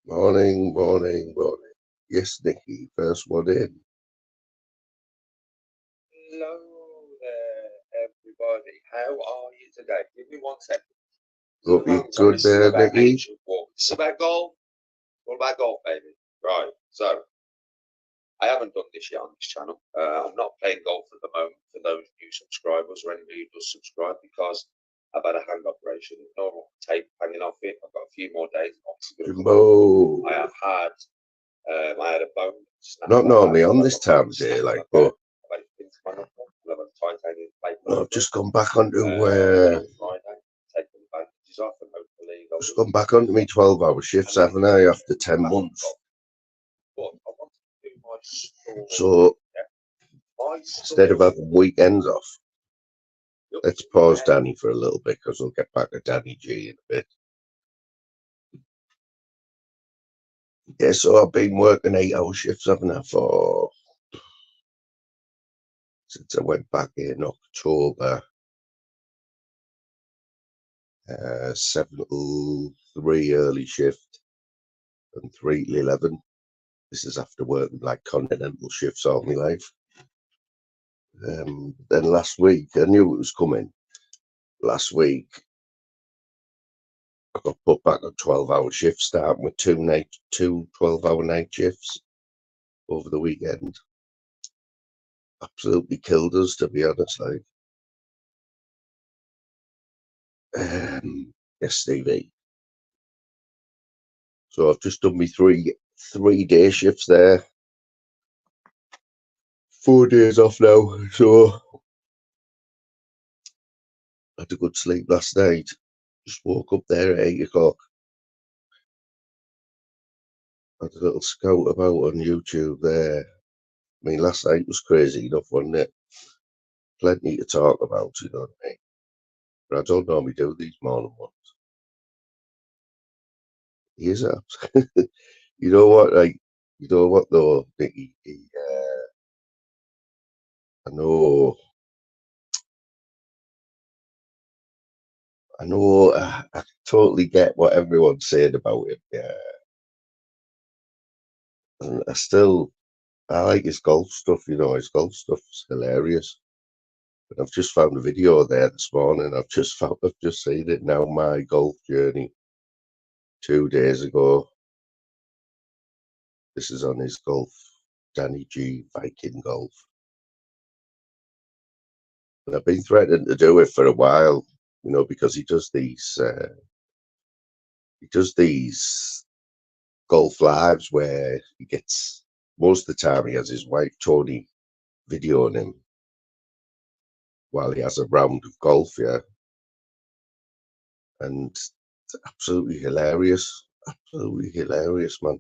Morning, morning, morning. Yes, Nicky, first one in. Hello there, everybody. How are you today? Give me 1 second. Hope you're good there, Nicky. It's about golf. All about golf, baby. Right. So, I haven't done this yet on this channel. I'm not playing golf at the moment for those new subscribers or anybody who does subscribe because I've had a hand operation. Normal tape hanging off it. I've got a few more days. Jimbo. I have had. I had a bone. Not normally on this time of day, like, but I've just gone back onto just gone back onto me 12-hour shifts, haven't I, after 10 months. So instead of having weekends off, let's pause Danny for a little bit because we'll get back to Danny G in a bit. Yeah, so I've been working 8-hour shifts, haven't I, since I went back in October. 7 till 3 early shift and 3 till 11. This is after working like continental shifts all my life. Then last week, I knew it was coming. Last week, I got put back on 12-hour shifts, starting with two 12-hour night shifts over the weekend. Absolutely killed us, to be honest. Like, yes, Stevie. So I've just done me three day shifts there. 4 days off now. So I had a good sleep last night. Just woke up there at 8 o'clock. Had a little scout about on YouTube there. I mean, last night was crazy enough, wasn't it? Plenty to talk about, you know what I mean? But I don't normally do these morning ones. Here's up. You know what? Like, you know what though, Nicky? I know. I totally get what everyone's saying about him. Yeah, and I like his golf stuff. You know, his golf stuff's hilarious. But I've just found a video there this morning. I've just seen it now. My golf journey 2 days ago. This is on his golf, Danny G Viking Golf. And I've been threatening to do it for a while, you know, because he does these golf lives where he gets, most of the time he has his wife Tony videoing him while he has a round of golf, yeah. And it's absolutely hilarious, man.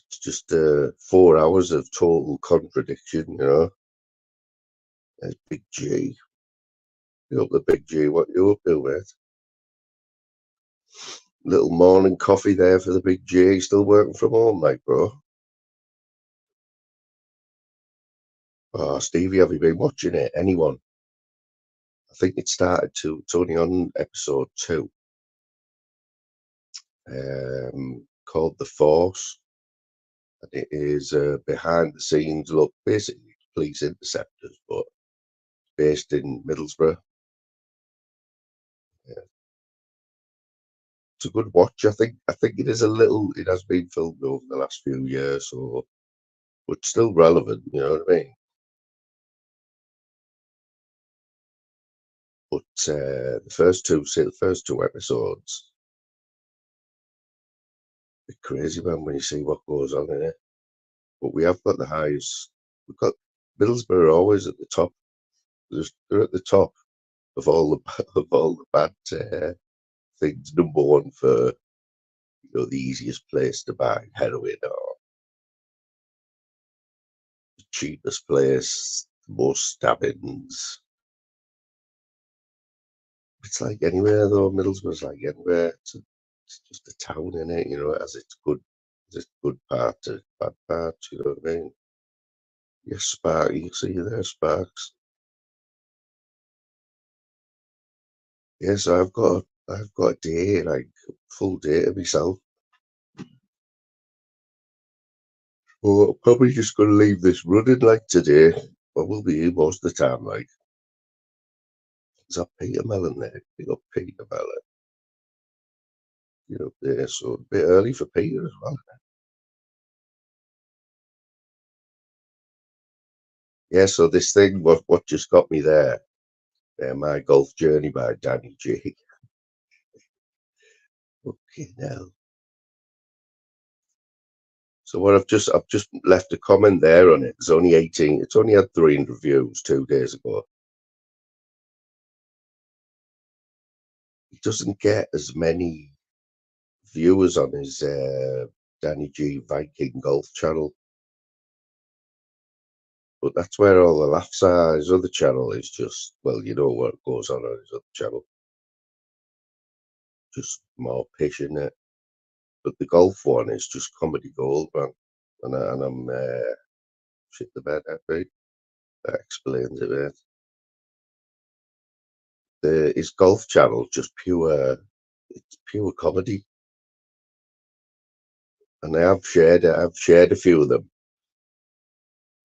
It's just 4 hours of total contradiction, you know. There's Big G. You up the Big G? What you up to, mate? Little morning coffee there for the Big G. Still working from home, like, bro. Oh, Stevie, have you been watching it? Anyone? I think it started it's only on episode 2. Called The Force. And it is behind the scenes look, basically police interceptors, but based in Middlesbrough. Yeah. It's a good watch. I think it is it has been filmed over the last few years, so but still relevant, you know what I mean? But the first two episodes, it's crazy, man, when you see what goes on in it. But we have got the highest. We've got Middlesbrough are always at the top. They're at the top of all the bad things. Number one for the easiest place to buy heroin, or the cheapest place, the most stabbings. It's like anywhere though. Middlesbrough's like anywhere. It's just a town in it, you know. It has its good part to bad parts. You know what I mean? Yes, Spark. You can see you there, Sparks. Yes, I've got I've got a day, like full day to myself. Well, I'm probably just going to leave this running like today. I will be here most of the time, like. Is that Peter Mellon there? Big up Peter Mellon. You're up there, so a bit early for Peter as well. Yeah, so this thing, what just got me there, My Golf Journey by Danny G. Okay, now. So what I've just left a comment there on it. It's only 18. It's only had 300 views 2 days ago. He doesn't get as many viewers on his Danny G Viking Golf channel, but that's where all the laughs are. His other channel is just, well, you know what goes on his other channel, just more pish in it. But the golf one is just comedy gold, man. And I'm shit the bed happy. That explains it, mate. His golf channel just pure, it's pure comedy. And I've shared a few of them.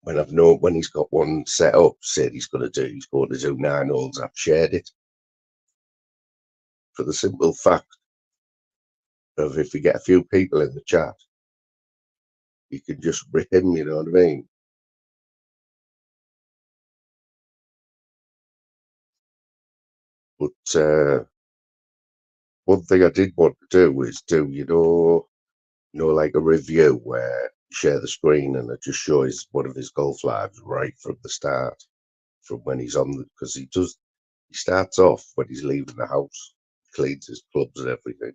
When I've known when he's got one set up, said he's going to do 9 holes, I've shared it. For the simple fact of if you get a few people in the chat, you can just rip him, you know what I mean? But one thing I did want to do is like a review where you share the screen and it just shows one of his golf lives right from the start, from when he's on, because he starts off when he's leaving the house, cleans his clubs and everything.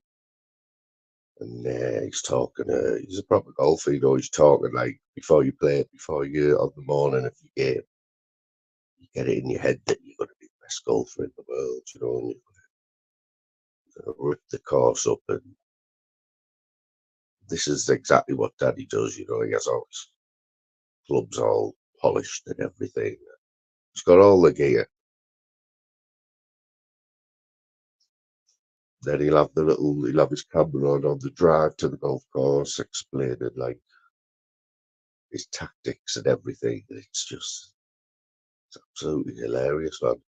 And he's talking, he's a proper golfer, he's talking like before you on the morning of your game, you get it in your head that you're going to be the best golfer in the world, and you're going to rip the course up. And this is exactly what Daddy does, he has all his clubs all polished and everything. He's got all the gear. Then he'll have his camera on the drive to the golf course, explaining like his tactics and everything. It's absolutely hilarious, man.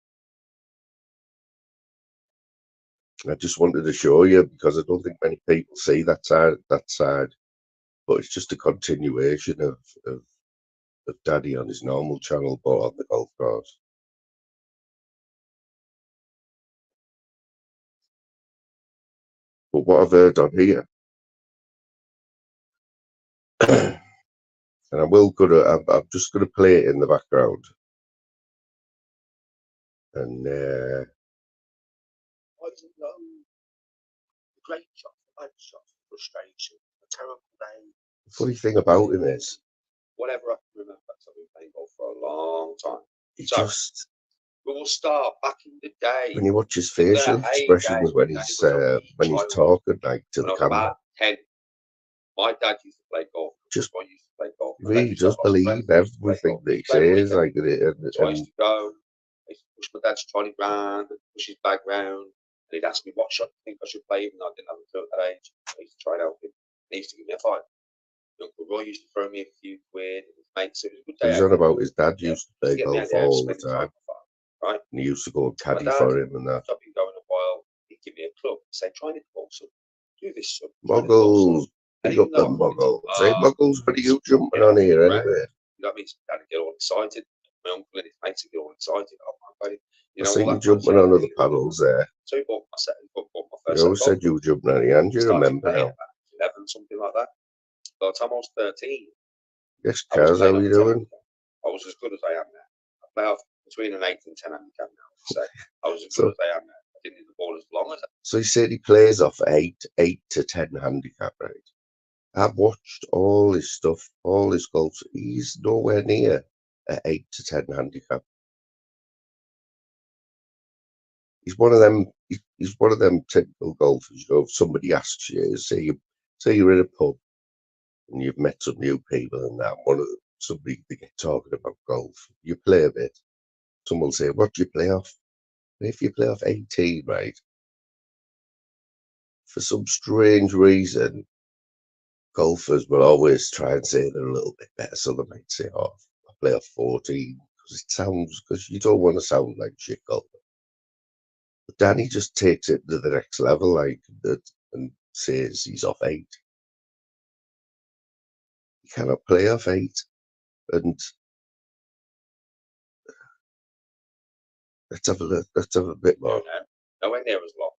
I just wanted to show you because I don't think many people see that side. But it's just a continuation of Daddy on his normal channel, but on the golf course. But what I've heard on here, and I'm just gonna play it in the background, and I don't know. Great shot, bad shot, frustration, a terrible day. the funny thing about him is, whatever I can remember, because I've been playing golf for a long time. he So just we will start back in the day. when you watch his facial expressions when he's talking like to when the I was camera, about 10, my dad used to play golf. just I used to play golf. he really does believe everything that he says. Like, so I used to go. I used to push my dad's trolley round, and push his bag round, and he'd ask me what shot do you think I should play, even though I didn't have a clue at that age. I used to try and help him. He used to give me a five. Uncle Roy used to throw me a few quid. Mates, it was a good day. He's on about his dad used to play golf all the time. Right? And he used to go and caddy for him and that. I've been going a while. He'd give me a club, say, try and hit the ball, son. Do this, son. Muggles, pick up them Muggles. Say, Muggles, what are you jumping on here anyway? You know what I mean? Dad would get all excited. My uncle and his mates would get all excited. Oh, my buddy. I see you jumping on other paddles there. So he bought my set. Bought my first. You always said you were jumping on the end. You remember now? 11, something like that. By the time I was 13. Yes, Kaz, how are you doing? I was as good as I am now. I play off between an 8 and 10 handicap now. So I was as good as I am now. I didn't need the ball as long as. So he said he plays off 8 to 10 handicap, right? I've watched all his stuff, all his golf. He's nowhere near at 8 to 10 handicap. He's one of them. He's one of them typical golfers. If somebody asks you, say you're in a pub and you've met some new people and that somebody they get talking about golf. You play a bit. Someone will say, "What do you play off?" If you play off 18, right, for some strange reason, golfers will always try and say they're a little bit better. So they might say, "Oh, I play off 14," because you don't want to sound like shit golfer. But Danny just takes it to the next level, like that, and says he's off 8. You cannot play off 8, and let's have a look. Let's have a bit more. Nowhere near as long,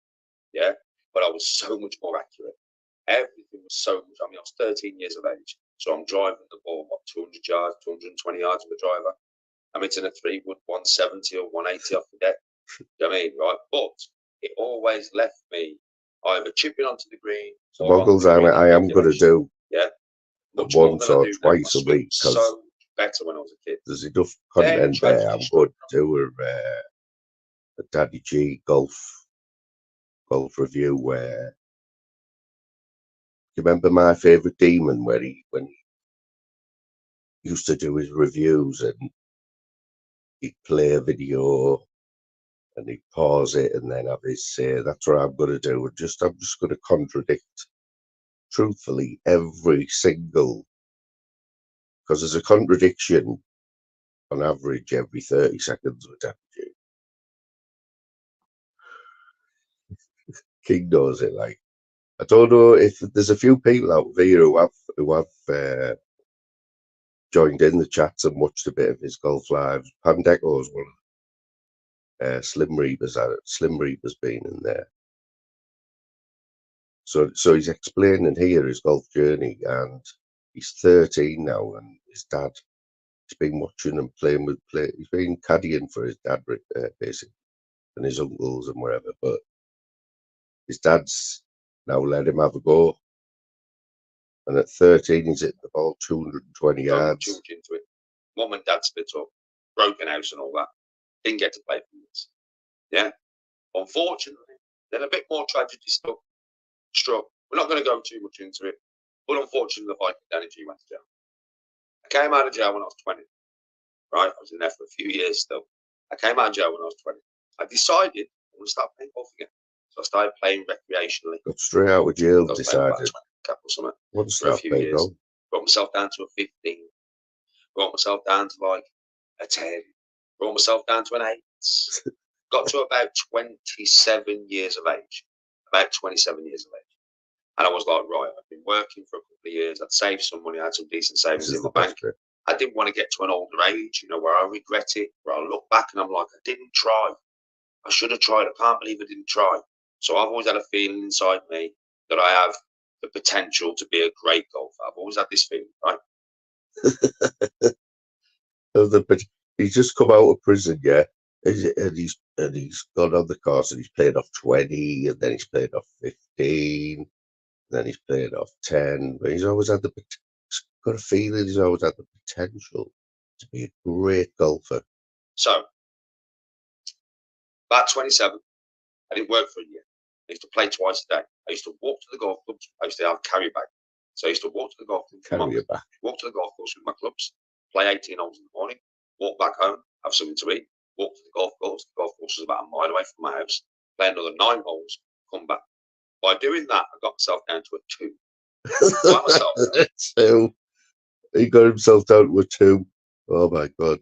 yeah. But I was so much more accurate. Everything was so much. I mean, I was 13 years of age, so I'm driving the ball 200 yards, 220 yards with the driver. I'm hitting a 3-wood 170 or 180 off the deck. You know what I mean, right? But it always left me either chipping onto the green. Boggles, I am going to do. Yeah. Much once or twice a week, because so better when I was a kid. There's enough content there. I'm going to do a Daddy G golf review where you remember My Favorite Demon, when he used to do his reviews and he'd play a video and he'd pause it and then have his say. That's what I'm going to do. I'm just going to contradict truthfully every single, because there's a contradiction on average every 30 seconds with Daddy G. King knows it. Like, I don't know if there's a few people out there who have joined in the chats and watched a bit of his golf lives. Pandeco's one of Slim Reaper's been in there. So he's explaining here his golf journey, and he's 13 now, and his dad, he's been watching him he's been caddying for his dad, basically, and his uncles and wherever, but his dad's now let him have a go. And at 13, he's hitting the ball 220 yards. Too much into it. Mum and dad split up, broken house and all that. Didn't get to play for this. Yeah. Unfortunately, then a bit more tragedy struck. We're not going to go too much into it, but unfortunately, the Viking Danny G went to jail. I came out of jail when I was 20. Right? I was in there for a few years still. I came out of jail when I was 20. I decided I want to start playing golf again. So I started playing recreationally. Got straight out of jail, decided. Cap or something. Want to start playing golf. Brought myself down to a 15. Brought myself down to like a 10. Brought myself down to an 8. Got to about 27 years of age. About 27 years of age. And I was like, right, I've been working for a couple of years. I'd saved some money. I had some decent savings in my bank. I didn't want to get to an older age, where I regret it, where I look back and I'm like, I didn't try. I should have tried. I can't believe I didn't try. So I've always had a feeling inside me that I have the potential to be a great golfer. I've always had this feeling, right? He's just come out of prison, yeah, and he's gone on the course and he's played off 20, and then he's played off 15, and then he's played off 10. But he's always had got a feeling he's always had the potential to be a great golfer. So, about 27, I didn't work for a year. I used to play twice a day. I used to walk to the golf clubs. I used to have a carry bag. So I used to walk to the golf club. Walk to the golf course with my clubs, play 18 holes in the morning, walk back home, have something to eat, walk to the golf course. The golf course was about a mile away from my house. Play another 9 holes, come back. By doing that, I got myself down to a 2. By myself. 2. He got himself down to a 2. Oh my God.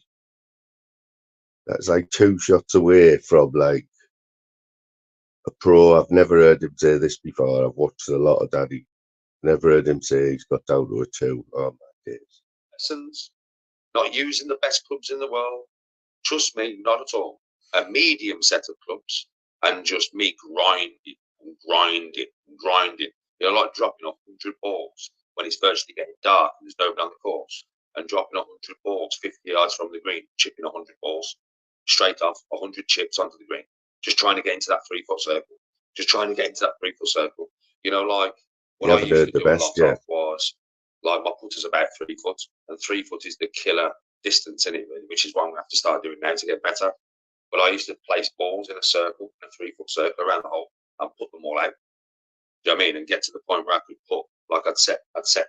That's like 2 shots away from like a pro. I've never heard him say this before. I've watched a lot of Daddy. Never heard him say he's got down to a 2. Oh my days. Lessons. Not using the best clubs in the world. Trust me, not at all. A medium set of clubs and just me grinding. Like dropping off 100 balls when it's virtually getting dark and there's nobody on the course, and dropping off 100 balls 50 yards from the green, chipping 100 balls straight off, 100 chips onto the green, just trying to get into that 3-foot circle. Just trying to get into that 3-foot circle. Like what I used to do a lot of was, like, my putter's about 3 foot, and 3 foot is the killer distance in it, which is what I'm going to have to start doing now to get better. But I used to place balls in a circle, a 3-foot circle around the hole, and put them all out. Do you know what I mean? And get to the point where I could put, like, I'd set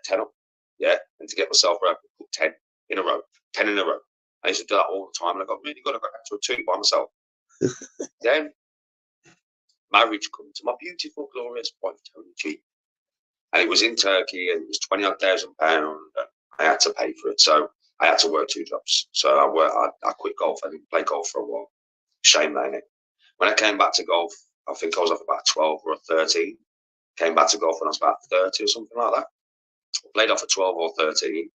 10 up, yeah, and to get myself where I could put 10 in a row, 10 in a row. I used to do that all the time, and I got really good. I got back to a 2 by myself. Then marriage come to my beautiful, glorious wife, Tony G. And it was in Turkey, and it was £20,000, and I had to pay for it. So I had to work 2 jobs. So I quit golf. I didn't play golf for a while. Shame, ain't it? When I came back to golf, I think I was off about 12 or 13. Came back to golf when I was about 30 or something like that. Played off at 12 or 13.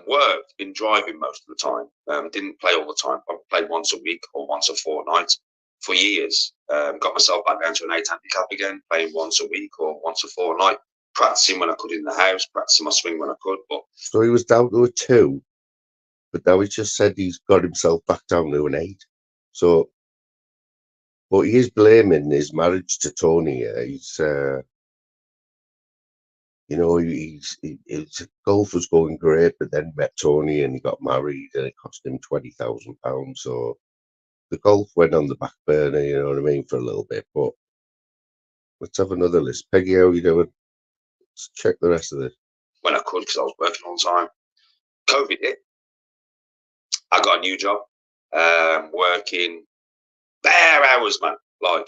Worked, been driving most of the time. Didn't play all the time. I played once a week or once a fortnight for years. Got myself back down to an 8 handicap again, playing once a week or once a fortnight. Practicing when I could in the house, practicing my swing when I could. But so he was down to a 2, but now he just said he's got himself back down to an 8. So, but he is blaming his marriage to Tony. He's, you know, golf was going great, but then met Tony and he got married, and it cost him £20,000. So the golf went on the back burner, you know what I mean, for a little bit. But let's have another list. Peggy, how are you doing? Let's check the rest of this. when I could, because I was working all the time. COVID hit. I got a new job, working bare hours, man, like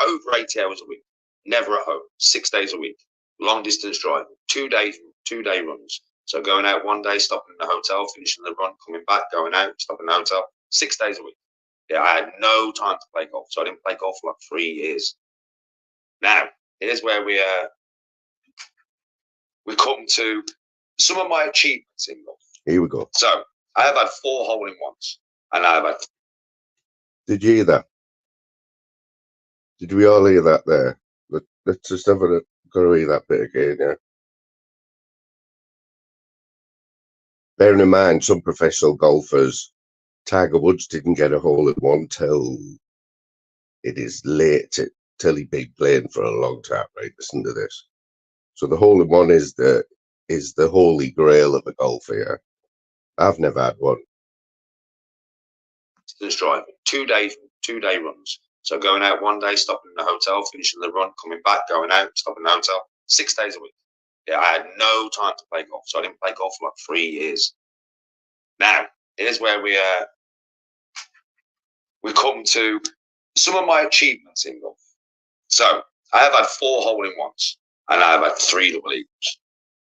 over 80 hours a week, never at home, 6 days a week, long distance driving, 2 day runs. So going out one day, stopping in the hotel, finishing the run, coming back, going out, stopping in the hotel, 6 days a week. Yeah, I had no time to play golf, so I didn't play golf for like 3 years. Now, here's where we come to some of my achievements in golf. Here we go. So I have had 4 hole-in-ones, and I have had. Did you hear that? Did we all hear that there? Let's just have a go to hear that bit again, yeah. Bearing in mind, some professional golfers, Tiger Woods didn't get a hole-in-one till it is late, till he'd been playing for a long time, right? Listen to this. So the hole-in-one is the holy grail of a golfer, yeah. I've never had one. Distance driving, 2 day runs. So going out one day, stopping in the hotel, finishing the run, coming back, going out, stopping in the hotel, 6 days a week. Yeah, I had no time to play golf, so I didn't play golf for like 3 years. Now, here's where we come to some of my achievements in golf. So I have had 4 hole-in-ones, and I have had 3 double eagles.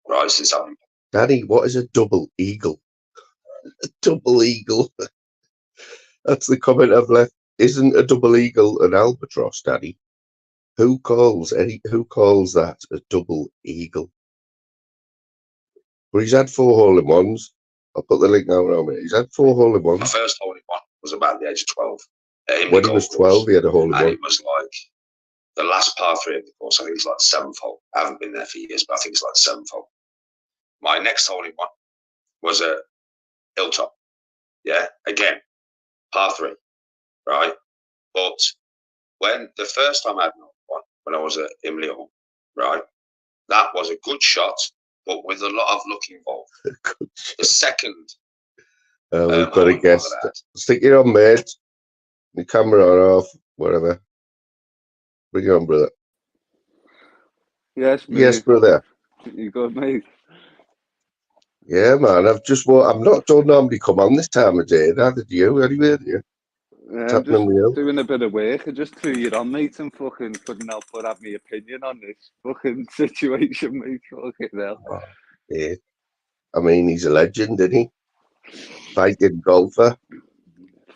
Right, since I've been. Danny, what is a double eagle? A double eagle. That's the comment I've left. Isn't a double eagle an albatross, Danny? Who calls that a double eagle? But he's had 4 hole-in-ones. I'll put the link now around me. He's had 4 hole-in-ones. My first hole-in-one was about the age of 12. When he was 12, he had a hole-in-one. And it was like the last par 3 of the course. I think it's like the 7th hole. I haven't been there for years, but I think it's like the 7th hole. My next hole-in-one was at Hilltop. Yeah, again, par 3, right? But when the first time I had one, when I was at Imley Hall, right, that was a good shot, but with a lot of luck involved. The second, we've got a guest. Stick it on, mate. The camera on, off, whatever. Bring it on, brother. Yes, mate. Yes, brother. You good, mate? Yeah, man. I'm not don't normally come on this time of day. Neither do you. Anyway, do you? I'm just doing a bit of work. I just threw you on, mate, and fucking couldn't help but have my opinion on this fucking situation, mate. Fucking hell. Oh, yeah. I mean, he's a legend, isn't he? Fighting golfer.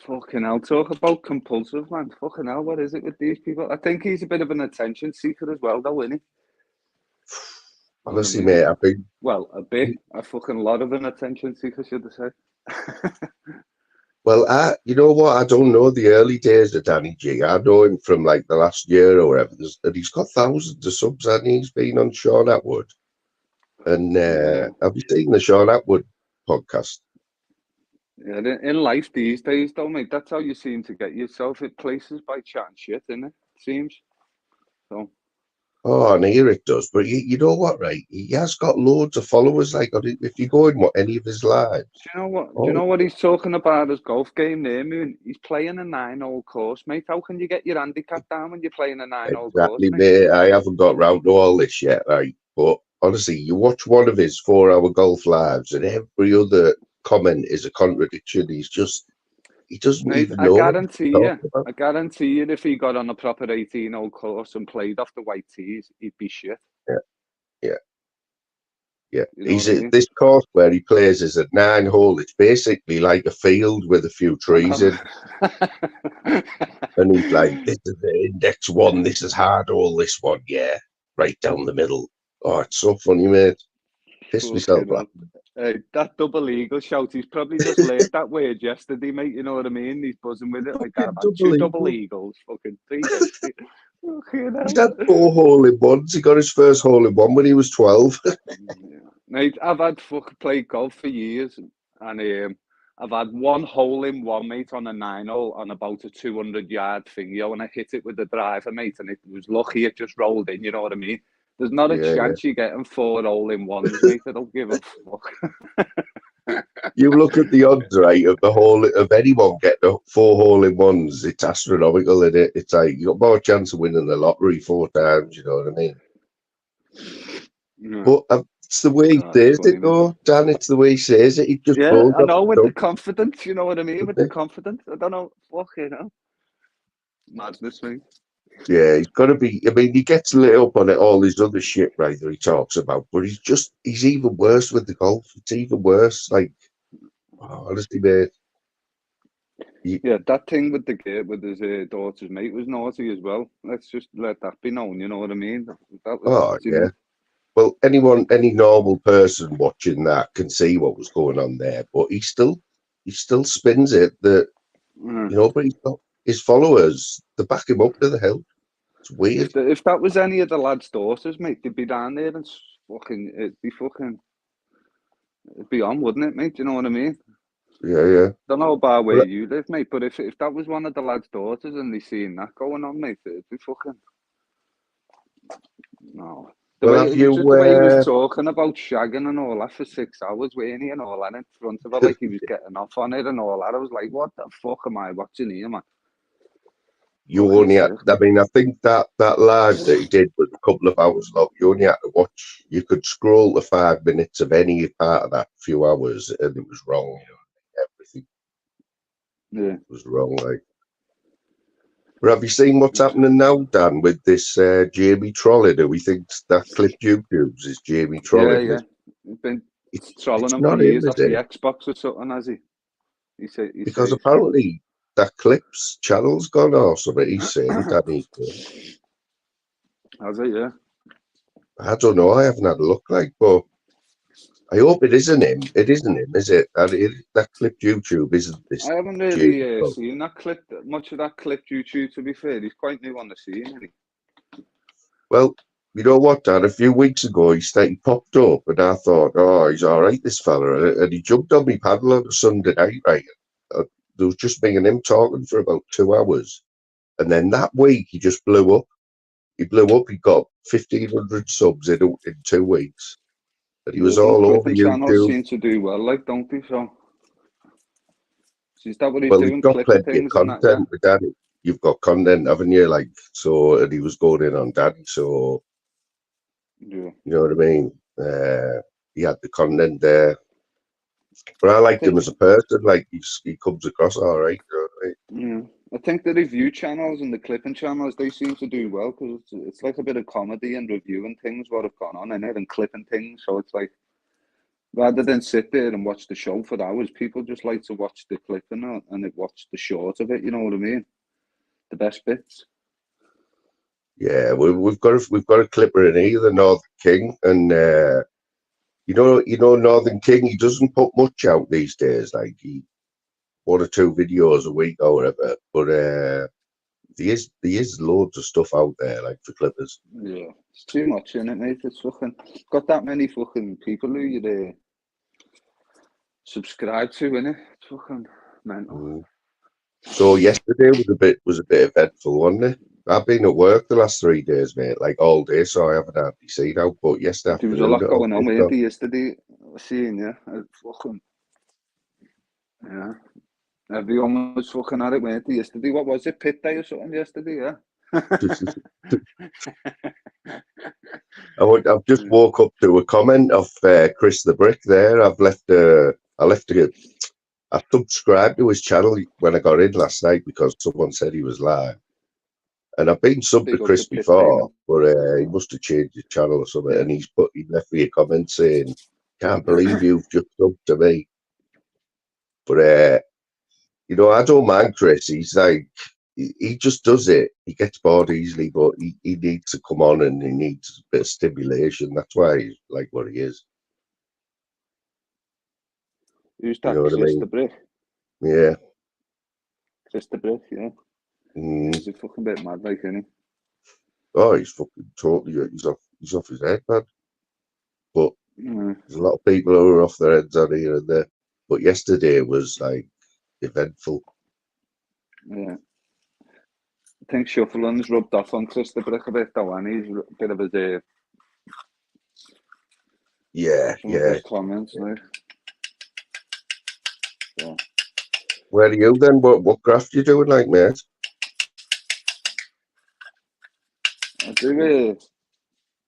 Fucking hell. Talk about compulsive, man. Fucking hell, what is it with these people? I think he's a bit of an attention seeker as well, though, isn't he? Honestly, mate, I think. Well, a fucking lot of an attention seeker, should I say. Well, you know what? I don't know the early days of Danny G. I know him from like the last year or whatever. And he's got thousands of subs, and he's been on Sean Atwood. And have you seen the Sean Atwood podcast? Yeah, in life these days, though, mate, that's how you seem to get yourself at places, by chatting shit, isn't it? Seems. So. Oh, and here it does. But you know what, right? He has got loads of followers. Like, if you go in any of his lives. Do you know what? Do you know what he's talking about? His golf game there, Moon. He's playing a 9-hole course, mate. How can you get your handicap down when you're playing a 9-hole course? Exactly, mate. I haven't got round to all this yet, right? But honestly, you watch one of his 4-hour golf lives, and every other comment is a contradiction. He's just he doesn't Mate, even I know. guarantee you, if he got on a proper 18-hole course and played off the white tees, he'd be shit. Yeah. You know He's what I mean? this course where he plays is a 9-hole. It's basically like a field with a few trees in. And he's like, this is the index one, this is hard hole, this one, yeah. Right down the middle. Oh, it's so funny, mate. Pissed myself laughing. That double eagle shout, he's probably just learned that word yesterday, mate. You know what I mean? He's buzzing with it like that. About two double eagles, fucking 360. He's had 4 hole-in-ones. He got his first hole-in-one when he was 12. Mate, I've had played golf for years, and I've had 1 hole-in-one, mate, on a 9-hole on about a 200-yard thing, and I hit it with the driver, mate, and it was lucky it just rolled in. You know what I mean? There's not a chance you're getting 4 hole-in-ones, mate. I don't give a fuck. You look at the odds, right, of anyone getting 4 hole-in-ones. It's astronomical, isn't it? It's like you got more chance of winning the lottery 4 times. You know what I mean? Yeah. But it's the way he says it, though, Dan. It's the way he says it. He just I know, with the confidence. You know what I mean? With the confidence. I don't know. Fuck, you know. Madness, mate. Yeah, he's got to be. I mean, he gets lit up on it, all this other shit, right, that he talks about. But he's even worse with the golf. It's even worse. Like, honestly, mate. Yeah, that thing with his daughter's mate was naughty as well. Let's just let that be known. You know what I mean? That was, yeah. Well, any normal person watching that can see what was going on there. But he still spins it that but he's got his followers to back him up to the hill. It's weird. If that was any of the lads' daughters, mate, they'd be down there and it'd be on, wouldn't it, mate? Do you know what I mean? Yeah. Don't know about where you live, mate, but if that was one of the lads' daughters and they seen that going on, mate, it'd be fucking no. The way he was talking about shagging and all that for 6 hours, weren't he, and all that in front of her, like he was getting off on it and all that. I was like, what the fuck am I watching here, man? You only had, I mean, I think that live that he did was a couple of hours long. You only had to watch, you could scroll to 5 minutes of any part of that few hours and it was wrong, everything. Yeah. It was wrong, like. But have you seen what's happening now, Dan, with this Jamie trolling, who he thinks that clip YouTube's is Jamie trolling? Yeah. He's been trolling him for years off the Xbox or something, has he? Because apparently that clip's channel's gone or something, he's saying, Danny. Has it, yeah? I don't know, I haven't had a look, like, but I hope it isn't him. It isn't him, is it? That clip YouTube isn't this. I haven't really seen that clip, much of that clip YouTube, to be fair. He's quite new on the scene, isn't he? Well, you know what, Dan? A few weeks ago, he popped up, and I thought, oh, he's all right, this fella. And he jumped on me paddle on a Sunday night, right? There was just me and him talking for about 2 hours. And then that week, he just blew up. He blew up. He got 1,500 subs in 2 weeks. And he was all over YouTube. Channels seem to do well, like, don't they? So, is that what he's doing? He's got plenty of content with Daddy. You've got content, haven't you? Like, so, and he was going in on Daddy, so, yeah. You know what I mean? He had the content there. But I liked him as a person, like, he comes across all right. You know what I mean? Yeah. I think the review channels and the clipping channels, they seem to do well because it's like a bit of comedy and reviewing things, what have gone on in it, and clipping things. So it's like, rather than sit there and watch the show for hours, people just like to watch the clipping and watch the short of it. You know what I mean? The best bits. Yeah, we've got a clipper in here, the Northern King, and you know Northern King. He doesn't put much out these days. Like 1 or 2 videos a week or whatever. But there is loads of stuff out there, like for clippers. Yeah, it's too much, isn't it, mate? It's fucking got that many fucking people who you subscribe to, innit? It's fucking mental. So yesterday was a bit eventful, wasn't it? I've been at work the last 3 days, mate, like all day, so I haven't hardly seen out. But yesterday there was a lot going on, weren't there, yesterday? I was seeing, yeah. Fucking, yeah. Everyone was fucking at it, weren't they, yesterday? What was it, Pit Day or something yesterday, yeah? I've just woke up to a comment of Chris the Brick there. I I subscribed to his channel when I got in last night because someone said he was live. And I've been subbed to Big up Chris to Piss before, Demon. but he must have changed his channel or something. Yeah. And he left me a comment saying, "Can't believe you've just subbed to me." But you know, I don't mind Chris. He's like, he just does it. He gets bored easily, but he needs to come on and he needs a bit of stimulation. That's why he's like what he is. Who's You that? know what I Chris mean? the Brick. Yeah. Chris the Brick, yeah. He's a fucking bit mad, like, isn't he? Oh, he's fucking totally. He's off his head, man. But there's a lot of people who are off their heads on here and there. But yesterday was like eventful. Yeah. I think Shuffling's rubbed off on Chris the Brick a bit, though, and he's a bit of a Yeah, some of his comments, like. Yeah. Where are you then? What graft you doing, like, mate? I do.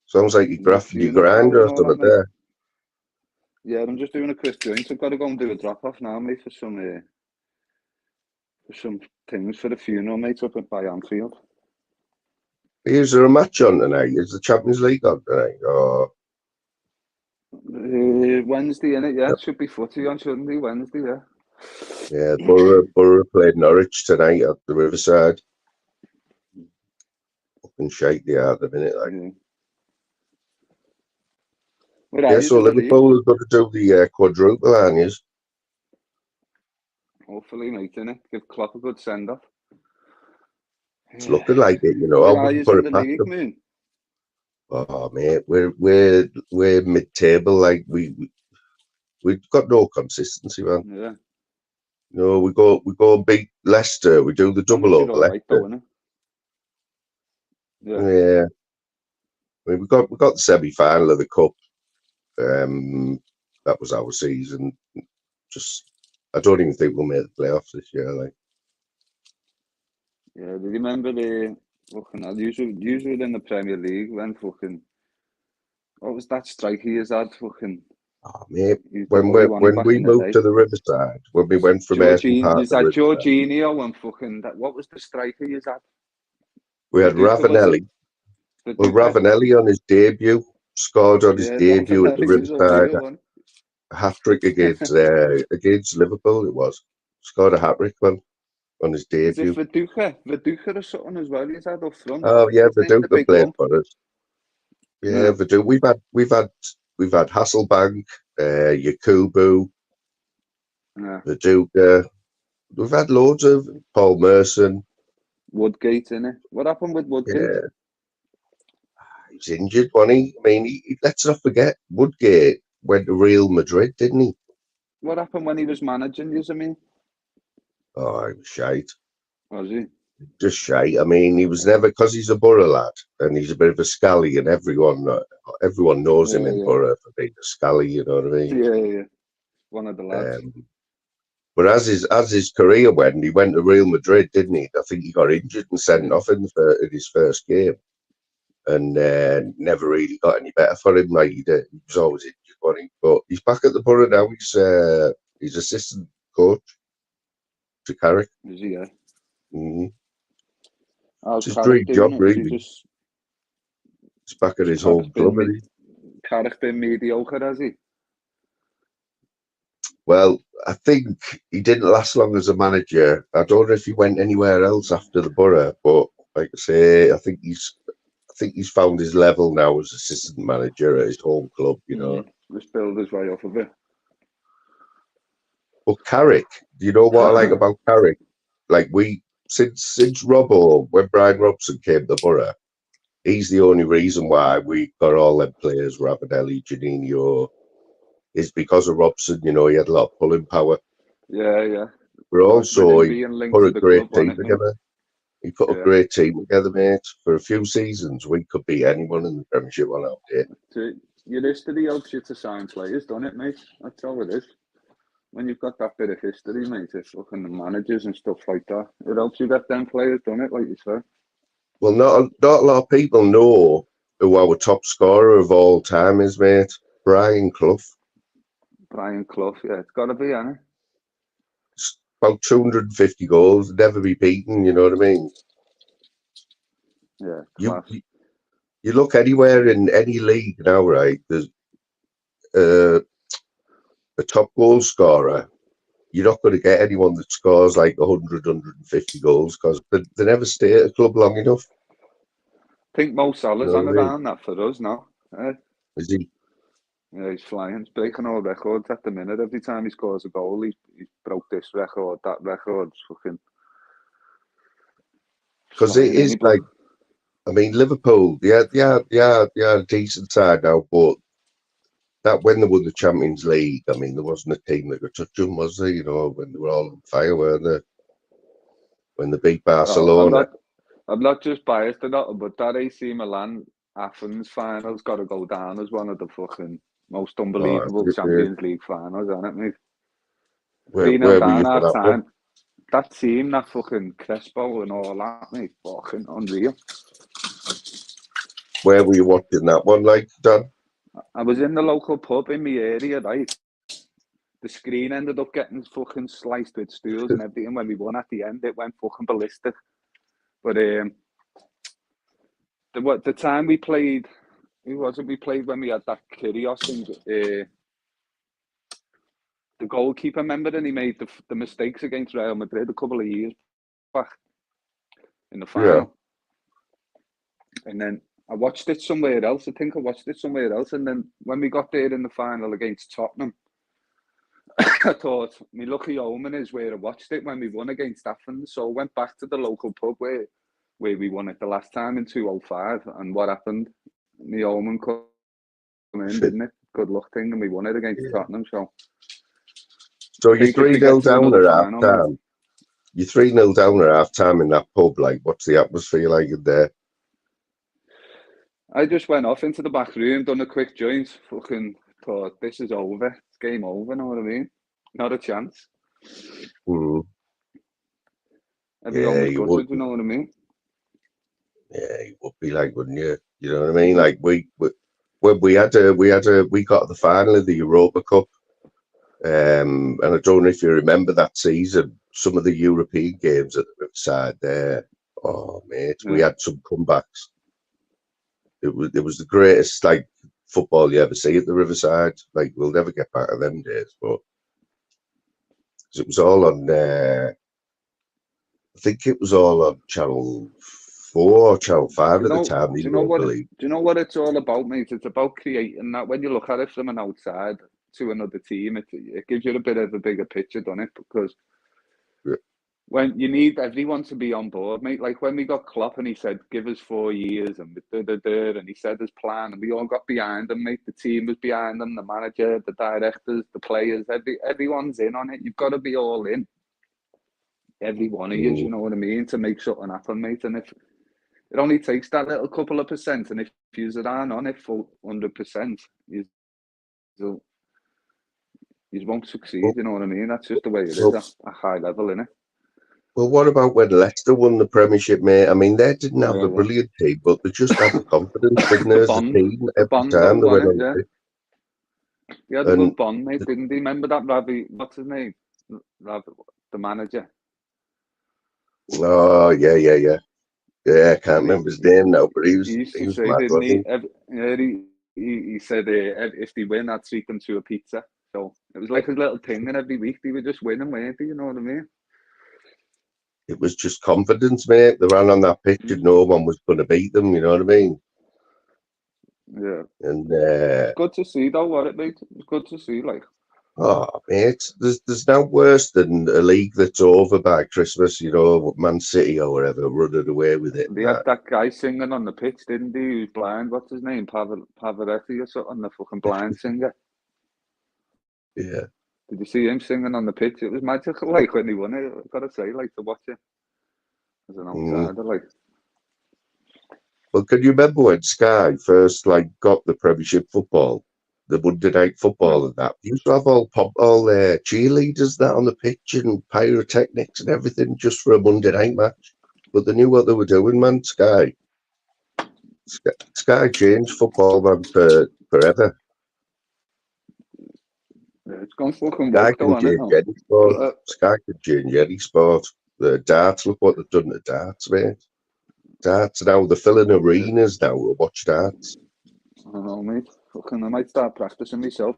Sounds like you grafted your grinder or something there. Yeah, I'm just doing a quick joint. I've got to go and do a drop off now, mate, for some things for the funeral, mate, up by Anfield. Is there a match on tonight? Is the Champions League on tonight? Or Wednesday, innit? Yeah, it should be footy on, shouldn't it? Wednesday, yeah. Yeah, Borough played Norwich tonight at the Riverside. Fucking shite they are at the minute, like. Yeah, So Liverpool is going to do the quadruple, aren't you? Hopefully, mate, innit? Give Klopp a good send-off. It's looking like it, you know. Where I are you wouldn't put in it the past league, them. Moon? Oh, mate, we're mid-table. Like we've got no consistency, man. Yeah. No, we go and beat Leicester. We do the double over Leicester. Though, yeah. Yeah. I mean, we got the semi-final of the cup. That was our season. Just, I don't even think we'll make the playoffs this year. Like, yeah. Do you remember the fucking usually in the Premier League when fucking what was that striker he had fucking? oh mate, when we moved to the Riverside, when we went from Ayrton Park to Riverside, Jorginho and fucking that. What was the striker he had? We had Ravanelli. Well, Ravanelli on his debut scored on his debut at the Riverside. A hat-trick against Liverpool. It was scored a hat-trick on his debut. Is it Viduka or something as well? He's had up front. Oh yeah, Viduka played for us. Yeah, Viduka. We've had Hasselbank, Yakubu, Viduka. We've had loads of Paul Merson. Woodgate, innit? What happened with Woodgate? Yeah. He was injured, wasn't he? I mean, let's not forget, Woodgate went to Real Madrid, didn't he? What happened when he was managing you, I mean? Oh, he was shite. Was he? Just shite. I mean, he was never, because he's a Borough lad, and he's a bit of a scally, and everyone knows him in Borough for being a scally, you know what I mean? Yeah. One of the lads. But as his career went, he went to Real Madrid, didn't he? I think he got injured and sent off in his first game. And never really got any better for him. Like he was always injured, wasn't he? But he's back at the Borough now. He's assistant coach to Carrick. Is he? Yeah. It's his dream job, really. He's back at his home club. Carrick been mediocre, has he? Well, I think he didn't last long as a manager. I don't know if he went anywhere else after the Borough, but like I say, I think he's found his level now as assistant manager at his home club, you know. Just build his way up a bit. But Carrick, do you know what I like about Carrick? Like since Robbo, when Brian Robson came to Borough, he's the only reason why we got all them players, Ravanelli, Juninho, is because of Robson. You know, he had a lot of pulling power. Yeah. But also, he put a great team together. He put a great team together, mate. For a few seasons, we could beat anyone in the Premiership on our day. Your history helps you to sign players, don't it, mate? That's all it is. When you've got that bit of history, mate, it's looking the managers and stuff like that. It helps you get them players, don't it, like you said? Well, not a lot of people know who our top scorer of all time is, mate. Brian Clough. Brian Clough, yeah. It's got to be, hasn't it? about 250 goals, never be beaten. You know what I mean? Yeah, You class. you look anywhere in any league now, right? There's a top goal scorer. You're not going to get anyone that scores like 100, 150 goals because they never stay at a club long enough. I think Mo You Salah's know on what I mean? around that for us now. Is he? Yeah, he's flying. He's breaking all records at the minute. Every time he scores a goal, he broke this record, that record. It's fucking Because it flying in. is like, I mean, Liverpool, yeah, a decent side now, but that when they won the Champions League, I mean, there wasn't a team that could touch them, was there? You know, when they were all on fire, weren't they? When they beat Oh, Barcelona. I'm not just biased or not, but that AC Milan Athens final's got to go down as one of the fucking most unbelievable Champions League finals, isn't it, mate? 3-0 Where were you down for half that one? time. That team, that fucking Crespo and all that, mate, fucking unreal. Where were you watching that one, like, Dan? I was in the local pub in my area, right? The screen ended up getting fucking sliced with stools and everything. When we won at the end, it went fucking ballistic. But the time we played, who was it we played when we had that Kyrgios thing? The goalkeeper, remember, and he made the mistakes against Real Madrid a couple of years back in the final. Yeah. And then I watched it somewhere else. I think I watched it somewhere else. And then when we got there in the final against Tottenham, I thought, my lucky omen is where I watched it when we won against Athens. So I went back to the local pub where we won it the last time in 2005. And what happened? My omen come in, didn't it? Good luck thing. And we won it against Tottenham. So I you're think if we 3-0 get to down another at half final, time. You're 3-0 down at half time in that pub. Like, what's the atmosphere like in there? I just went off into the back room, done a quick joint, fucking thought, this is over. It's game over, know what I mean? Not a chance. Mm. Everyone was you would. gutted, you know what I mean? Yeah, you would be like, wouldn't you? You know what I mean? Like we got the final of the Europa Cup, and I don't know if you remember that season. Some of the European games at the Riverside there. Oh mate, we had some comebacks. It was the greatest like football you ever see at the Riverside. Like we'll never get back to them days, but it was all on. I think it was all on Channel 4 or Channel 5 at the time. Do you know what it's all about, mate? It's about creating that. When you look at it from an outside to another team, it gives you a bit of a bigger picture, doesn't it? Because when you need everyone to be on board, mate. Like when we got Klopp and he said, "Give us 4 years," and and he said his plan, and we all got behind him, mate. The team was behind him, the manager, the directors, the players. Everyone's in on it. You've got to be all in. Every one of you, you know what I mean, to make something happen, mate. And if it only takes that little couple of percent, and if you aren't on it full 100%, you won't succeed. You know what I mean? That's just the way it is at a high level, innit? Well, what about when Leicester won the Premiership, mate? I mean, they didn't have a brilliant team, but they just had the confidence, didn't they, as a team every time they went on the pitch. He had a good bond, mate, didn't he? Remember that Ravi? What's his name? The manager. Oh yeah. Yeah, I can't remember his name now, but he was say, mad, didn't he? He said if they win, I'd treat them to a pizza. So it was like his little thing, and every week they were just winning, weren't they? You know what I mean? It was just confidence, mate. They ran on that pitch and no one was going to beat them, you know what I mean? Yeah. And it's good to see, though, what it made. It's good to see, like. Oh, mate, there's no worse than a league that's over by Christmas, you know, Man City or whatever, running away with it. They had that guy singing on the pitch, didn't he? Who's blind. What's his name? Pavarotti or something, the fucking blind singer. Yeah. Did you see him singing on the pitch? It was magical, like, when he won it. I've got to say, like, to watch it as an outsider, like. Well, can you remember when Sky first, like, got the Premiership football, the Monday night football and that? They used to have all cheerleaders that on the pitch and pyrotechnics and everything just for a Monday night match. But they knew what they were doing, man. Sky changed football, man, forever. Yeah, it's gone fucking Sky woke though, can isn't it? change No? any sport. Uh, Sky can change any sport. The darts, look what they've done to darts, mate. Darts now, they're filling arenas now to watch darts. I don't know, mate. Fucking, I might start practicing myself.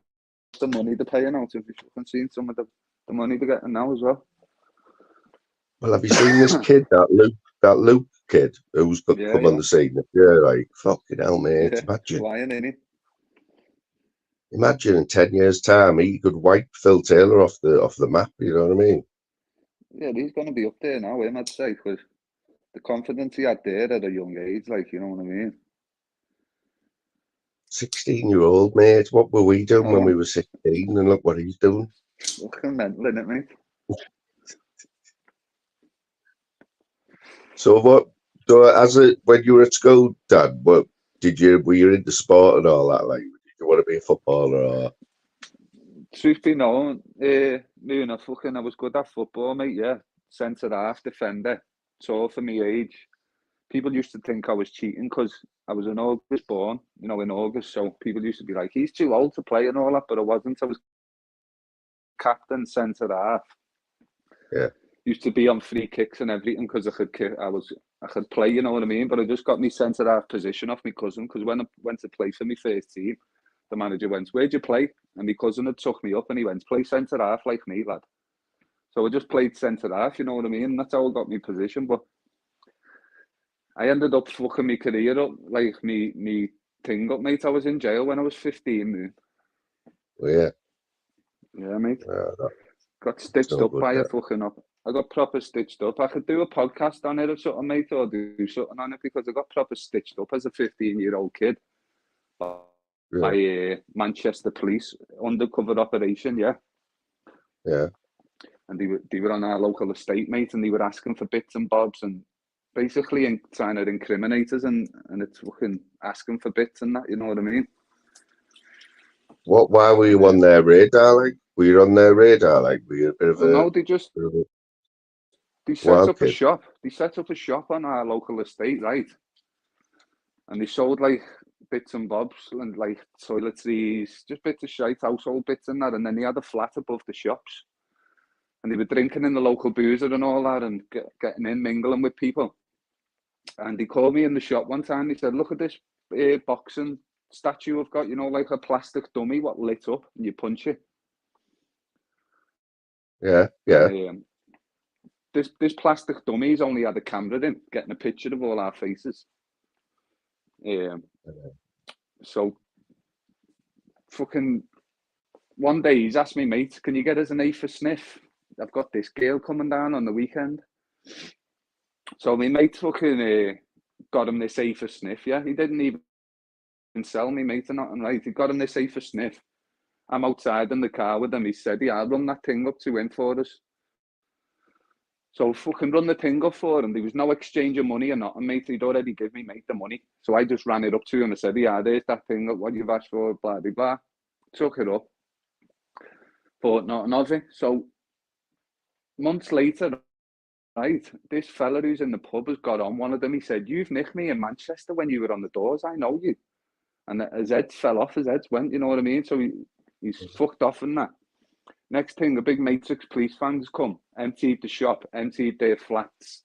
The money they're paying out, if you fucking seen some of the money they're getting now as well. Well, have you seen this kid, that Luke kid, who's got Yeah, come yeah. on the scene? Yeah, like, fucking hell, mate. Yeah, flying in it. Imagine in 10 years' time, he could wipe Phil Taylor off the map, you know what I mean? Yeah, he's going to be up there now, I'd say, because the confidence he had there at a young age, like, you know what I mean? 16-year-old, mate. What were we doing when Oh, we were 16? And look what he's doing. fucking mental, innit, mate? So when you were at school, Dad, were you into sport and all that? Like, did you want to be a footballer or? Truth be known, me and I was good at football, mate, yeah. Centre half, defender. So for me age, people used to think I was cheating because I was in August born, in August. So people used to be like, he's too old to play and all that, but I wasn't. I was captain, centre half. Yeah. Used to be on free kicks and everything because I could play, you know what I mean? But I just got me centre half position off my cousin because when I went to play for my first team, the manager went, "Where'd you play?" And my cousin had took me up and he went, "Play centre half like me, lad." So I just played centre half, you know what I mean? And that's how I got my position. But I ended up fucking my career up, like me thing up, mate. I was in jail when I was 15, man. Well, yeah. Yeah, mate. That's Got stitched no up good. by a fucking up. I got proper stitched up. I could do a podcast on it or something, mate, or do something on it because I got proper stitched up as a 15-year-old kid by Manchester police, undercover operation, yeah. Yeah. And they were on our local estate, mate, and they were asking for bits and bobs and basically trying to incriminate us and it's fucking asking for bits and that, you know what I mean? Why were you on their radar? Like, were you on their radar? Like, were you a bit of Well, a? no, they set up a shop. They set up a shop on our local estate, right? And they sold like bits and bobs and like toiletries, just bits of shite, household bits and that. And then they had a flat above the shops. And they were drinking in the local boozer and all that and getting in, mingling with people. And they called me in the shop one time. They said, "Look at this boxing statue I've got, like a plastic dummy what lit up and you punch it." Yeah. And this plastic dummy's only had a camera in, getting a picture of all our faces. So fucking one day he's asked me, "Mate, can you get us an A for sniff? I've got this girl coming down on the weekend." So my mate fucking got him this A for sniff, yeah. He didn't even sell me, mate, or nothing, right? He got him this A for sniff. I'm outside in the car with him. He said, "Yeah, I'll run that thing up to him for us." So fucking run the thing up for him. There was no exchange of money or nothing, mate. He'd already give me, mate, the money. So I just ran it up to him and said, "Yeah, there's that thing up, what you've asked for, blah, blah, blah." Took it up. Thought nothing of it. So months later, right, this fella who's in the pub has got on one of them. He said, "You've nicked me in Manchester when you were on the doors. I know you." And his head fell off, his head went, you know what I mean? So he's fucked off and that. Next thing, a big Matrix police vans come, emptied the shop, emptied their flats.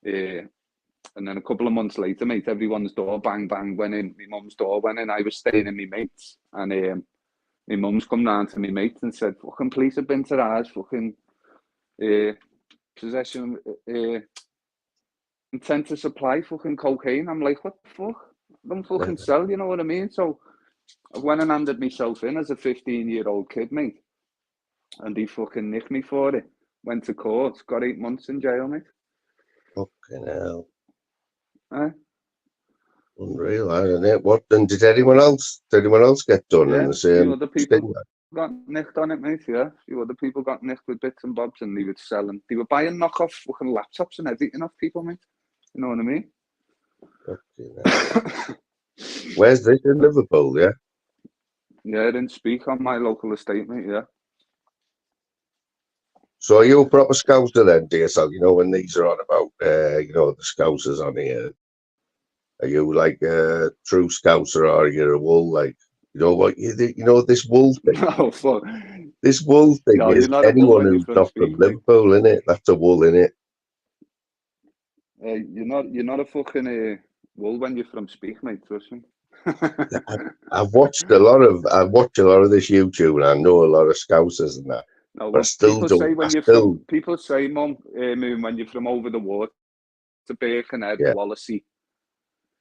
And then a couple of months later, mate, everyone's door, bang, bang, went in. My mum's door went in. I was staying in my mates. And my mum's come round to my mates and said, "Fucking police have been to ours, fucking possession, intent to supply fucking cocaine." I'm like, "What the fuck? Don't fucking sell," you know what I mean? So I went and handed myself in as a 15-year-old kid, mate. And he fucking nicked me for it. Went to court, got 8 months in jail, mate. Fucking hell. Eh? Unreal, isn't it? What? And did anyone else get done in the same? A few other people got nicked on it, mate. Yeah, a few other people got nicked with bits and bobs, and they were selling. They were buying knockoff fucking laptops and everything off people, mate. You know what I mean? Where's this in Liverpool? Yeah. Yeah, I didn't speak on my local estate, mate. Yeah. So are you a proper scouser then, DSL? You know when these are on about, the scousers on here. Are you like a true scouser or are you a wool? Like, you know what? You know this wool thing. Oh fuck! This wool thing No, is you're not a wool anyone when you're who's from not from Speak, mate. Liverpool, innit? That's a wool, innit? You're not a fucking wool when you're from Speak, mate. Trust me. I've watched a lot of this YouTube, and I know a lot of Scousers and that. No, But I well, still people don't. say when you're from. People say, Mum, Moon, when you're from over the water to Birkenhead, Yeah. Wallasey,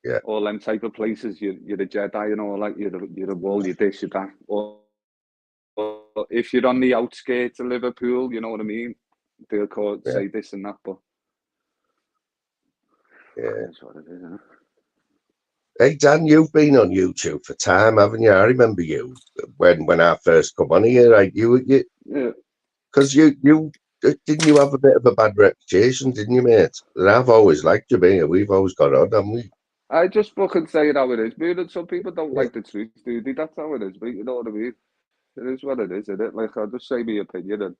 Yeah. all them type of places, you're a Jedi and all that. You're a wool, you're this, you're that. Or if you're on the outskirts of Liverpool, you know what I mean. They'll say this and that, but that's what it is, isn't it? Hey Dan, you've been on YouTube for time, haven't you? I remember you when I first come on here. Like you, Yeah. Because you didn't you have a bit of a bad reputation, didn't you, mate? And I've always liked you, mate. We've always got on, haven't we? I just fucking say it how it is, man. And some people don't like the truth, do they? That's how it is, mate. You know what I mean? It is what it is, isn't it? Like, I'll just say my opinion. And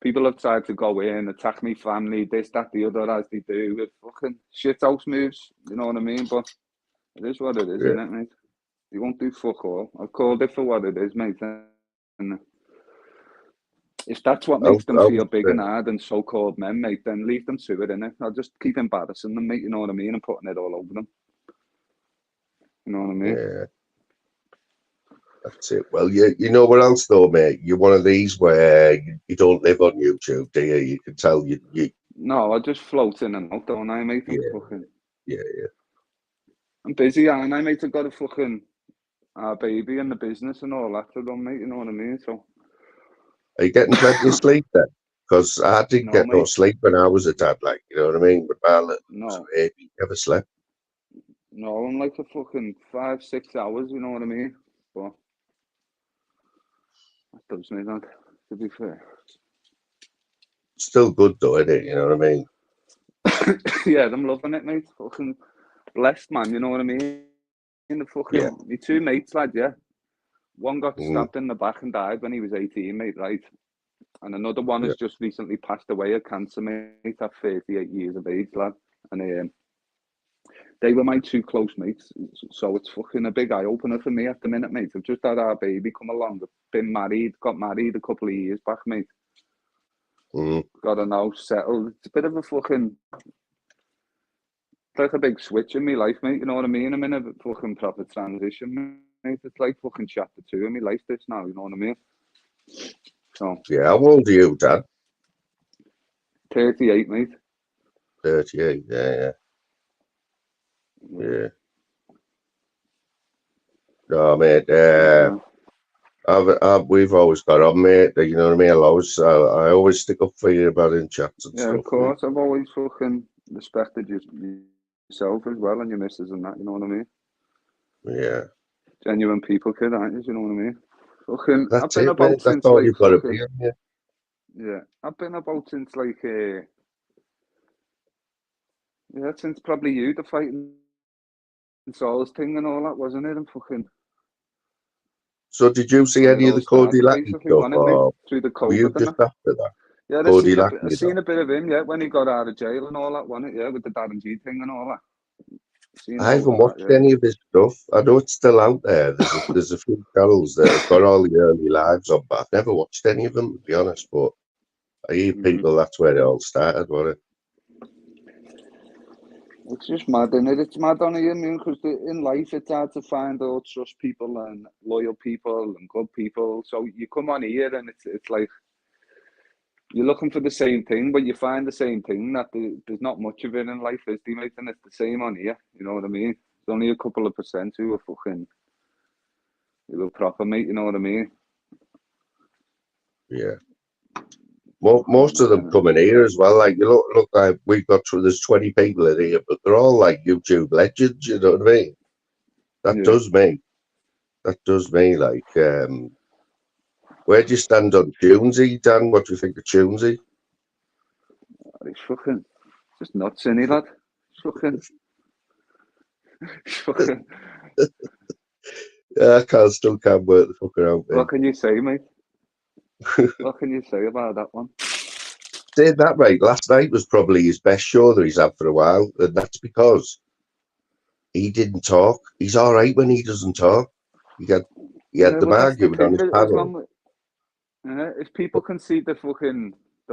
people have tried to go in, attack me family, this, that, the other, as they do with fucking shithouse moves. You know what I mean? But it is what it is, isn't it, mate? You won't do fuck all. I've called it for what it is, mate. And if that's what makes them feel big and hard and so-called men, mate, then leave them to it, innit? I'll just keep embarrassing them, mate, you know what I mean? And putting it all over them. You know what I mean? Yeah. That's it. Well, you know what else though, mate? You're one of these where you don't live on YouTube, do you? You can tell you. No, I just float in and out, don't I, mate? Yeah. I'm busy, and I mate. I've got a fucking baby and the business and all that to run, mate. You know what I mean? So. Are you getting plenty of sleep then? Because I didn't get no sleep when I was a dad, like, you know what I mean? But my little baby never slept. No, I'm like a fucking 5-6 hours, you know what I mean? But that does me that, to be fair. Still good though, isn't it? You know what I mean? Yeah, I'm loving it, mate. Fucking blessed, man, you know what I mean? The fucking, my two mates, lad, yeah. One got stabbed in the back and died when he was 18, mate, right? And another one has just recently passed away of cancer, mate, at 38 years of age, lad. And they were my two close mates, so it's fucking a big eye-opener for me at the minute, mate. I've just had our baby come along. I've been married, got married a couple of years back, mate. Got her now settled. It's a bit of a fucking... It's like a big switch in my life, mate, you know what I mean? I'm in a fucking proper transition, mate. It's like fucking chapter 2 in my life this now, you know what I mean? So... Yeah, how old are you, Dad? 38, mate. 38, yeah. No, mate, we've always got on, mate. You know what I mean? I always stick up for you about in chats and stuff. Yeah, of course. I've always fucking respected yourself as well and your missus and that, you know what I mean? Yeah. Genuine people, kid, aren't you? You know what I mean? Fucking, That's I've been it, about mate. since That's all like you've got to fucking, be, yeah. I've been about since like since probably you, the fighting souls thing and all that, wasn't it? And fucking. So did you see any of the Cody Lackey stuff, or through the were you COVID just after that? Yeah, I seen a bit of him, when he got out of jail and all that, wasn't it? Yeah, with the Darren G thing and all that. I haven't watched any of his stuff. I know it's still out there. There's a few channels that have got all the early lives on, but I've never watched any of them, to be honest. But I hear people that's where it all started, wasn't it? It's just mad, isn't it? It's mad on you, because in life it's hard to find or trust people and loyal people and good people. So you come on here and it's like you're looking for the same thing, but you find the same thing that there's not much of it in life, is there, mate? And it's the same on here. You know what I mean? There's only a couple of % who are proper, mate. You know what I mean? Yeah. Well, most of them coming here as well. Like, you look like we've got there's 20 people in here, but they're all like YouTube legends. You know what I mean? That does me. Like, where do you stand on Tunesy, Dan? What do you think of Tunesy? He's fucking just nuts, isn't he, lad? He's fucking. Yeah, I still can't work the fuck around. What can you say, mate? What can you say about that one? Saying that, right, last night was probably his best show that he's had for a while, and that's because he didn't talk. He's all right when he doesn't talk. He had them arguing on his panel. If people can see the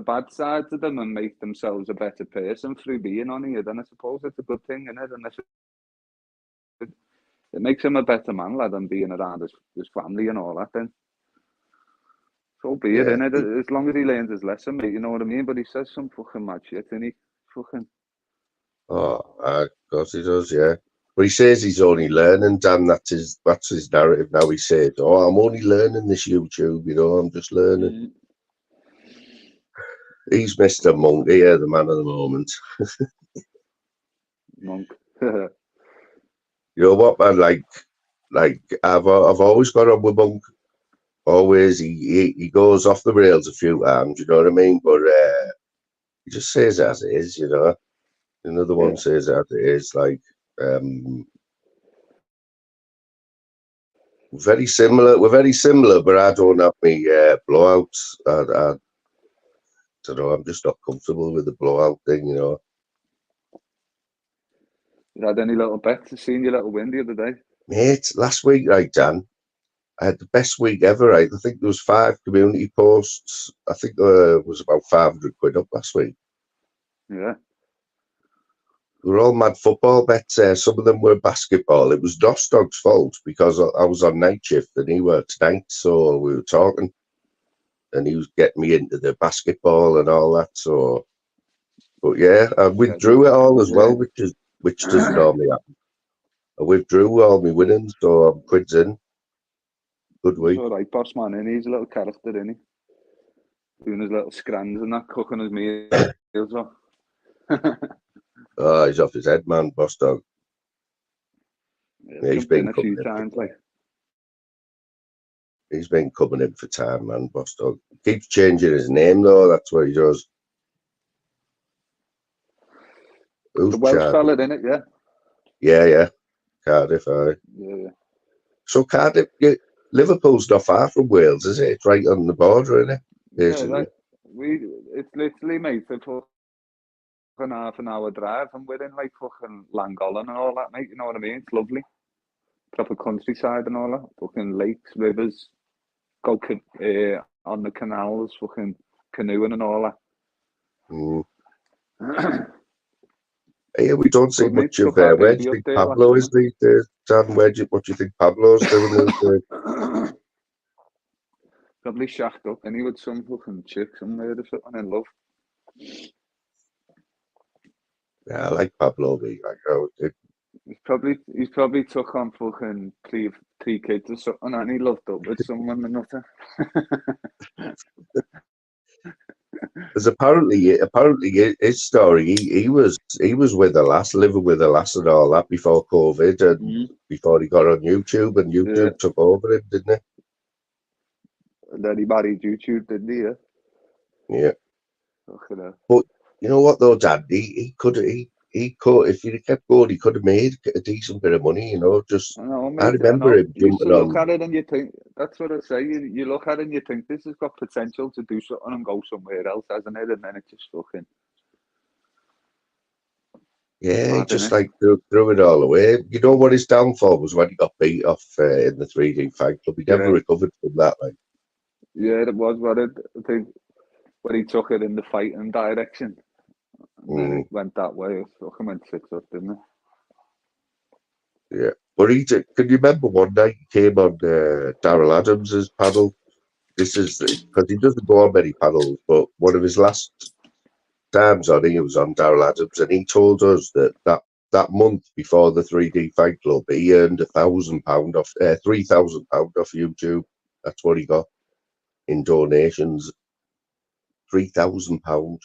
bad sides of them and make themselves a better person through being on here, then I suppose it's a good thing, innit? And it makes him a better man, lad, than being around his family and all that, then. So be it, Yeah. innit? As long as he learns his lesson, mate, you know what I mean? But he says some fucking mad shit, and he fucking... Oh, of course he does, yeah. But he says he's only learning, Dan. That's his narrative now. He says, "Oh, I'm only learning this YouTube. You know, I'm just learning." He's Mr. Monk here, the man of the moment. Monk. You know what, man? Like I've always got on with Monk. Always, he goes off the rails a few times. You know what I mean? But he just says it as it is. You know, another one says it as it is. Like very similar. We're very similar, but I don't have me blowouts. I don't know. I'm just not comfortable with the blowout thing. You know. You had any little bets? I seen your little win the other day. Mate, last week, right, Dan, I had the best week ever, right? I think there was 5 community posts. I think there was about 500 quid up last week. Yeah. We were all mad football bets. Some of them were basketball. It was Dostog's fault because I was on night shift and he works night, so we were talking. And he was getting me into the basketball and all that, so... But yeah, I withdrew it all as well, which doesn't normally happen. I withdrew all my winnings, so I'm quids in. Good week. He's all right, boss man, and he's a little character, isn't he? Doing his little scrans and that, cooking his meals off. Oh, he's off his head, man, boss dog. Yeah, he's been a few times, like. He's been coming in for time, man, boss dog. He keeps changing his name, though. That's what he does. Who's The Welsh Chad? fella, innit? Yeah. Yeah. Cardiff, aye. Yeah. So Cardiff, Liverpool's not far from Wales, is it? It's right on the border, isn't it? Basically. It's literally, mate, a fucking half an hour drive, and we're in like fucking Llangollen and all that, mate. You know what I mean? It's lovely. Proper countryside and all that. Fucking lakes, rivers, go on the canals, fucking canoeing and all that. Yeah, we don't see much of where do you think Pablo is these days, Dan? What do you think Pablo's doing these days? Probably shacked up, and he with some fucking chick somewhere or something in love. Yeah, I like Pablo. He's probably took on fucking three kids or something, and he loved up with someone or nothing. There's apparently his story. He was with a lass, living with a lass and all that before COVID, and before he got on YouTube, and YouTube took over him, didn't it? And then he married YouTube, didn't he? Yeah. But you know what though, Dad? He could if he kept going, he could have made a decent bit of money. You know, I remember him jumping on. Look at it and you think, that's what I say. You look at it and you think this has got potential to do something and go somewhere else, hasn't it? And then it just fucking. Yeah, he just like threw it all away. You know what his downfall was when he got beat off in the 3D fight club. He never recovered from that. Like. Yeah, it was what I think when he took it in the fighting direction. And then it went that way. It fucking went 6 up, didn't it? Yeah. But can you remember one night he came on Daryl Adams's panel? This is because he doesn't go on many panels, but one of his last times on, he was on Daryl Adams, and he told us that month before the 3D Fight Club, he earned £1,000 off, £3,000 off YouTube. That's what he got in donations. £3,000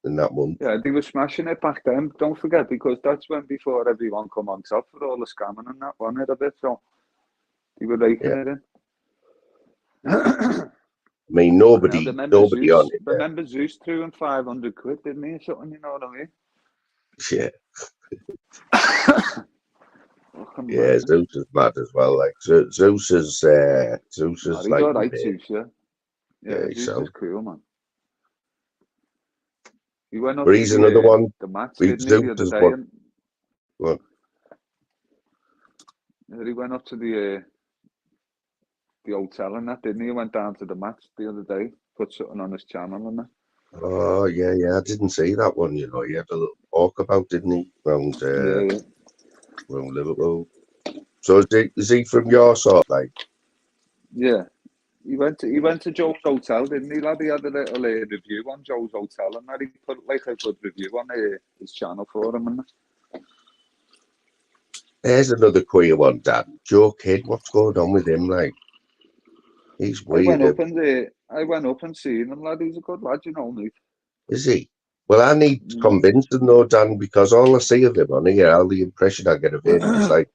in that month. Yeah, they were smashing it back then. Don't forget, because that's when before everyone come on top for all the scamming and that, wasn't it, a bit? So they were raking it in. I mean, nobody on it. Remember Zeus threw him 500 quid, didn't he, or something? You know what I mean? Yeah. Yeah, Zeus is mad as well. Like Zeus is he's like all right, Zeus. Yeah, Zeus is cool, man. He went up. But he's another one. The match, didn't he, the other day? What? He went up to the the hotel and that, didn't he? He went down to the match the other day, put something on his channel and that. Oh, yeah, yeah. I didn't see that one, you know. He had a little walkabout, didn't he? Around, Yeah. around Liverpool. So is he from your sort, like? Yeah. He went to Joe's Hotel, didn't he, lad? He had a little review on Joe's Hotel and that. He put like a good review on his channel for him and that. There's another queer one, Dan. Joe Kidd, what's going on with him, like? He's I went weird. up and seen him, lad. He's a good lad, you know, mate. Is he? Well, I need convincing though, Dan, because all I see of him on here, all the impression I get of him is like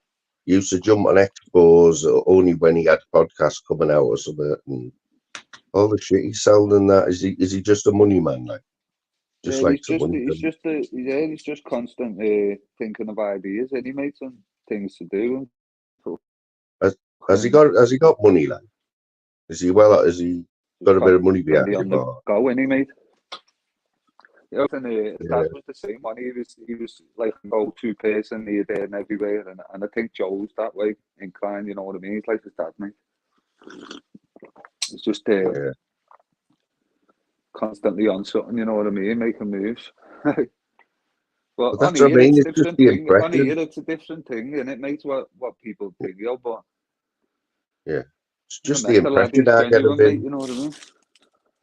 he used to jump on expos only when he had podcasts coming out or something, and all the shit he's selling and that. Is he just a money man, like? Just Yeah, like some money. he's just constant thinking of ideas, and he makes some things to do. Has he got money, like? Is he got a bit of money behind him? Go, any mate. Yeah, and Dad was the same one. He was like a go-to person here, there, and everywhere, and I think Joe's that way inclined. You know what I mean? He's like his dad, mate. He's just constantly on something. You know what I mean? Making moves. But that's on here, what I mean. it's It's just different the thing. On impression. here, it's a different thing, and it makes what people think. But yeah, it's just the impression I get of him. You know what I mean?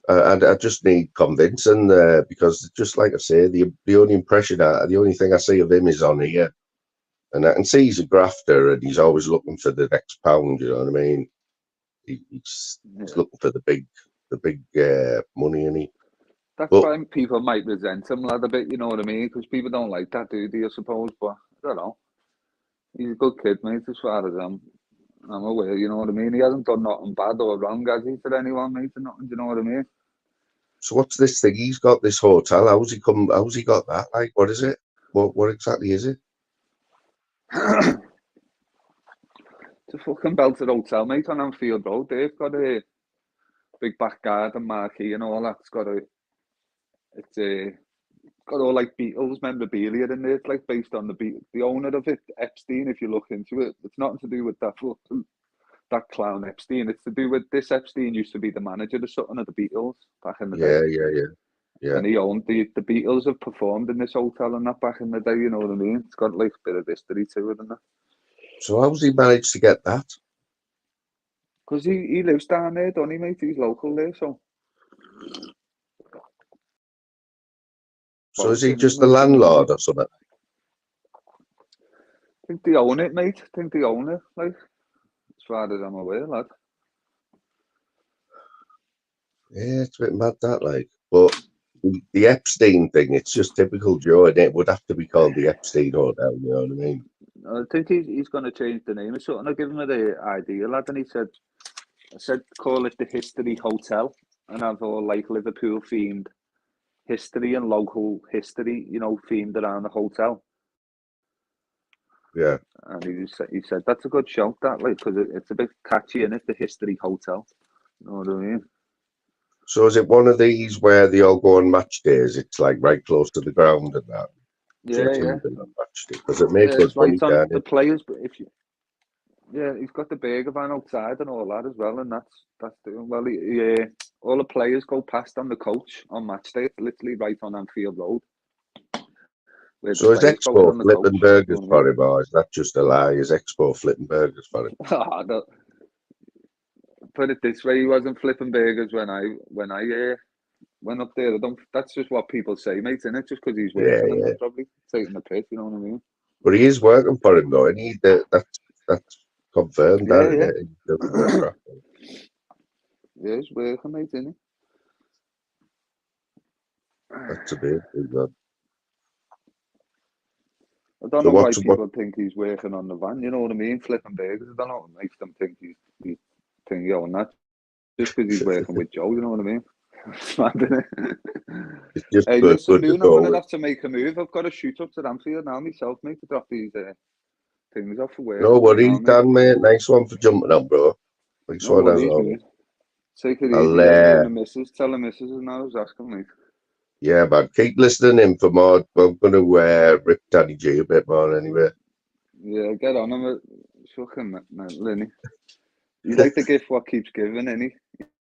I just need convincing because, just like I say, the only thing I see of him is on here, and I can see he's a grafter and he's always looking for the next pound. You know what I mean? He's looking for the big money, and that's why people might resent him, lad, a bit. You know what I mean? Because people don't like that, do they? I suppose, but I don't know. He's a good kid, mate. As far as I'm aware, you know what I mean. He hasn't done nothing bad or wrong, has he, to anyone, mate? Or nothing, do you know what I mean? So what's this thing? He's got this hotel. How's he got that? Like, what is it? What exactly is it? It's a fucking belted hotel, mate, on Anfield Road. They've got a big back garden marquee and all that. It's got all like Beatles memorabilia in there. It's like based on the owner of it, Epstein. If you look into it, it's nothing to do with that clown Epstein. It's to do with this Epstein used to be the manager of something of the Beatles back in the day. Yeah. And he owned the Beatles have performed in this hotel and that back in the day, you know what I mean? It's got like a bit of history to it and that. So how's he managed to get that? Because he lives down there, don't he, mate? He's local there, so. So is he just a landlord or something? I think they own it, mate. I think they own it, like, as far as I'm aware, lad. Yeah, it's a bit mad that, like. But the Epstein thing, it's just typical Joe, and it would have to be called the Epstein Hotel, you know what I mean? I think he's going to change the name or something. I gave him the idea, lad, and I said call it the History Hotel and have all like Liverpool themed history and local history, you know, themed around the hotel. Yeah. And he said that's a good shout, that, like, because it's a bit catchy, isn't it? The History Hotel. You know what I mean? So is it one of these where they all go on match days? It's like right close to the ground and that. Yeah. Because it makes good money, on the players, but he's got the burger van outside and all that as well, and that's doing well. All the players go past on the coach on match day. It's literally right on Anfield Road. So is Expo flipping burgers for him, or is that just a lie? Is Expo flipping burgers for him? Put it this way, he wasn't flipping burgers when I went up there. That's just what people say, mate, isn't it? Just because he's working and probably taking the piss, you know what I mean? But he is working for him, though, and that's confirmed, that Yeah, he's working, mate, isn't he? That's a bit, man. I don't know why people think he's working on the van, you know what I mean? Flipping burgers. I don't know what makes them think he's thinking, yo, and that. Just because he's working with Joe, you know what I mean? It's mad, isn't it? It's just hey, good, listen, good I'm going to have to make a move. I've got to shoot up to Anfield now myself, mate, to drop these things off for work. No worries, Dan, mate. Nice one for jumping on, bro. Nice one as always. Take it easy, the missus. Tell the missus and I was asking, mate. Yeah, man. Keep listening in for more. I'm going to rip Danny G a bit more anyway. Yeah, get on him. Fucking Lenny. He's like the gift what keeps giving, isn't he?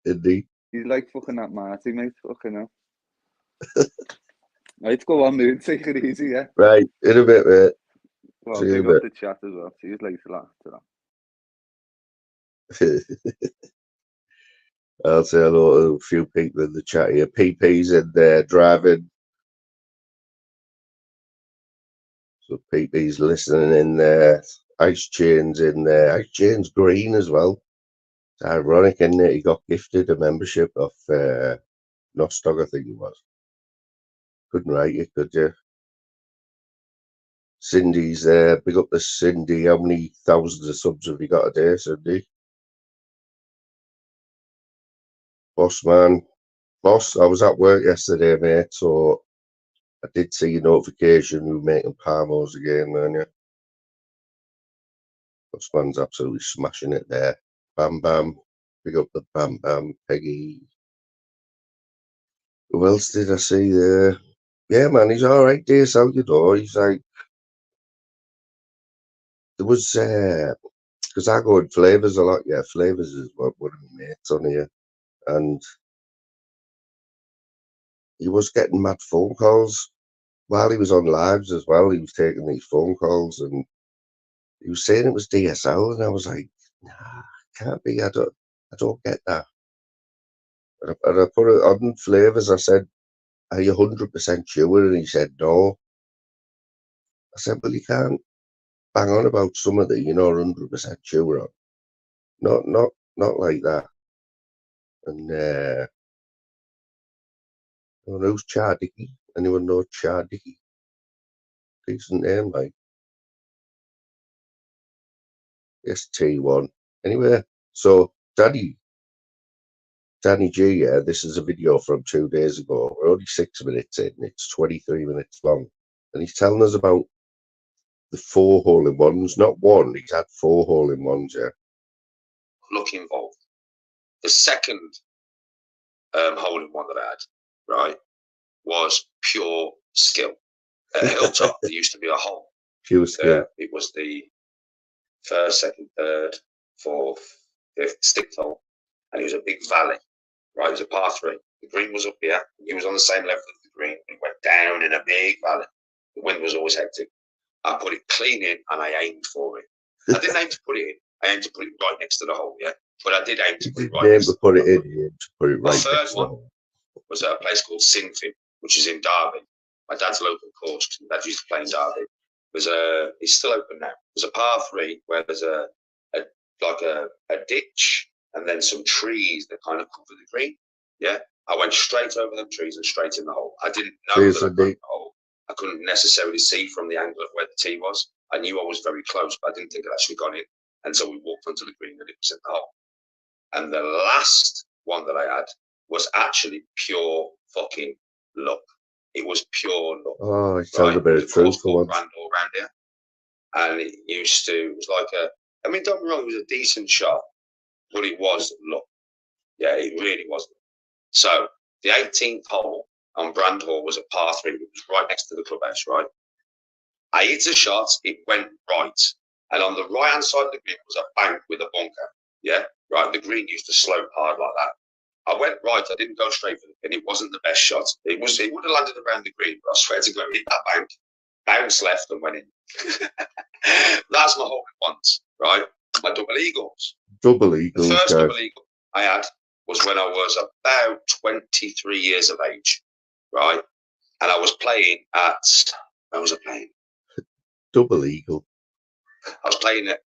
Indeed. He's like fucking that Marty, mate. Fucking hell. Right, go on, dude. Take it easy, yeah. Right, in a bit, mate. Well, See you in big a up the chat as well. See you later, lad. bit. I'll say hello to a few people in the chat here. PP's in there driving. So PP's listening in there. Ice Chain's in there. Ice Chain's green as well. It's ironic, isn't it? He got gifted a membership of Nostog, I think it was. Couldn't write it, could you? Cindy's there. Big up to Cindy. How many thousands of subs have you got a day, Cindy? Boss man. Boss, I was at work yesterday, mate, so I did see your notification. You were making Parmos again, weren't you? Boss man's absolutely smashing it there. Bam Bam. Big up the Bam Bam. Peggy. Who else did I see there? Yeah, man, he's all right. Days out your door. He's like, there was, because I go in Flavors a lot. Yeah, Flavors is one of my mates on here. And he was getting mad phone calls while he was on lives as well. He was taking these phone calls and he was saying it was DSL. And I was like, nah, can't be. I don't get that. And I put it on Flavors. I said, are you 100% sure? And he said, no. I said, well, you can't bang on about something that you're not 100% sure on. Not like that. And who knows Chardicky? Anyone know Chardicky? Decent name, like. Yes, T1. Anyway, so Danny G, yeah, this is a video from 2 days ago. We're only 6 minutes in. It's 23 minutes long. And he's telling us about the 4 hole-in-ones. Not one, he's had 4 hole-in-ones, yeah. Luck involved. The second hole-in-one that I had, right, was pure skill. At Hilltop, there used to be a hole. Pure skill. It was the first, second, third, fourth, fifth, sixth hole. And it was a big valley, right? It was a par 3. The green was up here. It was on the same level as the green. It went down in a big valley. The wind was always hectic. I put it clean in and I aimed for it. I didn't aim to put it in. I aimed to put it right next to the hole, yeah? But I did aim to put it right next to the hole. My third one was at a place called Sinfin, which is in Derby. My dad's local course, because my dad used to play in Derby. It's still open now. There's a par 3 where there's a ditch and then some trees that kind of cover the green. Yeah, I went straight over them trees and straight in the hole. I didn't know that I got in the hole. I couldn't necessarily see from the angle of where the tee was. I knew I was very close, but I didn't think I'd actually got in. And so we walked onto the green and it was in the hole. And the last one that I had was actually pure fucking luck. It was pure luck. Oh, it's right? A bit of truth for once. Around here. And it was like don't get me wrong, it was a decent shot, but it was luck. Yeah, it really was. So the 18th hole on Brandhall was a par 3. It was right next to the clubhouse, right? I hit a shot, it went right. And on the right-hand side of the green was a bank with a bunker. Yeah, right. The green used to slope hard like that. I went right, I didn't go straight for the pin. It wasn't the best shot. It would have landed around the green, but I swear to God, hit that bank, bounced left and went in. That's my hole in ones, right? My double eagles. Double eagles. The first double eagle I had was when I was about 23 years of age, right? And I was playing at, where was I playing? Double eagle. I was playing at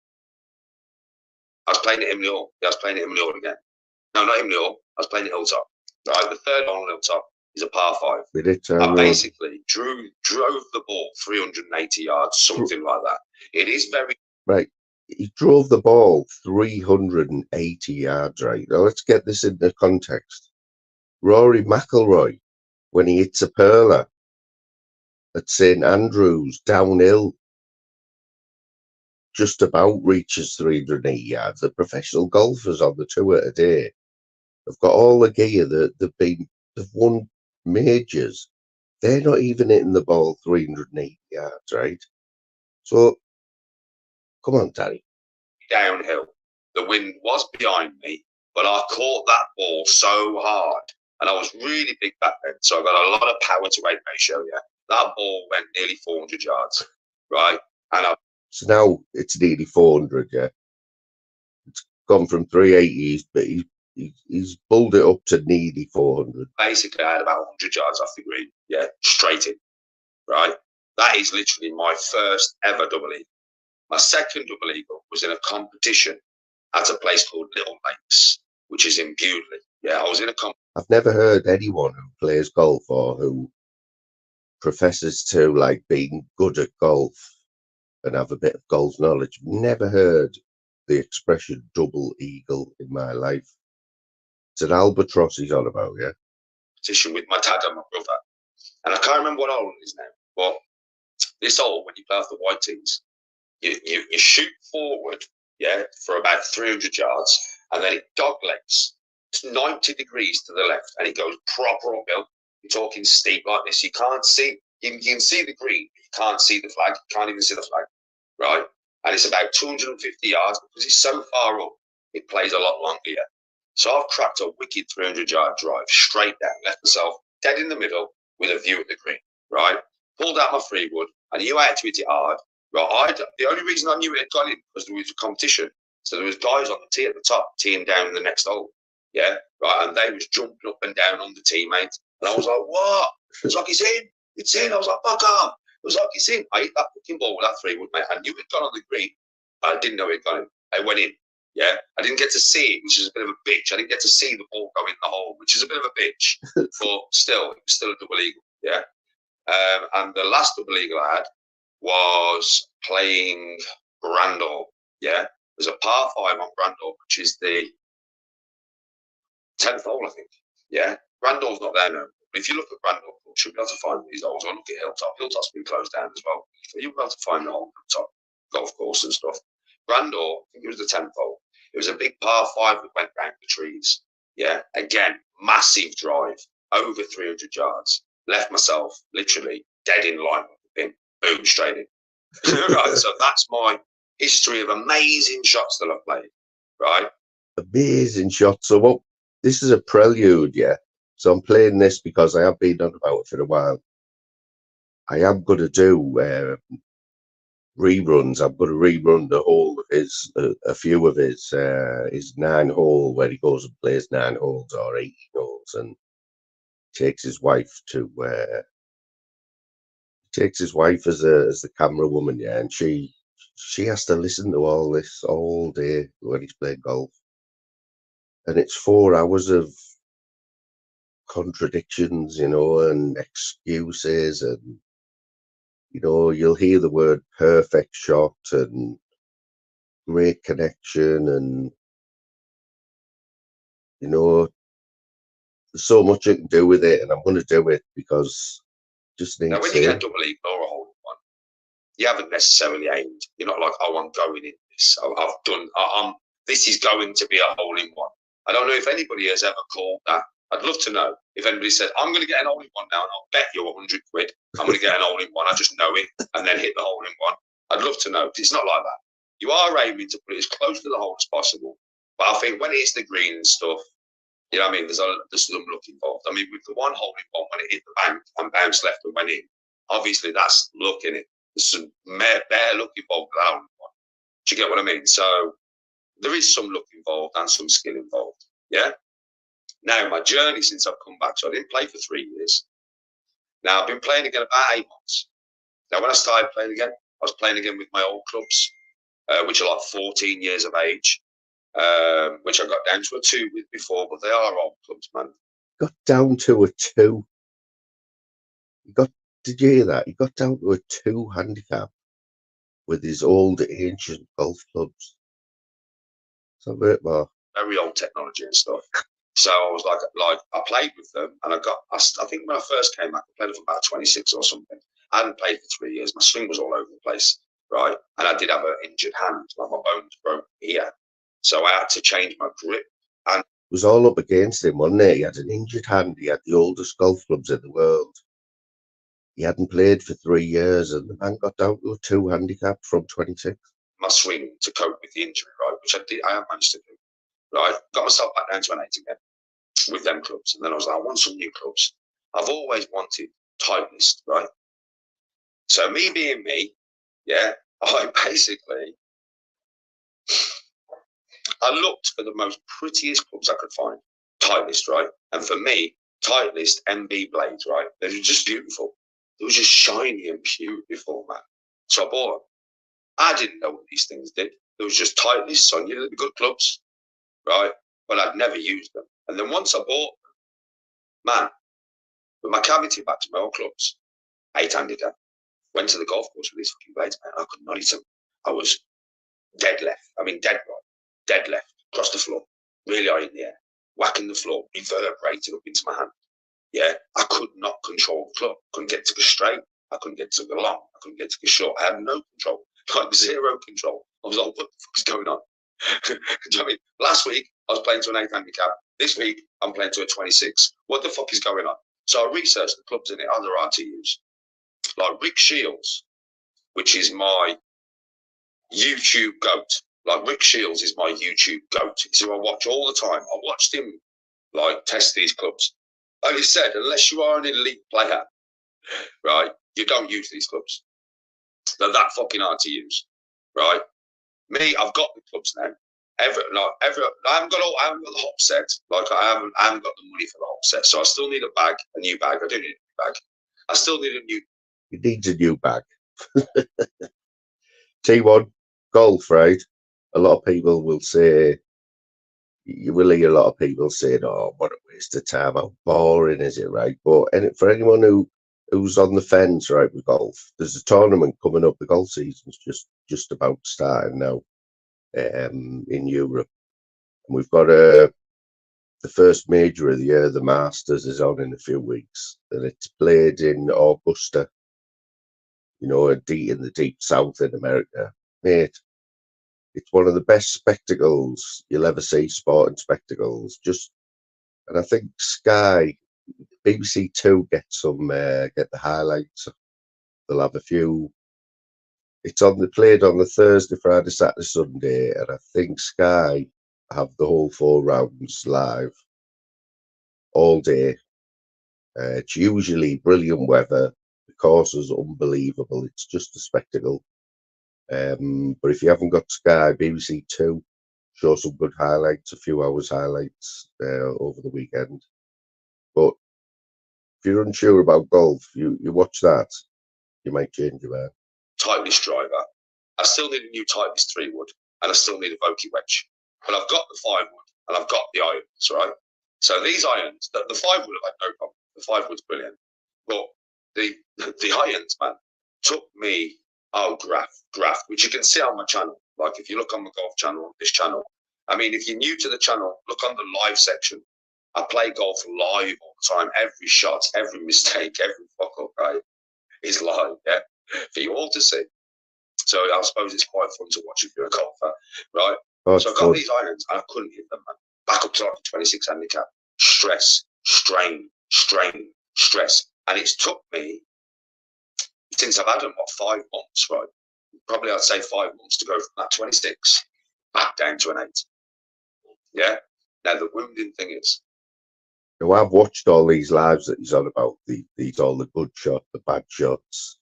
Emily Hall. Yeah, I was playing at Emily Hall again. No, not Emily Hall. I was playing at Hilltop. Right, the third hole on Hilltop is a par 5. I basically drove the ball 380 yards, something like that. It is very... Right. He drove the ball 380 yards, right? Now, let's get this into context. Rory McIlroy, when he hits a perler at St Andrews, downhill, just about reaches 380 yards. The professional golfers on the tour today have got all the gear that they've won majors. They're not even hitting the ball 380 yards, right? So, come on, Danny. Downhill. the wind was behind me, but I caught that ball so hard, and I was really big back then, so I got a lot of power to weight ratio. Yeah, that ball went nearly 400 yards, right? And so now it's nearly 400. Yeah, it's gone from 380s, but he's pulled it up to nearly 400. Basically, I had about 100 yards off the green. Yeah, straight in, right? That is literally my first ever double eagle. My second double eagle was in a competition at a place called Little Lakes, which is in Bewdley. Yeah, I was in a I've never heard anyone who plays golf or who professes to like being good at golf and have a bit of golf knowledge. Never heard the expression double eagle in my life. It's an albatross he's on about, yeah? competition with my dad and my brother. And I can't remember what hole it is now, but this hole, when you play off the white tees, you shoot forward, yeah, for about 300 yards, and then it doglegs. It's 90 degrees to the left, and it goes proper uphill. You're talking steep like this. You can't see, you can see the green, but you can't see the flag. You can't even see the flag, right? And it's about 250 yards because it's so far up, it plays a lot longer, yeah. So I've cracked a wicked 300-yard drive straight down, left myself dead in the middle with a view at the green, right? Pulled out my 3-wood, and you had to hit it hard. Right, the only reason I knew it had gone in was there was a competition. So there was guys on the tee at the top teeing down the next hole. Yeah, right, and they was jumping up and down on the teammates. And I was like, what? It's like, it's in. It's in. I was like, fuck off. It was like, it's in. I hit that fucking ball with that 3-wood, mate. I knew it had gone on the green. I didn't know it had gone in. I went in. Yeah, I didn't get to see it, which is a bit of a bitch. I didn't get to see the ball go in the hole, which is a bit of a bitch. But still, it was still a double eagle. Yeah. And the last double eagle I had was playing Brandor. Yeah, there's a par 5 on Brandor, which is the 10th hole, I think. Yeah, Brandor's not there now. But if you look at Brandor, you should be able to find these holes. Or look at Hilltop. Hilltop's been closed down as well. So you'll be able to find the whole Hilltop golf course and stuff. Brandor, I think it was the 10th hole. It was a big par 5 that went round the trees. Yeah, again, massive drive, over 300 yards. Left myself literally dead in line with the pin. Boom, straight in. Right, so that's my history of amazing shots that I've played. Right, amazing shots. So what? This is a prelude, yeah. So I'm playing this because I have been on about it for a while. I am going to do reruns. I'm going to rerun the whole of his, a few of his 9-hole where he goes and plays 9 holes or 18 holes and takes his wife to. Takes his wife as the camera woman, yeah, and she has to listen to all this all day when he's playing golf, and it's 4 hours of contradictions, you know, and excuses, and you know, you'll hear the word perfect shot and great connection, and you know, there's so much you can do with it, and I'm going to do it because just need now when you get a double eagle or a hole in one, you haven't necessarily aimed. You're not like, oh, I'm going in this. I've done. This is going to be a hole in one. I don't know if anybody has ever called that. I'd love to know if anybody said, I'm going to get an hole in one now, and I'll bet you 100 quid. I'm going to get an hole in one. I just know it, and then hit the hole in one. I'd love to know. It's not like that. You are aiming to put it as close to the hole as possible. But I think when it hits the green and stuff, you know what I mean? There's some luck involved. I mean, with the one hole in one, when it hit the bank and bounced left and went in, obviously that's luck in it. There's some bare luck involved with that hole in one. Do you get what I mean? So there is some luck involved and some skill involved. Yeah. Now, my journey since I've come back, so I didn't play for 3 years. Now, I've been playing again about 8 months. Now, when I started playing again, I was playing again with my old clubs, which are like 14 years of age, which I got down to a 2 with before, but they are old clubs, man. Got down to a 2. Did you hear that? He got down to a 2 handicap with his old ancient golf clubs. So a bit more. Very old technology and stuff. So I was like I played with them, and I think when I first came back, I played for about 26 or something. I hadn't played for 3 years. My swing was all over the place, right? And I did have an injured hand, like my bone was broke here. So I had to change my grip. And it was all up against him, wasn't it? He had an injured hand. He had the oldest golf clubs in the world. He hadn't played for 3 years, and the man got down to a 2 handicap from 26. my swing to cope with the injury, right? Which I have managed to do. Right, got myself back down to an 8 again with them clubs, and then I was like, I want some new clubs. I've always wanted Titleist, right? So me being me, yeah, I looked for the most prettiest clubs I could find, Titleist, right? And for me, Titleist MB blades, right? They were just beautiful. They were just shiny and beautiful, man. So I bought them. I didn't know what these things did. It was just Titleist, so I knew they were good clubs, right? But I'd never used them. And then once I bought them, man, with my cavity back to my old clubs, 8 handicap, went to the golf course with these fucking blades, man. I could not hit them. I was dead left. I mean, dead right, dead left, across the floor, really high in the air, whacking the floor, reverberated up into my hand. Yeah, I could not control the club. Couldn't get to go straight. I couldn't get to go long. I couldn't get to go short. I had no control, like zero control. I was like, what the fuck is going on? Do you know what I mean? Last week, I was playing to an 8 handicap. This week, I'm playing to a 26. What the fuck is going on? So I researched the clubs in it, other RTUs. Like Rick Shields, which is my YouTube goat. Like Rick Shields is my YouTube goat. It's who I watch all the time. I watched him like test these clubs. And he said, unless you are an elite player, right, you don't use these clubs. They're that fucking hard to use, right? Me, I've got the clubs now. I haven't got the hop set. Like I haven't got the money for the hop set. So I still need a new bag. I do need a new bag. I still need a new. He needs a new bag. T1 golf, right? A lot of people will say, you will hear a lot of people saying, "Oh, what a waste of time! How boring is it?" Right? But for anyone who's on the fence, right, with golf, there's a tournament coming up. The golf season's just about starting now, in Europe, and we've got the first major of the year, the Masters, is on in a few weeks, and it's played in Augusta. You know, in the deep south in America, mate. It's one of the best spectacles you'll ever see, sporting spectacles. And I think Sky, BBC Two get the highlights. They'll have a few. It's played on the Thursday, Friday, Saturday, Sunday, and I think Sky have the whole 4 rounds live all day. It's usually brilliant weather. The course is unbelievable. It's just a spectacle. But if you haven't got Sky, BBC Two show some good highlights, a few hours highlights over the weekend. But if you're unsure about golf, you watch that, you might change your mind. Titleist driver. I still need a new Titleist 3 wood, and I still need a Vokey wedge. But I've got the 5 wood, and I've got the irons, right? So these irons, the 5 wood, I've had no problem. The 5 wood's brilliant. But the irons, man, took me, graft, which you can see on my channel. Like if you look on my golf channel, this channel, I mean, if you're new to the channel, look on the live section. I play golf live all the time. Every shot, every mistake, every fuck up, right, is live, yeah, for you all to see. So I suppose it's quite fun to watch if you're a golfer, right? Oh, so I got these irons and I couldn't hit them, man. Back up to like a 26 handicap. Stress, strain, stress. And it's took me, since I've had them, 5 months, right? Probably I'd say 5 months to go from that 26 back down to an 8. Yeah? Now the wounding thing is, now, I've watched all these lives that he's on about, all the good shots, the bad shots,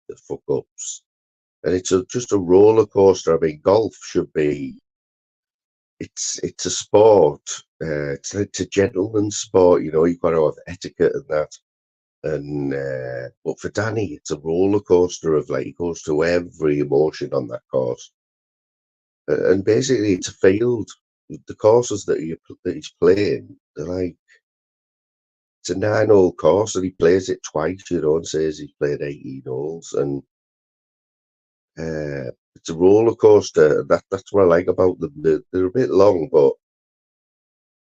the fuck ups, and it's just a roller coaster. I mean, golf should be. It's a sport. It's a gentleman's sport. You know, you've got to have etiquette and that. And but for Danny, it's a roller coaster of he goes through every emotion on that course. And basically, it's a field. The courses that he's playing, they're like. It's a 9-hole course, and he plays it twice. You know, and says he's played 18 holes, and it's a roller coaster. That's what I like about them. They're a bit long, but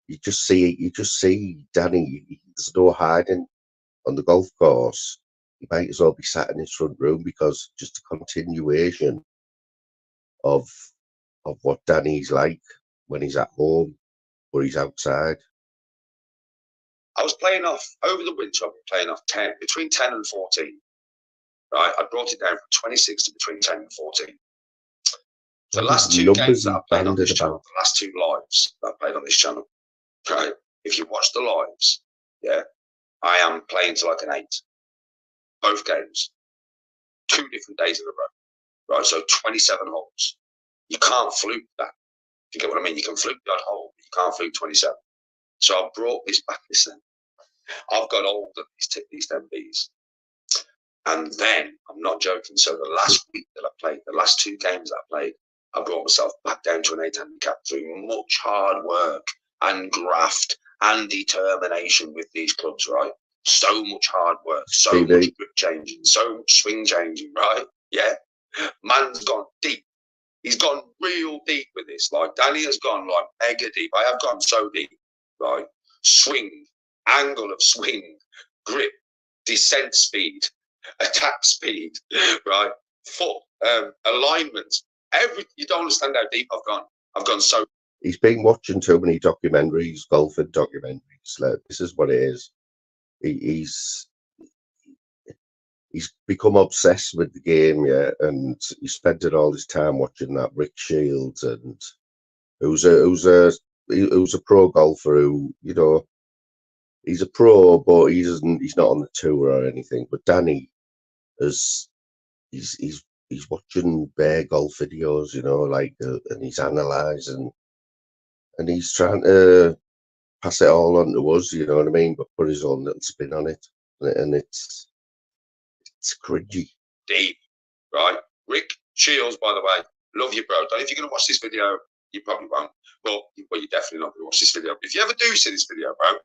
you just see Danny. There's no hiding on the golf course. He might as well be sat in his front room, because just a continuation of what Danny's like when he's at home or he's outside. I was playing off over the winter. I was playing off between 10 and 14. Right, I brought it down from 26 to between 10 and 14. The last two numbers games that I he's played on banded this channel, about. the last two lives that I played on this channel, right? If you watch the lives, yeah, I am playing to like an 8. Both games, 2 different days in a row, right? So 27 holes. You can't fluke that. If you get what I mean, you can fluke the odd hole, but you can't fluke 27. So I brought this back. Listen, I've got old at these 10Bs. And then, I'm not joking, so the last week that I played, the last 2 games that I played, I brought myself back down to an 8 handicap through much hard work and graft and determination with these clubs, right? So much hard work, so much grip changing, so much swing changing, right? Yeah. Man's gone deep. He's gone real deep with this. Like, Danny has gone like mega deep. I have gone so deep, right? Swing, angle of swing, grip, descent speed, attack speed, right? Foot, alignment, everything. You don't understand how deep I've gone. I've gone so. He's been watching too many documentaries, golfing documentaries. Like, this is what it is. He's become obsessed with the game, yeah, and he spent all his time watching that Rick Shields, and who's a pro golfer who, you know, he's a pro, but he's not on the tour or anything. But Danny he's watching bare golf videos, you know, like, and he's analysing, and he's trying to pass it all on to us, you know what I mean, but put his own little spin on it, and it's cringy. Deep, right? Rick Shields, by the way, love you, bro. Don't know if you're going to watch this video, you probably won't, but you're definitely not going to watch this video. If you ever do see this video, bro,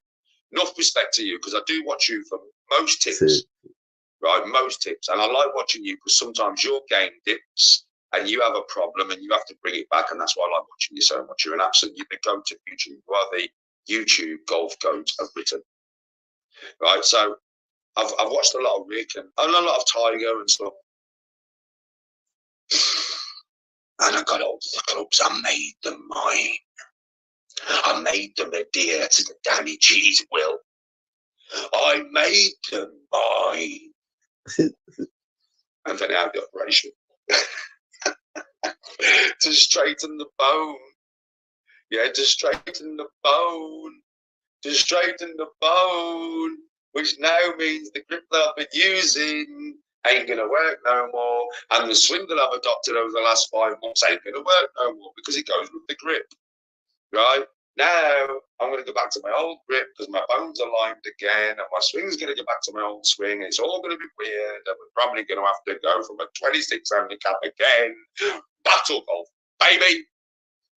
enough respect to you, because I do watch you for most tips, right? Most tips. And I like watching you because sometimes your game dips and you have a problem and you have to bring it back. And that's why I like watching you so much. You're an absolute, you're the go-to YouTube. You are the YouTube golf goat of Britain, right? So I've watched a lot of Rick and a lot of Tiger and stuff. And I got all the clubs. I made them mine. I made them adhere to the Danny G's will. I made them mine. And then I had the operation to straighten the bone. Yeah, to straighten the bone. To straighten the bone. Which now means the grip that I've been using ain't going to work no more. And the swing that I've adopted over the last 5 months ain't going to work no more because it goes with the grip. Right? Now, I'm going to go back to my old grip because my bones are aligned again and my swing's going to go back to my old swing. It's all going to be weird and we're probably going to have to go from a 26 handicap again. Battle golf, baby.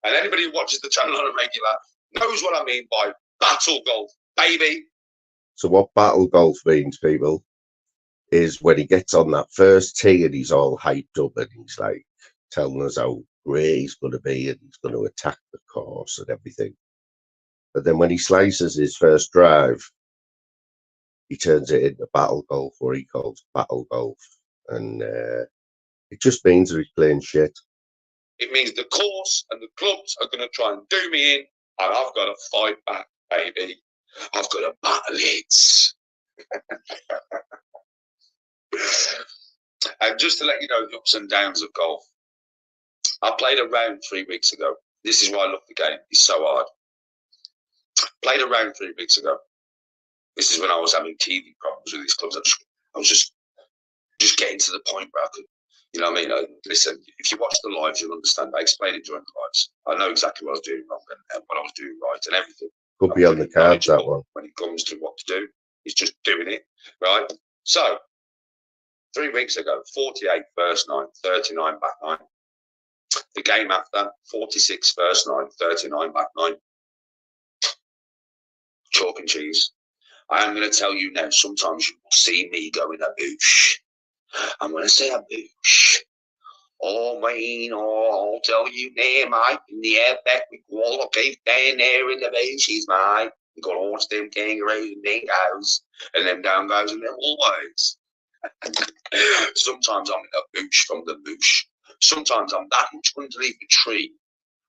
And anybody who watches the channel on a regular knows what I mean by battle golf, baby. So what battle golf means, people, is when he gets on that first tee and he's all hyped up and he's like telling us how great he's going to be and he's going to attack the course and everything. But then when he slices his first drive, he turns it into battle golf, or he calls battle golf. And it just means that he's playing shit. It means the course and the clubs are going to try and do me in, and I've got to fight back, baby. I've got to battle it. And just to let you know the ups and downs of golf, I played a round 3 weeks ago. This is why I love the game. It's so hard. Played a round 3 weeks ago. This is when I was having TV problems with these clubs. I was just getting to the point where I could, you know what I mean? Listen, if you watch the lives, you'll understand. I explained it during the lives. I know exactly what I was doing wrong and what I was doing right and everything. Could be on the cards, that one. When it comes to what to do, it's just doing it, right? So, 3 weeks ago, 48 first nine, 39 back nine. The game after, 46 first nine, 39 back nine. Chalk and cheese. I am going to tell you now, sometimes you will see me go in a boosh. And when I say a boosh, oh, man, I'll tell you now, mate, in the outback, we go all okay down there in the bushes, mate. We got all them kangaroos and dingoes, and them down goes and them always. Sometimes I'm in a boosh from the boosh. Sometimes I'm that much underneath the tree.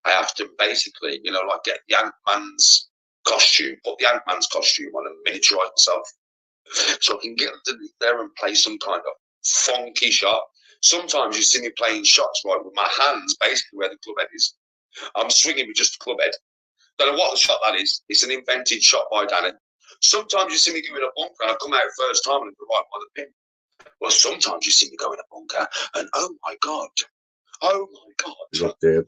I have to basically, you know, like get the Ant-Man's costume, put the Ant-Man's costume on and miniaturize myself. So I can get underneath there and play some kind of funky shot. Sometimes you see me playing shots right with my hands, basically where the club head is. I'm swinging with just the club head. Don't know what the shot that is. It's an invented shot by Danny. Sometimes you see me doing a bunker and I come out first time and go right by the pin. Well, sometimes you see me go in a bunker and oh my God. Oh my God.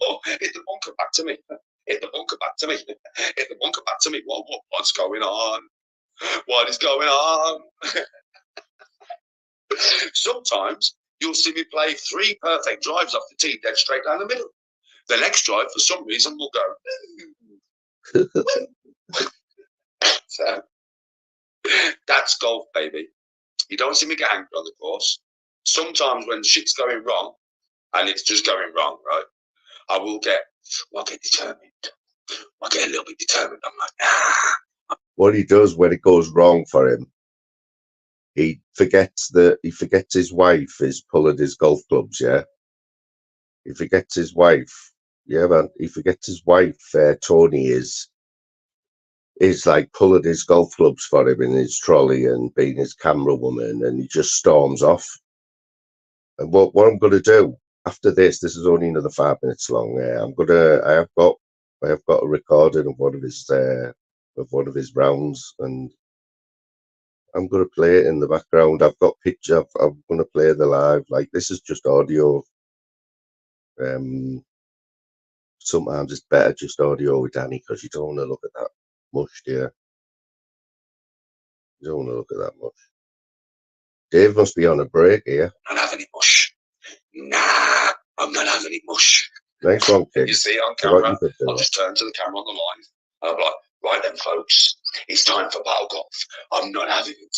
Oh, hit the bunker back to me. Hit the bunker back to me. Hit the bunker back to me. What's going on? What is going on? Sometimes you'll see me play 3 perfect drives off the tee, dead straight down the middle. The next drive, for some reason, will go. So that's golf, baby. You don't see me get angry on the course. Sometimes when shit's going wrong, and it's just going wrong, right? I will get determined. I get a little bit determined. I'm like, ah. What he does when it goes wrong for him, he forgets his wife is pulling his golf clubs, yeah? He forgets his wife. Yeah, man. He forgets his wife, Tony, is like pulling his golf clubs for him in his trolley and being his camera woman, and he just storms off. And what I'm going to do after this is only another 5 minutes long. I have got a recording of one of his rounds, and I'm going to play it in the background. I've got picture. I'm going to play the live. Like, this is just audio. Sometimes it's better just audio with Danny because you don't want to look at that mush, dear. You don't want to look at that much. Dave must be on a break here. I'm not having any mush. Nah, I'm not having any mush. Nice one, kid. You see on camera, I'll just turn to the camera on the line. And I'm like, right then, folks, it's time for battle golf. I'm not having it.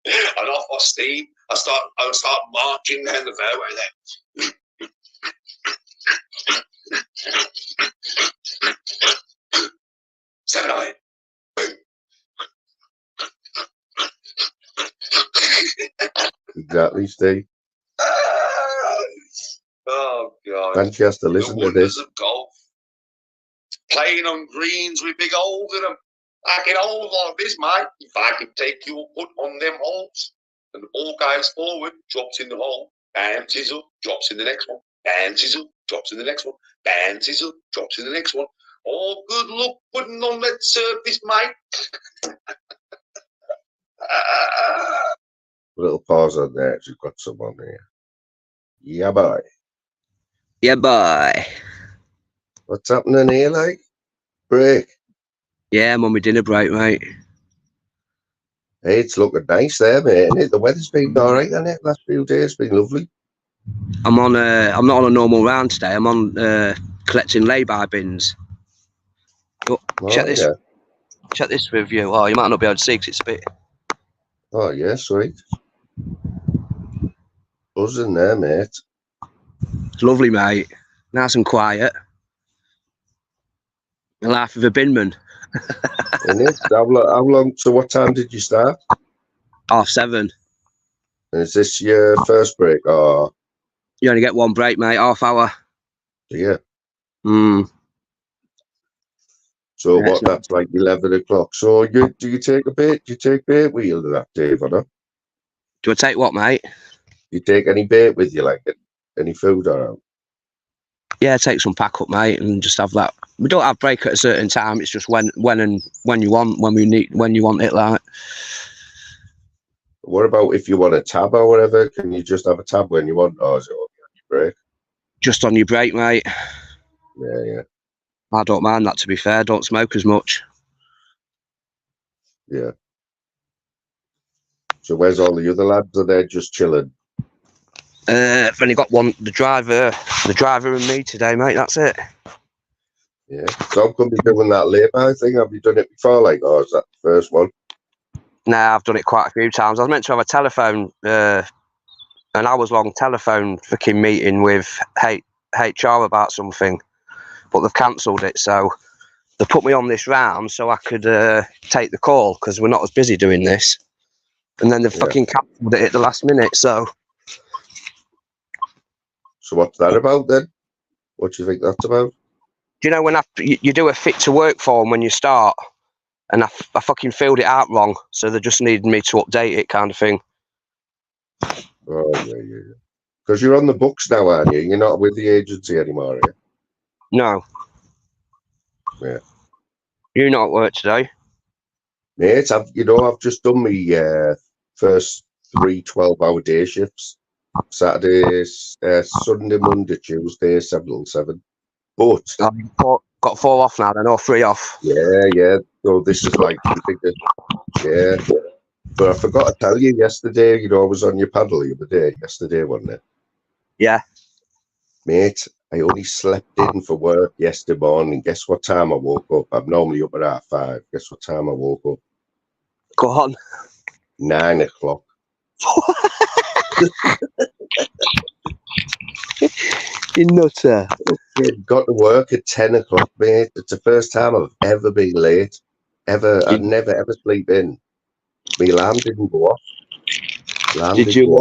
And off my steam, I start marching down the fairway there. 7-iron. Exactly, Steve. Oh God! And she has to listen to this. Of golf, playing on greens with big holes in them. I can hold like this, mate. If I can take your foot on them holes, and the ball goes forward, drops in the hole, bounces up, drops in the next one, bounces up, drops in the next one, bounces up, drops in the next one. Oh, good luck putting on that surface, mate. Little pause on there. You've got someone here. Yeah, boy. Yeah, boy. What's happening here, like? Break. Yeah, I'm on my dinner break, mate. Hey, it's looking nice there, mate, isn't it? The weather's been all right, hasn't it? Last few days been lovely. I'm not on a normal round today. I'm on collecting lay-by bins. Oh, check this. Yeah. Check this review. Oh, you might not be able to see because it's a bit. Oh yeah, sweet. Buzzing there, mate. It's lovely, mate. Nice and quiet. The life of a binman. Isn't it? How long? So, what time did you start? 7:30. And is this your first break, or you only get one break, mate? Half hour. Yeah. So yeah, what? That's like 11 o'clock. So do you take a bait? Do you take bait with you that day, or not? Do I take what, mate? Do you take any bait with you, like any food around? Yeah, take some pack up, mate, and just have that. We don't have break at a certain time. It's just when you want it, like. What about if you want a tab or whatever? Can you just have a tab when you want, or is it on your break? Just on your break, mate. Yeah. I don't mind that, to be fair. Don't smoke as much. Yeah. So where's all the other lads? Are they just chilling? I've only got one, the driver and me today, mate. That's it. Yeah. So I'm going to be doing that lay-by thing. Have you done it before, like, or is that the first one? Nah, I've done it quite a few times. I was meant to have a telephone, an hours-long telephone fucking meeting with HR about something, but they've cancelled it. So they put me on this round so I could take the call because we're not as busy doing this. And then they've fucking cancelled it at the last minute. So what's that about then? What do you think that's about? Do you know when you do a fit to work form when you start, and I fucking filled it out wrong, so they just needed me to update it, kind of thing. Oh, yeah. Because you're on the books now, aren't you? You're not with the agency anymore, are you? No. Yeah. You not at work today? Mate, I've just done my first 3 12-hour day shifts. Saturday, Sunday, Monday, Tuesday, 7 till 7. But Got 4 off now then, or 3 off. yeah. So this is like, you think that, yeah. But I forgot to tell you yesterday, I was on your paddle the other day, yesterday, wasn't it? Yeah. Mate, I only slept in for work yesterday morning. Guess what time I woke up? I'm normally up at 5:30. Guess what time I woke up? Go on. 9 o'clock. You nutter. Got to work at 10 o'clock, mate. It's the first time I've ever been late. Ever. I'd never, ever sleep in. My alarm didn't go off. Did you?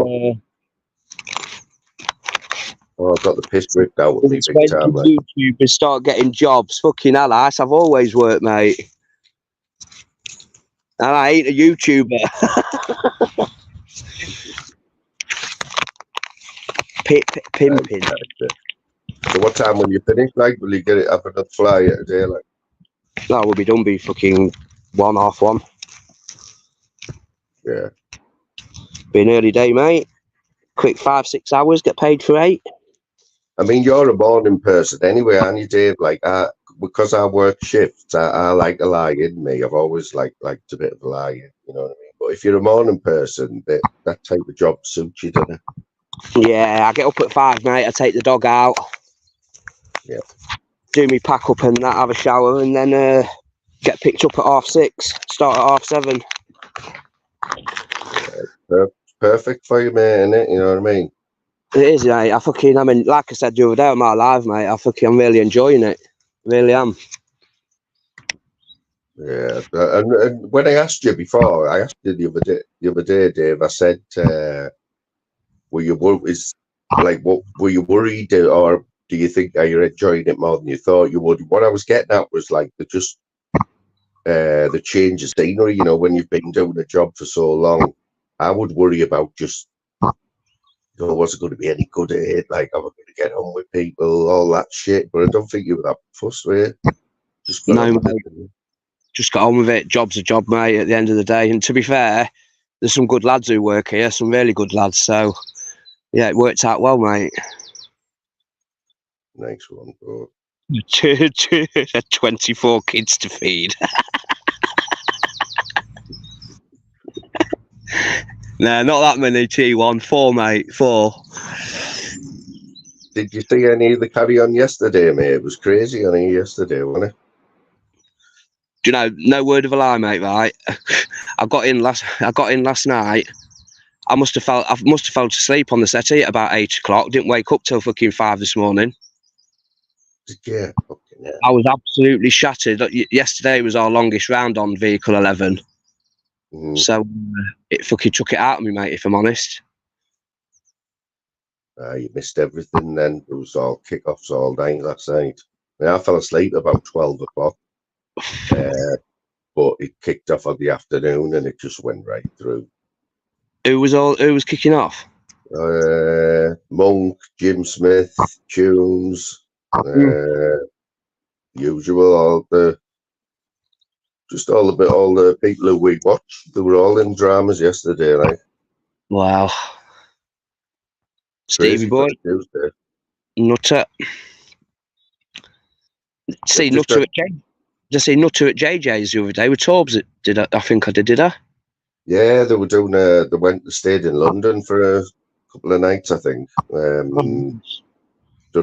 Oh, I got the piss ripped out of me It's big when time. Like. YouTubers start getting jobs. Fucking hell, I've always worked, mate. And I ain't a YouTuber. Pimping. So what time will you finish? Like, will you get it up another fly at a day? Like, No, we'll be done by fucking 1:30. yeah. Be an early day, mate. Quick 5-6 hours, get paid for 8. I mean, you're a morning person anyway, aren't you, Dave? Like, because I work shifts, I like a lie in me. I've always liked a bit of a lie in, you know what I mean? But if you're a morning person, that type of job suits you, doesn't it? Yeah, I get up at 5, mate. I take the dog out. Yeah. Do me pack up and that, have a shower, and then get picked up at 6:30. Start at 7:30. Yeah, perfect for you, mate, innit? You know what I mean? It is, mate. I mean, like I said the other day on my live, mate, I'm really enjoying it. Really am. Yeah. And when I asked you before, I asked you the other day, Dave, I said, were you worried, or do you think you're enjoying it more than you thought you would? What I was getting at was like the change of scenery, when you've been doing a job for so long. I would worry about just, was it going to be any good at it? Like, am I going to get on with people, all that shit? But I don't think you were that fussed with it. Just got on with it. Just got on with it. Job's a job, mate, at the end of the day. And to be fair, there's some good lads who work here, some really good lads. So, yeah, it worked out well, mate. Next one, bro. 24 kids to feed. Nah, not that many, T1. 4, mate. 4. Did you see any of the carry on yesterday, mate? It was crazy on here yesterday, wasn't it? Do you know, no word of a lie, mate, right? I got in last night. I must have fell asleep on the settee at about 8 o'clock. Didn't wake up till fucking 5 this morning. Yeah. I was absolutely shattered. Yesterday was our longest round on vehicle 11. Mm. So it fucking took it out of me, mate, if I'm honest. You missed everything then. It was all kickoffs all night last night. I fell asleep about 12 o'clock. But it kicked off on the afternoon and it just went right through. Who was kicking off? Monk, Jim Smith, Tunes, usual, all the people who we watched. They were all in dramas yesterday, like. Wow. Stevie boy. Nutter. See Nutter at JJ's the other day with Torbs. I think I did I? Yeah, they were doing they stayed in London for a couple of nights, I think. Done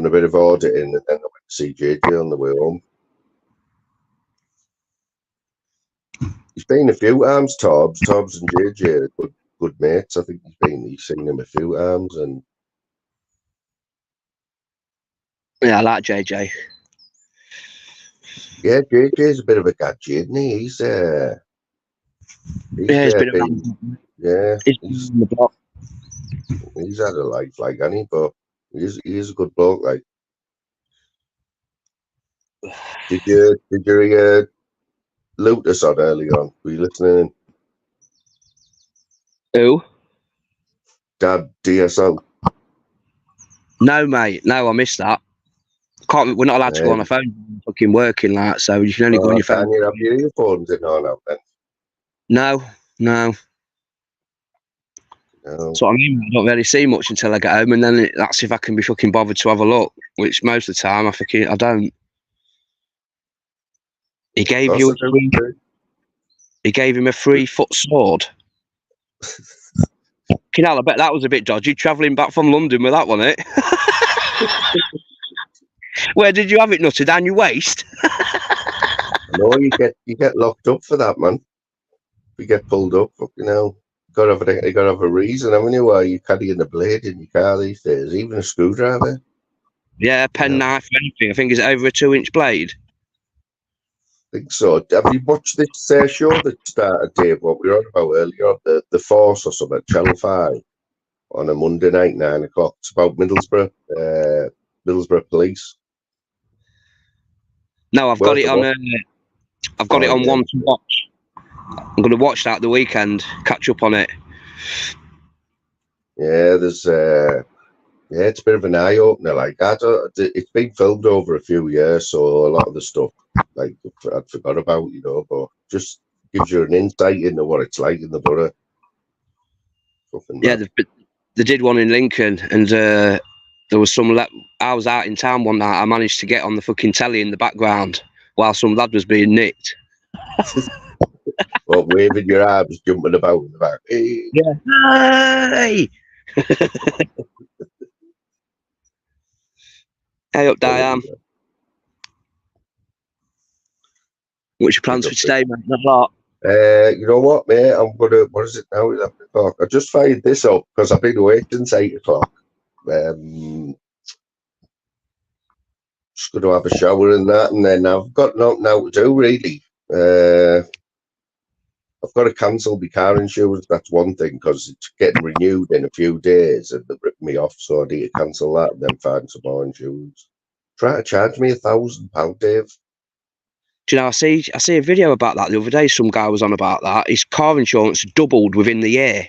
a bit of auditing, and then they went to see JJ on the way home. He's been a few times, Torbs and JJ are good mates. I think he's seen him a few times, and yeah, I like JJ. Yeah, JJ's a bit of a gadget, isn't he? He's been he's on the block. He's had a life like any, but he's a good bloke. Like, did you hear Lucas on early on? Were you listening? Who? dad DSL? No, mate. No, I missed that. Can't. We're not allowed to go on a phone. Fucking working like so. You can only go on your phone. Can you have your earphones in or out then? No. No. That's what I mean. I don't really see much until I get home, and then that's if I can be fucking bothered to have a look. Which most of the time I don't. He gave you. He gave him a 3-foot sword. Fucking hell, I bet that was a bit dodgy. Travelling back from London with that one, eh? Where did you have it, Nutter? Down your waist? No, you get locked up for that, man. You get pulled up, fucking hell. You gotta have a reason, haven't you? Why you carrying a blade in your car these days, even a screwdriver. Yeah, penknife, anything. I think it's over a 2-inch blade. I think so. Have you watched this show that started, Dave? What we were on about earlier, the Force or something, Channel 5, on a Monday night, 9 o'clock. It's about Middlesbrough police. No, I've got it on. I've got it on one to watch. I'm going to watch that the weekend. Catch up on it. Yeah, there's it's a bit of an eye opener. Like it's been filmed over a few years, so a lot of the stuff like I'd forgot about, but just gives you an insight into what it's like in the borough. Yeah, they did one in Lincoln, and there was some. I was out in town one night. I managed to get on the fucking telly in the background while some lad was being nicked. Well, waving your arms, jumping about in the back. Hey. Yeah. Hey. Hey up, Diane. What's your plans for today, mate? Not a lot. You know what, mate? I'm gonna. What is it now? 11 o'clock. I just fired this up because I've been awake since 8 o'clock. Just going to have a shower and that, and then I've got nothing now to do really. I've got to cancel my car insurance. That's one thing because it's getting renewed in a few days, and they've ripped me off, so I need to cancel that and then find some more insurance. Try to charge me £1,000, Dave. Do you know? I see a video about that the other day. Some guy was on about that. His car insurance doubled within the year.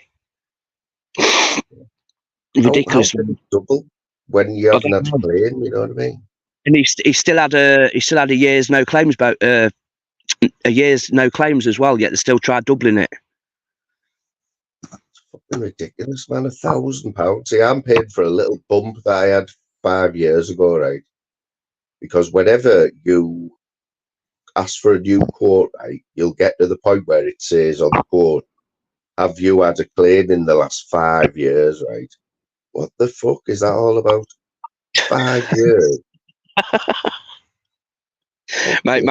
Ridiculous. How can it double when you haven't had to claim? You know what I mean? And he still had a year's no claims a year's no claims as well. Yet they still tried doubling it. It's fucking ridiculous, man. £1,000. See, I'm paid for a little bump that I had 5 years ago, right? Because whenever you ask for a new quote, right, you'll get to the point where it says on the quote, "Have you had a claim in the last 5 years?" Right? What the fuck is that all about? 5 years. Mate,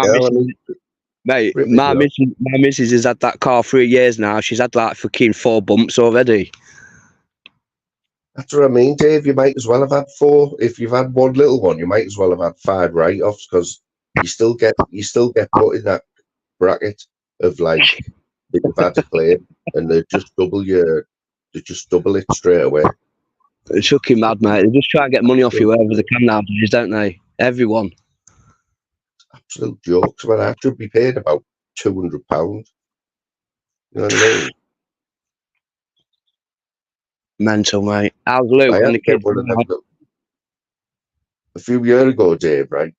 my missus has had that car 3 years now. She's had like fucking 4 bumps already. That's what I mean, Dave. You might as well have had 4. If you've had one little one, you might as well have had 5 write-offs because you still get put in that bracket of like that you've had a claim, and they just double it straight away. It's fucking mad, mate. They just try and get money off you wherever they can nowadays, don't they? Everyone. Absolute jokes, man. I should be paid about £200. You know what I mean? Mental, mate. How's Luke and the kids? A few years ago, Dave, right?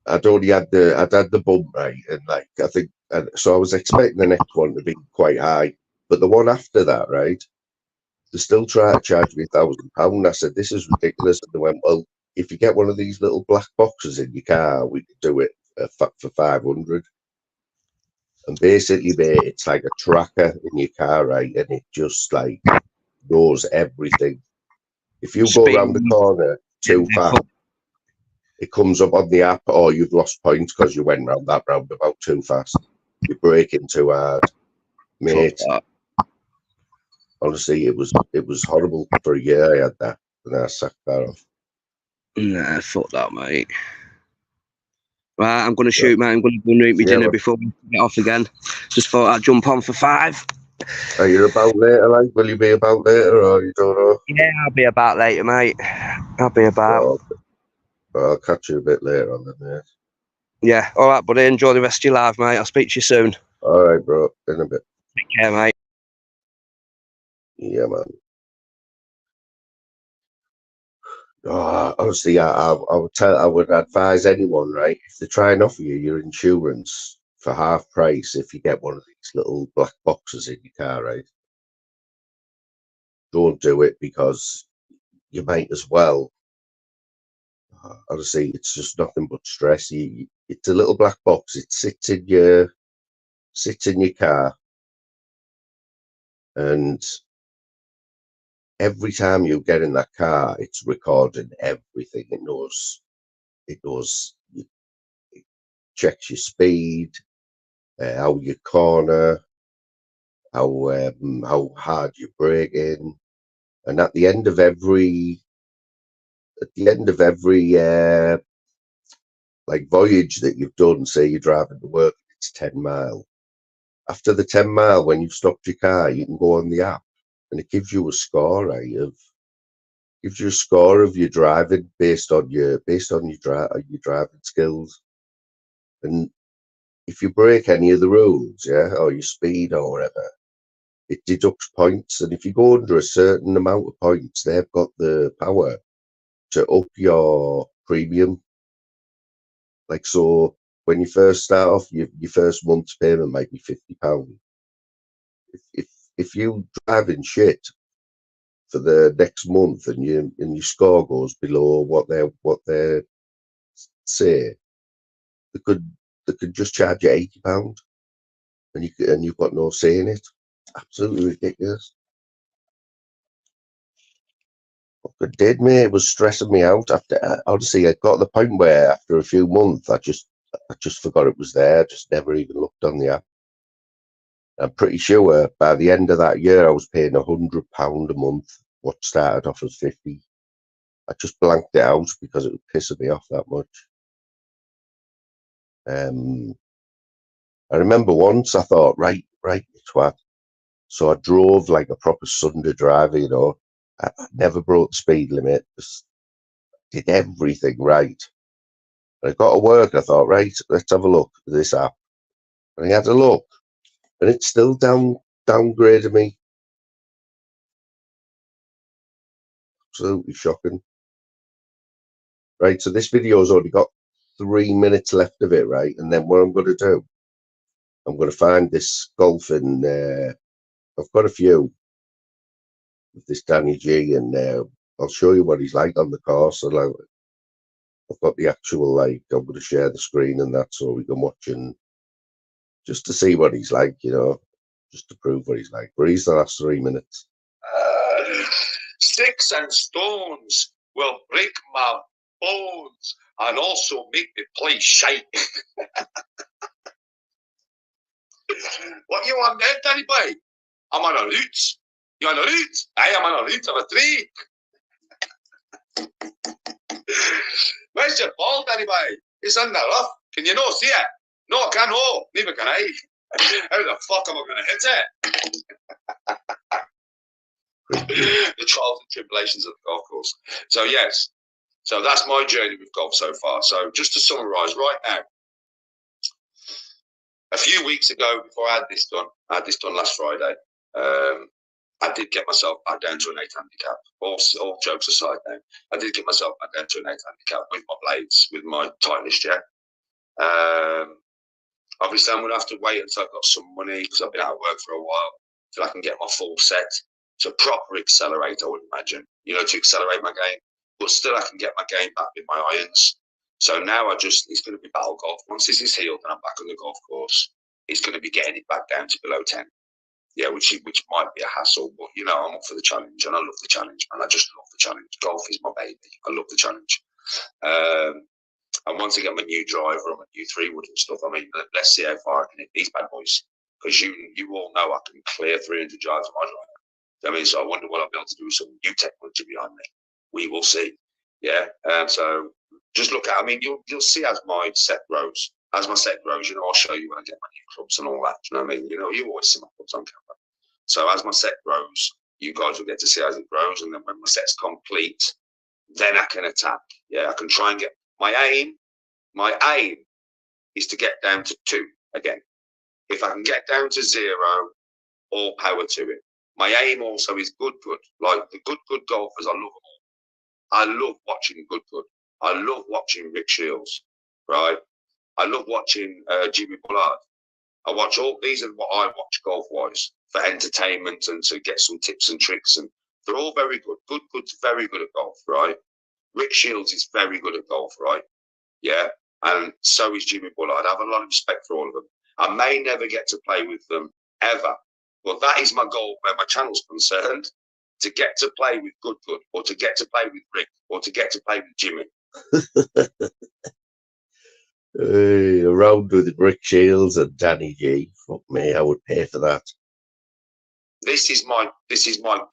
I'd had the bump, right, and like I think, so I was expecting the next one to be quite high, but the one after that, right, they still try to charge me £1,000. I said, this is ridiculous, and they went, well, if you get one of these little black boxes in your car, we could do it for 500. And basically, mate, it's like a tracker in your car, right, and it just like knows everything. If you go around the corner too fast, it comes up on the app, or you've lost points because you went round that roundabout too fast. You're braking too hard, mate. Honestly, it was horrible. For a year I had that, and I sacked that off. Nah, fuck that, mate. Right, I'm going to shoot, mate. I'm going to go eat my dinner before we get off again. Just thought I'd jump on for 5. Are you about later, like? Will you be about later, or you don't know? Yeah, I'll be about later, mate. I'll be about. Oh, I'll catch you a bit later on then, mate. Yeah, all right, buddy. Enjoy the rest of your life, mate. I'll speak to you soon. All right, bro. In a bit. Take care, mate. Yeah, man. Honestly, I would advise anyone, right, if they try and offer you your insurance for half price if you get one of these little black boxes in your car, right? Don't do it, because you might as well. Honestly, it's just nothing but stress. It's a little black box. It sits in your car, and every time you get in that car, it's recording everything. It knows. It checks your speed, how you corner, how hard you're braking, and at the end of every like voyage that you've done, say you're driving to work, it's 10 mile. After the 10 mile, when you've stopped your car, you can go on the app, and it gives you a score, right? Gives you a score of your driving based on your driving skills, and if you break any of the rules, yeah, or your speed or whatever, it deducts points. And if you go under a certain amount of points, they've got the power to up your premium. Like, so when you first start off, your first month's payment might be £50. If you driving shit for the next month, and your score goes below what they say, they could just charge you £80, and you've got no say in it. Absolutely ridiculous. It did, mate. It was stressing me out. After, honestly, I got to the point where after a few months, I just forgot it was there. I just never even looked on the app. I'm pretty sure by the end of that year, I was paying £100 a month. What started off as 50. I just blanked it out because it was pissing me off that much. I remember once I thought, right, you twat. So I drove like a proper Sunday driver, you know. I never broke the speed limit. Just did everything right. And I got to work. I thought, right, let's have a look at this app. And I had a look, and it's still downgraded me. Absolutely shocking. Right, so this video's only got 3 minutes left of it, right? And then what I'm going to do, I'm going to find this golfing. I've got a few with this Danny G, and I'll show you what he's like on the course. So, like, I've got the actual, like, I'm going to share the screen and that, so we can watch, and just to see what he's like, you know, just to prove what he's like. But he's the last 3 minutes. Sticks and stones will break my bones and also make the place shake. What you want there, Danny boy? I'm on a root. You on a root? I am on a root of a tree. Where's your ball, Danny boy? It's on the rough. Can you not see it? No, I can't. Oh, neither can I. How the fuck am I going to hit it? The trials and tribulations of the golf course. So yes, so that's my journey with golf so far. So just to summarise, right now, a few weeks ago, before I had this done last Friday, I did get myself back down to an 8 handicap. All jokes aside now, I did get myself back down to an 8 handicap with my blades, with my Titleist, yeah. Obviously, I'm going to have to wait until I've got some money, because I've been out of work for a while, till I can get my full set to proper accelerate, I would imagine, you know, to accelerate my game. But still, I can get my game back with my irons. So now it's going to be battle golf. Once this is healed and I'm back on the golf course, it's going to be getting it back down to below 10. Yeah, which might be a hassle, but, you know, I'm up for the challenge, and I love the challenge, and I just love the challenge. Golf is my baby. I love the challenge. And once I get my new driver and my new 3-wood and stuff, I mean, let's see how far I can hit these bad boys. Because you all know I can clear 300 yards of my driver. I mean, so I wonder what I'll be able to do with some new technology behind me. We will see. Yeah. So just look at, I mean, you'll see as my set grows. As my set grows, you know, I'll show you when I get my new clubs and all that. You know what I mean? You know, you always see my clubs on camera. So as my set grows, you guys will get to see as it grows. And then when my set's complete, then I can attack. Yeah, I can try and get my aim is to get down to 2 again. If I can get down to 0, all power to it. My aim also is good. Like the good golfers, I love them all. I love watching Good. I love watching Rick Shields, right? I love watching Jimmy Bullard. I watch all these are what I watch golf wise for entertainment and to get some tips and tricks, and they're all very good. Good's very good at golf, right? Rick Shields is very good at golf, right? Yeah, and so is Jimmy Bullard. I have a lot of respect for all of them. I may never get to play with them ever, but that is my goal where my channel's concerned, to get to play with Good, or to get to play with Rick, or to get to play with Jimmy. Around with Rick Shields and Danny G. Fuck me, I would pay for that. This is my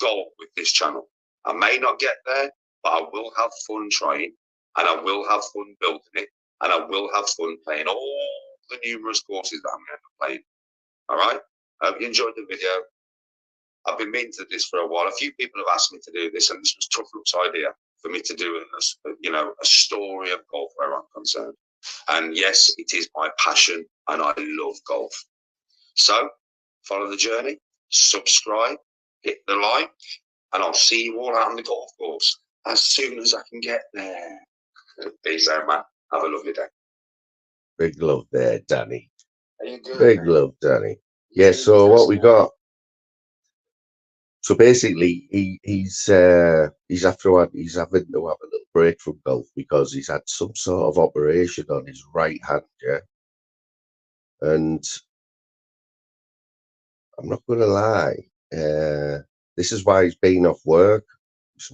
goal with this channel. I may not get there, but I will have fun trying, and I will have fun building it, and I will have fun playing all the numerous courses that I'm going to play. All right. I hope you enjoyed the video. I've been meaning to do this for a while. A few people have asked me to do this, and this was Tough Luck's idea for me to do a story of golf where I'm concerned. And yes, it is my passion, and I love golf. So follow the journey, subscribe, hit the like, and I'll see you all out on the golf course as soon as I can get there. Peace out, man. Have a lovely day. Big love there, Danny. How you doing, Big man? love, Danny. Yeah, so what we got? So basically, he's having to have a little break from golf because he's had some sort of operation on his right hand, yeah. And I'm not going to lie, this is why he's been off work. This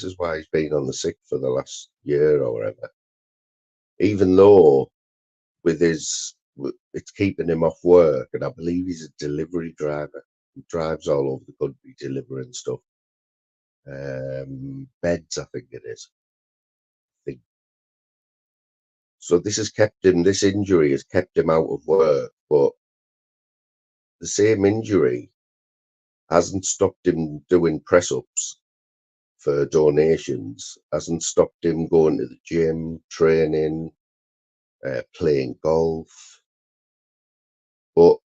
is why he's been on the sick for the last year or whatever. Even though it's keeping him off work, and I believe he's a delivery driver. He drives all over the country delivering stuff. Beds, I think it is. So this injury has kept him out of work, but the same injury hasn't stopped him doing press-ups for donations, hasn't stopped him going to the gym, training, playing golf. But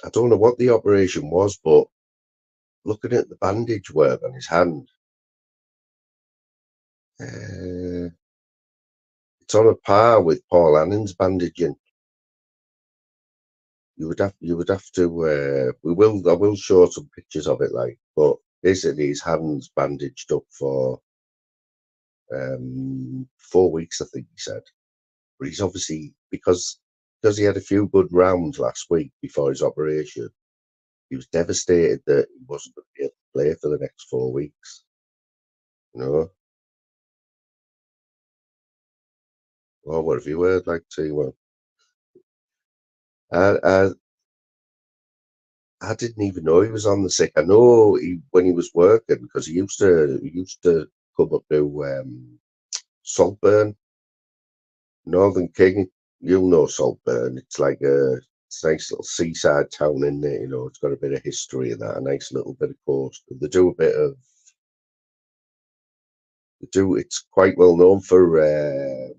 I don't know what the operation was, but looking at the bandage work on his hand, it's on a par with Paul Annan's bandaging. I will show some pictures of it, but basically his hand's bandaged up for 4 weeks, I think he said. But he's obviously, because he had a few good rounds last week before his operation, he was devastated that he wasn't going to be able to play for the next 4 weeks. You know? Well, what have you heard? I didn't even know he was on the sick. I know when he was working, because he used to come up to Saltburn, Northern King. You'll know Saltburn. It's like it's a nice little seaside town in there. You know, it's got a bit of history and that, a nice little bit of coast. They do a bit of. It's quite well known for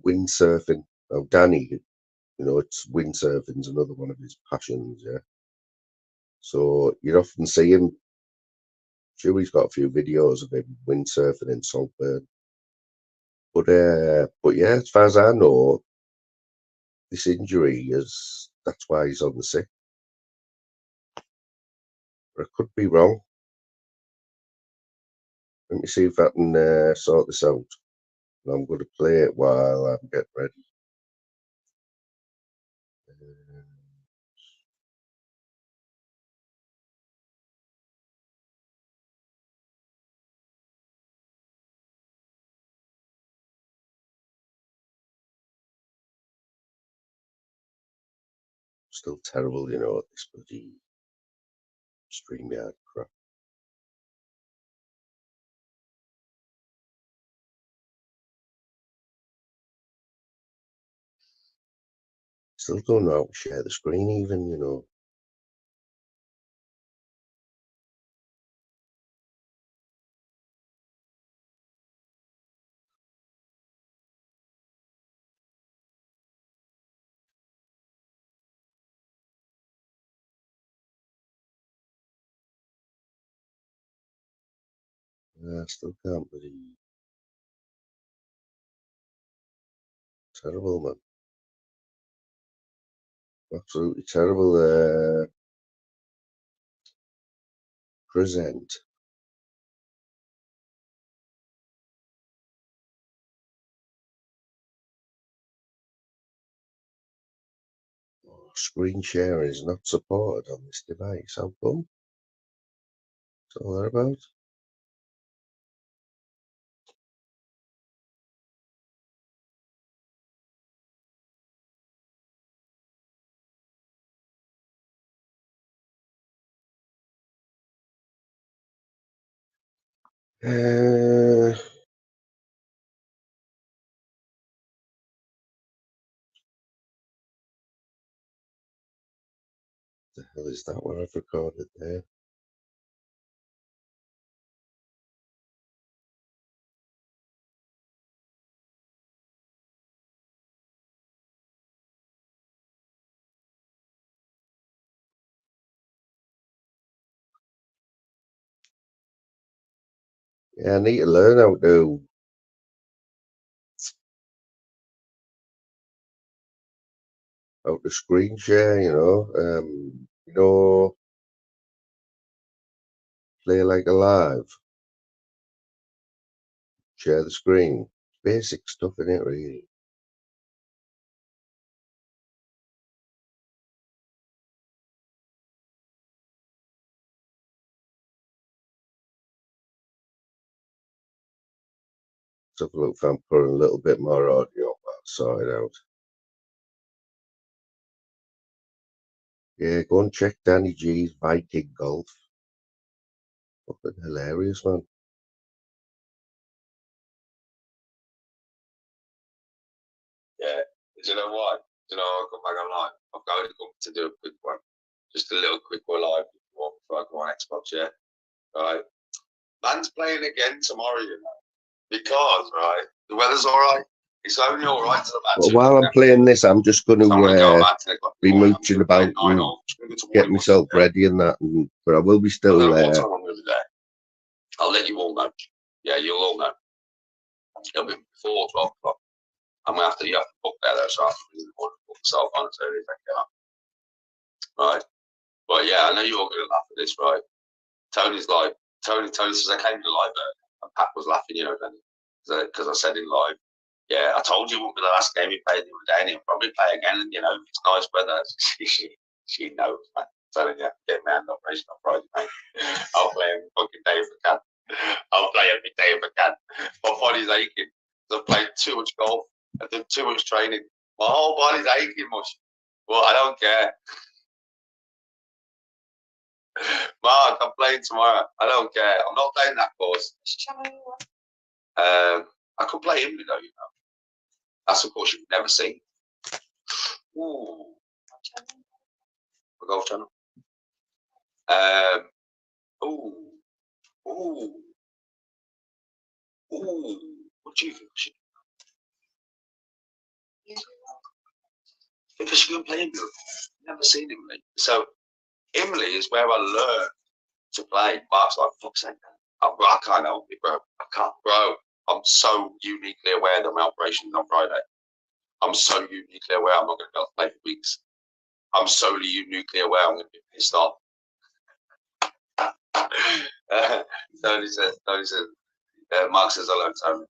windsurfing. Now, Danny, it's windsurfing's another one of his passions. Yeah. So you'd often see him. Sure, he's got a few videos of him windsurfing in Saltburn. But yeah, as far as I know, this injury that's why he's on the sick. But I could be wrong. Let me see if I can sort this out. I'm going to play it while I'm getting ready. Still terrible, this bloody StreamYard crap. Still don't know how to share the screen even. I still can't believe. Terrible, man. Absolutely terrible. Present. Oh, screen sharing is not supported on this device. How come? What's all that about? The hell is that? What I've recorded there? Yeah, I need to learn how to screen share. Play like alive. Share the screen. Basic stuff in it, really. Let's have a look if I'm putting a little bit more audio. I'll sort it out. Yeah, go and check Danny G's Viking Golf. Fucking hilarious, man. Yeah. Do you know what? Do you know, I'll come back online. I'm going to come to do a quick one. Just a little quick one live before I go on Xbox, yeah? Right. Man's playing again tomorrow, you know. Because, right, the weather's alright. It's only alright till about Well, while I'm playing this, I'm just going to be mooching about and get myself ready and that. But I will be still there. I'll let you all know. Yeah, you'll all know. It'll be before 12 o'clock. I'm going to have to book there, though, so I have to book myself on it so if I can. Right. But yeah, I know you're all going to laugh at this, right? Tony says I came to live there, and Pat was laughing, you know, because I said in live, yeah, I told you it wouldn't be the last game he played the other day, and he'll probably play again, and you know, if it's nice weather, she knows, man. Telling you, get me an operation on Friday, mate. I'll play every fucking day if I can. I'll play every day if I can. My body's aching. I've played too much golf. I've done too much training. My whole body's aching much. Well, I don't care. Mark, I'm playing tomorrow. I don't care. I'm not playing that course. I could play Imley though, you know. That's a course you've never seen. Ooh. The golf channel. Ooh. Ooh. Ooh. What do you think? I think I should go and play Imley. Never seen Imley. So Imley is where I learned to play. Mark's like, fuck's sake, I can't help it, bro. I can't, bro. I'm so uniquely aware that my operation is on Friday. I'm so uniquely aware I'm not going to be able to play for weeks. I'm solely uniquely aware I'm going to be pissed off. Tony says, Mark says hello, Tony.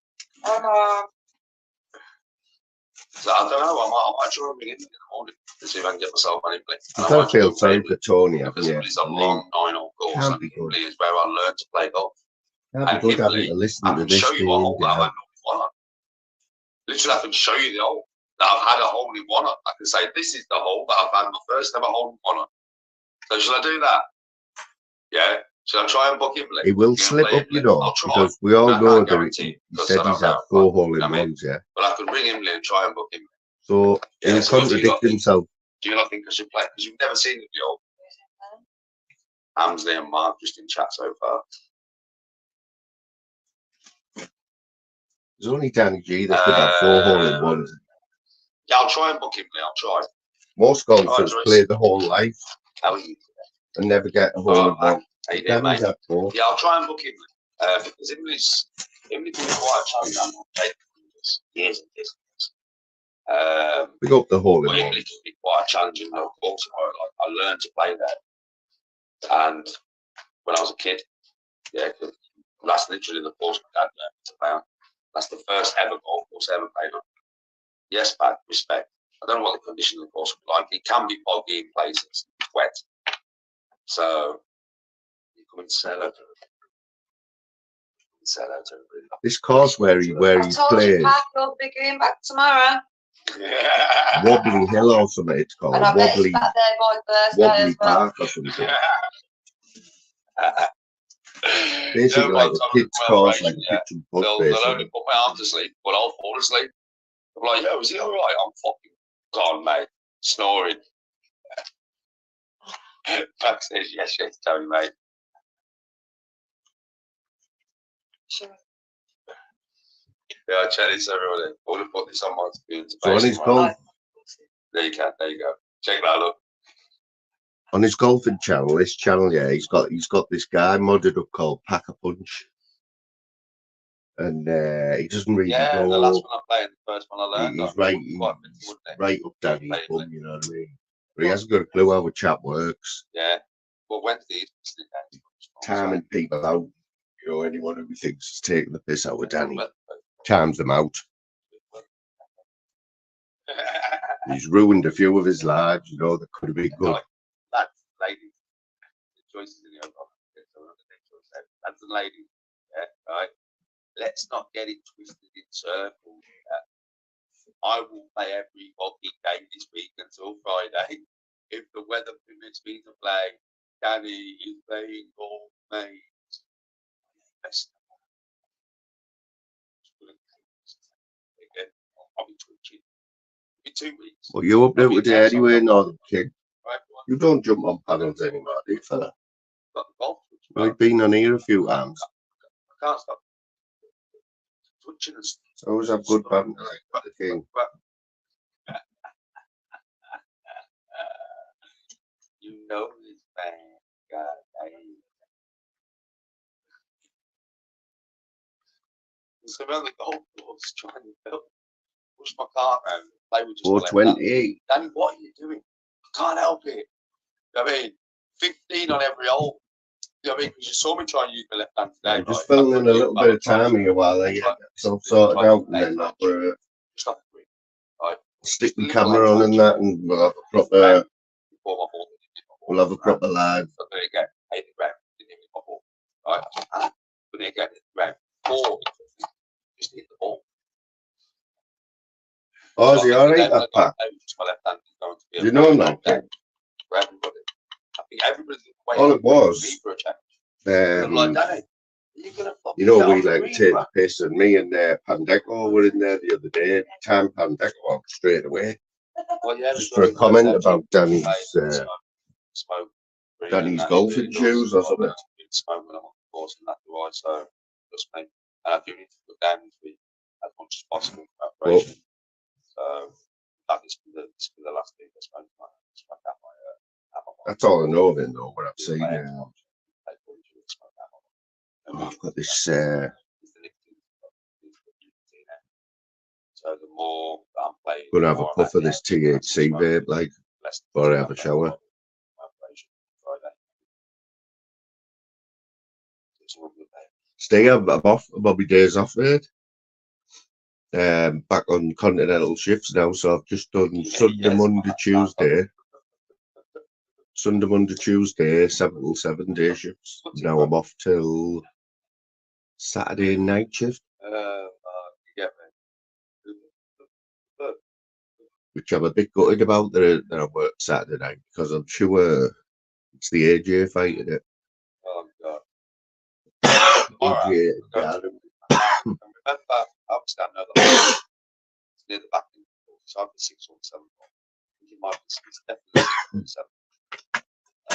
So I don't know, I might try and ring in the morning to see if I can get myself on Imley. I don't feel sorry for Tony, because Imley's a long 9-hole course, and Imley is where I learned to play golf. Can't be good having to listen to this show you a hole that I've had one on. Literally, I can show you the hole that I've had a hole in one on. I can say, this is the hole that I've had my first ever hole in one on. So shall I do that? Yeah. Shall I try and book Imley? He will slip up, you know, because we all know that he said he's had 4 hole-in-ones, yeah. But I can ring Imley and try and book Imley. So he'll contradict himself. Do you not think I should play? Because you've never seen it before. Hamsley and Mark just in chat so far. There's only Danny G that could have 4 hole-in-ones. Yeah, I'll try and book Imley. I'll try. Most golfers play the whole life and never get a hole-in-one. Yeah, I'll try and book Imley. Because Imley's been quite a challenge. Years and years. We got the whole But in English can be quite a challenging little course. I learned to play there, and when I was a kid, yeah, that's literally the course my dad learned to play on. That's the first ever golf course I ever played on. Yes, bad respect. I don't know what the condition of the course will be like. It can be boggy in places, it's wet. So you come and say hello to everybody. this course where he plays Park will be going back tomorrow. Wobbly Hill or something. It's called And I bet Wobbly it's back there by Thursday Wobbly as well. Park or something. Basically, like a kids' course, like a kitchen pub. They'll only put my arm to sleep, but I'll fall asleep. I'm like, yo, is he all right? I'm fucking gone, mate. Snoring. Max says, yes, Tony, mate. Sure. Yeah, I check this, everybody. I would have put this on my screen. So on his golf, There you go. Check that out. on his golfing channel, this channel, yeah, he's got this guy modded up called Pack a Punch, and he doesn't really Yeah, know. the last one I played, the first one I learned. He's right up Danny's bum, you know what I mean? But he hasn't got a clue how a chat works. Yeah. Well, Wednesday, Timing people out, you know, anyone who thinks he's taking the piss out of Danny, times them out. He's ruined a few of his lives, you know, that could have been good. Lads, ladies, the choices in your lads and ladies, yeah, right? Let's not get it twisted in circles. Yeah. I will play every fucking game this week until Friday. If the weather permits me to play, Danny is playing golf, mate. I'll be twitching. In 2 weeks. Well, you up there with it anyway, Northern King. You don't jump on panels anymore, do you, fella? We've been on here a few times. I can't stop twitching and stuff. So always have good banter, like the King. You know this man, God, so around the golf course trying to push my car around. They were just 420. Danny, what are you doing? I can't help it. You know what I mean? 15 on every hole. You know what I mean? Because you saw me try and use my left hand today. I'm just filming a little bit of time here while I get myself sorted out, and then I'll stick the camera on and that, and we'll have a proper live. There you go. 80 grand. Right. But there you go. Round 4. Just hit the ball. Oh, is he alright, that Pack? You know him, that Pack? I think everybody's All it was, you know, we like take the piss, and me and Pandeco were in there the other day. Time Pandeco out straight away, just for a comment about Danny's golfing shoes or something. So just me, and I do need to put down as much as possible for preparation. So that is the last thing I spent my That's all I know of it, though, what I've seen. I've got this. So the more I'm playing, gonna have a puff of this THC vape, like, before I have a shower. Stay, I'm off. Bobby days off, mate. Back on continental shifts now, so I've just done Sunday, Monday, Tuesday. Sunday, Monday, Tuesday, 7 till 7 day shifts. Now I'm off till Saturday night shift. Which I'm a bit gutted about that I work Saturday night, because I'm sure it's the AJ fight, isn't it? Oh God. AJ, I remember I was standing over it's near the back end, so I've been 6 or 7. It might be it's definitely 6 or 7. I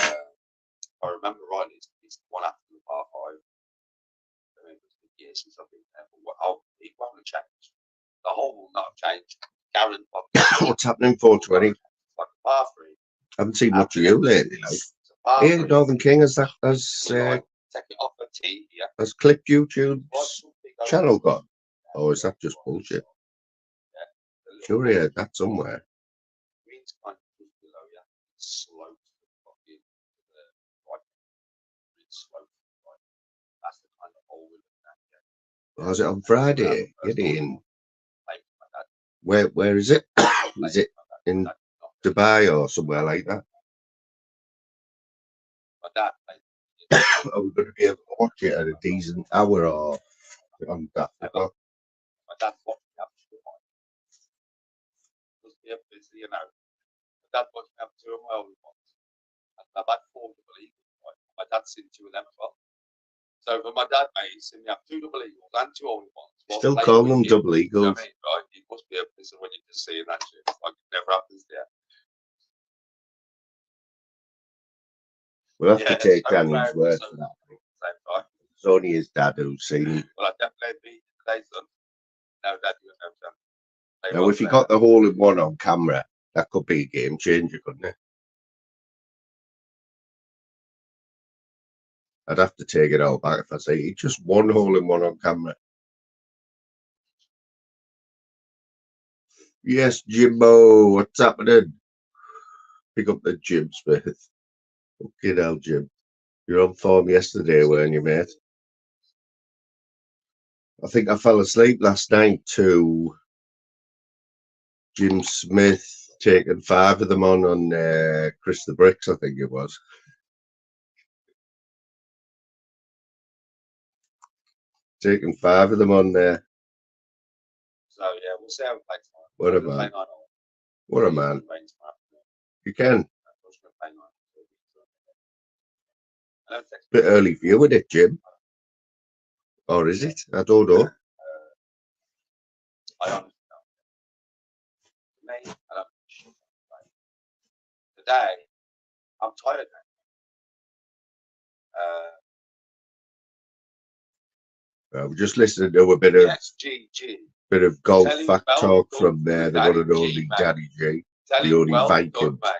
remember rightly, it's the one after the par 5. I mean, it's been years since I've been there, but it won't change. The whole will not change. Garen, what's happening 420? Like a par 3. I haven't seen much of you lately, like. Yeah, Northern King has take it off a tee, yeah. Has Clip YouTube's channel gone? Or is that just bullshit? Sure, yeah, that's somewhere. Green's kind of just below you. It's slow to the fucking right. It's slow to the right. That's the kind of hole we're looking at. Yeah. Was it on Friday? Get in. Like my dad. Where is it? Is it My in dad, not Dubai or somewhere like that? my dad. Are we going to be able to watch it at a decent hour or on that? My dad watched me up to the point. Because we're busy, you know. My dad watched me up to them well once. And I've had 4 double eagles. Right? My dad's seen 2 of them as well. So for my dad, mate, he's seen me have 2 double eagles and 2 only ones. Still call them double You know eagles. what I mean? Right? He must be a person when you can see that shit. Like it never happens there. We'll have to take so Danny's proud, word so for that. same time. It's only his dad who's seen it. Well, I definitely beat today's son. No, Dad, you no son. Now, if he got the hole in one on camera, that could be a game changer, couldn't it? I'd have to take it all back if I say it's just one hole in one on camera. Yes, Jimbo, what's happening? Pick up the Jim Smith. Fucking hell, Jim. You're on form yesterday, weren't you, mate? I think I fell asleep last night to Jim Smith taking 5 of them on Chris the Bricks, I think it was. Taking 5 of them on there. So yeah, we'll see how it plays tomorrow. What a man. What a man. You can. Bit early for you, isn't it, Jim? Or is it? I don't know. I honestly don't. Me, I don't. Today, I'm tired now. We're just listening to a bit of SGG. Bit of golf Tell him fact well talk done, from the Daddy one and only G, mate. Daddy G, Tell the him only well Viking, done, mate.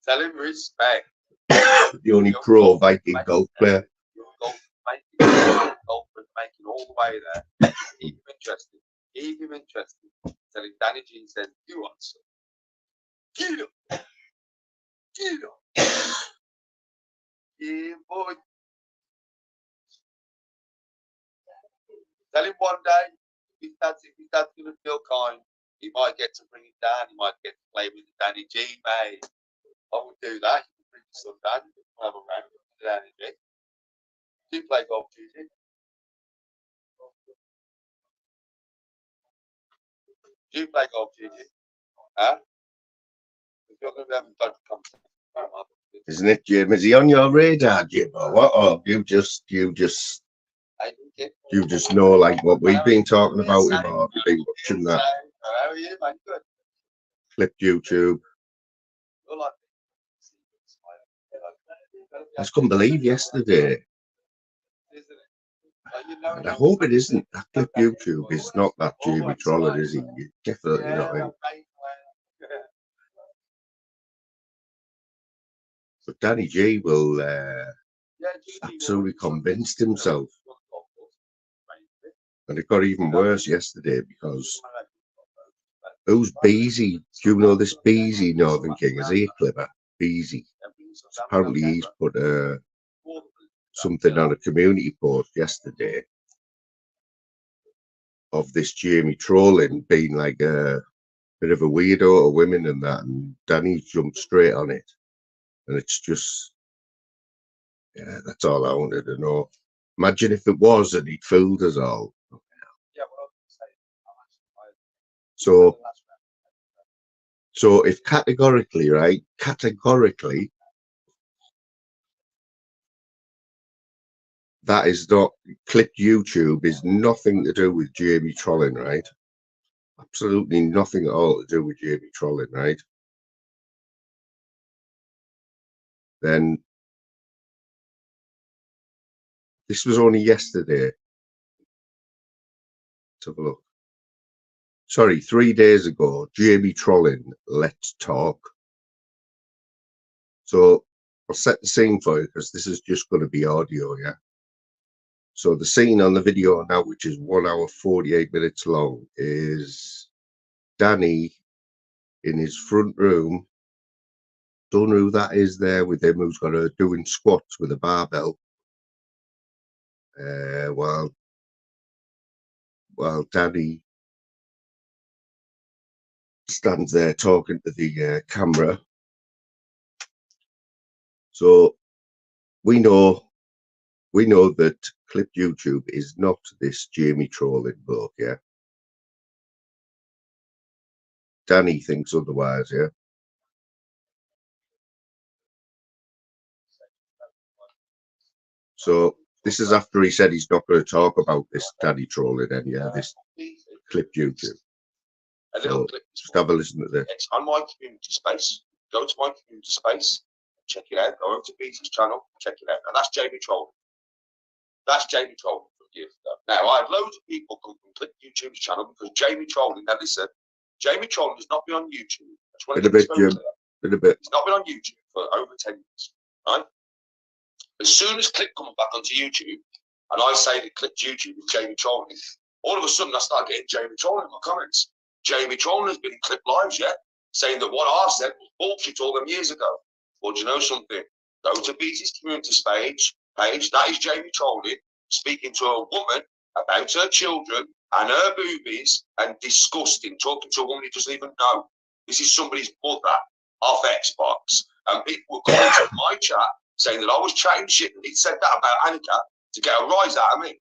Tell him respect. the only Your pro golf, Viking mate. golf player. Your golfers making all the way there. Keep him interested. Keep him interested. Tell him Danny G says, you want some. Get him. Get him. Yeah, boy. Tell him one day, if that's going to feel kind, he might get to bring it down. He might get to play with Danny G, mate. I would do that. You can bring your son down. You can have a round with Danny G. Do you play golf, Gigi? Do you play golf, Gigi? Huh? If you're going to be having fun, come to Isn't it, Jim? Is he on your radar, Jim, or what? Or you just know like what we've been talking about him, or you've been watching that How are you, mate? Good. clip YouTube? I just couldn't believe yesterday, and I hope it isn't that clip YouTube. It's not that Jamie Troller, is he? You definitely not him. But Danny G will absolutely convinced himself. And it got even worse yesterday because who's Beezy? Do you know this Beezy Northern King? Is he a clipper? Beezy. Apparently he's put something on a community post yesterday of this Jamie trolling being like a bit of a weirdo to women and that, and Danny jumped straight on it. And it's just, yeah, that's all I wanted to know. Imagine if it was and he'd fooled us all. So if categorically, right, that is not, clipped YouTube is nothing to do with Jamie trolling, right? Absolutely nothing at all to do with Jamie trolling, right? Then this was only yesterday. Let's have a look. Sorry, 3 days ago, Jamie trolling, let's talk. So I'll set the scene for you because this is just going to be audio, yeah? So the scene on the video now, which is 1 hour 48 minutes long, is Danny in his front room. Don't know who that is there with him, who's got her doing squats with a barbell. While Danny stands there talking to the camera. So we know that Clipped YouTube is not this Jamie trolling bloke, yeah. Danny thinks otherwise, yeah. So this is after he said he's not going to talk about this Danny trolling, and yeah, this Clipped YouTube. A little So clip. just have a listen to this. It's on my community space. Go to my community space, check it out. Go over to Peter's channel, check it out. And that's Jamie trolling. That's Jamie trolling from years ago. Now, I had loads of people come from Clip YouTube's channel because Jamie trolling, now listen, Jamie trolling has not been on YouTube. That's what In a bit, Jim. In a bit. He's not been on YouTube for over 10 years, right? As soon as Clip comes back onto YouTube, and I say that Clip YouTube is Jamie trolling, all of a sudden I start getting Jamie trolling in my comments. Jamie trolling has been in Clip Lives, yeah, saying that what I said was bullshit all them years ago. Well, do you know something? Go to BT's community page, that is Jamie trolling, speaking to a woman about her children and her boobies and disgusting, talking to a woman he doesn't even know. This is somebody's mother off Xbox. And people were coming to my chat saying that I was chatting shit, and he said that about Annika to get a rise out of me.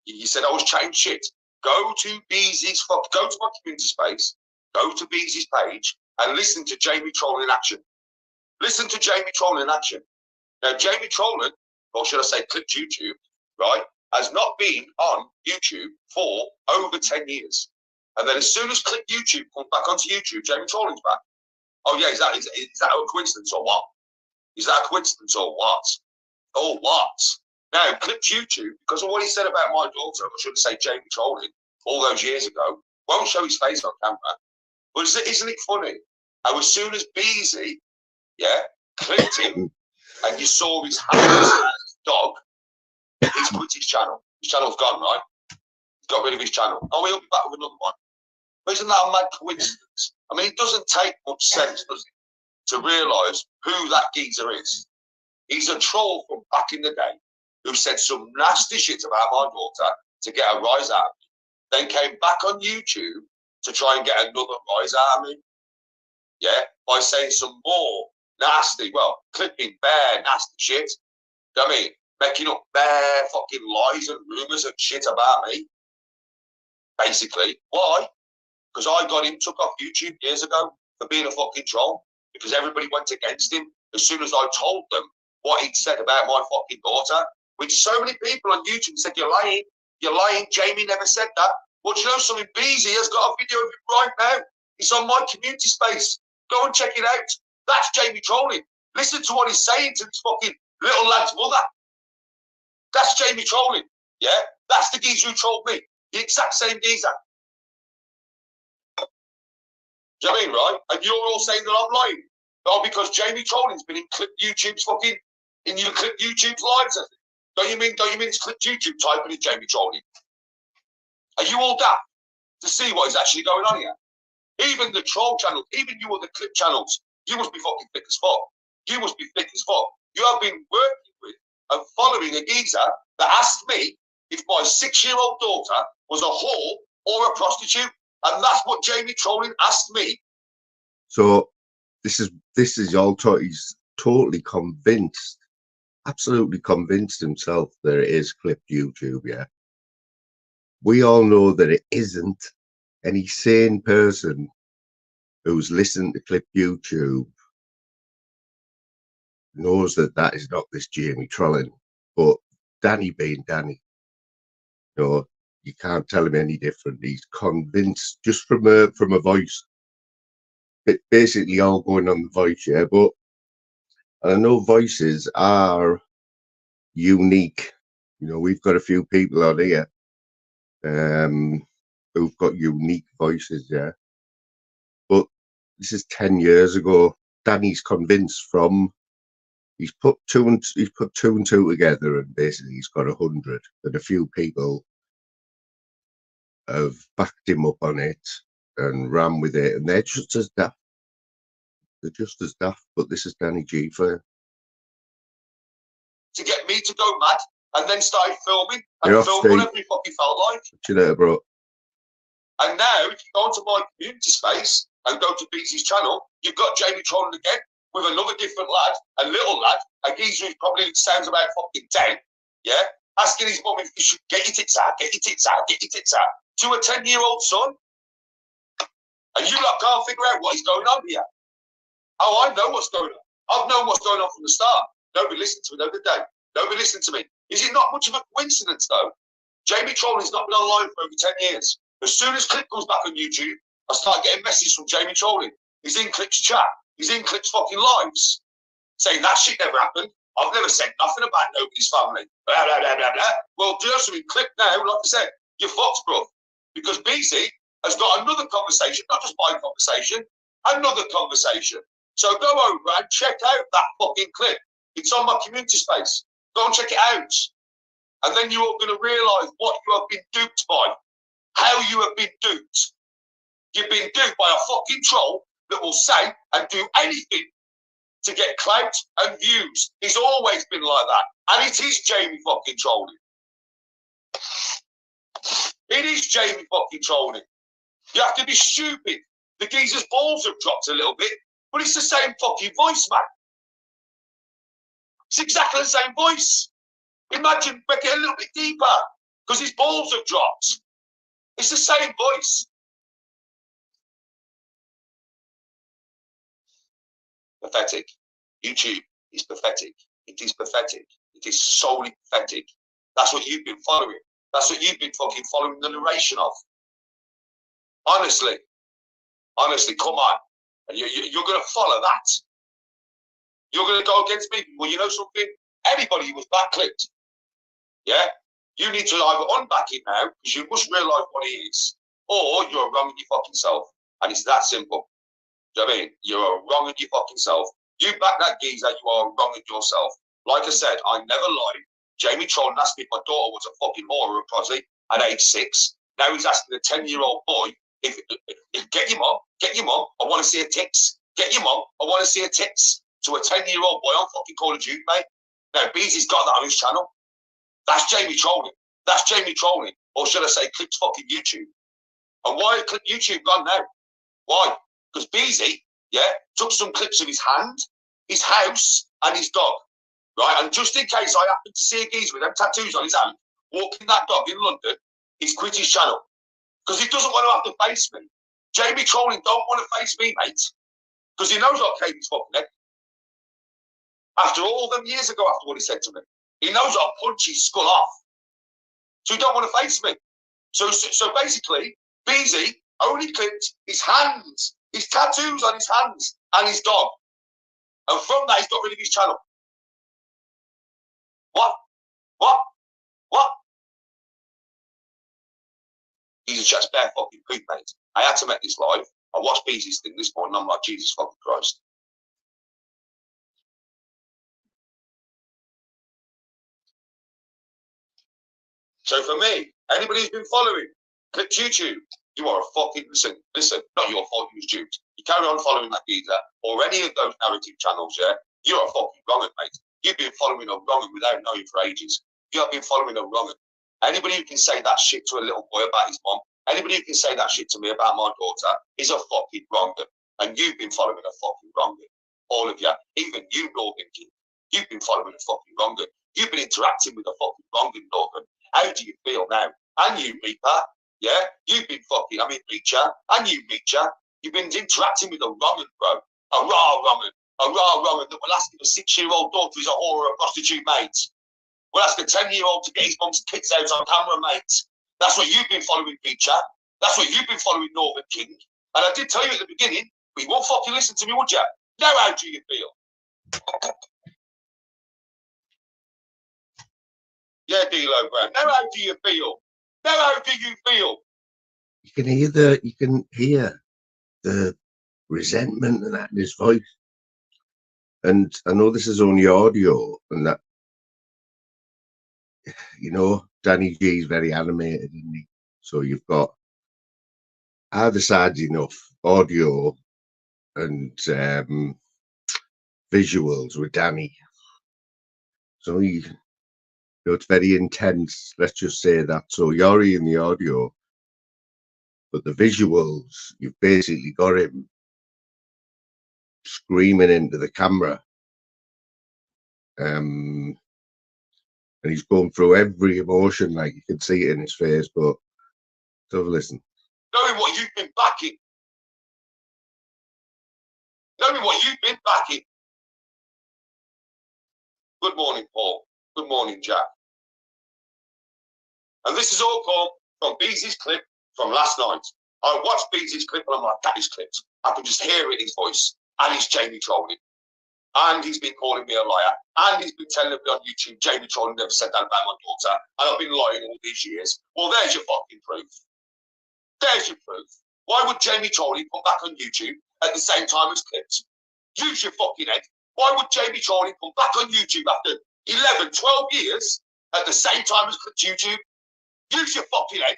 He said I was chatting shit. Go to Beezy's, go to my community space, go to Beezy's page and listen to Jamie trolling in action. Listen to Jamie trolling in action. Now, Jamie trolling, or should I say Clipped YouTube, right, has not been on YouTube for over 10 years. And then as soon as Clipped YouTube comes back onto YouTube, Jamie trolling's back. Oh yeah, is that a coincidence or what? Is that a coincidence or what? Or what? Now, Clipped YouTube, because of what he said about my daughter, I should say Jamie trolling, all those years ago, won't show his face on camera. But isn't it funny how as soon as Beezy, yeah, clipped him, and you saw his hands and his dog, he's quit his channel. His channel's gone, right? He's got rid of his channel. Oh, he'll be back with another one. But isn't that a mad coincidence? I mean, it doesn't take much sense, does it, to realise who that geezer is. He's a troll from back in the day who said some nasty shit about my daughter to get a rise out of me, then came back on YouTube to try and get another rise out of me. Yeah, by saying some more nasty, well, clipping bare nasty shit. You know what I mean? Making up bare fucking lies and rumours and shit about me. Basically. Why? Because I got him took off YouTube years ago for being a fucking troll. Because everybody went against him as soon as I told them what he'd said about my fucking daughter. Which so many people on YouTube said, you're lying, Jamie never said that. Well, do you know something? Beezy has got a video of him right now. It's on my community space. Go and check it out. That's Jamie trolling. Listen to what he's saying to this fucking little lad's mother. That's Jamie trolling. Yeah? That's the geezer who trolled me. The exact same geezer. Do you know what I mean, right? And you're all saying that I'm lying. Oh, because Jamie trolling's been in Clipped YouTube's fucking, in your Clipped YouTube's lives, I think. Don't you mean it's Clipped YouTube typing in Jamie trolling? Are you all daft to see what is actually going on here? Even the troll channels, even you on the Clip channels, you must be fucking thick as fuck. You must be thick as fuck. You have been working with and following a geezer that asked me if my 6-year-old daughter was a whore or a prostitute. And that's what Jamie trolling asked me. So this is all he's totally convinced, absolutely convinced himself that it is Clipped YouTube, yeah. We all know that it isn't. Any sane person who's listened to Clipped YouTube knows that that is not this Jamie trolling. But Danny being Danny, you know, you can't tell him any different. He's convinced just from a voice. But basically all going on the voice, yeah. But I know voices are unique. You know, we've got a few people on here who've got unique voices, yeah. But this is 10 years ago. Danny's convinced from he's put two and two together, and basically he's got 100. And a few people have backed him up on it, and ran with it, and they're just as daft. They're just as daft, but this is Danny G for you. To get me to go mad, and then started filming, You're and off, filmed Steve. whatever he fucking felt like. See you later, bro. And now, if you go onto my community space and go to BT's channel, you've got Jamie trolling again with another different lad, a little lad, a geezer who probably sounds about fucking 10, yeah? Asking his mum if he should get your tits out, get your tits out, get your tits out, to a 10-year-old son. And you lot can't figure out what is going on here. Oh, I know what's going on. I've known what's going on from the start. Nobody listened to me the other day. Nobody listened to me. Is it not much of a coincidence, though? Jamie Trolling's not been online for over 10 years. As soon as Clip comes back on YouTube, I start getting messages from Jamie Trolling. He's in Clip's chat. He's in Clip's fucking lives. Saying that shit never happened. I've never said nothing about nobody's family. Blah, blah, blah, blah, blah. Well, do you know something? Clip now, like I said, you're fucked, bro. Because BZ has got another conversation, not just my conversation, another conversation. So go over and check out that fucking clip. It's on my community space. Go and check it out. And then you're going to realise what you have been duped by. How you have been duped. You've been duped by a fucking troll that will say and do anything to get clout and views. He's always been like that. And it is Jamie fucking Trolling. It is Jamie fucking Trolling. You have to be stupid. The geezer's balls have dropped a little bit, but it's the same fucking voice, man. It's exactly the same voice. Imagine make it a little bit deeper, because his balls have dropped. It's the same voice. Pathetic. YouTube is pathetic. It is pathetic. It is solely pathetic. That's what you've been following. That's what you've been fucking following the narration of. Honestly. Honestly, come on. And you're going to follow that. You're going to go against me. Well, you know something? Anybody who was backclipped, yeah? You need to either unback him now, because you must realise what he is, or you're wrong in your fucking self. And it's that simple. Do you know what I mean? You're wrong in your fucking self. You back that geezer, you are wrong in yourself. Like I said, I never lied. Jamie Trolling asked me if my daughter was a fucking whore or a prosy at age 6. Now he's asking a 10-year-old boy, if get your mum, I want to see her tits. Get your mum, I want to see her tits. To a 10-year-old boy on fucking Call of Duty, mate. Now, Beezy's got that on his channel. That's Jamie Trolling. That's Jamie Trolling. Or should I say, Clip's fucking YouTube. And why has Clip YouTube gone now? Why? Because Beezy, yeah, took some clips of his hand, his house, and his dog. Right? And just in case I happen to see a geezer with them tattoos on his hand, walking that dog in London, he's quit his channel. Because he doesn't want to have to face me. Jamie Trolling don't want to face me, mate. Because he knows I'll cave his fucking neck. After all them years ago, after what he said to me, he knows I'll punch his skull off. So he don't want to face me. So basically, Beezy only clipped his hands, his tattoos on his hands, and his dog. And from that, he's got rid of his channel. What? He's a just bare fucking poop, mate. I had to make this live. I watched Beezy's thing this morning. I'm like, Jesus fucking Christ. So for me, anybody who's been following Clip's YouTube, you are a fucking, listen, not your fault you was duped. You carry on following that geezer or any of those narrative channels, yeah, you're a fucking wrong'un, mate. You've been following a wrong'un without knowing for ages. You have been following a wrong'un. Anybody who can say that shit to a little boy about his mom, anybody who can say that shit to me about my daughter is a fucking wrong'un. And you've been following a fucking wrong'un. All of you, even you, Northern King, you've been following a fucking wrong'un. You've been interacting with a fucking wrong'un, Northern. How do you feel now? And you, Reaper, yeah? You've been fucking, Reacher, and you, Reacher. You've been interacting with a wrong'un, bro. A raw wrong'un that will ask if a 6-year-old daughter is a whore or a prostitute, mate. We'll ask a 10-year-old to get his mum's tits out on camera, mate. That's what you've been following, Reacher. That's what you've been following, Northern King. And I did tell you at the beginning, but you won't fucking listen to me, would you? Now how do you feel? Yeah, D-Lo Brown. Now how do you feel? Now how do you feel? You can hear the resentment and that in his voice. And I know this is only audio, and that, you know, Danny G is very animated, isn't he? So you've got either side's enough. Audio and visuals with Danny. So it's very intense. Let's just say that. So you're in the audio, but the visuals, you've basically got him screaming into the camera. And he's going through every emotion, like you can see it in his face. But have a listen. Knowing what you've been backing. Knowing what you've been backing. Good morning, Paul. Good morning, Jack. And this has all come from Beezy's clip from last night. I watched Beezy's clip and I'm like, that is clipped. I can just hear it in his voice. And he's Jamie trolling. And he's been calling me a liar. And he's been telling me on YouTube, Jamie trolling never said that about my daughter. And I've been lying all these years. Well, there's your fucking proof. There's your proof. Why would Jamie trolling come back on YouTube at the same time as clips? Use your fucking head. Why would Jamie trolling come back on YouTube after 11, 12 years at the same time as clips YouTube? Use your fucking head.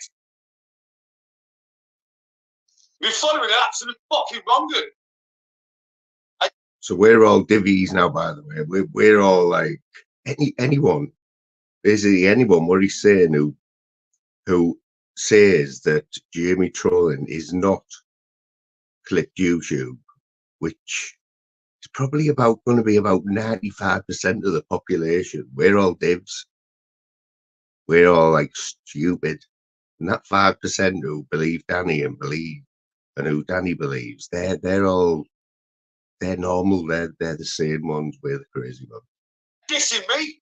You're following an absolute fucking wrong'un. So we're all divvies now, by the way. We're all like anyone, basically anyone. What he's saying who says that Jamie trolling is not clipped YouTube, which is probably going to be about 95% of the population. We're all divs. We're all like stupid. And that 5% who believe Danny and who Danny believes, they're normal. They're the same ones. We're the crazy ones. Dissing me,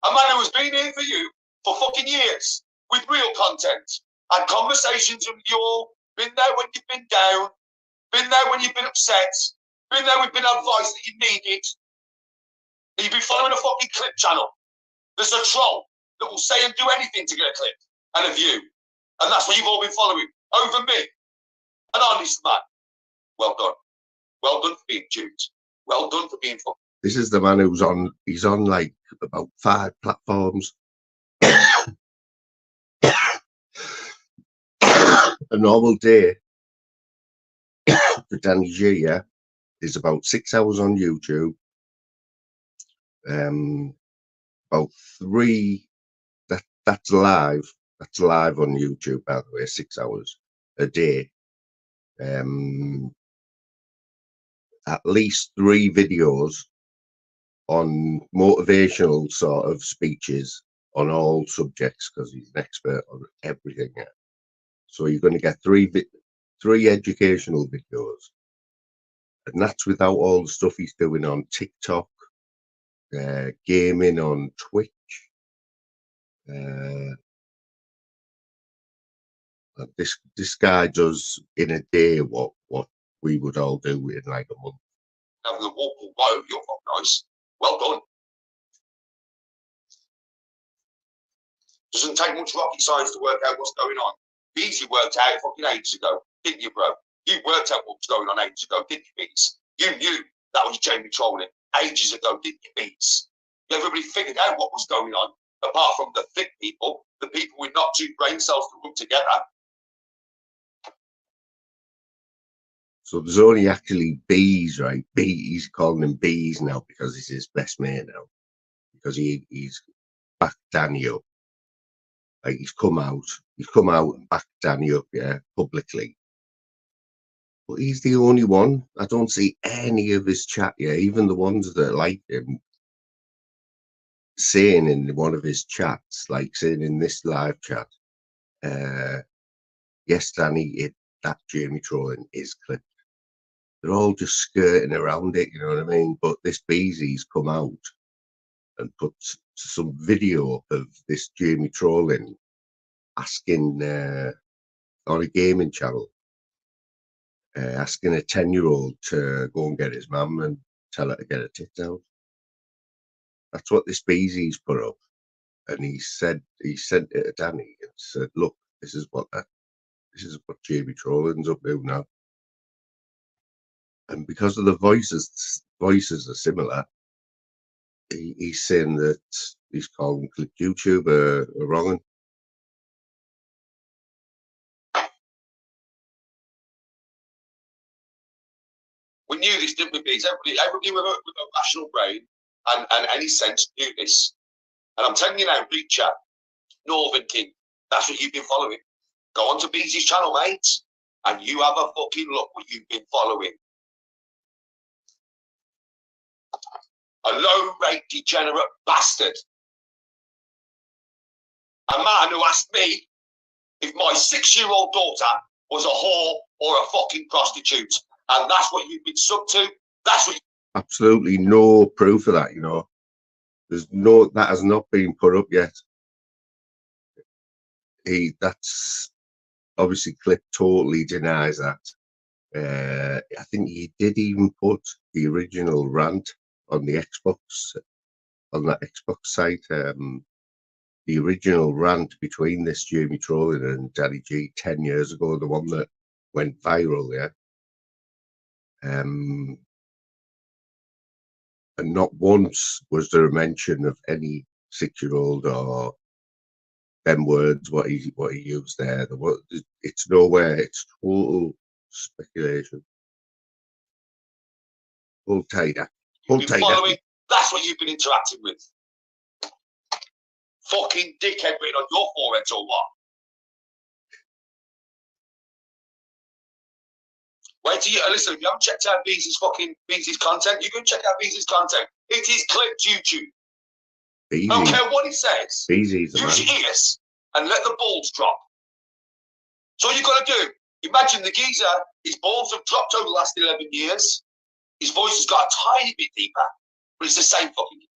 a man who has been here for you for fucking years with real content, had conversations with you all, been there when you've been down, been there when you've been upset, been there with been advice that you needed. And you've been following a fucking clip channel. There's a troll that will say and do anything to get a clip and a view, and that's what you've all been following over me. An honest man. Well done. Well done for being Jews. Well done for being fucking. This is the man he's on like about 5 platforms. A normal day for Danny G, yeah, is about 6 hours on YouTube. About 3, that's live. That's live on YouTube, by the way, 6 hours a day. At least 3 videos on motivational sort of speeches on all subjects, because he's an expert on everything. Yeah. So you're going to get 3 educational videos, and that's without all the stuff he's doing on TikTok, gaming on Twitch. This guy does in a day what we would all do in like a month. Having a walk all go, you're fucking nice. Well done. Doesn't take much rocket science to work out what's going on. Beezy worked out fucking ages ago, didn't you, bro? You worked out what was going on ages ago, didn't you, Beats? You knew that was Jamie trolling ages ago, didn't you, Beats? Everybody figured out what was going on, apart from the thick people, the people with not 2 brain cells to rub together. So there's only actually Bees, right? He's calling him Bees now because he's his best mate now. Because he's backed Danny up. Like he's come out and backed Danny up, yeah, publicly. But he's the only one. I don't see any of his chat, yeah, even the ones that like him, saying in one of his chats, like saying in this live chat, yes, Danny, that Jamie trolling is clipped. They're all just skirting around it, you know what I mean? But this Beezy's come out and put some video up of this Jamie trolling asking on a gaming channel, asking a 10-year-old to go and get his mum and tell her to get her tits out. That's what this Beezy's put up. And he sent it to Danny and said, look, this is what Jamie trolling's up to now. And because of the voices are similar, he's saying that he's calling clip YouTube a wrong. We knew this, didn't we, Bees? Everybody with a rational brain and any sense knew this. And I'm telling you now, Reacher, Northern King, that's what you've been following. Go on to Beezy's channel, mate, and you have a fucking look what you've been following. A low-rate degenerate bastard. A man who asked me if my 6-year-old daughter was a whore or a fucking prostitute. And that's what you've been sub to. That's what. Absolutely no proof of that, you know. There's no, that has not been put up yet. That's obviously Clip totally denies that. I think he did even put the original rant on the Xbox, on that Xbox site. The original rant between this Jamie Trolling and Daddy G 10 years ago, the one that went viral, yeah. And not once was there a mention of any 6-year-old or them words, what he used there. It's nowhere. It's total speculation. Hold tight. Hold tight. Following, that's what you've been interacting with. Fucking dickhead written on your foreheads or what? Wait till you listen. If you haven't checked out Beezy's content, you can check out Beezy's content. It is clipped YouTube. Beezy. I don't care what he says. Beezy's use your ears and let the balls drop. So all you got to do. Imagine the geezer. His balls have dropped over the last 11 years. His voice has got a tiny bit deeper, but it's the same fucking geezer.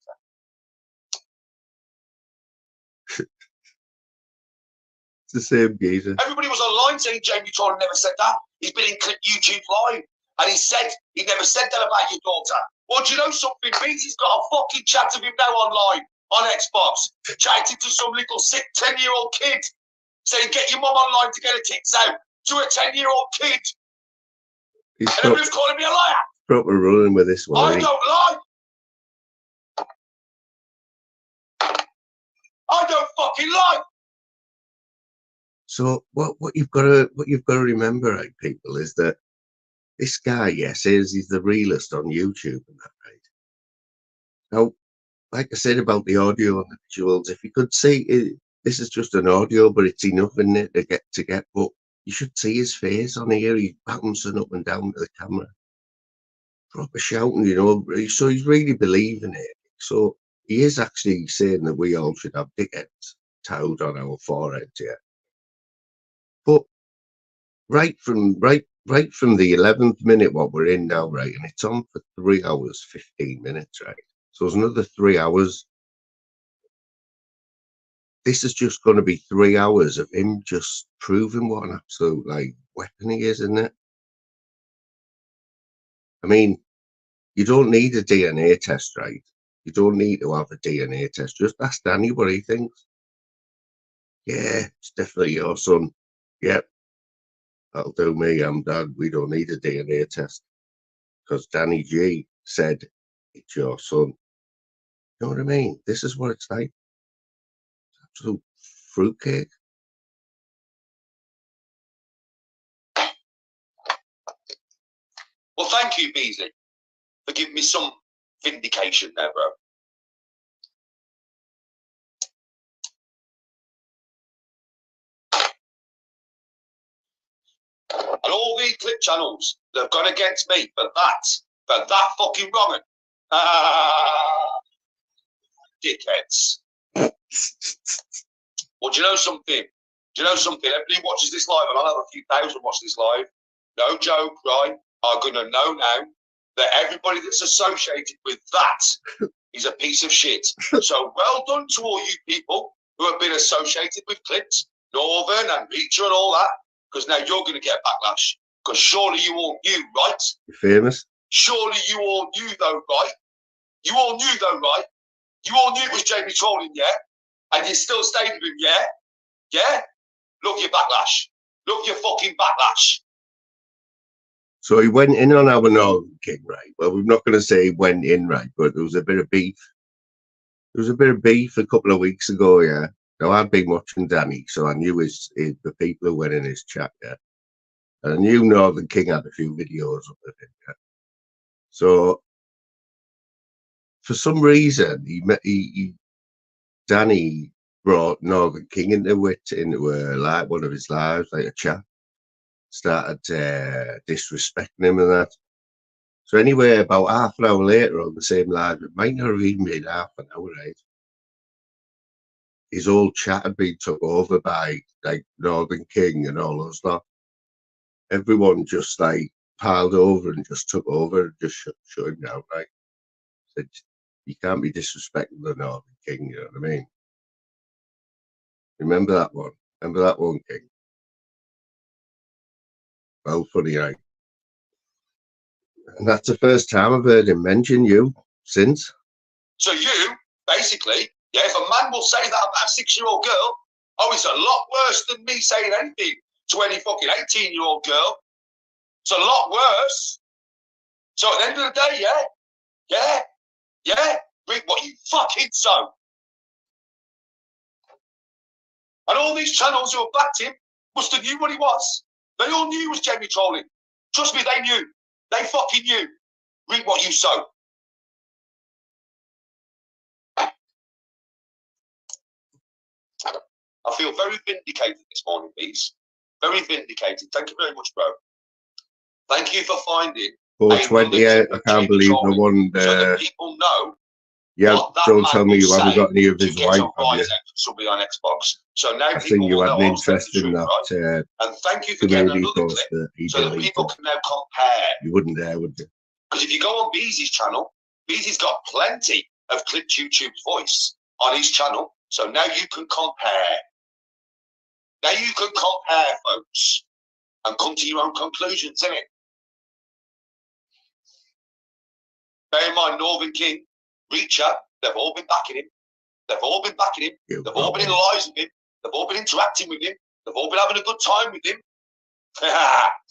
It's the same geezer. Everybody was online saying Jamie Trolling never said that. He's been in Clip YouTube Live, and he said he never said that about your daughter. Well, do you know something? Beezy's got a fucking chat of him now online on Xbox, chatting to some little sick 10-year-old kid, saying get your mum online to get her tits out to a 10-year-old kid. And everybody's calling me a liar. Proper running with this one. I don't lie. I don't fucking lie. So what you've got to remember, right, people, is that this guy, yes, he's the realest on YouTube and that, right? Now, like I said about the audio and the visuals, if you could see it, this is just an audio, but it's enough in it to get. But you should see his face on here. He's bouncing up and down to the camera, proper shouting, you know. So he's really believing it. So he is actually saying that we all should have dickheads tattooed on our foreheads, yeah. But right from the 11th minute, what we're in now, right, and it's on for 3 hours 15 minutes, right? So there's another 3 hours. This is just going to be 3 hours of him just proving what an absolute weapon he is, isn't it? I mean, you don't need a DNA test, right? You don't need to have a DNA test. Just ask Danny what he thinks. Yeah, it's definitely your son. Yep, that'll do me. I'm Dad. We don't need a DNA test because Danny G said it's your son. You know what I mean? This is what it's like. Absolute fruitcake. Well, thank you, Beezy, for giving me some vindication there, bro. And all these clip channels that have gone against me for that fucking wronging. Dickheads. Well, do you know something? Everybody watches this live, and I'll have a few thousand watch this live. No joke, right? I'm going to know now that everybody that's associated with that is a piece of shit. So well done to all you people who have been associated with Clips, Northern and Reacher and all that, because now you're going to get a backlash. Because surely you all knew, right? You're famous. Surely you all knew, though, right? You all knew, though, right? You all knew it was Jamie Trolling, yeah? And you still stayed with him, yeah? Yeah? Look your backlash. Look your fucking backlash. So he went in on our Northern King, right? Well, we're not going to say he went in, right? But there was a bit of beef. There was a bit of beef a couple of weeks ago, yeah? Now, I've been watching Danny, so I knew the people who went in his chat, yeah? And I knew Northern King had a few videos of him, yeah? So for some reason, Danny brought Northern King into like one of his lives, like a chat. Started disrespecting him and that. So anyway, about half an hour later on the same live, it might not have even been half an hour, right? His old chat had been took over by like Northern King and all those lot. Everyone just like piled over and just took over and just shut him down, right? Said, you can't be disrespecting the Northern King, you know what I mean? Remember that one? Remember that one, King? Well, funny, right? And that's the first time I've heard him mention you since. So you, basically, yeah, if a man will say that about a 6-year-old girl, oh, it's a lot worse than me saying anything to any fucking 18-year-old girl. It's a lot worse. So at the end of the day, read what you fucking sow. And all these channels who have backed him must have knew what he was. They all knew he was Jamie trolling. Trust me, they knew. They fucking knew. Read what you sow. I feel very vindicated this morning, Beats. Very vindicated. Thank you very much, bro. Thank you for finding 428, I can't believe the one so that people know. Yeah, don't tell me you haven't got any of to his get wife, a have you? rise out of somebody on Xbox. So now I people think you will had know an I was telling interest the in truth, that right? And thank you for getting community another post clip that he so that deleted. people can now compare. You wouldn't dare, would you? Because if you go on Beezy's channel, Beezy's got plenty of clipped YouTube's voice on his channel. So now you can compare. Now you can compare, folks, and come to your own conclusions, innit? Bear in mind, Northern King, Reacher, they've all been backing him. They've all been backing him. They've all been in lives with him. They've all been interacting with him. They've all been having a good time with him.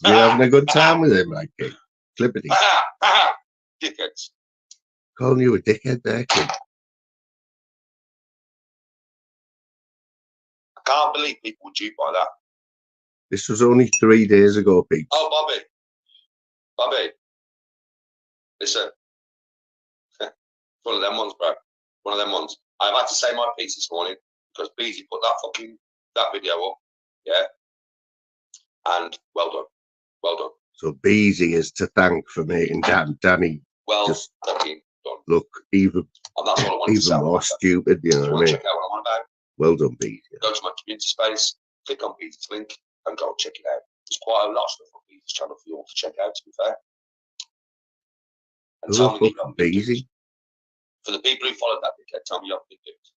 You're having a good time with him, like King. Clippity. Dickheads. Calling you a dickhead there, King. I can't believe people were duped by that. This was only 3 days ago, Pete. Oh, Bobby. Listen. One of them ones, bro. One of them ones. I've had to say my piece this morning because Beezy put that video up. Yeah. And well done. Well done. So Beezy is to thank for making Danny well just fucking done. Look even more stupid, you know what I mean? Check out what I'm on about. Well done, Beezy. Go to my community space, click on Beezy's link, and go check it out. There's quite a lot of stuff on Beezy's channel for you all to check out, to be fair. And tell me that Beezy. For the people who followed that dickhead, tell me you haven't been duped.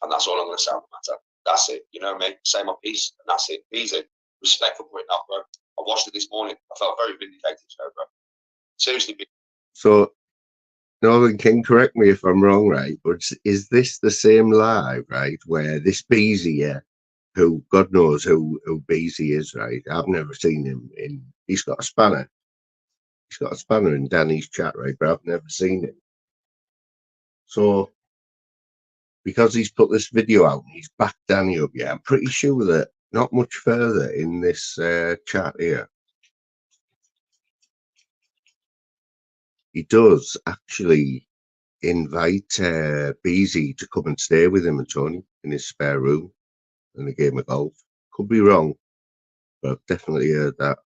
And that's all I'm going to say on the matter. That's it. You know what I mean? Say my piece, and that's it. Easy. Respect for putting up, bro. I watched it this morning. I felt very vindicated, bro. Seriously. So, Northern King, correct me if I'm wrong, right? But is this the same live, right? Where this Beezy, who God knows who Beezy is, right? I've never seen him in. He's got a spanner. He's got a spanner in Danny's chat, right? But I've never seen it. So, because he's put this video out and he's backed Danny up, I'm pretty sure that not much further in this chat here, he does actually invite Beezy to come and stay with him and Tony in his spare room in a game of golf. Could be wrong, but I've definitely heard that.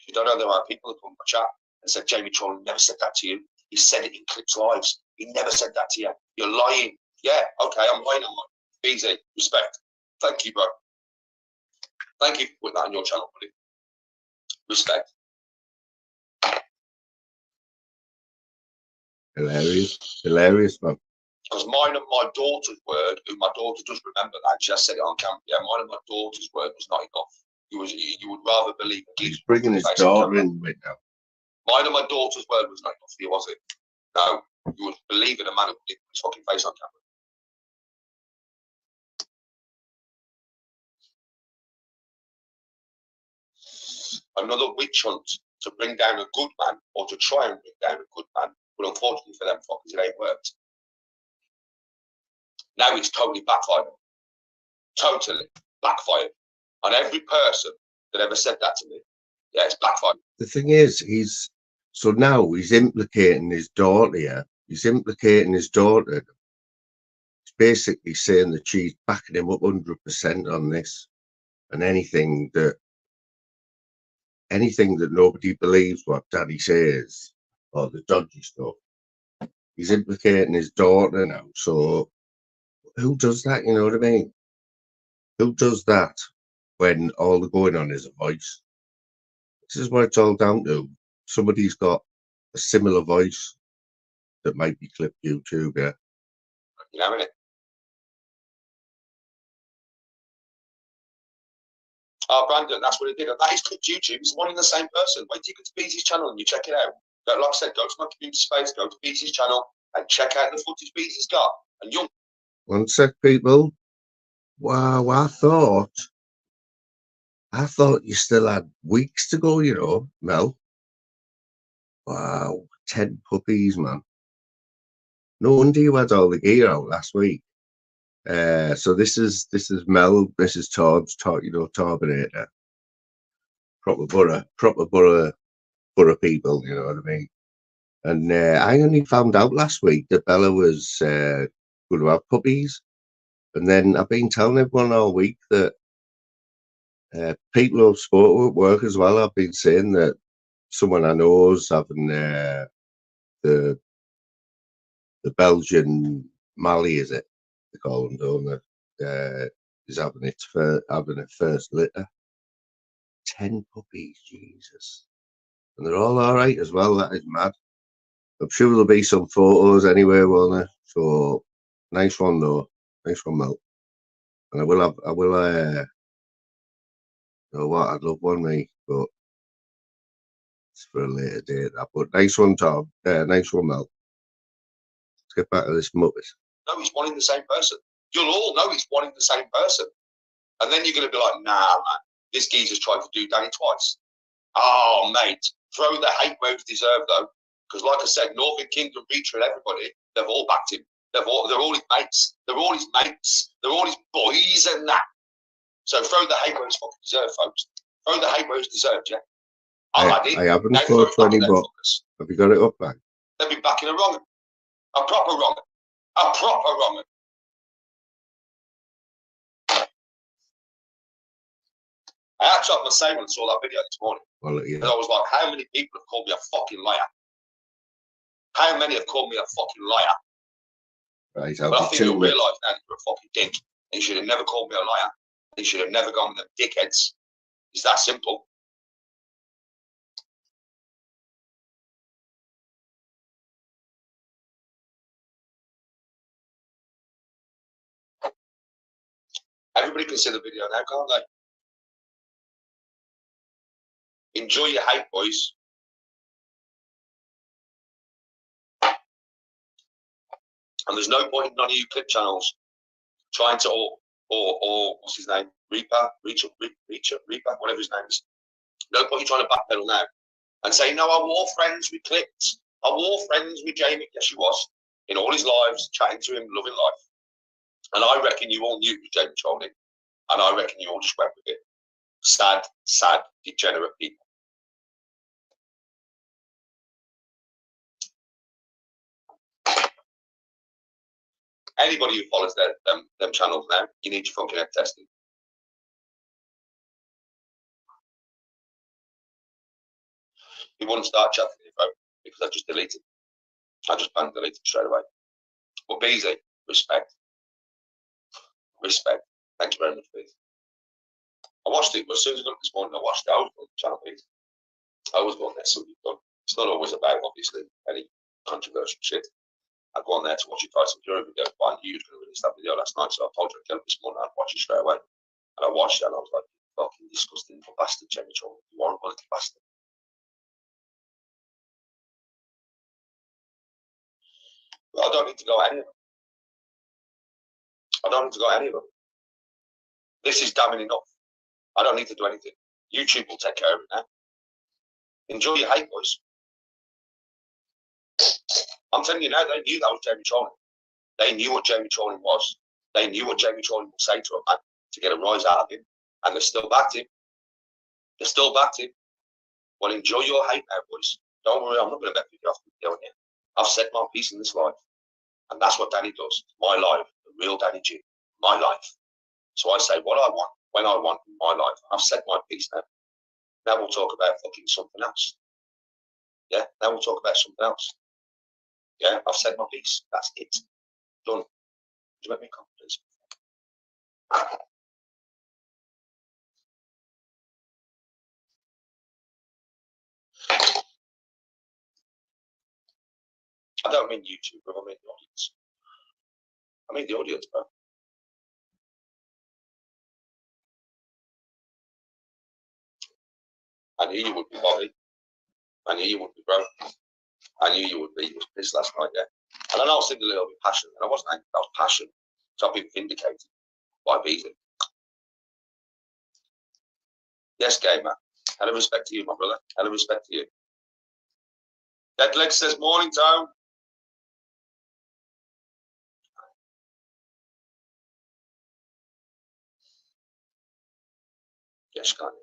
You don't know there are people who come in my chat and said Jamie Troll never said that to you. He said it in Clips Lives. He never said that to you. You're lying. Yeah, okay, I'm lying. Beezy, respect. Thank you, bro. Thank you for putting that on your channel, buddy. Respect. Hilarious, man. Because mine and my daughter's word, who my daughter does remember that, she has said it on camera. Yeah, mine and my daughter's word was not enough. You would rather believe. He's bringing his daughter in with now. Mine and my daughter's word was not enough for you, was it? No, you would believe in a man who put his fucking face on camera. Another witch hunt to bring down a good man, or to try and bring down a good man, but unfortunately for them fuckers, it ain't worked. Now it's totally backfired. Totally backfired on every person that ever said that to me. Yeah, it's backfired. The thing is, he's So now he's implicating his daughter here. He's implicating his daughter. He's basically saying that she's backing him up 100% on this, and anything that nobody believes what Daddy says, or the dodgy stuff. He's implicating his daughter now. So who does that? You know what I mean? Who does that when all the going on is a voice? This is what it's all down to. Somebody's got a similar voice that might be clipped YouTube, yeah. You know, innit? Oh, Brandon, that's what he did. That is clipped YouTube. It's one and the same person. Wait till you go to Beezy's channel and you check it out. Like I said, go to my community space, go to Beezy's channel and check out the footage Beezy's got. And you'll... One sec, people. Wow, I thought you still had weeks to go, you know, Mel. Wow, 10 puppies, man. No wonder you had all the gear out last week. So this is Mel, Mrs. Todd's, you know, Torbinator. Proper borough people, you know what I mean? And I only found out last week that Bella was going to have puppies. And then I've been telling everyone all week that people who've spoken at work as well, I've been saying that someone I know is having the Belgian Mali, is it? They call them, don't they? Is having a first litter. 10 puppies, Jesus. And they're all right as well. That is mad. I'm sure there'll be some photos anyway, won't there? So nice one though. Nice one, Mel. And I will you know what, I'd love one, mate, but it's for a later date. But nice one, Tom. Nice one, Mel. Let's get back to this muppet. No, it's one in the same person. You'll all know it's one in the same person. And then you're going to be like, nah, man, this geezer's tried to do Danny twice. Oh, mate, throw the hate where it's deserved, though. Because like I said, Northern Kingdom, Reacher and everybody, they've all backed him. They're all his mates. They're all his mates. They're all his boys and that. So throw the hate where it's fucking deserved, folks. Throw the hate where it's deserved, yeah? I haven't thought 20 bucks. Have you got it up, back? They've been backing a wrong. A proper wrong. A proper wrong. I actually had my same when I saw that video this morning. Well, yeah. And I was like, how many people have called me a fucking liar? How many have called me a fucking liar? Right, but I think you'll realise now that you're a fucking dick. And you should have never called me a liar. And you should have never gone with them dickheads. It's that simple. Everybody can see the video now, can't they? Enjoy your hate, boys. And there's no point in none of you clip channels trying to, or what's his name? Reaper, whatever his name is. No point in trying to backpedal now and say, no, I wore friends with clips. I wore friends with Jamie. Yes, he was. In all his lives, chatting to him, loving life. And I reckon you all knew it was Jamie trolling. And I reckon you all just went with it. Sad, degenerate people. Anybody who follows them channels now, you need your fucking head testing. He wouldn't start chatting to me, bro, because I just deleted. I just banned deleted straight away. But Beezy, respect. Respect. Thank you very much, Beezy. I watched it, but as soon as I got up this morning, I watched it. I was on the channel, Beezy. I was going there, so you've done. It's not always about, obviously, any controversial shit. I'd go on there to watch you Tyson Fury video, but I knew you were going to release that video last night, so I told you I'd get up this morning and I'd watch it straight away. And I watched it and I was like, fucking disgusting little bastard, Jamie Troll. You horrible little bastard. But I don't need to go any of them. I don't need to go any of them. This is damning enough. I don't need to do anything. YouTube will take care of it now. Enjoy your hate, boys. I'm telling you now, they knew that was Jamie trolling. They knew what Jamie trolling was. They knew what Jamie trolling would say to a man to get a rise out of him. And they still backed him. They still backed him. Well, enjoy your hate now, boys. Don't worry, I'm not going to make you off with you. I've said my piece in this life. And that's what Danny does. My life, the real Danny G, my life. So I say what I want, when I want in my life. I've said my piece now. Now we'll talk about fucking something else. Yeah, now we'll talk about something else. Yeah, I've said my piece. That's it. Done. Would you make me come, please? I don't mean YouTube, but I mean the audience. I mean the audience, bro. I knew you would be, Bobby. I knew you would be, bro. I knew you would be. You was pissed last night, yeah. And I know I was thinking a little bit passionate, and I wasn't angry, I was passionate. So I've been vindicated by beating. Yes, gamer. Out of respect to you, my brother. Out of respect to you. Deadleg says, morning, Tone. Yes, can't you?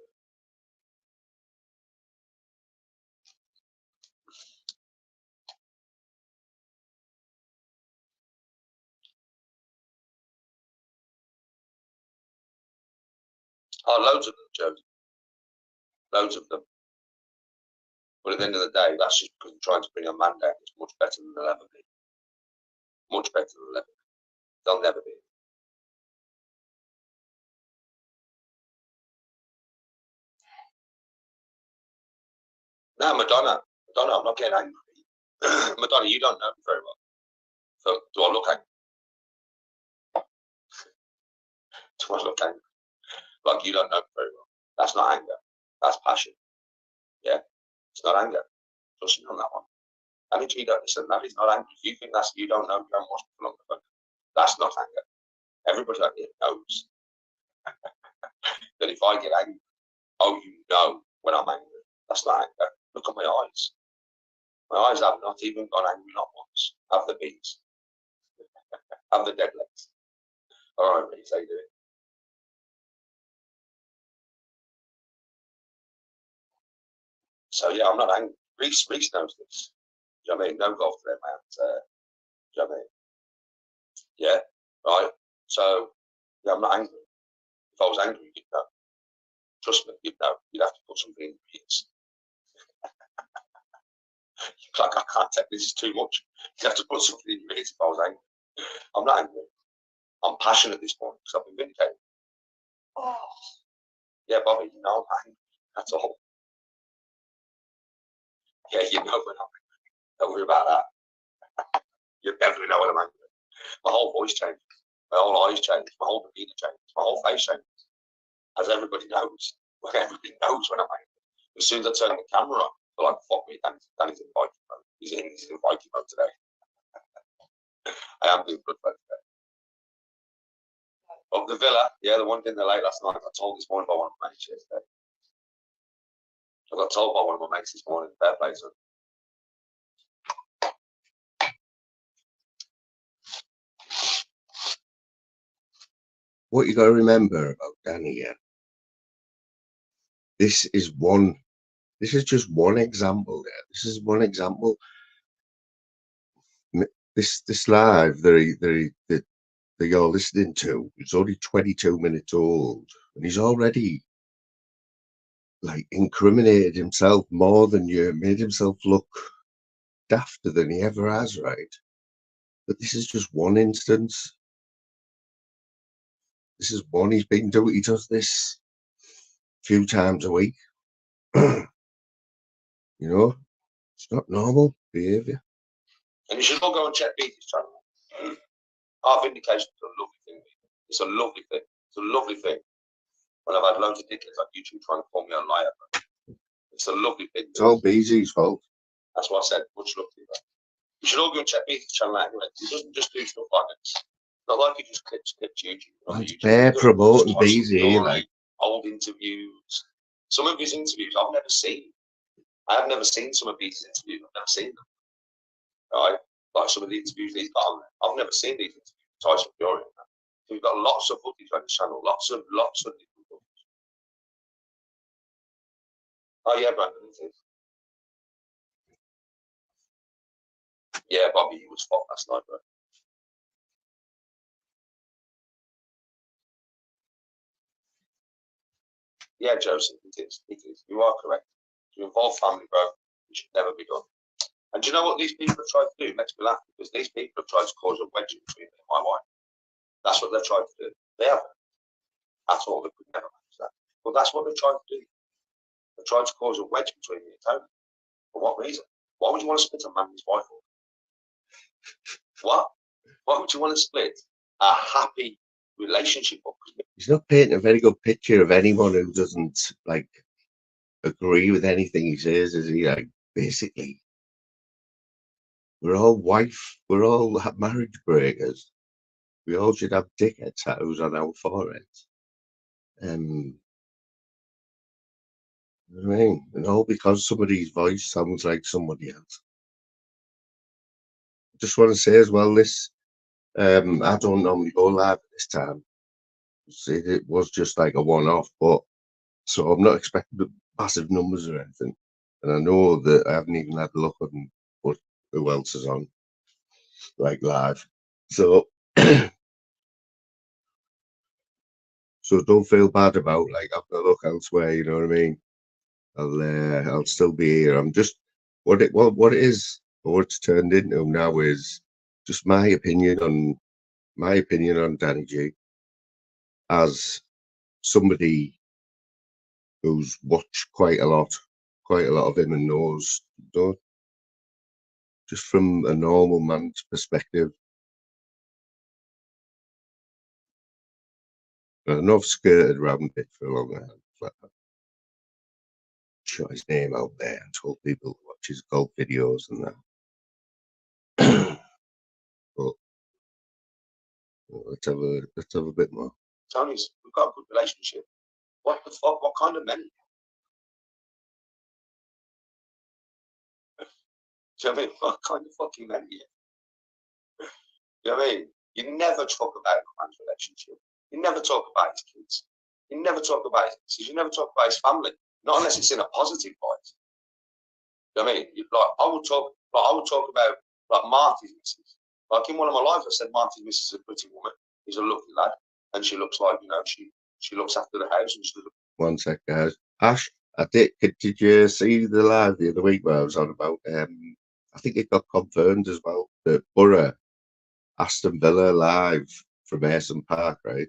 Oh, loads of them, Joe. Loads of them. But at the end of the day, that's just because I'm trying to bring a man down. It's much better than they'll ever be. Much better than they'll ever be. They'll never be. No, Madonna, I'm not getting angry. Madonna, you don't know me very well. So, do I look angry? Do I look angry? Like you don't know me very well. That's not anger. That's passion. Yeah? It's not anger. Trust me on that one. I mean, you don't listen. That is not anger. If you think that's you don't know, you don't watch people on the phone. That's not anger. Everybody out here knows that if I get angry, oh, you know when I'm angry. That's not anger. Look at my eyes. My eyes have not even gone angry, not once. Have the beats. Have the dead legs. All right, Reese, how you doing? So yeah, I'm not angry. Reese knows this. Do you know what I mean? No golf there, man. Do you know what I mean? Yeah, right. So yeah, I'm not angry. If I was angry, you'd know. Trust me, you'd know. You'd have to put something in your ears. Like, I can't take this, is too much. You have to put something in your ears if I was angry. I'm not angry. I'm passionate at this point because I've been vindicated. Oh, yeah, Bobby, you know I'm angry. That's all. Yeah, you know when I'm angry. Don't worry about that. You definitely know when I'm angry. My whole voice changes. My whole eyes change. My whole demeanor changes. My whole face changes. As everybody knows. Everybody knows when I'm angry. As soon as I turn the camera on, they're like, fuck me, Danny's in Viking mode. He's in Viking mode today. I am doing good for today. Of the villa, yeah, the one in the late last night. I got told this morning by one of my mates yesterday. I got told by one of my mates this morning, fair play to him. What you got to remember about Danny, yeah, this is just one example there. This is one example. This live that you're listening to, it's only 22 minutes old, and he's already like incriminated himself more than you, made himself look dafter than he ever has, right? But this is just one instance. This is one he does this a few times a week. You know, it's not normal behaviour. And you should all go and check Beatty's channel. Our vindication is a lovely thing. It's a lovely thing. It's a lovely thing. When I've had loads of dickheads on YouTube trying to call me a liar. It's a lovely thing. It's all Beezy's fault. That's what I said. Much love to you, man. You should all go and check Beatty's channel out anyway. He doesn't just do stuff like this. Not like he just clips YouTube. It's bare promoting Beezy, like old interviews. Some of his interviews I've never seen. I have never seen some of Beatty's interviews. I've never seen them. Right? Like some of the interviews he's got on there. I've never seen these interviews. Tyson Fury. We've got lots of footage on the channel. Lots of different footage. Oh yeah, Brandon, it is. Yeah, Bobby, he was fucked last night, bro. Yeah, Joseph, it is. It is. You are correct. To involve family, bro, it should never be done. And do you know what these people have tried to do? It makes me laugh because these people have tried to cause a wedge between me and my wife. That's what they've tried to do. They haven't. At all. They could never manage that. But that's what they've tried to do. They've tried to cause a wedge between me and Tony. For what reason? Why would you want to split a man and his wife up? What? Why would you want to split a happy relationship up? He's not painting a very good picture of anyone who doesn't like agree with anything he says, is he? Like, basically, we're all marriage breakers. We all should have dickhead tattoos on our foreheads. You know what I mean? And all because somebody's voice sounds like somebody else. Just want to say as well, this I don't normally go live at this time. It was just like a one-off, but so I'm not expecting massive numbers or anything. And I know that I haven't even had a look on who else is on, like, live. So so don't feel bad about like having a look elsewhere. You know what I mean? I'll still be here. I'm just what it is, or what it's turned into now is just my opinion on Danny G as somebody who's watched quite a lot of him and knows, you know, just from a normal man's perspective. I know I've skirted around it for a long time. But shot his name out there and told people to watch his golf videos and that. But let's have a bit more. Tony's, we've got a good relationship. What the fuck? What kind of men? Do you know what I mean? What kind of fucking men are you? You know what I mean? You never talk about a man's relationship. You never talk about his kids. You never talk about his missus. You never talk about his family. Not unless it's in a positive light. You know what I mean? I would talk about like Marty's missus. Like in one of my lives, I said Marty's missus is a pretty woman. He's a lucky lad, and she looks like, you know, she looks after the house and she does. One sec, guys. Ash, did you see the live the other week where I was on about? I think it got confirmed as well that Borough Aston Villa live from Ayson Park, right,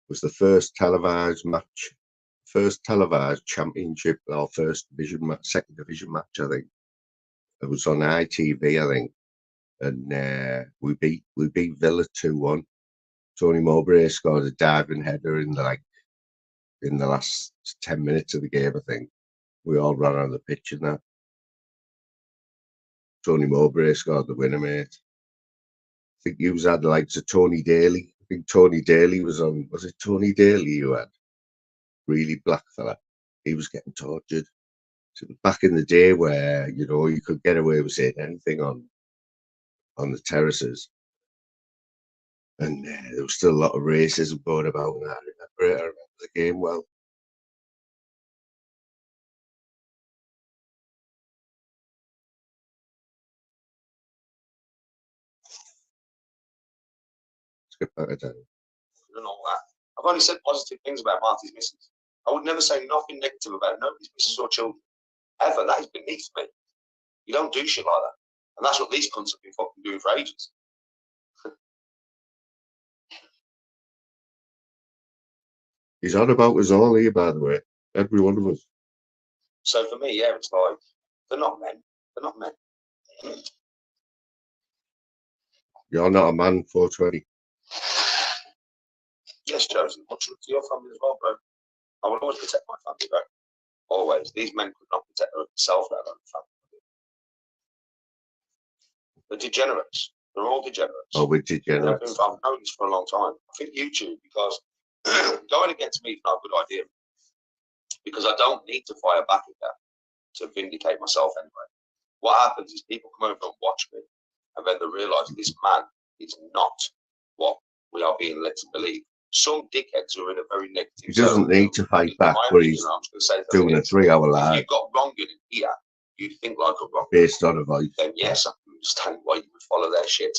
was the first televised championship or first division match, second division match, I think. It was on ITV, I think, and we beat Villa 2-1. Tony Mowbray scored a diving header in the last 10 minutes of the game, I think. We all ran on the pitch and that. Tony Mowbray scored the winner, mate. I think you had the likes of Tony Daly. I think Tony Daly was on. Was it Tony Daly you had? Really black fella. He was getting tortured. So back in the day where, you know, you could get away with saying anything on the terraces. And there was still a lot of racism going about. And I remember the game well. Let's get back to that. And all that. I've only said positive things about Marty's missus. I would never say nothing negative about nobody's missus or children. Ever. That is beneath me. You don't do shit like that. And that's what these cunts have been fucking doing for ages. He's on about us all here, by the way. Every one of us. So for me, yeah, it's like, they're not men. They're not men. You're not a man, 420. Yes, Joseph, much love to your family as well, bro. I will always protect my family, bro. Always. These men could not protect themselves, let alone family. They're degenerates. They're all degenerates. Oh, we're degenerates. I've known this for a long time. I think YouTube, because going against me is not a good idea. Because I don't need to fire back at that to vindicate myself anyway. What happens is people come over and watch me, and then they realise this man is not what we are being led to believe. Some dickheads are in a very negative. He doesn't need to fight back, but he's doing a 3-hour live. If you got wrong in here, you think like a wrong. Based on a voice. Then yes, I can understand why you would follow their shit.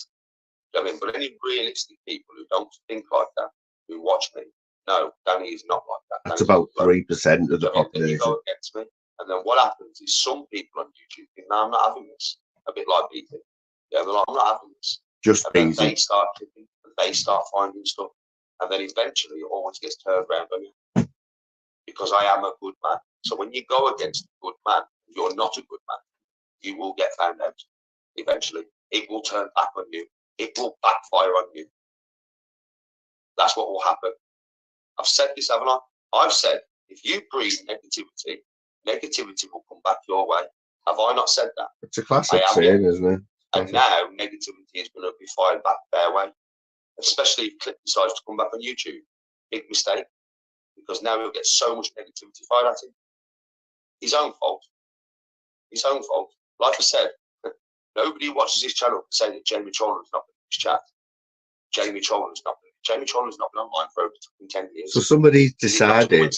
You know what I mean? But any realistic people who don't think like that, who watch me, no, Danny is not like that. That's about 3% of the Then you population. go against me, and then what happens is some people on YouTube think, no, I'm not having this. A bit like BT. Yeah, they're like, I'm not having this. Just And then easy. they start clicking, and they start finding stuff, and then eventually it always gets turned around on you. Because I am a good man. So when you go against a good man, you're not a good man. You will get found out eventually. It will turn back on you. It will backfire on you. That's what will happen. I've said this, haven't I? I've said, if you breed negativity, negativity will come back your way. Have I not said that? It's a classic saying, isn't it? And now negativity is going to be fired back their way. Especially if Clip decides to come back on YouTube. Big mistake. Because now he'll get so much negativity fired at him. His own fault. His own fault. Like I said, nobody watches his channel to say that Jamie Troller's not in his chat. Jamie Troller's not been online for over 10 years. So somebody's decided.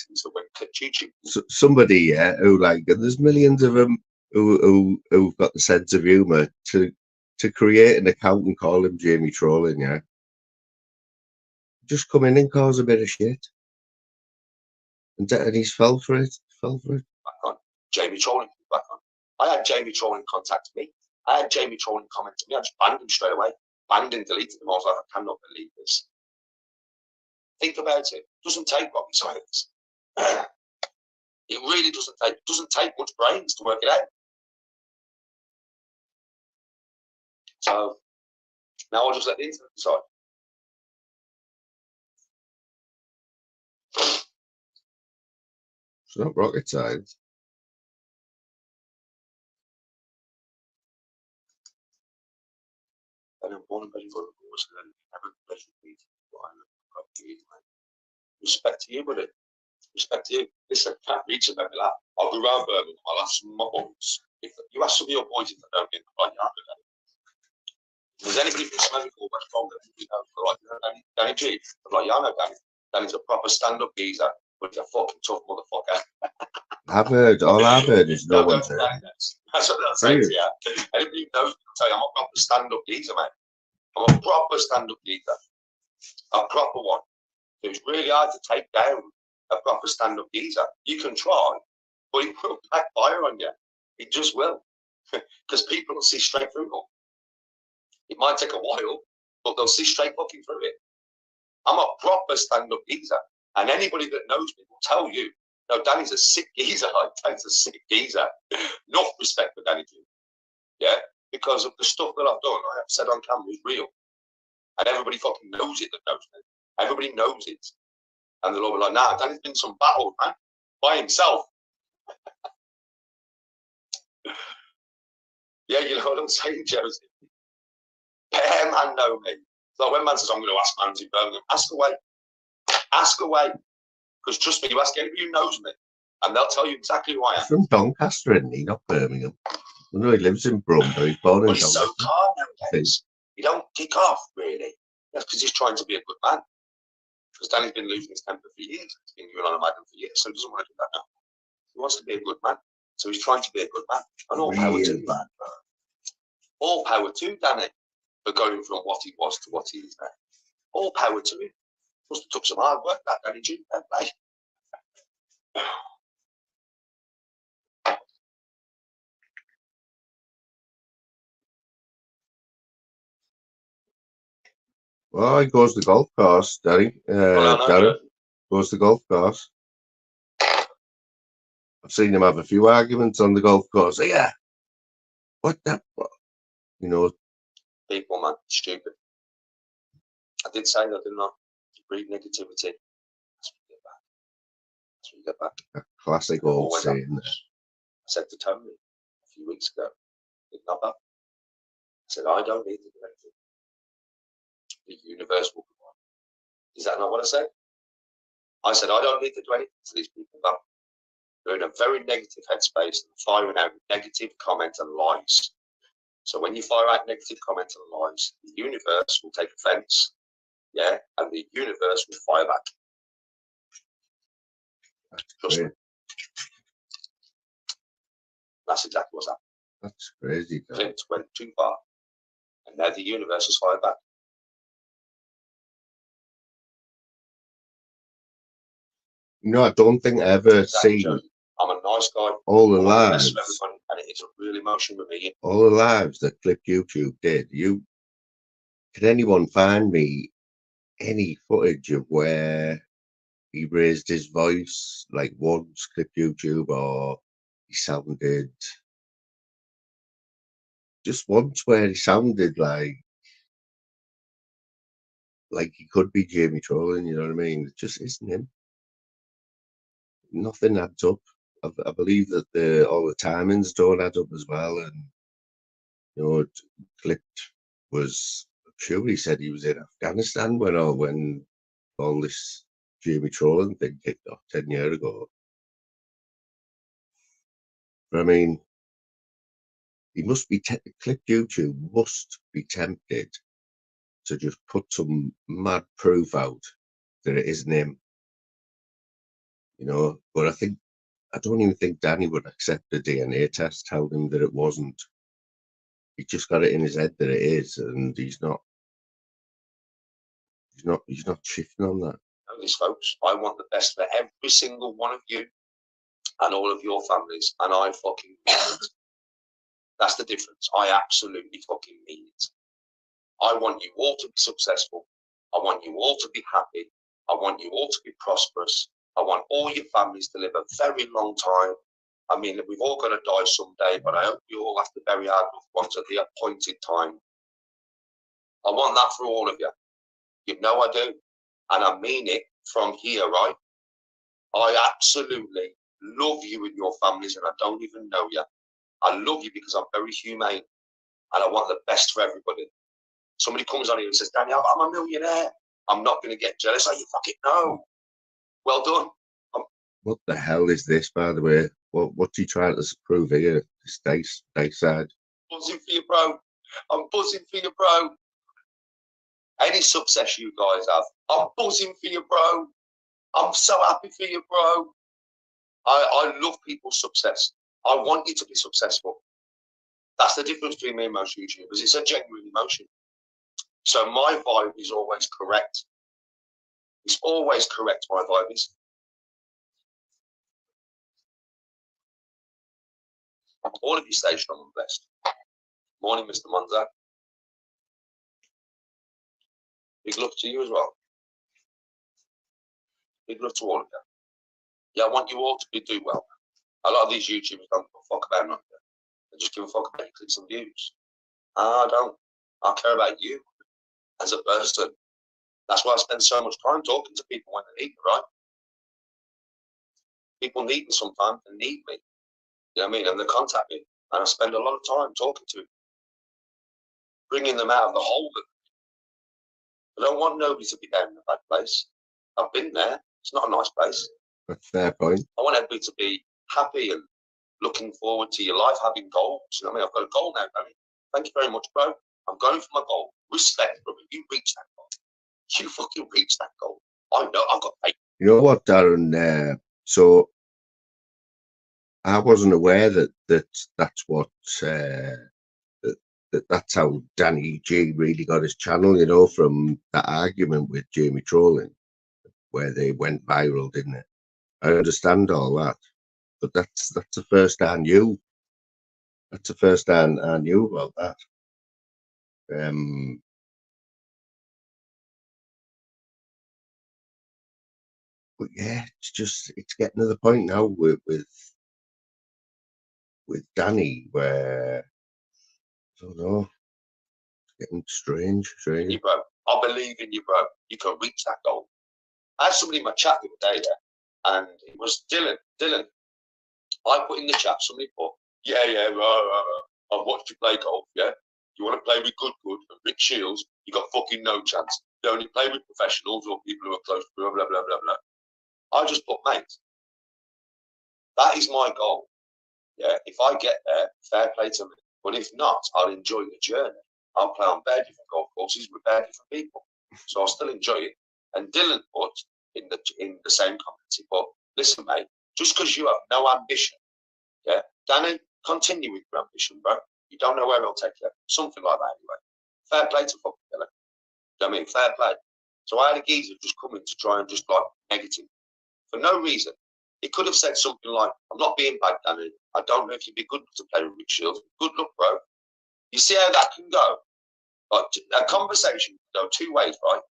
Somebody, yeah, who like, and there's millions of them who've got the sense of humour to create an account and call him Jamie Trolling, yeah. Just come in and cause a bit of shit. And he's fell for it. Back on. Jamie Trolling back on. I had Jamie Trolling contact me. I had Jamie Trolling comment to me. I just banned him straight away. Banned and deleted him. I was like, I cannot believe this. Think about it. It doesn't take rocket science. It really doesn't take much brains to work it out. So now I'll just let the internet decide. It's not rocket science. Respect to you, buddy. Respect to you. Listen, can't reach them every lap. I'll be round Birmingham. I'll have some months. If you ask some of your boys if they don't get the right yard, if there's anybody from Smellyful West London, you know, like Danny G, I'm like, yeah, I know Danny. Danny's a proper stand-up geezer, but he's a fucking tough motherfucker. All I've heard is no one's heard. That's what they'll say to you. Anybody who knows me will tell you I'm a proper stand-up geezer, mate. I'm a proper stand-up geezer. A proper one. It's really hard to take down a proper stand-up geezer. You can try, but it will backfire on you. It just will. Because people will see straight through it. It might take a while, but they'll see straight fucking through it. I'm a proper stand-up geezer. And anybody that knows me will tell you, no, Danny's a sick geezer. Danny's a sick geezer. Enough respect for Danny G. Yeah? Because of the stuff that I've done, I have said on camera is real. And everybody fucking knows it that knows me. Everybody knows it. And they'll all be like, nah, Danny's been some battle, man. By himself. Yeah, you know what I'm saying, Josie? Bare man know me. So when man says, I'm going to ask man in Birmingham, ask away. Ask away. Because trust me, you ask anybody who knows me, and they'll tell you exactly who I am. He's from Doncaster, isn't he? Not Birmingham. I know he lives in Brum, but he's born in Doncaster. He's so calm nowadays. He don't kick off, really. That's because he's trying to be a good man. Because Danny's been losing his temper for years. He's been going on a madam for years, so he doesn't want to do that now. He wants to be a good man. So he's trying to be a good man. And all power to him. All power to Danny for going from what he was to what he is now. All power to him. Must have took some hard work, that Danny G. Right? Well, he goes to the golf course, Danny. Darren goes to the golf course. I've seen him have a few arguments on the golf course. Yeah. What the fuck? You know. People, man, stupid. I did say that, didn't I? Breed negativity. That's what you get back. That's what you get back. A classic old saying. I said to Tony a few weeks ago, not that. I said, I don't need to do anything. The universe will come on. Is that not what I said? I said, I don't need to do anything to these people now. They're in a very negative headspace and firing out negative comments and lies. So when you fire out negative comments and lies, the universe will take offense, yeah, and the universe will fire back. Trust me. That's exactly what's happened. That's crazy. Clint went too far. And now the universe has fired back. No, I don't think I ever seen I'm a nice guy. all the I want the best lives. for everybody, and it is a real emotion with me. All the lives that Clip YouTube did. Can anyone find me any footage of where he raised his voice, like once, Clip YouTube, or he sounded just once where he sounded like he could be Jamie trolling, you know what I mean? It just isn't him. Nothing adds up. I believe that all the timings don't add up as well, and you know, Clip was, I'm sure he said he was in Afghanistan when all this Jamie trolling thing kicked off 10 years ago. But I mean, he must be Clip YouTube must be tempted to just put some mad proof out that it isn't him, you know. But I don't even think Danny would accept the DNA test telling him that it wasn't. He just got it in his head that it is, and he's not shifting on that. Know this, folks. I want the best for every single one of you and all of your families, and I fucking mean it. That's the difference. I absolutely fucking mean it. I want you all to be successful. I want you all to be happy. I want you all to be prosperous. I want all your families to live a very long time. I mean, we've all got to die someday, but I hope we all have to bury our loved ones at the appointed time. I want that for all of you. You know I do. And I mean it from here, right? I absolutely love you and your families, and I don't even know you. I love you because I'm very humane, and I want the best for everybody. Somebody comes on here and says, Danny, I'm a millionaire. I'm not going to get jealous. Oh, you fucking know. Well done. What the hell is this, by the way? What's he trying to prove here? This day side. Buzzing for you, bro. I'm buzzing for you, bro. Any success you guys have, I'm buzzing for you, bro. I'm so happy for you, bro. I love people's success. I want you to be successful. That's the difference between me and most YouTubers. It's a genuine emotion. So my vibe is always correct. It's always correct, my vibe is. All of you stay strong and blessed. Morning, Mr. Monza. Big love to you as well. Big love to all of you. Yeah, I want you all to do well. A lot of these YouTubers don't give a fuck about nothing. They just give a fuck about clicks and views. I don't. I care about you as a person. That's why I spend so much time talking to people when they need me, right? People need me sometimes. They need me. You know what I mean? And they contact me. And I spend a lot of time talking to them, bringing them out of the hole. I don't want nobody to be down in a bad place. I've been there. It's not a nice place. That's a fair point. I want everybody to be happy and looking forward to your life, having goals. You know what I mean? I've got a goal now, Danny. Thank you very much, bro. I'm going for my goal. Respect, brother. You reach that goal. You fucking reach that goal. I know. I've got faith. You know what, Darren? So I wasn't aware that's what that's how Danny G really got his channel. You know, from that argument with Jamie trolling, where they went viral, didn't it? I understand all that, but that's the first I knew. That's the first I knew about that. But yeah, it's getting to the point now with Danny where I don't know, it's getting strange. You, bro. I believe in you, bro. You can reach that goal. I had somebody in my chat the other day, yeah, and it was Dylan. Dylan, I put in the chat, somebody put, yeah, I've watched you play golf, yeah? You want to play with good, and Rick Shields, you got fucking no chance. You only play with professionals or people who are close to blah, blah, blah, blah, blah. I just put, mate, that is my goal. Yeah, if I get there, fair play to me. But if not, I'll enjoy the journey. I'll play on bare different golf courses with bare different people. So I'll still enjoy it. And Dylan put in the same comments, he put, listen, mate, just because you have no ambition, yeah, Danny, continue with your ambition, bro. You don't know where it'll take you. Something like that, anyway. Fair play to fucking fella. Do you know what I mean? Fair play. So I had a geezer just come in to try and just like negative for no reason. He could have said something like, "I'm not being bad, Danny. I don't know if you'd be good enough to play with Rick Shields. Good luck, bro." You see how that can go? Like, a conversation can go two ways, right?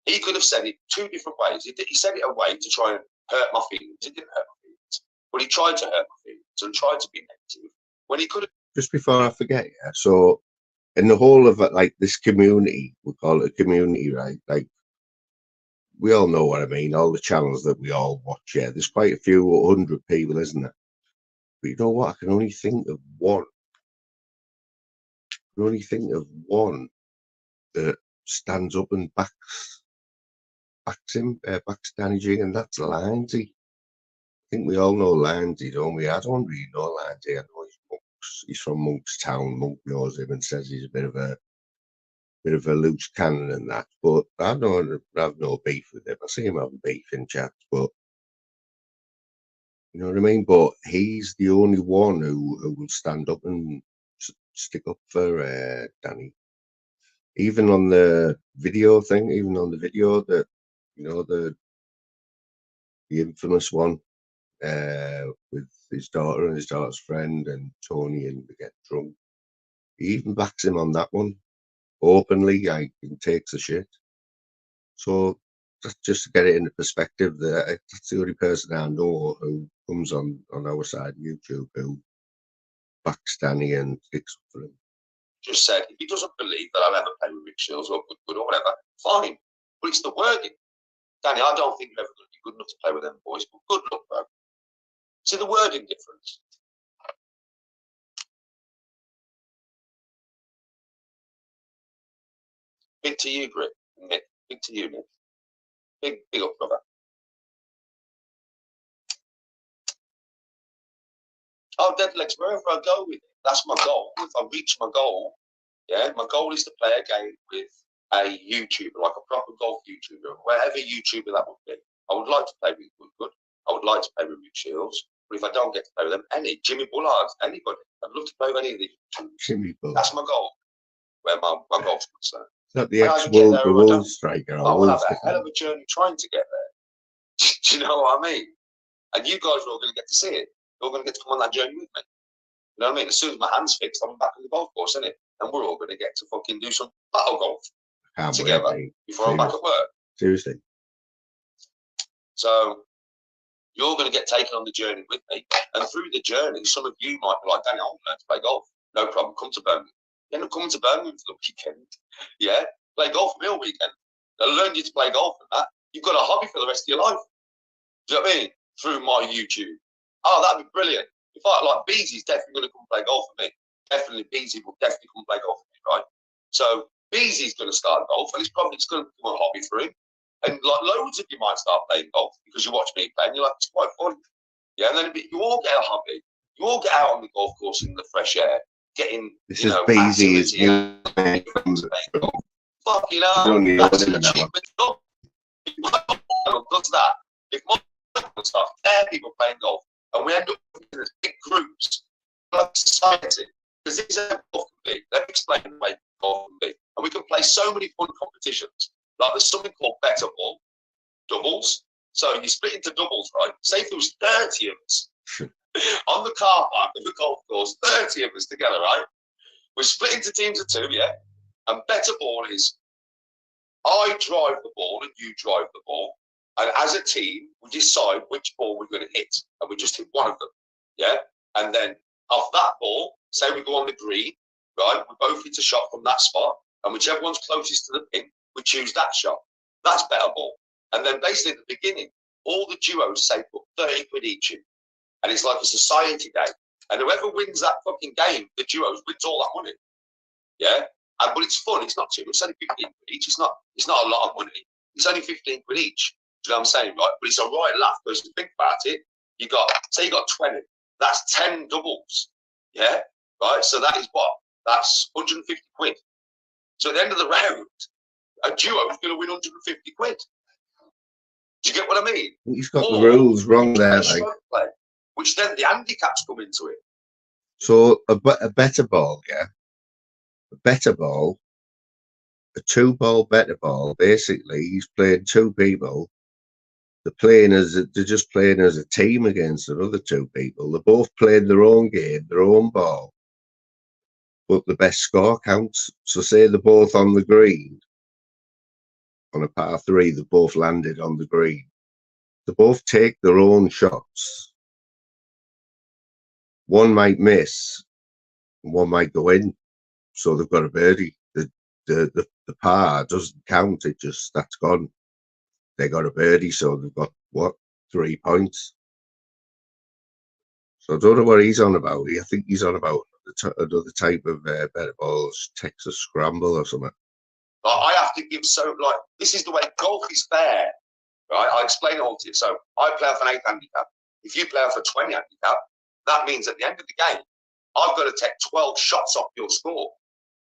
He could have said it two different ways. He said it a way to try and hurt my feelings. It didn't hurt my feelings. But he tried to hurt my feelings and tried to be negative when he could have. Just before I forget, yeah, so in the whole of it, like this community, we call it a community, right? Like, we all know what I mean, all the channels that we all watch, yeah, there's quite a few 100 people, isn't there? But you know what? I can only think of one. I can only think of one that stands up and backs Danny G, and that's Lindsay. I think we all know Lindsay, don't we? I don't really know Lindsay. I know he's from Monkstown. Monk knows him and says he's a bit of a loose cannon and that. But I have no beef with him. I see him having beef in chats, but you know what I mean. But he's the only one who will stand up and stick up for Danny. Even on the video thing, that, you know, the infamous one with his daughter and his daughter's friend and Tony, and they get drunk. He even backs him on that one openly, like, and takes the shit. So that's just to get it into perspective, that that's the only person I know who comes on our side of YouTube who backs Danny and sticks up for him. Just said, if he doesn't believe that I'll ever play with Rick Shields or good or whatever, fine. But it's the wording. Danny, I don't think you're ever going to be good enough to play with them boys, but good luck, bro. See the wording difference. Big to you, Grit. Nick. Big to you, Nick. Big up, brother. Oh, Deadlegs, wherever I go with it, that's my goal. If I reach my goal, yeah, my goal is to play a game with a YouTuber, like a proper golf YouTuber, wherever YouTuber that would be. I would like to play with Woodgood. I would like to play with Rick Shields. But if I don't get to play with them, Jimmy Bullard, anybody, I'd love to play with any of these. Jimmy Bullard. That's my goal, where my goal's concerned. Is that the ex-World striker? I will have a hell of a journey trying to get there. Do you know what I mean? And you guys are all going to get to see it. You're all going to get to come on that journey with me. You know what I mean? As soon as my hand's fixed, I'm back on the golf course, innit? And we're all going to get to fucking do some battle golf together before I'm back at work. Seriously. So you're going to get taken on the journey with me. And through the journey, some of you might be like, Danny, I want to learn to play golf. No problem. Come to Birmingham. You're not coming to Birmingham for the weekend. Yeah? Play golf for me all weekend. I'll learn you to play golf and that. You've got a hobby for the rest of your life. Do you know what I mean? Through my YouTube. Oh, that'd be brilliant. If I like Beezy's definitely going to come play golf for me. Definitely, Beezy will definitely come play golf for me, right? So Beezy's going to start golf, and it's going to become a hobby for him. And like loads of you might start playing golf because you watch me play, and you're like, it's quite fun. Yeah, and then you all get a hobby. You all get out on the golf course in the fresh air, getting Beezy is fucking hell, that's an achievement. Does that? If my stuff, people playing golf, and we end up in big groups, like society, because these are golf can be. Let me explain the way golf can be, and we can play so many fun competitions. Like there's something called better ball, doubles. So you split into doubles, right? Say if there was 30 of us on the car park of the golf course, 30 of us together, right? We're split into teams of 2, yeah. And better ball is I drive the ball and you drive the ball. And as a team, we decide which ball we're going to hit. And we just hit one of them. Yeah. And then off that ball, say we go on the green, right? We both hit a shot from that spot. And whichever one's closest to the pin, we choose that shot. That's better ball. And then basically at the beginning, all the duos say put 30 quid each in. And it's like a society day. And whoever wins that fucking game, the duos wins all that money. Yeah. But it's fun. It's not too much. It's only 15 quid each. It's not a lot of money. It's only 15 quid each. Do you know what I'm saying? Right? But it's a right laugh because to think about it, you got 20. That's 10 doubles. Yeah. Right. So that is what? That's 150 quid. So at the end of the round, a duo is going to win 150 quid. Do you get what I mean? He's got the rules wrong there, like. Which then the handicaps come into it. So a better ball, yeah. A better ball a 2-ball better ball. Basically, he's playing 2 people. They're just playing as a team against another 2 people. They're both playing their own game, their own ball, but the best score counts. So say they're both on the green on a par 3. They both landed on the green. They both take their own shots. One might miss, and one might go in. So they've got a birdie. The par doesn't count. That's gone. They got a birdie, so they've got what, 3 points. So I don't know what he's on about. I think he's on about another type of better balls, Texas Scramble or something. I have to give this is the way golf is fair, right? I explain it all to you. So I play off an 8 handicap. If you play off a 20 handicap, that means at the end of the game, I've got to take 12 shots off your score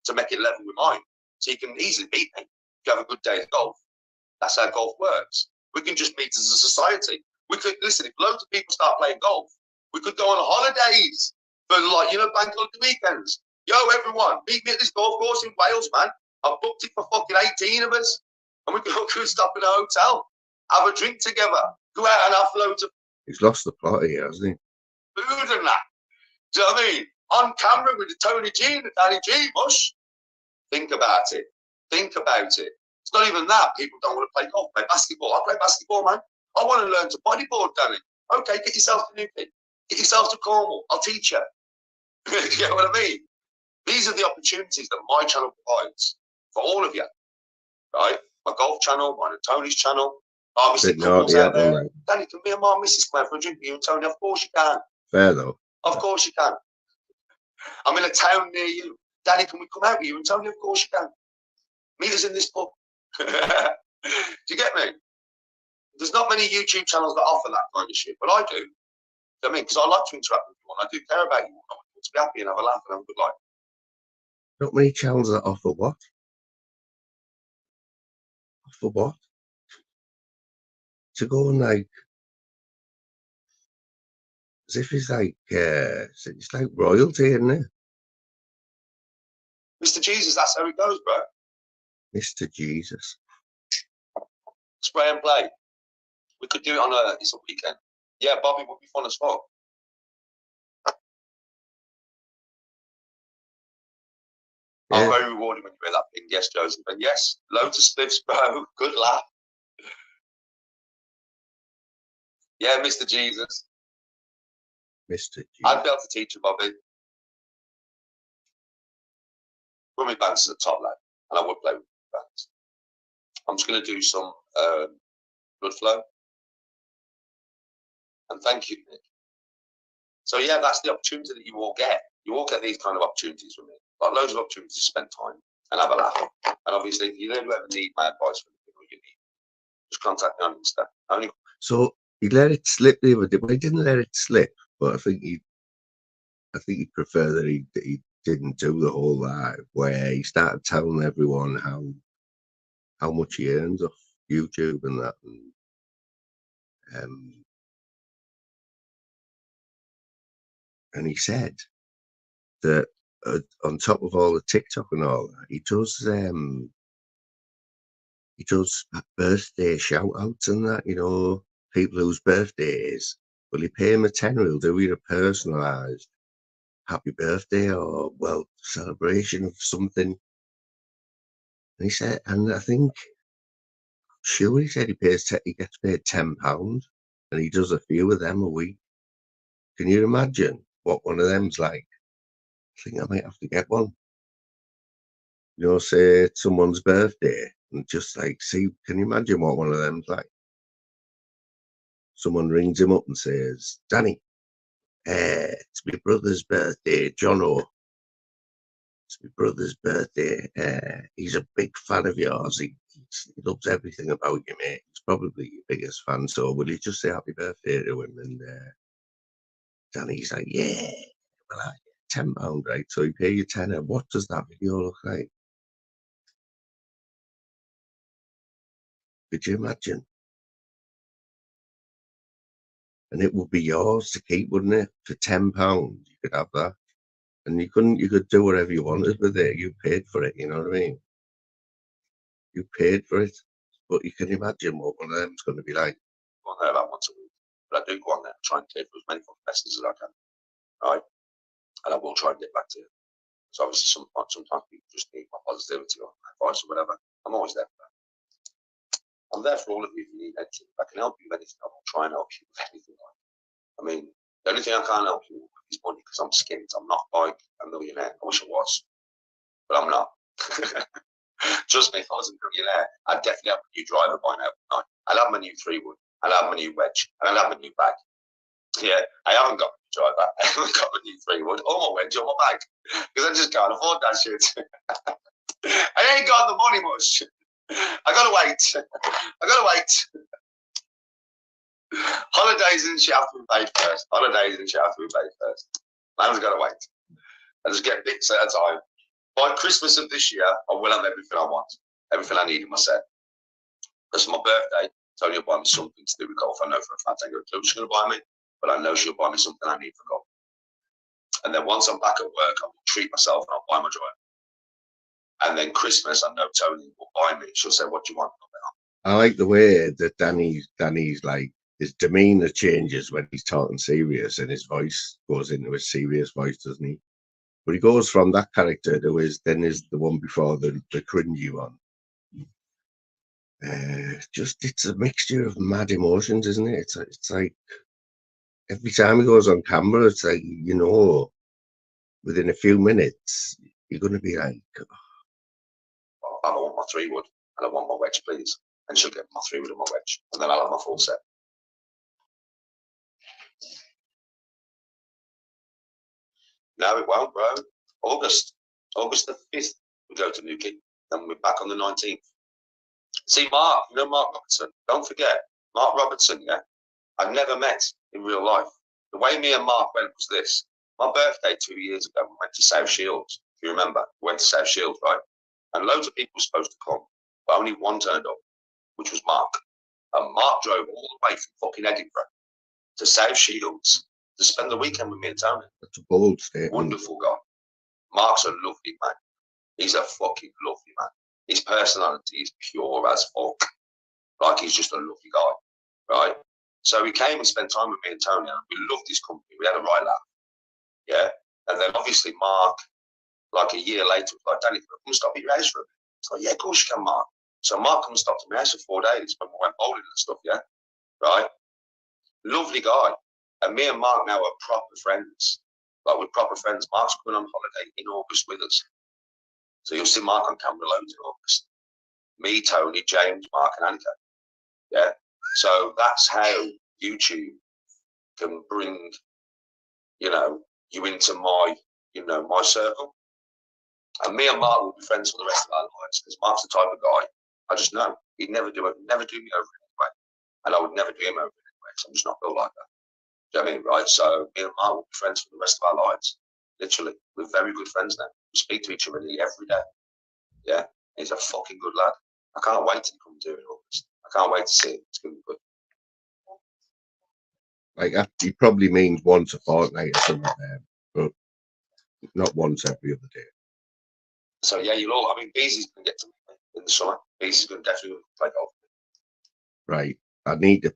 to make it level with mine. So you can easily beat me if you have a good day of golf. That's how golf works. We can just meet as a society. We could, listen, if loads of people start playing golf, we could go on holidays for bank holiday weekends. Yo, everyone, meet me at this golf course in Wales, man. I've booked it for fucking 18 of us. And we could stop in a hotel, have a drink together, go out and have loads of... He's lost the plot here, hasn't he? Food and that. Do you know what I mean? On camera with the Tony G and the Danny G, mush. Think about it. Think about it. It's not even that. People don't want to play golf, play basketball. I play basketball, man. I want to learn to bodyboard, Danny. Okay, get yourself to Newquay. Get yourself to Cornwall. I'll teach you. You know what I mean? These are the opportunities that my channel provides for all of you, right? My golf channel, mine and Tony's channel. Obviously, couples out there. Danny, can me and my missus come out for a drink with you and Tony? Of course you can. Fair, though. Of course you can. I'm in a town near you. Danny, can we come out with you and Tony? Of course you can. Meet us in this pub. Do you get me? There's not many YouTube channels that offer that kind of shit, but I do. I mean, because I like to interact with you and I do care about you. I want you to be happy and have a laugh and have a good life. Not many channels that offer what? Offer what? To go and as if it's it's like royalty, isn't it? Mr. Jesus, that's how it goes, bro. Mr. Jesus. Spray and play. We could do it on it's a weekend. Yeah, Bobby would be fun as fuck. Yeah. I'm very rewarding when you wear that thing. Yes, Joseph. And yes, loads of spliffs, bro. Good laugh. Yeah, Mr. Jesus. Mr. Jesus. I'd be able to teach you, Bobby. Put me bands at the top, lad. And I would play with bands. I'm just going to do some blood flow. And thank you, Nick. So yeah, that's the opportunity that you all get. You all get these kind of opportunities from me. Like loads of opportunities to spend time and have a laugh. And obviously, if you ever need my advice for anything or you need, just contact me on Insta. So he let it slip the other day. Well, he didn't let it slip, but I think he'd prefer that he didn't do the whole live where he started telling everyone how much he earns off YouTube and that. And he said that on top of all the TikTok and all that, he does birthday shout outs and that, people whose birthdays. Will you pay him a tenner? He'll do you a personalised happy birthday or celebration of something. And he said, and I think sure he said he gets paid £10 and he does a few of them a week. Can you imagine what one of them's like? I think I might have to get one. Say it's someone's birthday and just see, can you imagine what one of them's like? Someone rings him up and says, Danny, it's my brother's birthday, Jono. It's my brother's birthday. He's a big fan of yours. He loves everything about you, mate. He's probably your biggest fan. So will you just say happy birthday to him? And Danny's like, yeah, well, £10, right? So you pay your tenner. What does that video look like? Could you imagine? And it would be yours to keep, wouldn't it? For £10, you could have that. And you could do whatever you wanted with it. You paid for it, you know what I mean? You paid for it, but you can imagine what one of them's going to be like. Go on there about once a week, but I do go on there and try and clear for as many fucking messages as I can, right? And I will try and get back to you. So obviously, sometimes people just need my positivity or advice or whatever. I'm always there for that. I'm there for all of you if you need anything. If I can help you with anything, I will try and help you with anything. I mean, the only thing I can't help you with is money because I'm skint. I'm not like a millionaire. I wish I was, but I'm not. Trust me, if I was a millionaire, I'd definitely have a new driver by now. I'd have my new 3-wood. I'd have my new wedge. And I'd have my new bag. Yeah, I haven't got my driver. I haven't got my new 3-wood or my wedge or my bag because I just can't afford that shit. I ain't got the money much. I gotta wait. I gotta wait. Holidays and shit have to be paid first. Holidays and shit have to be paid first. Man's gotta wait. I just get bits at a time. By Christmas of this year, I will have everything I want, everything I need in my set. Because for my birthday, Tony will buy me something to do with golf. I know for a fact I ain't got a clue she's going to buy me, but I know she'll buy me something I need for golf. And then once I'm back at work, I will treat myself and I'll buy my driver. And then Christmas, I know Tony will buy me. She'll say, "What do you want?" I like the way that Danny's like, his demeanour changes when he's talking serious and his voice goes into a serious voice, doesn't he? But he goes from that character to the one before the cringy one. It's a mixture of mad emotions, isn't it? It's like every time he goes on camera, it's like, you know, within a few minutes, you're going to be like, I want my 3-wood and I want my wedge, please. And she'll get my 3-wood and my wedge. And then I'll have my full set. No, it won't, bro. August the 5th, we go to Newquay. Then we're back on the 19th. See, Mark, you know Mark Robertson? Don't forget, Mark Robertson, yeah? I've never met in real life. The way me and Mark went was this. My birthday 2 years ago, we went to South Shields. If you remember, we went to South Shields, right? And loads of people were supposed to come, but only one turned up, which was Mark. And Mark drove all the way from fucking Edinburgh to South Shields to spend the weekend with me and Tony. that's a bold statement. Wonderful guy. Mark's a lovely man. He's a fucking lovely man. His personality is pure as fuck. Like, he's just a lovely guy, right? So he came and spent time with me and Tony, and we loved his company. We had a right laugh, yeah? And then obviously Mark, like a year later, was like, "Danny, come and stop at your house for a bit." It's like, "Yeah, of course you can, Mark." So Mark come and stopped at my house for 4 days when we went bowling and stuff, yeah? Right? Lovely guy. And me and Mark now are proper friends. Like, we're proper friends. Mark's coming on holiday in August with us. So you'll see Mark on camera loads in August. Me, Tony, James, Mark, and Annika. Yeah. So that's how YouTube can bring, you know, you into my, you know, my circle. And me and Mark will be friends for the rest of our lives because Mark's the type of guy I just know he'd never do me over anyway, and I would never do him over anyway because I'm just not built like that. Do you know what I mean? Right? So me and Mark will be friends for the rest of our lives. Literally, we're very good friends now. We speak to each other every day. Yeah, he's a fucking good lad. I can't wait to come do it in August. I can't wait to see it. It's gonna be good. Like, he probably means once a fortnight or something there, but not once every other day. So yeah, you'll all. I mean, Beezy's gonna get to me in the summer. Beezy's gonna definitely play golf. Right. I need to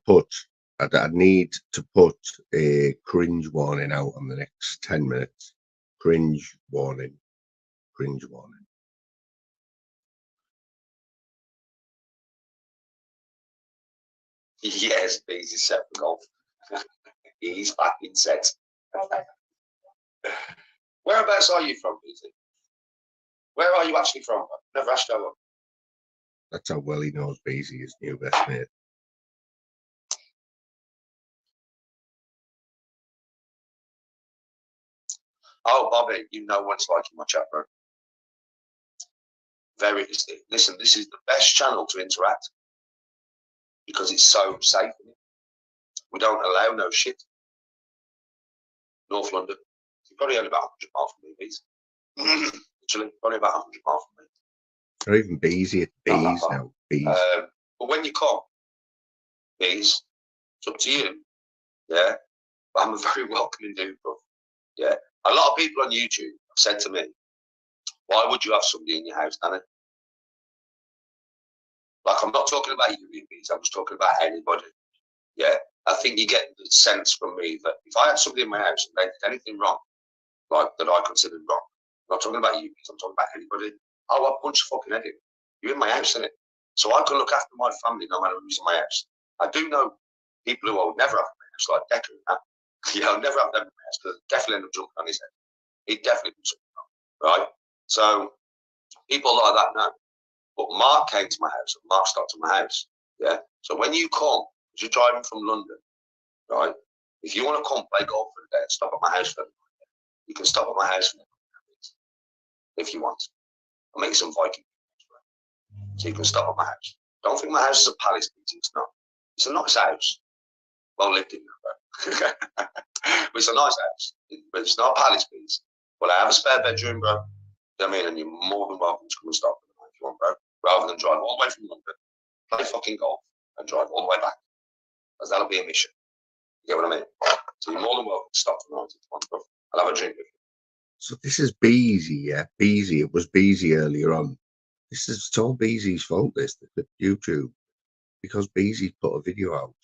put a cringe warning out on the next 10 minutes. Cringe warning. Cringe warning. Yes, Beezy's set for golf. He's fucking set. Whereabouts are you from, Beezy? Where are you actually from? I've never asked you. That's how well he knows Beezy, his new best mate. Oh, Bobby, you know what it's like in my chat room. Listen, this is the best channel to interact because it's so safe. We don't allow no shit. North London. You're probably only about 100 miles from me, Bees. Literally, probably about 100 miles from me. Or even Beezy, it's Bees now. Bees. But when you come, Bees, it's up to you. Yeah. But I'm a very welcoming dude, bro. Yeah. A lot of people on YouTube have said to me, "Why would you have somebody in your house, Danny?" Like, I'm not talking about you, I'm just talking about anybody. Yeah, I think you get the sense from me that if I had somebody in my house and they did anything wrong, like that I considered wrong, I'm not talking about you, I'm talking about anybody. Oh, I'll punch a fucking head in. You're in my house, innit? So I can look after my family no matter who's in my house. I do know people who will never have in my house, like Decker and that. Yeah, I'll never have them in my house because they'll definitely end up jumping on his head. He'd definitely do something wrong, right? So people like that know. But Mark came to my house and Mark stopped at my house. Yeah. So when you come, if you're driving from London, right? If you want to come play golf for the day and stop at my house for the day, you can stop at my house for the day if you want. I'll make you some Viking. So you can stop at my house. Don't think my house is a palace, it's not. It's a nice house. Well lived in, bro. But it's a nice house. But it's not a palace, please. But I have a spare bedroom, bro. You know what I mean? And you're more than welcome to come and stop at the night if you want, bro. Rather than drive all the way from London, play fucking golf, and drive all the way back. Because that'll be a mission. You get what I mean? So you're more than welcome to stop for the night if you want, bro. I'll have a drink with you. So this is Beezy, yeah. Beezy. It was Beezy earlier on. This is all Beezy's fault, this, the YouTube. Because Beezy put a video out.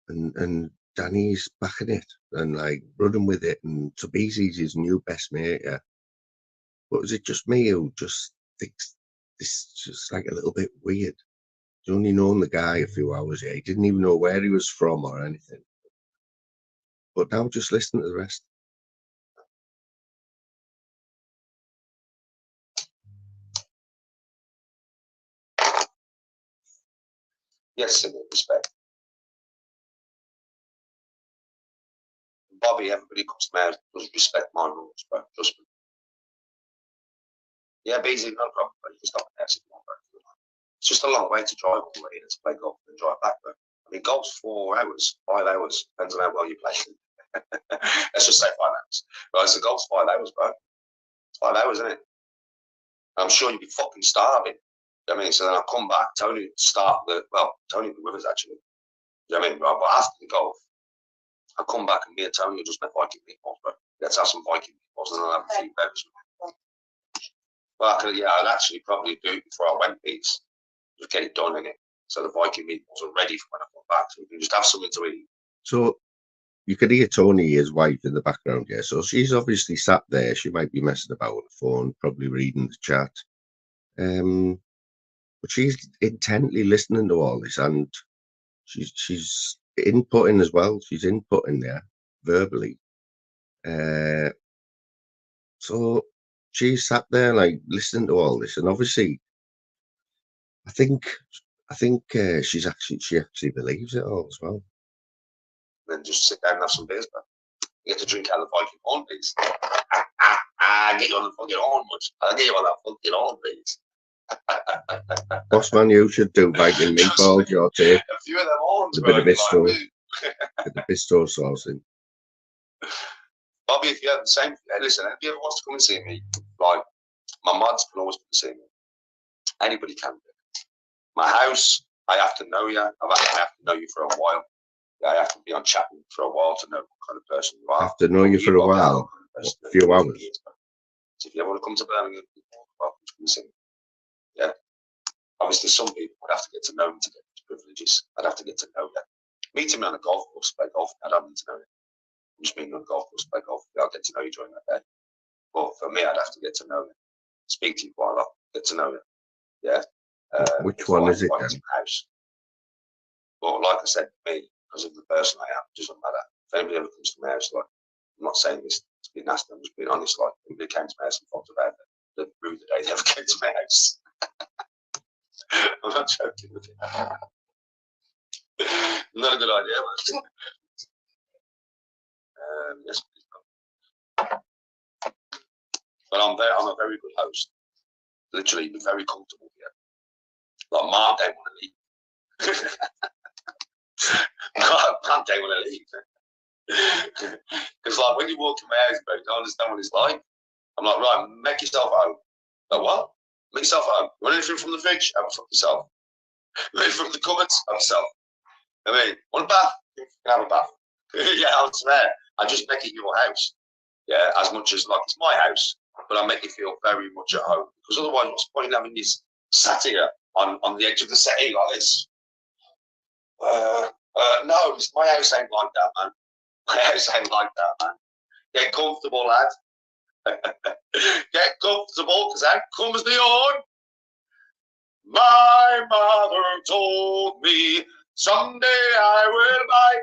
And Danny's backing it and like running with it. And so Beezy's his new best mate, yeah. But is it just me who just thinks this is just like a little bit weird? He's only known the guy a few hours, yeah. He didn't even know where he was from or anything. But now just listen to the rest. Yes, in respect. Bobby, everybody comes to my house does respect my rules, bro. Trust me. Yeah, Beezy, no problem, but you can stop at the house if you want, bro. It's just a long way to drive all the way in to play golf and drive back, bro. I mean, golf's 4 hours, 5 hours, depends on how well you play. Let's just say 5 hours. Right, so golf's 5 hours, bro. It's 5 hours, isn't it? I'm sure you'd be fucking starving. You know what I mean? So then I'll come back, Tony would start the, well, Tony would be with us actually. You know what I mean? Right, but after the golf, I'll come back and me and Tony will just make Viking meatballs, bro. Let's have some Viking meatballs and then I'll have a few beverages. Well, I'd actually probably do it before I went, Pete. Just get it done in it. So the Viking meatballs are ready for when I come back. So we can just have something to eat. So you could hear Tony, his wife, in the background, yeah. So she's obviously sat there. She might be messing about on the phone, probably reading the chat. But she's intently listening to all this and she's inputting as well. She's inputting there verbally. So she sat there like listening to all this, and obviously, I think she actually believes it all as well. Then just sit down and have some beers, bro. You get to drink out of the Viking horn, please. Get you on the fucking horn, much. I'll get you on that fucking horn, please. Bossman, you should do Viking meatballs, your take. A few of them horns, A bro. bit of bistro. Like, Get the bistro sauce in. Bobby, if you have the same, listen, if you ever wants to come and see me, like, my mods can always come and see me. Anybody can do. My house, I have to know you. I have to know you for a while. I have to be on chat for a while to know what kind of person you are. I have to know you for a while, a few hours. So if you ever want to come to Birmingham, you're welcome to come and see me. Yeah. Obviously, some people would have to get to know me to get these privileges. I'd have to get to know you. Meeting me on a golf course, play golf, I don't need to know you. I'm just being on a golf course, play golf. I'll get to know you during that day. But for me, I'd have to get to know you. Speak to you quite a lot, get to know you. Yeah. Which one is it then? House. But like I said, me, because of the person I am, it doesn't matter. If anybody ever comes to my house, like, I'm not saying this to be nasty, I'm just being honest, like, anybody came to my house and thought about the rude day they ever came to my house. I'm not joking with you. Not a good idea, but yes, please. But I'm a very good host. Literally, be very comfortable here. Like Mark don't want to leave. Mark don't want to leave. Because like when you walk in my house, bro, you don't understand what it's like. I'm like, right, make yourself home. Like what? Make yourself home. You want anything from the fridge? Have a fuck yourself. Anything from the cupboards? Have yourself. I mean, want a bath? You can have a bath. Yeah, I swear. I just make it your house. Yeah, as much as like it's my house, but I make you feel very much at home. Because otherwise, what's the point in having this sat here on the edge of the settee like this. No, my house ain't like that, man. My house ain't like that, man. Get comfortable, lad. Get comfortable, because out comes the horn. My mother told me someday I will buy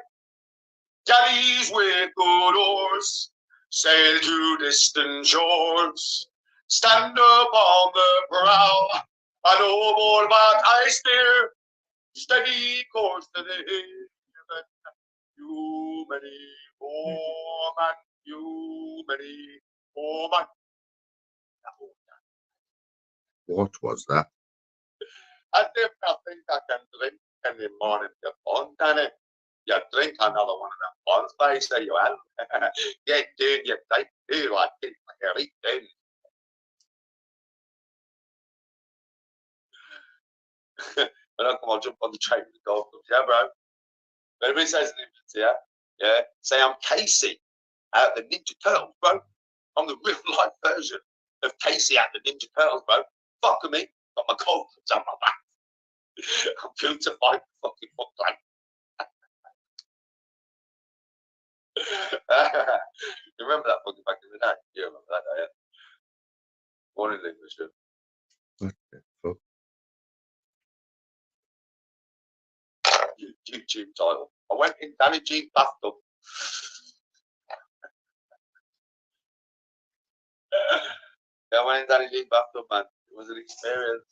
galleys with good oars, sail to distant shores, stand up on the prow, I know more, but I steer steady course to the haven. You many woman, you many woman. What was that? And if I think I can drink any more in the pond, Danny, you drink another one of them bonds, I say you will. Get down your plate, do like it, like down. And I'll come on, jump on the train with the golf clubs. Yeah, bro. When anybody says anything to you, yeah, say I'm Casey out the Ninja Turtles, bro. I'm the real life version of Casey out the Ninja Turtles, bro. Fuck me. Got my golf clubs on my back. I'm going to fight the fucking foot plank. You remember that fucking back in the day? You remember that, don't you? Morning, English. What the fuck? YouTube title. I went in Danny G bathtub. Yeah, I went in Danny G bathtub, man. It was an experience.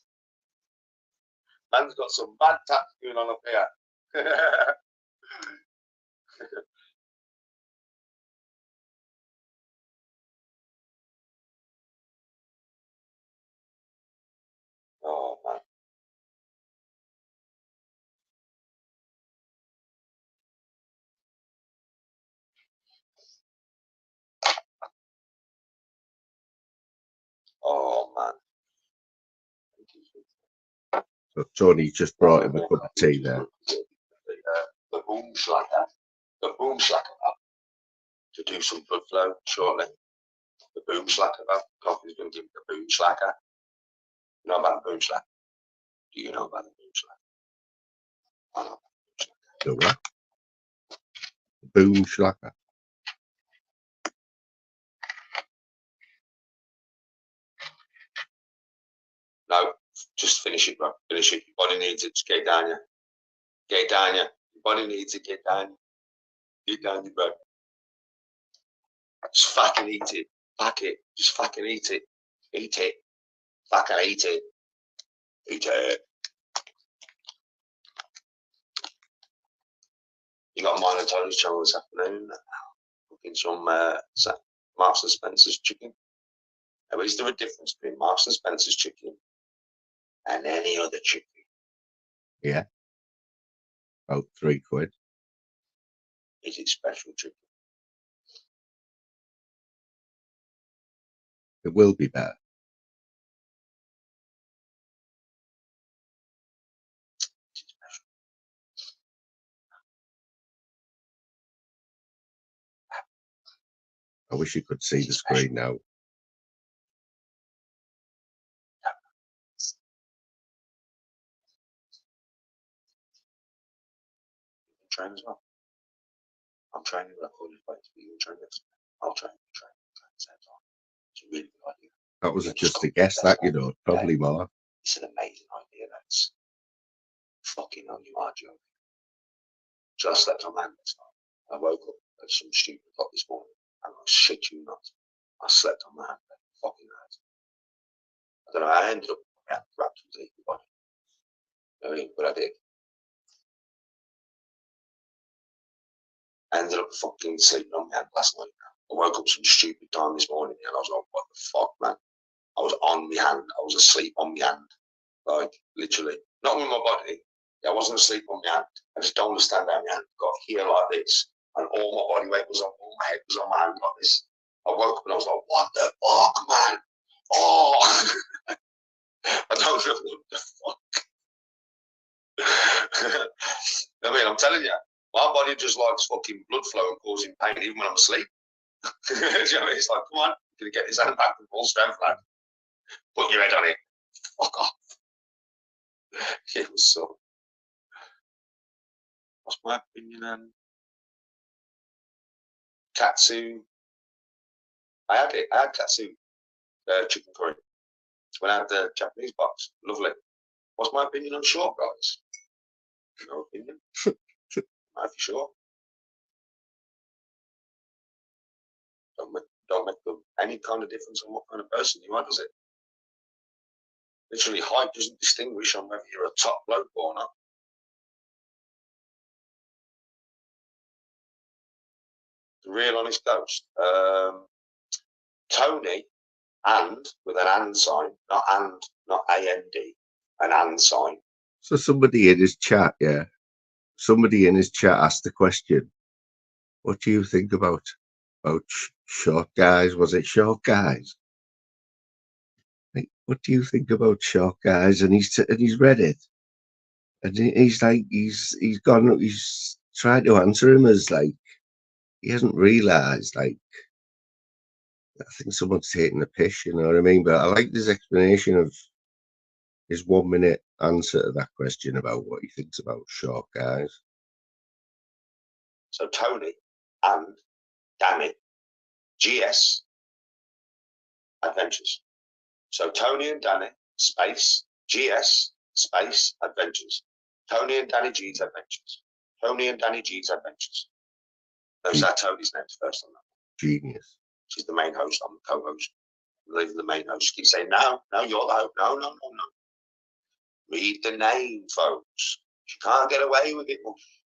Man's got some bad taps going on up here. Oh, man. Oh, man. So Tony just brought him a cup of tea there. The boom slacker. The boom slacker up to do some blood flow shortly. The boom slacker up. Coffee's going to give me the boom slacker. You know about the boom slacker? Do you know about the boom slacker? I know about the boom slacker. The what? Boom schlacker. No, just finish it, bro. Finish it. Your body needs it. Just get down here. Get down here. Your body needs it. Get down. Get down here, bro. Just fucking eat it. Fuck it. Just fucking eat it. Eat it. Fucking eat it. Eat it. You got mine on Tony's channel this afternoon. Cooking some Marks and Spencer's chicken. Now, is there a difference between Marks and Spencer's chicken and any other chicken? Yeah. About £3. Is it special chicken? It will be better. Is it special? I wish you could see the screen now. Train as well. I'm training with a holy fight to be train next. I'll train. It's a really good idea. That was just a guess, that, you know, probably more. It's an amazing idea. That's fucking on you, are joking. So I slept on my hand last night. I woke up at some stupid o'clock this morning and I shit you not. I slept on my hand fucking night. I don't know, I ended up wrapped completely body. You know what I mean? But I did. I ended up fucking sleeping on my hand last night. I woke up some stupid time this morning and I was like, what the fuck, man? I was on my hand. I was asleep on my hand. Like, literally. Not with my body. I wasn't asleep on my hand. I just don't understand how my hand got here like this. And all my body weight was on, all my head was on my hand like this. I woke up and I was like, what the fuck, man? Oh! I don't know what the fuck. I mean, I'm telling you, my body just likes fucking blood flow and causing pain even when I'm asleep. You know, it's like, come on, you're going to get this hand back with full strength, lad. Put your head on it. Fuck off. It was so. What's my opinion? Katsu. I had it. I had katsu chicken curry when I had the Japanese box. Lovely. What's my opinion on short guys? No opinion. Not for sure. Don't make any kind of difference on what kind of person you are, does it? Literally, height doesn't distinguish on whether you're a top bloke or not. The real honest ghost. Tony, and with an and sign, not A-N-D, an and sign. So somebody in his chat, yeah, somebody in his chat asked the question, what do you think about short guys? Was it short guys? Like, what do you think about short guys? And he's read it, and he's like, he's trying to answer him as like he hasn't realised, like, I think someone's taking the piss, you know what I mean? But I like his explanation of his 1 minute answer to that question about what he thinks about short guys. So Tony and Danny, GS Adventures. So Tony and Danny, space, GS, space, Adventures. Tony and Danny G's Adventures. Tony and Danny G's Adventures. Those are Tony's names first on that. Genius. She's the main host, I'm the co-host. Leaving the main host. Keep saying, no, you're the host. No. Read the name, folks. She can't get away with it much.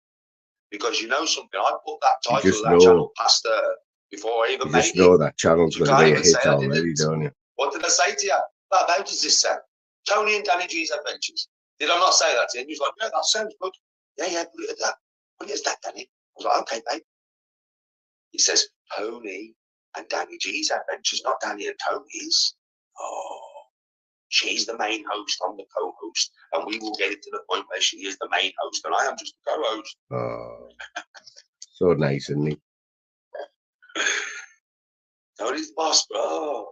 Because you know something, I put that title of that channel past her before I even made it. You just know that channel's going to be a hit already, don't you? What did I say to you? How does this sound? Tony and Danny G's Adventures. Did I not say that to him? He was like, yeah, that sounds good. Yeah, put it at that. Put it as that, Danny. I was like, okay, babe. He says, Tony and Danny G's Adventures, not Danny and Tony's. Oh, she's the main host, I'm the co-host, and we will get it to the point where she is the main host, and I am just the co-host. Oh, so nice, isn't he? Tony's the boss, bro.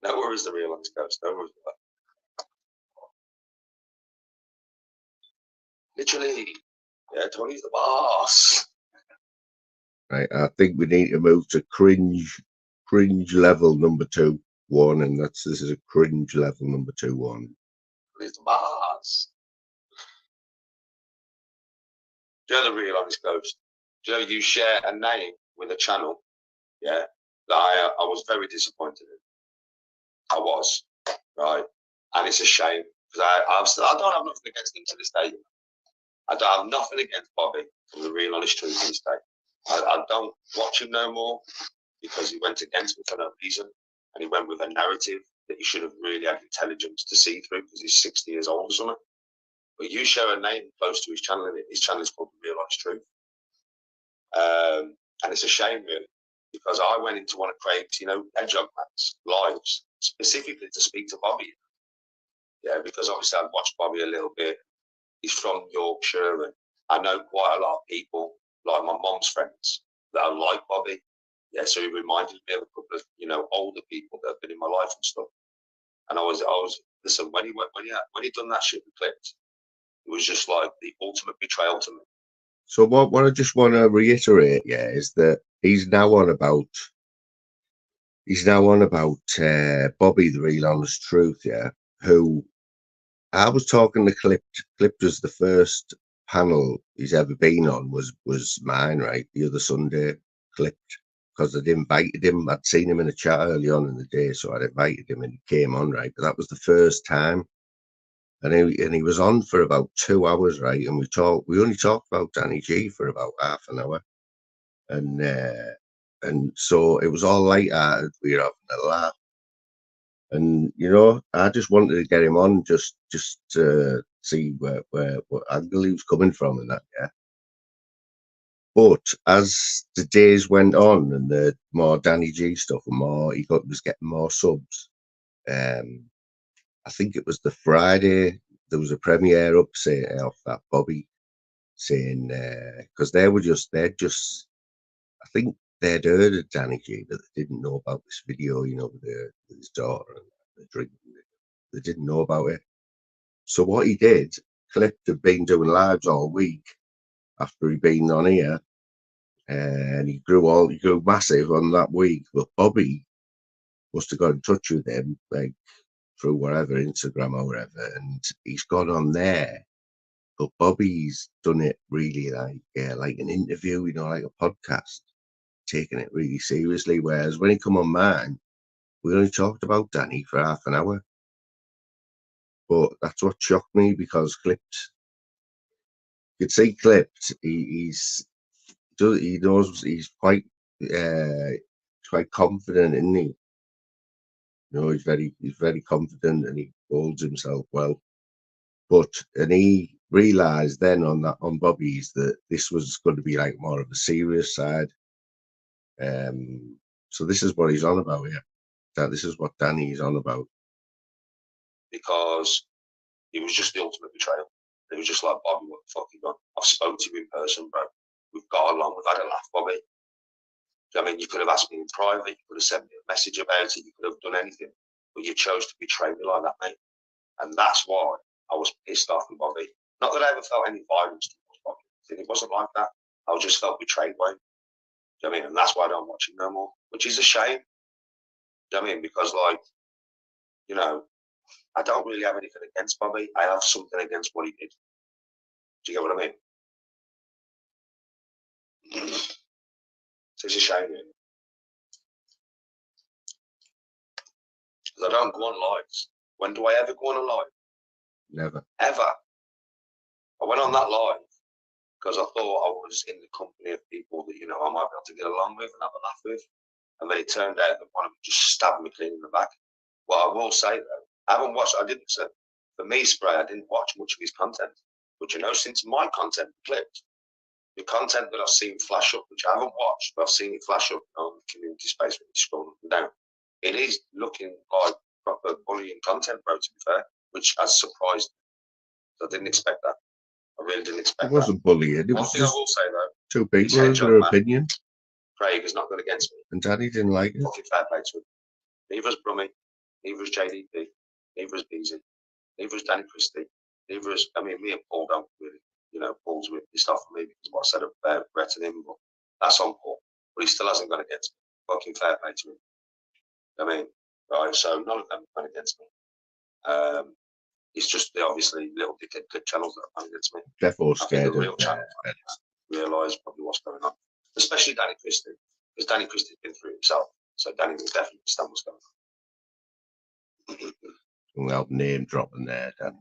No worries, the real honest ghost. No worries about that. Literally, yeah, Tony's the boss. Right, I think we need to move to cringe level number 2-1, and this is a cringe level number 2-1. Tony's the boss. Do you know the real honest ghost? Do you know you share a name with a channel? Yeah, that I was very disappointed in. I was, right, and it's a shame because I don't have nothing against him to this day. I don't have nothing against Bobby, from the real honest truth to this day. I don't watch him no more because he went against me for no reason, and he went with a narrative that he should have really had intelligence to see through because he's 60 years old or something. But you share a name close to his channel, and his channel is called The Real Honest Truth. And it's a shame, really, because I went into one of Craig's, hedgehog man's lives specifically to speak to Bobby. Yeah, because obviously I've watched Bobby a little bit. He's from Yorkshire, and I know quite a lot of people, like my mom's friends, that are like Bobby. Yeah, so he reminded me of a couple of, older people that have been in my life and stuff. And I was listen, when he done that shit with Clipped, it was just like the ultimate betrayal to me. So what I just want to reiterate, yeah, is that he's now on about Bobby, the Real Honest Truth, yeah, who I was talking to Clipped. Clipped was the first panel he's ever been on, was mine, right, the other Sunday, Clipped, because I'd invited him. I'd seen him in a chat early on in the day, so I'd invited him and he came on, right, but that was the first time. And he was on for about 2 hours, right? And we only talked about Danny G for about half an hour. And so it was all light-hearted. We were having a laugh. And, I just wanted to get him on just to see what angle he was coming from and that, yeah. But as the days went on and the more Danny G stuff and he was getting more subs, I think it was the Friday, there was a premiere up of that Bobby saying, because I think they'd heard of Danny G, but they didn't know about this video, with his daughter and the drink. They didn't know about it. So what he did, Clipped had been doing lives all week after he'd been on here, and he grew massive on that week. But Bobby must have got in touch with him, like through whatever, Instagram or whatever, and he's gone on there. But Bobby's done it really like an interview, you know, like a podcast, taking it really seriously. Whereas when he come on mine, we only talked about Danny for half an hour. But that's what shocked me, because Clipped, you could see Clipped, he knows, he's quite confident, isn't he? You know, he's very confident, and he holds himself well. And he realised then on Bobby's that this was going to be like more of a serious side. So this is what he's on about here. This is what Danny's on about. Because it was just the ultimate betrayal. It was just like, Bobby, what the fuck you done? I've spoken to you in person, bro. We've got along. We've had a laugh, Bobby. I mean, you could have asked me in private. You could have sent me a message about it. You could have done anything. But you chose to betray me like that, mate. And that's why I was pissed off with Bobby. Not that I ever felt any violence towards Bobby. It wasn't like that. I just felt betrayed by him. Do you know what I mean? And that's why I don't watch him no more, which is a shame. Do you know what I mean? Because, like, you know, I don't really have anything against Bobby. I have something against what he did. Do you get what I mean? So it's a shame, really. Because I don't go on lives. When do I ever go on a live? Never. Ever. I went on that live because I thought I was in the company of people that, you know, I might be able to get along with and have a laugh with. And then it turned out that one of them just stabbed me clean in the back. Well, I will say, though, I didn't say, for me, Spray, I didn't watch much of his content. But, you know, since my content clipped, the content that I've seen flash up, which I haven't watched, but I've seen it flash up on the community space when you scroll up and down, it is looking like proper bullying content, bro, to be fair, which has surprised me. I didn't expect that. I really didn't expect It wasn't bullying. It One was thing I just will say, though, two people with their opinion. Craig has not gone against me. And Danny didn't like it. Fucking fair play to him. Neither was Brummy, neither was JDP, neither was Beezy, neither was Danny Christie, neither was, I mean, me and Paul don't really, you know, Paul's a bit pissed off for me because of what I said about Brett and him, but that's on Paul. But he still hasn't gone against me. Fucking fair play to him. I mean, right, so none of them have gone against me. It's just the obviously little dickhead clip channels that have gone against me. Defo I think scared the real of channel realise probably what's going on. Especially Danny Christie, because Danny Christie's been through it himself. So Danny will definitely understand what's going on. Well, name dropping there, Dan.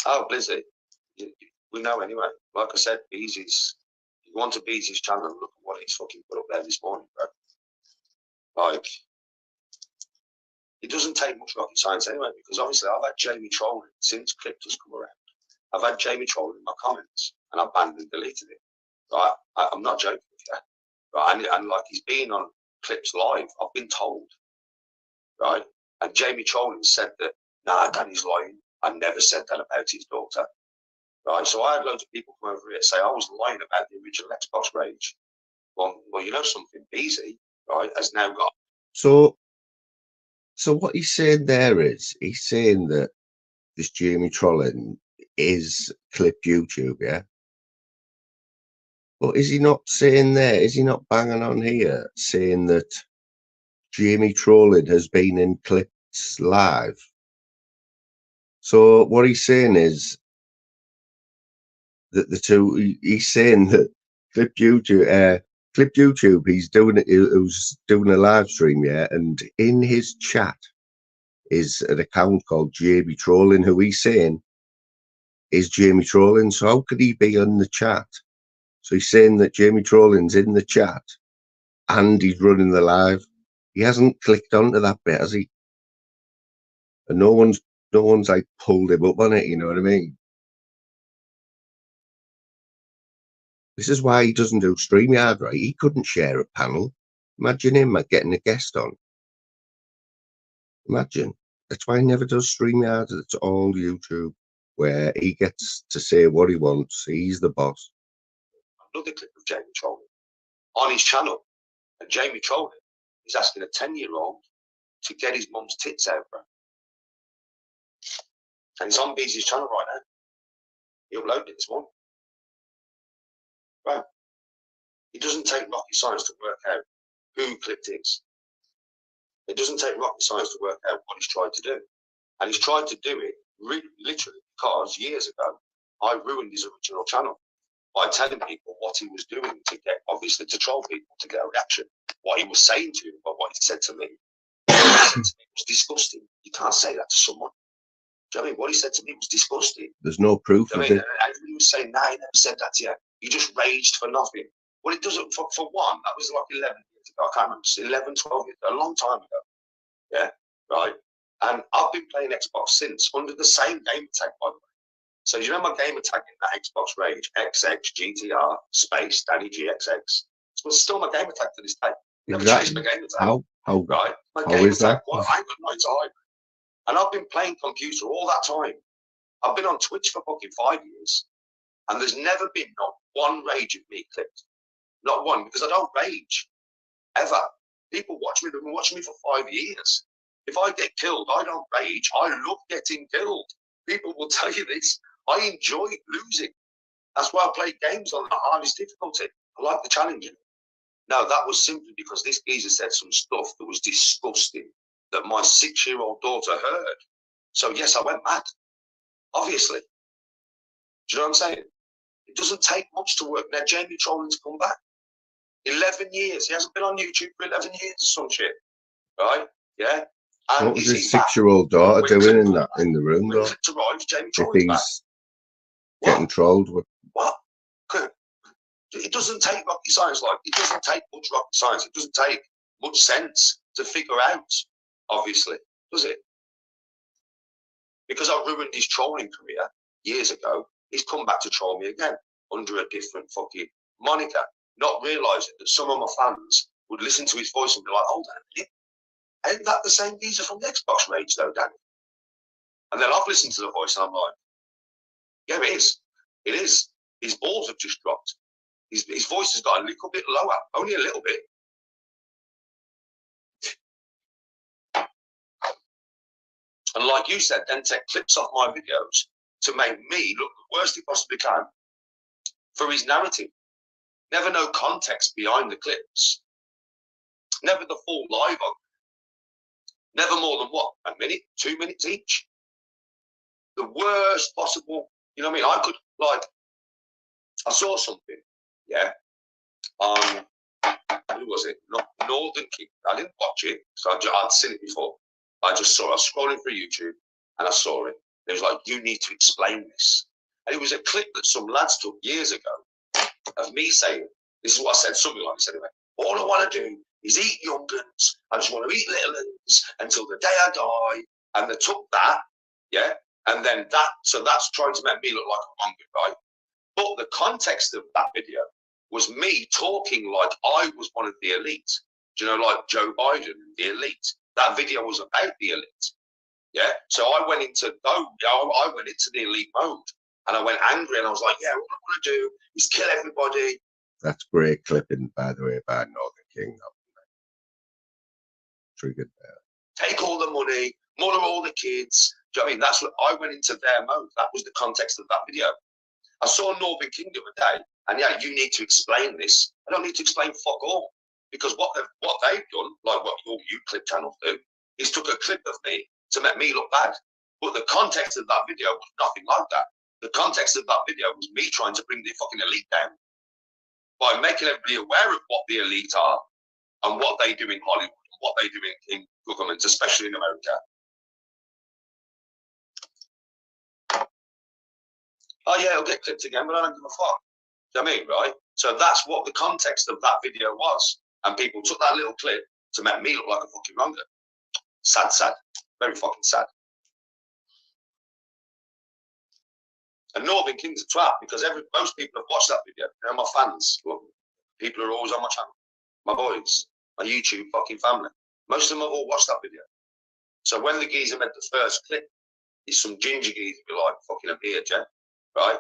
Oh, Blizzy, we know anyway. Like I said, Beezy's, you want to Beezy's channel and look at what he's fucking put up there this morning, bro. Like, it doesn't take much rocket science anyway, because obviously I've had Jamie trolling since Clipters come around. I've had Jamie trolling in my comments, and I've banned and deleted it. Right? I'm not joking with you. Right? And like he's been on Clips Live, I've been told. Right? And Jamie trolling said that, nah, Danny's lying. I never said that about his daughter. Right? So I had loads of people come over here and say I was lying about the original Xbox Rage. Well, you know something, Beezy, right, has now got. So what he's saying there is, he's saying that this Jamie trolling is clip YouTube, yeah? But is he not saying there, is he not banging on here, saying that Jamie trolling has been in Clips Live? So what he's saying is that the two, he's saying that Clip YouTube, he's doing it, he was doing a live stream, yeah, and in his chat is an account called Jamie Trolling, who he's saying is Jamie Trolling. So how could he be on the chat? So he's saying that Jamie Trolling's in the chat and he's running the live. He hasn't clicked onto that bit, has he? And no one's like pulled him up on it, you know what I mean? This is why he doesn't do StreamYard, right? He couldn't share a panel. Imagine him getting a guest on. Imagine. That's why he never does StreamYard. It's all YouTube, where he gets to say what he wants. He's the boss. Another clip of Jamie trolling on his channel, and Jamie trolling is asking a 10-year-old to get his mum's tits out, bro. And it's on Beezy's channel right now. He uploaded it this morning. Right. It doesn't take rocket science to work out who Clipped is. It doesn't take rocket science to work out what he's tried to do. And he's tried to do it literally because years ago, I ruined his original channel by telling people what he was doing to get, obviously, to troll people, to get a reaction. What he was saying to him, but what he said to me. What he said to me was disgusting. You can't say that to someone. Do you know what I mean? What he said to me was disgusting. There's no proof of it. And he was saying, nah, he never said that to you. You just raged for nothing. Well, it doesn't, for one, that was like 11 years ago. I can't remember, 11, 12 years ago, a long time ago. Yeah, right? And I've been playing Xbox since, under the same game tag, by the way. So you know my gamer tag in that Xbox Rage, XXGTR space Danny GXX. It's still my gamer tag to this day. Never changed my gamer tag. How right? My how gamer is tag, that? well, I ain't got no time. And I've been playing computer all that time. I've been on Twitch for fucking 5 years. And there's never been not one rage of me clipped. Not one, because I don't rage. Ever. People watch me, they've been watching me for 5 years. If I get killed, I don't rage. I love getting killed. People will tell you this. I enjoy losing. That's why I play games on the hardest difficulty. I like the challenge. No, that was simply because this geezer said some stuff that was disgusting that my 6-year-old daughter heard. So yes, I went mad. Obviously. Do you know what I'm saying? It doesn't take much to work. Now, Jamie Trolling's come back. 11 years. He hasn't been on YouTube for 11 years or some shit. Right? Yeah? And what was his 6-year-old daughter doing in the room, though? To arrive, Jamie If Trolling's back. he's getting trolled. What? It doesn't take rocket science, like, it doesn't take much rocket science. It doesn't take much sense to figure out, obviously, does it? Because I ruined his trolling career years ago, he's come back to troll me again under a different fucking moniker, not realising that some of my fans would listen to his voice and be like, hold on a minute, ain't that the same geezer from the Xbox Rage though, Danny? And then I've listened to the voice and I'm like, yeah, it is. It is. His balls have just dropped. His voice has got a little bit lower, only a little bit. And like you said, then take clips off my videos to make me look the worst he possibly can for his narrative. Never no context behind the clips. Never the full live on. Never more than what? A minute, 2 minutes each. The worst possible, you know what I mean? I could, like, I saw something, yeah. Who was it? Northern King. I didn't watch it, so I'd seen it before. I just saw it. I was scrolling through YouTube and I saw it. It was like, you need to explain this. And it was a clip that some lads took years ago of me saying, this is what I said, something like this anyway. All I want to do is eat young uns. I just want to eat little uns until the day I die. And they took that, yeah, and then that, so that's trying to make me look like a monger, right? But the context of that video was me talking like I was one of the elite. Do you know, like Joe Biden, the elite? That video was about the elite. Yeah. So I went into the elite mode and I went angry and I was like, yeah, what I want to do is kill everybody. That's great clipping, by the way, by Northern King. Triggered there. Take all the money, murder all the kids. Do you know what I mean? That's what I went into their mode. That was the context of that video. I saw Northern King the other day, and yeah, you need to explain this. I don't need to explain fuck all, because what they've done, like what your clip channels do, is took a clip of me to make me look bad. But the context of that video was nothing like that. The context of that video was me trying to bring the fucking elite down by making everybody aware of what the elite are and what they do in Hollywood and what they do in government, especially in America. Oh yeah, it'll get clipped again, but I don't give a fuck. Do you know what I mean, right? So that's what the context of that video was. And people took that little clip to make me look like a fucking monger. Sad, sad. Very fucking sad. And Northern King's a trap because most people have watched that video. They're my fans. Well, people are always on my channel. My boys, my YouTube fucking family. Most of them have all watched that video. So when the geezer made the first clip, it's some ginger geezer be like, fucking up here, Jen. Right?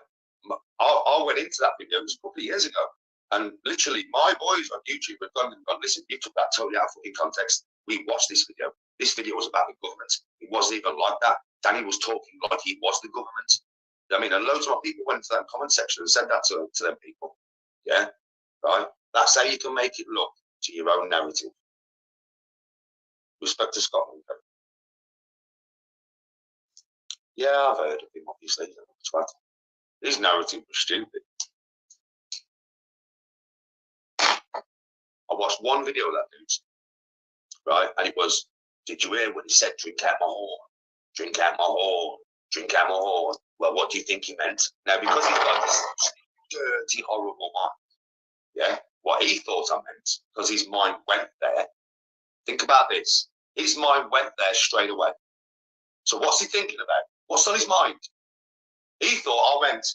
I went into that video, it was a couple of years ago. And literally, my boys on YouTube have gone, listen, you took that totally out of fucking context. We watched this video. This video was about the government. It wasn't even like that. Danny was talking like he was the government. I mean, and loads of people went to that comment section and said that to them people. Yeah, right? That's how you can make it look to your own narrative. Respect to Scotland. Yeah, I've heard of him, obviously. His narrative was stupid. I watched one video of that dude, right? And it was, did you hear what he said? Drink out my horn. Drink out my horn. Drink out my horn. Well, what do you think he meant? Now, because he's got this dirty, horrible mind, yeah, what he thought I meant, because his mind went there. Think about this. His mind went there straight away. So what's he thinking about? What's on his mind? He thought I meant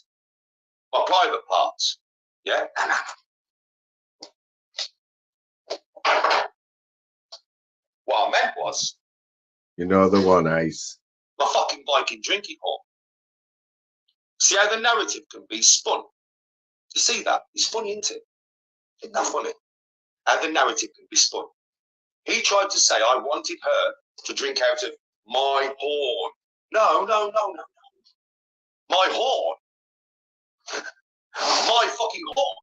my private parts. Yeah? What I meant was, You know the one, Ice. my fucking Viking drinking horn. See how the narrative can be spun? You see that? It's funny, isn't it? Isn't that funny? How the narrative can be spun. He tried to say I wanted her to drink out of my horn. No. My horn. My fucking horn.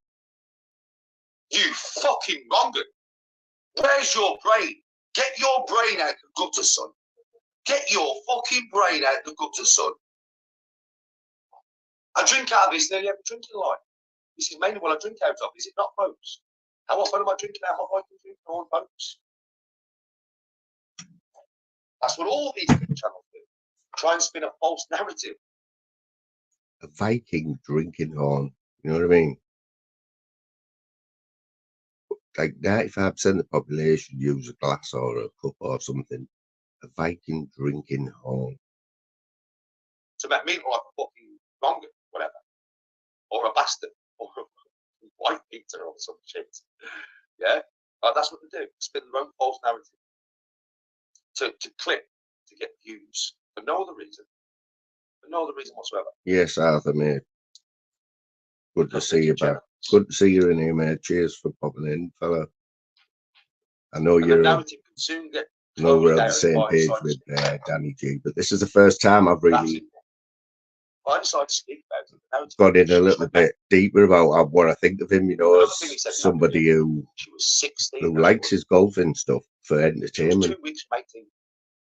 You fucking wronged. Where's your brain? Get your brain out the gutter, son. Get your fucking brain out the gutter, son. I drink out of this nearly every drinking life. This is mainly what I drink out of, is it not, folks? How often am I drinking out of my Viking drinking horn, folks? That's what all these channels do. Try and spin a false narrative. A Viking drinking horn. You know what I mean? Like 95% of the population use a glass or a cup or something. A Viking drinking horn. To make me look like a fucking wrong, whatever. Or a bastard. Or a white Peter or some shit. Yeah? That's what they do. Spin their own false narrative. To click, to get views. For no other reason. For no other reason whatsoever. Yes, Arthur, mate. Good to Not see you thinking back. Good to see you in here, mate. Cheers for popping in, fella. I know And the narrative can soon get we're on closed the down same by page deciding with to speak about it. Danny G, but this is the first time I've That's really it. I decided to speak about it. The narrative got in a she little went bit deeper about what I think of him, you know, Another as thing he said, somebody who She was 16. who I think it likes was. his golfing stuff for She was entertainment. 2 weeks from 18.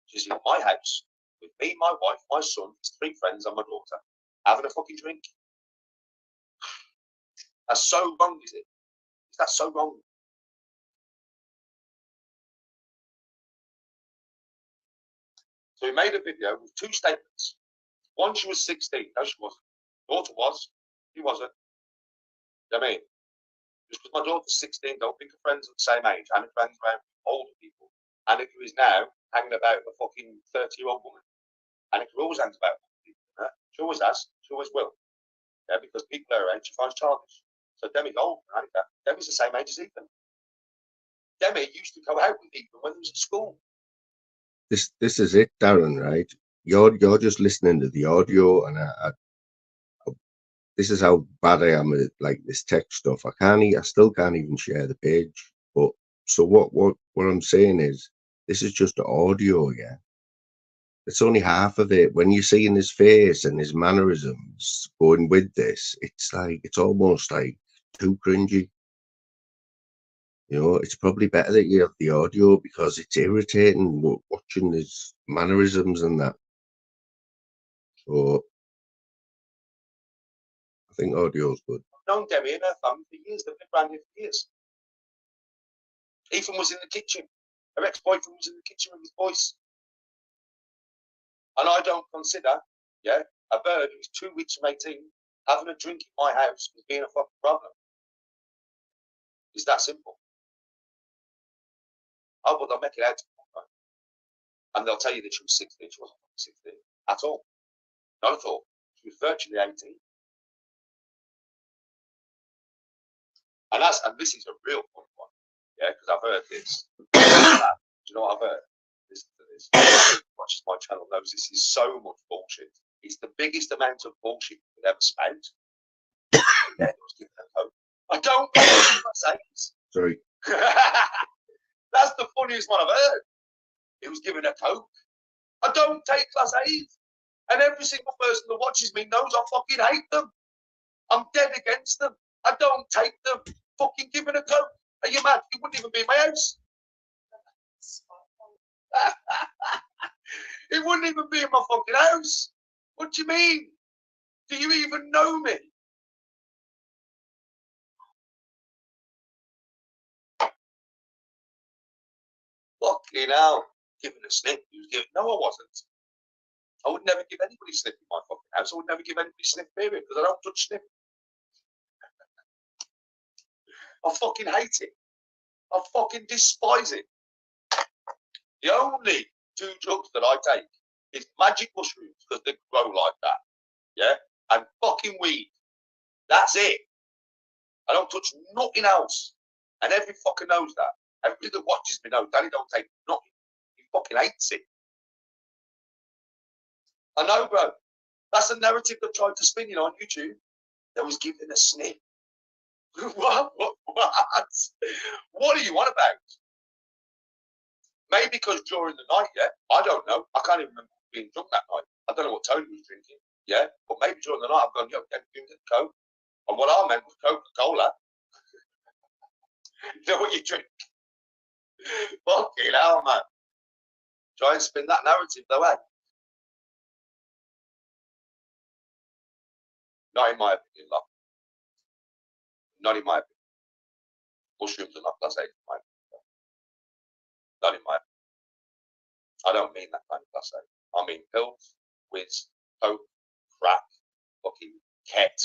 She's in my house with me, my wife, my son, his 3 friends, and my daughter, having a fucking drink. That's so wrong, is it? Is that so wrong? So he made a video with 2 statements. One, she was 16. No, she wasn't. Daughter was. He wasn't. You know what I mean? Just because my daughter's 16, don't think of friends of the same age. I'm friends around older people. And who is now hanging about a fucking 30-year-old woman. And who always hangs about people. She always has. She always will. Yeah, because people her age she finds childish. So Demi's old, Annika. Demi's the same age as Ethan. Demi used to go out with Ethan when he was at school. This is it, Darren, right? You're just listening to the audio, and this is how bad I am at like this tech stuff. I still can't even share the page. But so what I'm saying is, this is just the audio, yeah. It's only half of it. When you're seeing his face and his mannerisms going with this, it's almost like too cringy. You know, it's probably better that you have the audio because it's irritating watching his mannerisms and that. So I think audio's good. I've known Demi and her family for years. They've been around here for years. Ethan was in the kitchen. Her ex-boyfriend was in the kitchen with his voice. And I don't consider, a bird who's 2 weeks from 18 having a drink in my house as being a fucking problem. It's that simple. Oh, but they'll make it out to me, right? And they'll tell you that she was 16. She wasn't 16 at all. Not at all. She was virtually 18. And this is a real fun one, because I've heard this. Do you know what I've heard? Listen to this. Watches my channel knows this is so much bullshit. It's the biggest amount of bullshit you could ever spout. I don't say it. Sorry. That's the funniest one I've heard. He was given a Coke. I don't take class A's. And every single person that watches me knows I fucking hate them. I'm dead against them. I don't take them. Fucking give it a go. Are you mad? You wouldn't even be in my house. It wouldn't even be in my fucking house. What do you mean? Do you even know me? Fucking hell. Giving a sniff. He was giving. No, I wasn't. I would never give anybody sniff in my fucking house. I would never give anybody sniff period because I don't touch sniff. I fucking hate it. I fucking despise it. The only 2 drugs that I take is magic mushrooms because they grow like that. Yeah? And fucking weed. That's it. I don't touch nothing else. And every fucker knows that. Everybody that watches me knows Danny don't take nothing. He fucking hates it. I know, bro. That's the narrative that tried to spin on YouTube. That was giving a sniff. What? What are you on about? Maybe because during the night, yeah? I don't know. I can't even remember being drunk that night. I don't know what Tony was drinking, yeah? But maybe during the night I've gone, yo, give me the Coke. And what I meant was Coca-Cola. You know what you drink? Fucking hell, man. Try and spin that narrative, though, eh? Not in my opinion, love. Not in my opinion. Mushrooms are not class A in my opinion. Not in my opinion. I don't mean that kind of class A. I mean pills, whiz, coke, crack, fucking ket,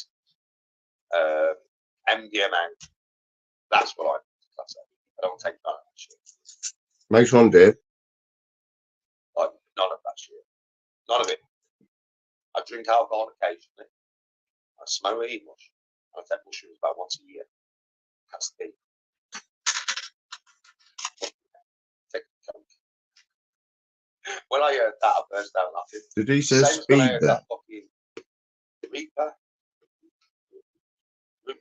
MDMA. That's what I mean class A. I don't take none of that shit. Nice one, Dave. None of that shit. None of it. I drink alcohol occasionally. I smoke weed much. I take mushrooms about once a year. That's the thing. Take the coke. When I heard that, I burst out laughing. Did he say Same as when I speed heard there? that fucking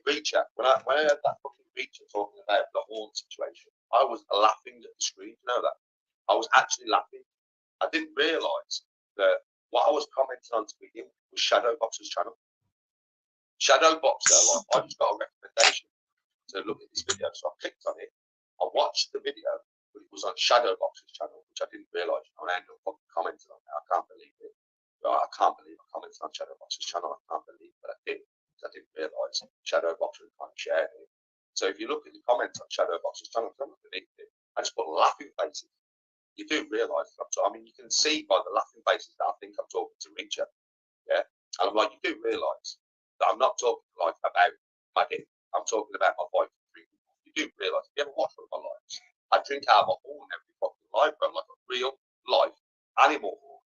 Reacher. When I heard that fucking Reacher talking about the horn situation, I was laughing at the screen. You know that? I was actually laughing. I didn't realise that what I was commenting on to begin with was Shadowboxer's channel. Shadowboxer, like, I just got a recommendation to look at this video, so I clicked on it. I watched the video, but it was on Shadowboxer's channel, which I didn't realise. And I ended up fucking commenting on it. I can't believe it. I can't believe I commented on Shadowboxer's channel. I can't believe that I did. I didn't realise Shadowboxer kind of shared it. So if you look at the comments on Shadowboxer's channel, I'm underneath it. I just put laughing faces. You do realise that I mean, you can see by the laughing faces that I think I'm talking to Reacher. Yeah? And I'm like, you do realise that I'm not talking like about my dick. I'm talking about my wife drinking. You do realise, if you ever watch one of my lives, I drink out of my horn every fucking life, but I'm like a real life animal horn.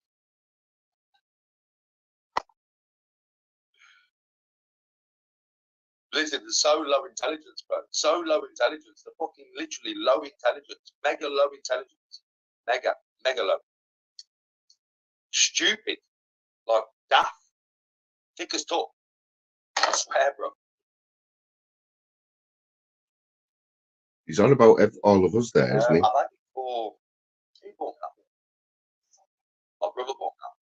Listen, they're so low intelligence, bro. So low intelligence. They're fucking literally low intelligence. Mega low intelligence. Mega low. Stupid. Like daft. Thick as talk. I swear, bro. He's on about all of us there, isn't he? I've had it for... Who bought that? My brother bought that.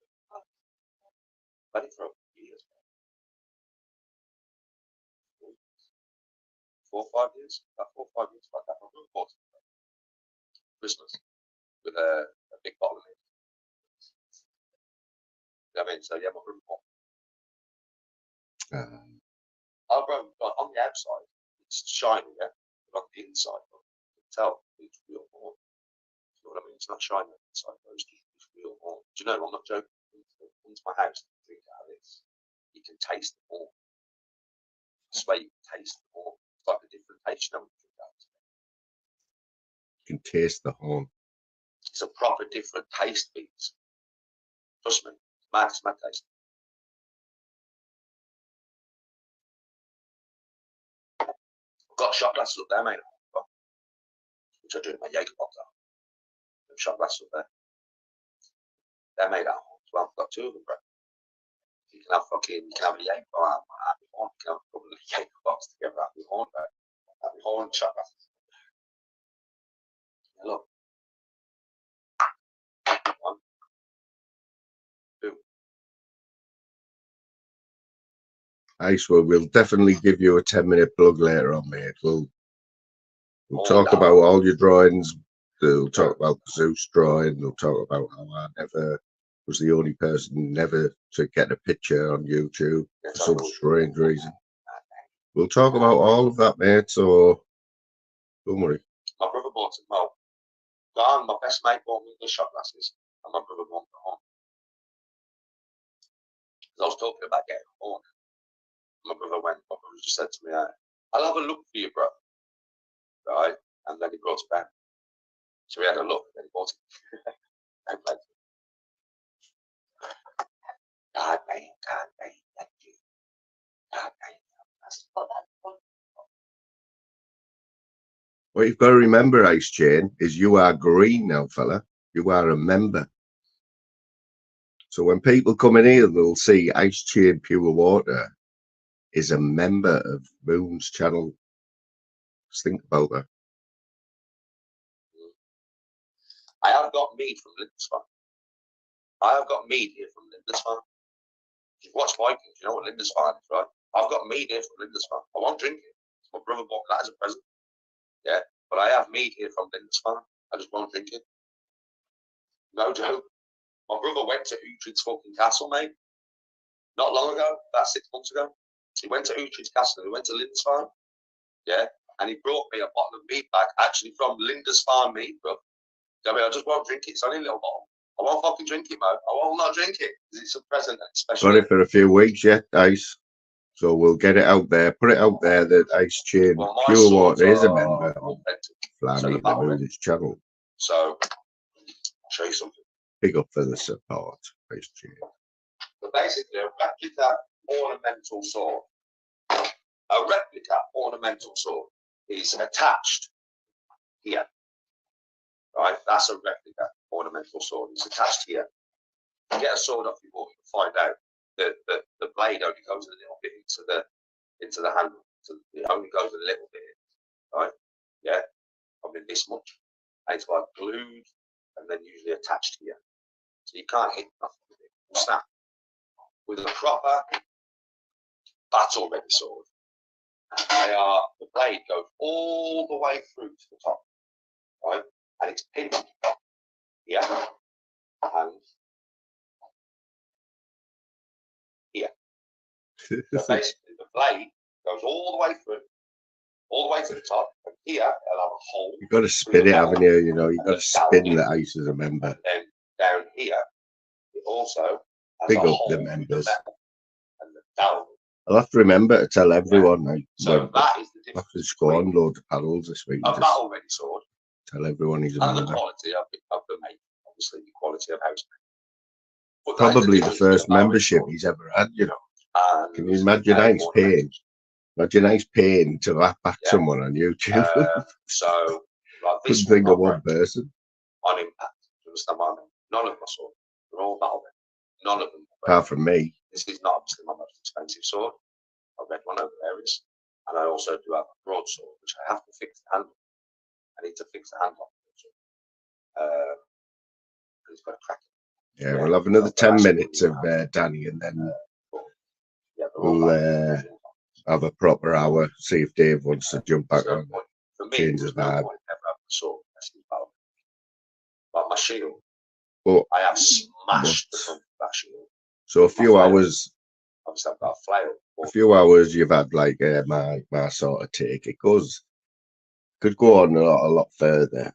I've had it for years. 4 or 5 years. About 4 or 5 years. Like that. My brother bought it for Christmas with a big bottle of it. You know what I mean? So yeah, my brother bought it. Oh, bro, like, on the outside, it's shiny, yeah? But on the inside, you can tell it's real horn. You know what I mean? It's not shiny on the inside, but it's just real horn. Do you know, I'm not joking. Into my house, drink out of this. You can taste the horn. I swear you can taste the horn. It's like a different taste, you know, when you drink out of it. You can taste the horn. It's a proper different taste, beats. Trust me, it's mad taste. I've got shot glasses up there, mate. Which I drink my Jaeger box out. Shot glasses up there. They're made out of horn as well. I've got 2 of them, bro. You can have a Jaeger box out of my horn. You can have a couple of Jaeger box together out of your horn, bro. Out of your horn shot glasses. Yeah, look. 1, 2. Ice, well, we'll definitely give you a 10-minute plug later on, mate. We'll talk about all your drawings. We'll talk about the Zeus drawing. We'll talk about how I never was the only person never to get a picture on YouTube for some strange reason. We'll talk about all of that, mate. So don't worry. My brother bought it. Well, gone. My best mate bought me the shot glasses, and my brother bought the horn. I was talking about getting a horn. My brother just said to me, I'll have a look for you, bro. Right? And then he brought it back. So we had a look, and then he bought it. God damn, thank you. God damn. What you've got to remember, Ice Chain, is you are green now, fella. You are a member. So when people come in here, they'll see Ice Chain Pure Water is a member of Moon's channel. Just think about that. I have got mead from Lindisfarne. I have got mead here from Lindisfarne. If you watch Vikings, you know what Lindisfarne is, right? I've got mead here from Lindisfarne. I won't drink it. My brother bought that as a present. Yeah, but I have mead here from Lindisfarne. I just won't drink it. No joke. My brother went to Uhtred's fucking castle, mate. Not long ago, about 6 months ago. He went to Uhtred's castle. He went to Lindisfarne. Yeah, and he brought me a bottle of mead back, actually from Lindisfarne mead, bro. I mean, I just won't drink it. It's only a little bottle. I won't fucking drink it, man. I will not drink it because it's a present and it's special. Got it for a few weeks yet, Ice. So we'll get it out there. Put it out there that Ice Chain Pure Water is a member of Flammy the Moon's channel. So, I'll show you something. Big up for the support, Ice Chain. But basically, a replica ornamental sword. A replica ornamental sword is attached here. Right, that's a replica ornamental sword. It's attached here. You get a sword off your board, you'll find out that the blade only goes a little bit into the handle. So it only goes a little bit, right? Yeah, probably this much. And it's like glued and then usually attached here. So you can't hit nothing with it. It'll snap. With a proper battle ready sword, the blade goes all the way through to the top, right? And it's pinned here and here. So basically, the blade goes all the way through, all the way to the top, and here it'll have a hole. You've got to spin it, haven't you? You know, you've got to spin the Ice as a member. And then down here, it also has Big a up hole the in members. And the down. I'll have to remember to tell everyone. Like, So that is the I have difference. to just go on loads of paddles this week. A battle ready sword. Tell everyone he's a And the member. quality of the mate, obviously the quality of house. But Probably the first membership he's ever had, you know. Can you imagine Ice paying? Imagine Ice paying to lap back someone on YouTube. So, like this couldn't think of one person. On Impact, you understand what I mean? None of my swords. They're all battle ready. None of them. Apart from me. This is not obviously my most expensive sword. I've got one over there. And I also do have a broadsword, which I have to fix the handle. I need to fix the handle. It's got a crack. Yeah, we'll have another 10 minutes of Danny, and then we'll have a proper hour. See if Dave wants to jump back on. Change his vibe. But my shield, but I have smashed the front of that shield. So a few hours. Obviously, I've got a flail. A few hours you've had like my sort of take. It could go on a lot further.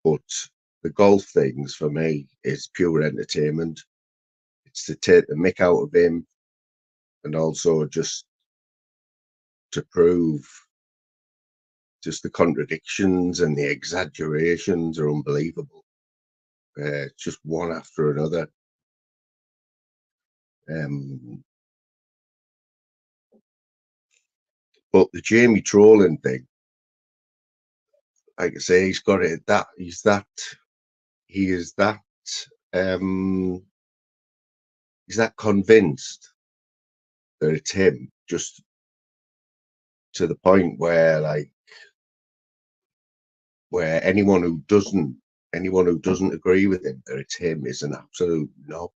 But the golf things for me is pure entertainment. It's to take the mick out of him, and also just to prove just the contradictions and the exaggerations are unbelievable. It's just one after another. But the Jamie trolling thing, like I say, he's got it. He is that convinced that it's him, just to the point where anyone who doesn't agree with him that it's him is an absolute knob.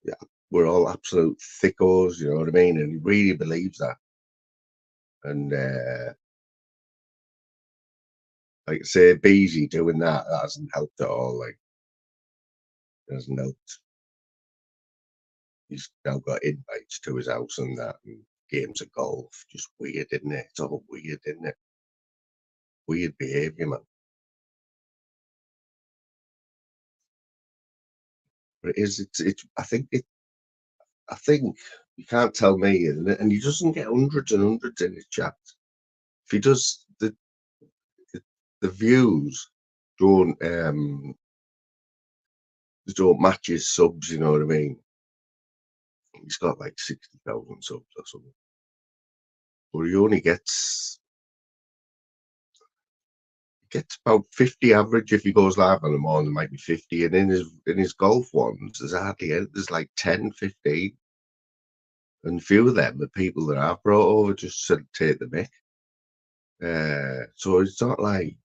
Yeah, we're all absolute thickos, you know what I mean? And he really believes that. And like I say, Beezy doing that hasn't helped at all. Like, it hasn't helped. He's now got invites to his house and that, and games of golf. Just weird, isn't it? It's all weird, isn't it? Weird behaviour, man. But it is. It's. I think you can't tell me, and he doesn't get hundreds and hundreds in his chat. If he does, the views don't match his subs. You know what I mean? He's got like 60,000 subs or something, but he only gets about 50 average if he goes live on them. On there might be 50, and in his golf ones there's hardly any. There's like 10, 15, and few of them the people that I've brought over just to take the mick. So it's not like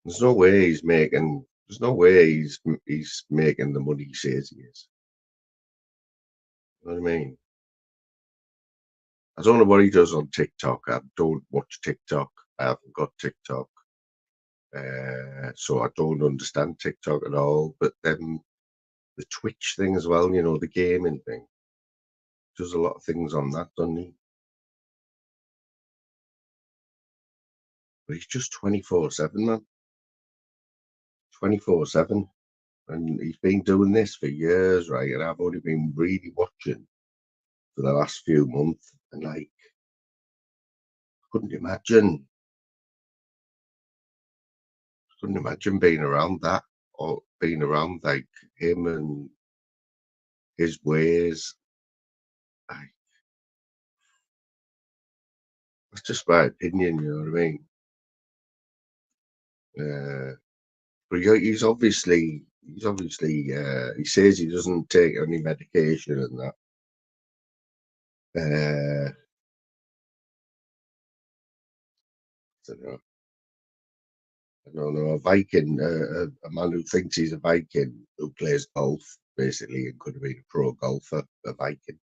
there's no way he's making the money he says he is. You know what I mean? I don't know what he does on TikTok. I don't watch TikTok. I haven't got TikTok. So I don't understand TikTok at all. But then the Twitch thing as well, you know, the gaming thing. Does a lot of things on that, doesn't he? But he's just 24/7, man. 24/7. And he's been doing this for years, right? And I've only been really watching for the last few months. And like, couldn't imagine being around that, or being around like him and his ways. That's just my opinion, you know what I mean? But he's obviously he says he doesn't take any medication and that. I don't know. A Viking, a man who thinks he's a Viking who plays golf, basically, and could have been a pro golfer, a Viking.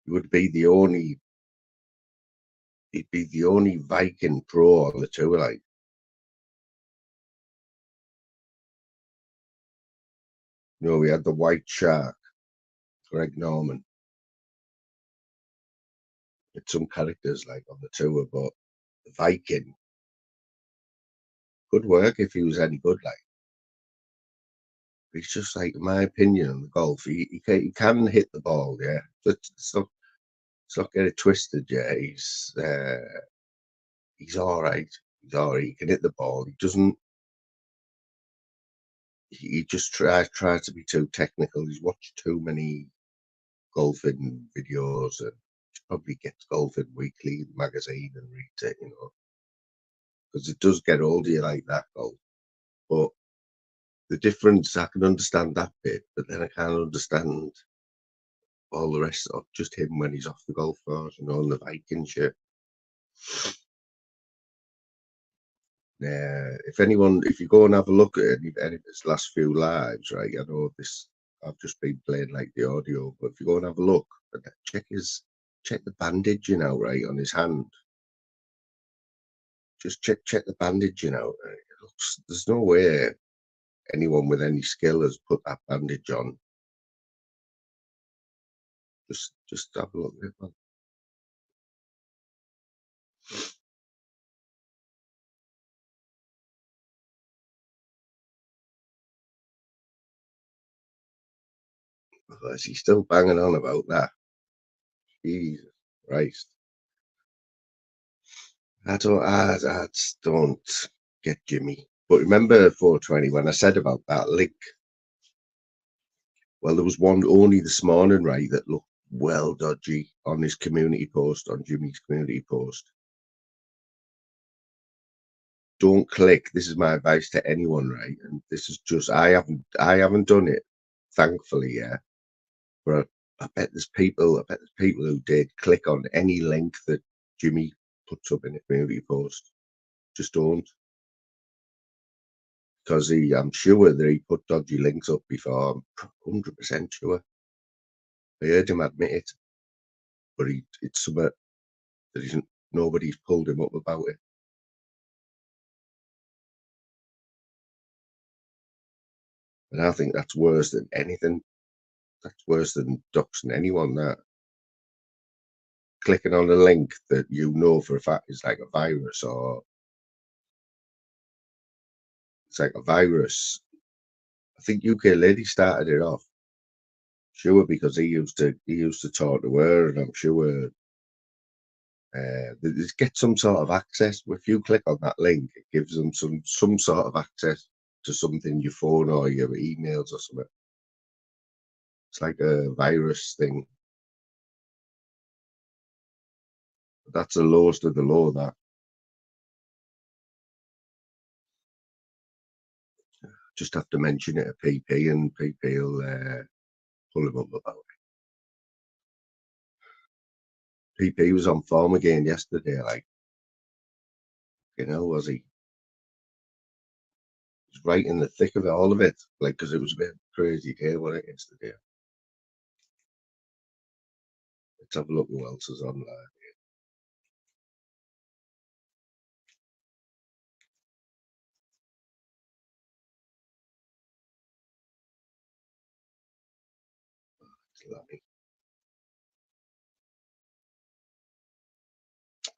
He'd be the only Viking pro on the tour, like. You know, we had the White Shark, Greg Norman. It's some characters like on the tour, but the Viking could work if he was any good, like. It's just like, in my opinion, on the golf, he can hit the ball, yeah. Let's not get it twisted, yeah. He's all right. He's all right. He can hit the ball. He doesn't. He just tries to be too technical. He's watched too many golfing videos, and he probably gets Golfing Weekly magazine and reads it, you know, because it does get old to you like that, golf. But the difference, I can understand that bit, but then I can't understand all the rest of just him when he's off the golf course, you know, on the Viking shit. If you go and have a look at any of his last few lives, right? I know this, I've just been playing like the audio, but if you go and have a look, check the bandaging out, right, on his hand. Just check the bandaging out. There's no way anyone with any skill has put that bandage on. Just have a look at it, man. He's still banging on about that. Jesus Christ. I just don't get Jimmy. But remember 420 when I said about that link? Well, there was one only this morning, right, that looked well dodgy on his community post, on Jimmy's community post. Don't click. This is my advice to anyone, right? And this is just I haven't done it, thankfully, yeah. But I bet there's people who did click on any link that Jimmy puts up in a community post. Just don't. because I'm sure that he put dodgy links up before. I'm 100% sure. I heard him admit it, but it's something that nobody's pulled him up about it. And I think that's worse than anything. That's worse than doxing anyone. That clicking on a link that you know for a fact is like a virus, or it's like a virus. I think UK Lady started it off. Sure, because he used to talk to her, and I'm sure they get some sort of access. If you click on that link, it gives them some sort of access to something, your phone or your emails or something. It's like a virus thing. That's the lowest of the low, that. Just have to mention it at PP, and PP will pull him up about it. PP was on form again yesterday, like, you know, was he? He was right in the thick of it, all of it, like, because it was a bit crazy day, wasn't it, yesterday? Let's have a look who else is on live. Lammy.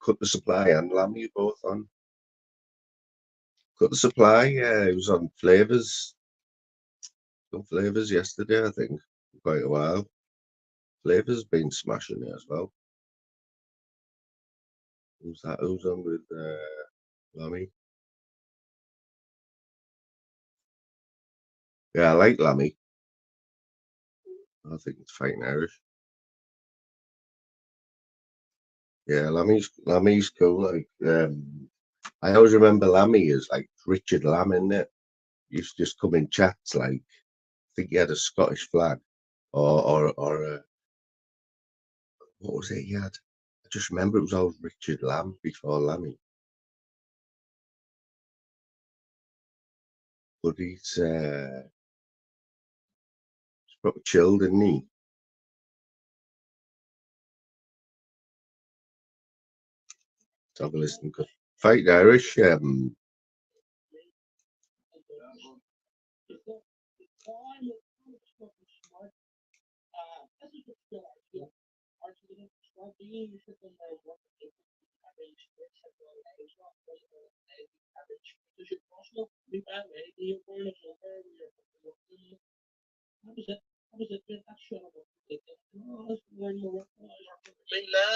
Cut the Supply and Lammy both on. Cut the Supply, yeah, he was on Flavours. On Flavours yesterday, I think, for quite a while. Flavours been smashing it as well. Who's that? Who's on with Lammy? Yeah, I like Lammy. I think it's fighting Irish. Yeah, Lammy's cool. Like, I always remember Lammy as like Richard Lamb, innit? He used to just come in chats, like, I think he had a Scottish flag, or what was it he had? I just remember it was always Richard Lamb before Lammy. But he's probably chilled, isn't he? Let's have a listen. Fight Irish.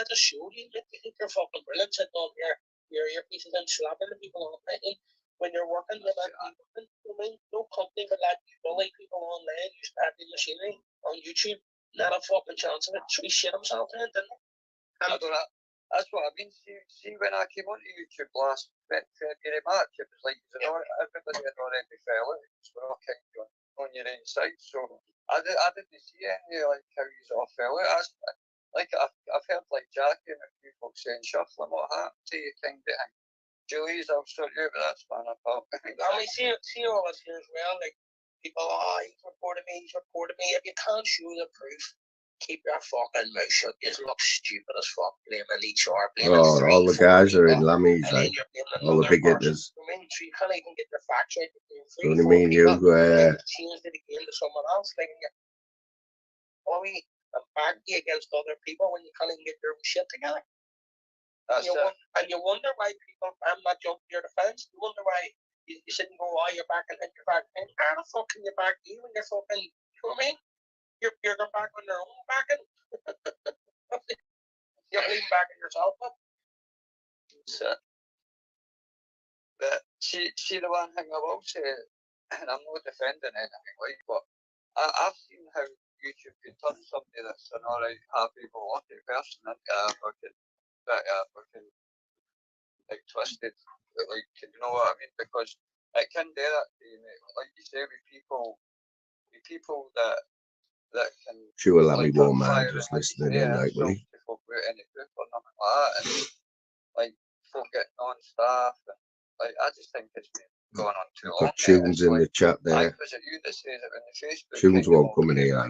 Just show you. You think you're fucking brilliant, sitting on your pieces and slapping the people all night. When you're working, you're not working. I mean, no company would let you bully people online. You start the machinery on YouTube. Not a fucking chance of it. So he shit himself in, didn't he? I don't know. That's what I mean. See when I came onto YouTube last February, March, it was like everybody had already fell out. We're all kind of on your own side. So I didn't see any like how you all fell out. Like I've heard like Jackie and a few folks saying shuffling, what happened to you kind of thing. Julie's, I'll sort you out with that span apart. I mean, see all this here as well. Like people, he's reported me. If you can't show the proof, keep your fucking mouth shut. You look stupid as fuck. Blaming each other. Blaming all the guys are in Lammy's, like, all the big hitters. I mean, so you can't even get your facts right. So what do you mean, you change it again to someone else? Like, back against other people when you can't even get your shit together. And you wonder why people, I'm not jumping to your defense, you wonder why you sit and go, you're back and you're back. And how the fuck can you back you when you're fucking, you know what I mean? You're going back on their own backing. You're leaving backing yourself up. So, but see the one thing I will say, and I'm not defending anything like, but I've seen how YouTube can turn somebody that's an alright happy-go-lucky person into a fucking like twisted, like, you know what I mean? Because it can do that to you, mate. Like you say, with people that can. Sure, Lammy won't mind just listening in, like, will he? Folk without any proof or nothing like that, and like folk getting on staff, and like I just think it's going on too long. Got Tunes in the chat there. Was it you that says it in the Facebook? Tunes won't come in here.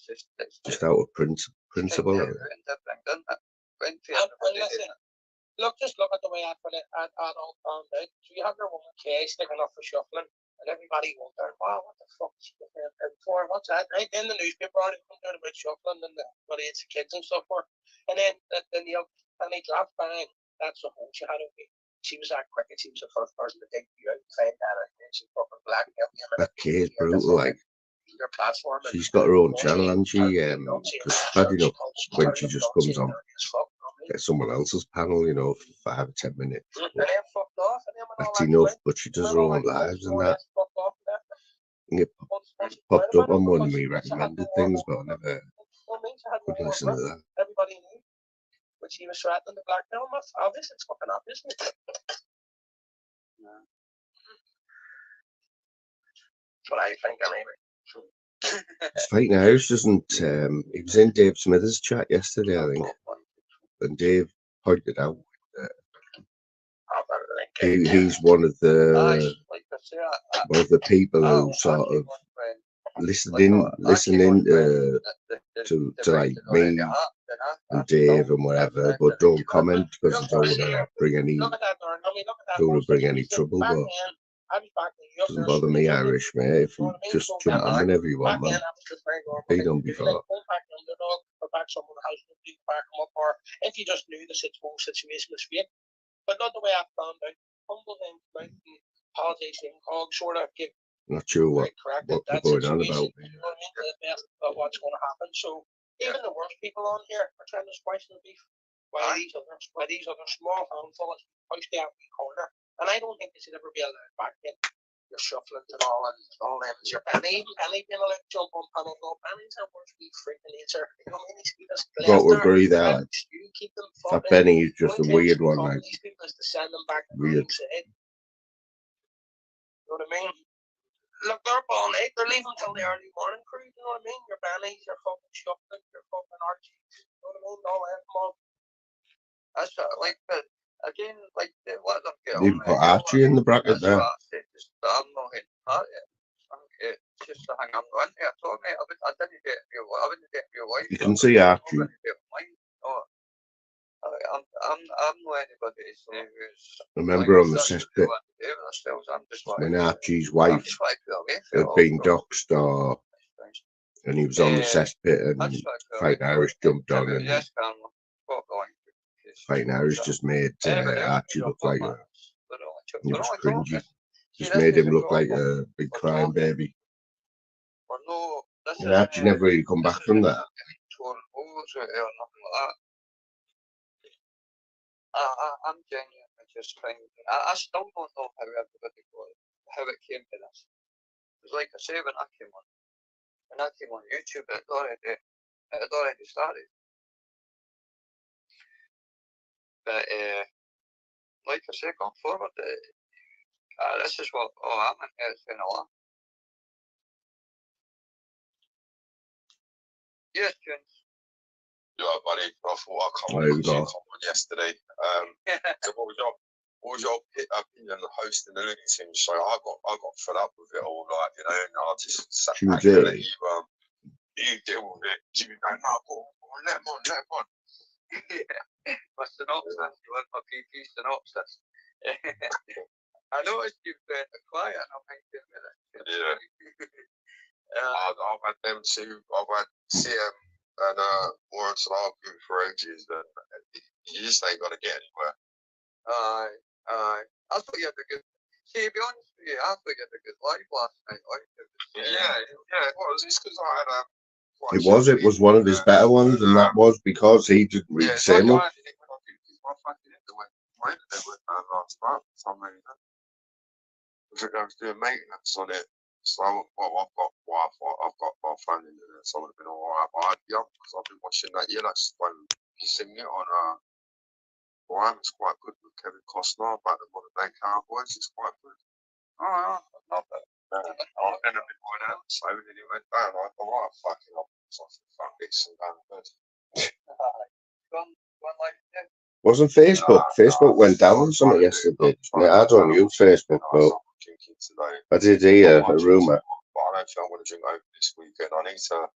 It's Just out of principle. When look, just look at the way I put it at all found out. So you have your woman Kay sticking up for shuffling, and everybody wondering, wow, what the fuck is she doing for? What's that? Right in the newspaper, on it comes out about shuffling and what it's kids and stuff for. And then they dropped bang. That's the whole she had on me. She was that cricket. She was the first person to take you out and find that, and she fucking blackmailed me. That Kay's brutal, like. Your platform. She's got her own channel, and she bad enough when she just comes on. Get someone else's panel, you know, for 5 or 10 minutes. That's enough, but she does her own lives and that. It popped up on one of me recommended things, but I never could listen to that. Everybody knew, but she was threatening to blackmail him. Obvious, it's fucking obvious. That's what I think, anyway. It's Fighting Irish doesn't. He was in Dave Smithers' chat yesterday, I think, and Dave pointed out he's one of the people who sort of listening to like me and Dave and whatever, but don't comment because they don't want to bring any trouble. But doesn't bother me, Irish, mate. If you just jump on whenever you want, man. Been on before. If you just knew the whole situation was fake, but not the way I found out. Humble him, apologize, sort of give. Not sure what they're going on about. You know what I mean? The best of what's going to happen. So even the worst people on here are trying to spice the beef. Why these other small handfuls pushed out in the corner. And I don't think they should ever be allowed back in. You're shuffling and all them. It's your Penny being allowed to jump on panel. No, Penny's a worst beef freaking nature. You know what I mean? Got to agree there. That Penny is just a weird one, like. These people is to send them back weird. You know what I mean? Look, they're up all night. They're leaving till the early morning crew. You know what I mean? Your Bennies, your fucking shuffling, your fucking Archies. You know what I mean? All that. Come on. That's like, but again, like, let them get on. You've got Archie in the bracket there. I'm not hitting that yet. It's just the thing I'm going to. I told me I didn't get your wife. You can see Archie. I'm not anybody to say who's. Remember on the cesspit when Archie's wife had been doxed, and he was on the cespit, and Fighting Irish jumped on, and Fighting Irish just made Archie look like he was cringy. Just made him look like a big crying baby. And Archie never really come back from that. I'm genuinely just thinking. I still don't know how everybody got it, how it came to this. Because, like I say, when I came on YouTube, it had already started. But like I say, going forward, this is what I'm in here. It's been a lot. Yes, Tunes. Yeah, buddy. I thought I'd come on yesterday. So what was your opinion on hosting the Looney Tunes show? I got fed up with it all, like, you know, and I just sat back and let you deal with it. Jimmy going, no, go on, let him on. Yeah, my synopsis. You want my PP synopsis? I noticed you've been quiet, and I'm thinking, yeah. I've had them two. I've had CM and Lawrence and argue for ages, and you just ain't got to get anywhere. Aye. I thought you had a good. See, to be honest with you, I thought you had a good live last night. Yeah, it was. It's because I had It was one of his better ones, and that was because he didn't really say much. I think I was doing maintenance on it, so I've got my phone in there, so I've been alright. But because I've been watching that. Yeah, that's when you sing it on it's quite good with Kevin Costner about the Modern Day Cowboys. It's quite good. Oh, not bad. I've been a bit more down, so then he went down. I thought, right, fucking up. So I said, fuck this, and down the bed. Wasn't Facebook? Facebook went down on something yesterday. I don't use Facebook, but today. I did hear a rumour. But I don't think I'm going to drink over this weekend. I need to.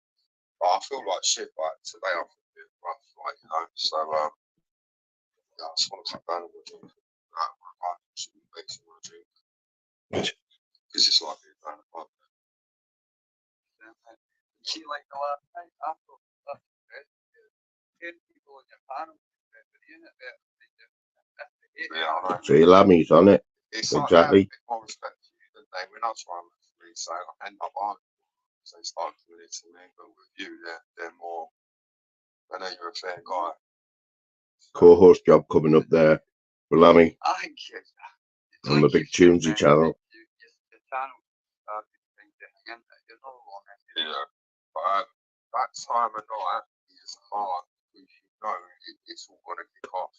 I feel like shit. Like today, I feel a bit rough. Like so. Yeah, I just want to come down and drink. I just makes me want to drink because it's like being down the pub. See, like the last night after that, 10 people in your panel, Yeah, I know. 3 lammies on it. It's Exactly. like they have a bit more respect for you than they. We're not trying to really say I end up arguing. So they start doing it to me, but with you, they're more. I know you're a fair guy. Co-host job coming up there for Lammy I think on the big Tunesy channel. The channel you're not wrong. Yeah, but that time of night is hard because you know it's all going to kick off.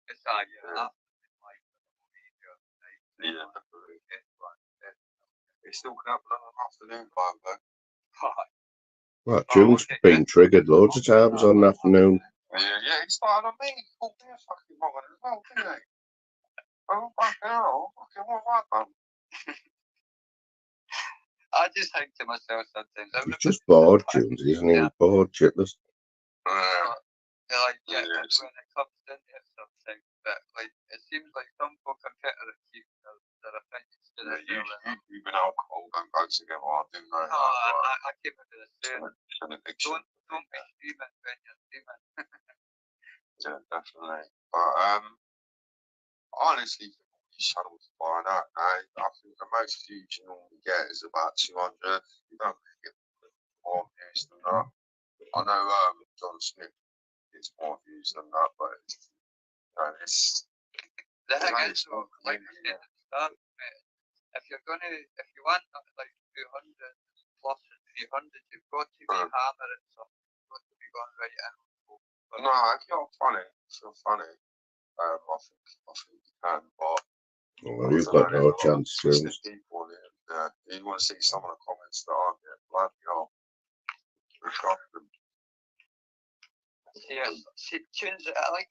It's like, Yeah. It's still going to happen on an afternoon time though. Well, Tunes been triggered loads of times on the afternoon. Yeah, it started on me. Oh, they're fucking wrong as well, didn't they? Oh, fucking hell. Fucking what have I done? I just think to myself sometimes, He's just bored, Tunes, isn't he? Bored shitless. like, Yeah, when it comes into it something, but like, it seems like some folk are better at keeping their opinions to themselves. You and alcohol don't go together, I do know that. I keep it to the same. It's an addiction. Don't be streaming when you're streaming. Yeah, definitely. But honestly, these channels are fine out now. I think the most views you normally get is about 200. You don't really get more views than that. I know John Smith gets more views than that, but it's The thing is, though, like I said at the start, mate, if you want like 200 plus 300, you've got to be hammering something. You've got to be going right in. no, if you're funny, I think you can, but Well, you've got no chance, Tunes. people, you want to see some of the comments that aren't there, bloody hell. Yeah, see, Tunes, I like,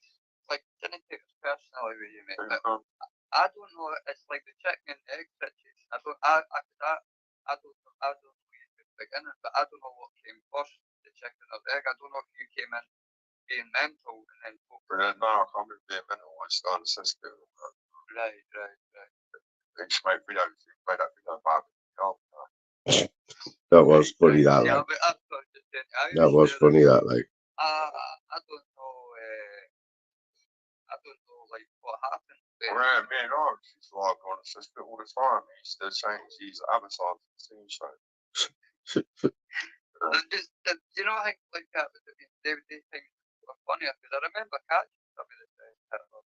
didn't take it personally with you, mate, but I don't know, it's like the chicken and egg situation. I don't know you could begin it, but I don't know what came first, the chicken or the egg. I don't know if you came in being mental and then No, I can't be being mental. I started to say Right. they just made that video about it. That was funny, that, Yeah, like. but that's what I just said. That was funny, that, like. I don't know, like, what happened. Yeah, man, she's like on a sister all the time. He's still saying she's advertising the scene show. You know, I think like that with they things were funnier because I remember catching some of the things.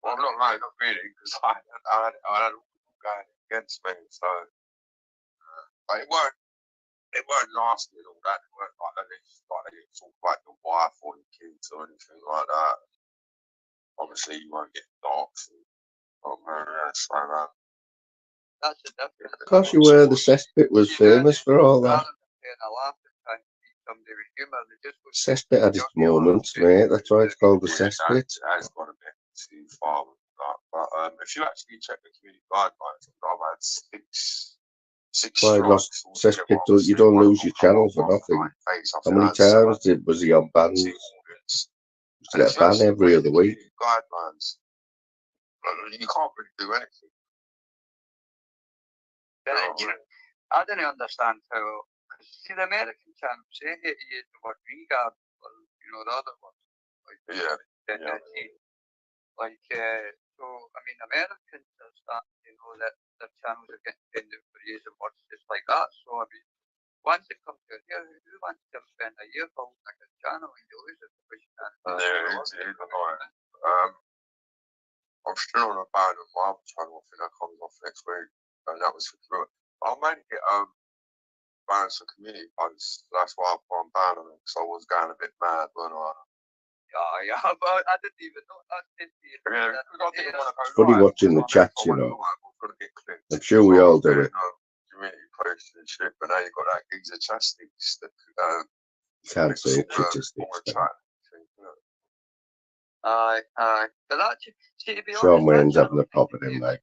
Well, not really, because I had all going against me, so but it weren't nasty and all that. It weren't like they didn't talk about your wife or your kids or anything like that. Obviously, you won't get doxxed. That's the difference. Because you were, the cesspit was famous for all that. Cesspit had its moments, mate. That's why it's called the cesspit. It has gone a bit too far with that. But if you actually check the community guidelines, I've had six Why lost cesspit? You don't lose your channel for nothing. How many times was he on bans? Used to get a ban every other week. Guidelines. You can't really do anything. I don't understand how. See, the American channels, they hate to use the word regard, or, the other ones. Like, Like, so, I mean, Americans are starting to know that their channels are getting offended for using words just like that. So, I mean, once it comes to here, who wants to spend a year building like a channel and you lose it for pushing that? It's annoying. I'm still on a ban on my other channel. I think that comes off next week, and that was for good. I'll mainly get bans for community posts. That's why I put on ban on it, because I was going a bit mad, wasn't I? Yeah, but I didn't even know. It's funny watching the chats, I'm sure we all do it. Community posts and shit, but now you've got that geezer chastings that You can't say statistics. Aye. But that, see, to be honest, Sean Wayne's having a pop at him, like.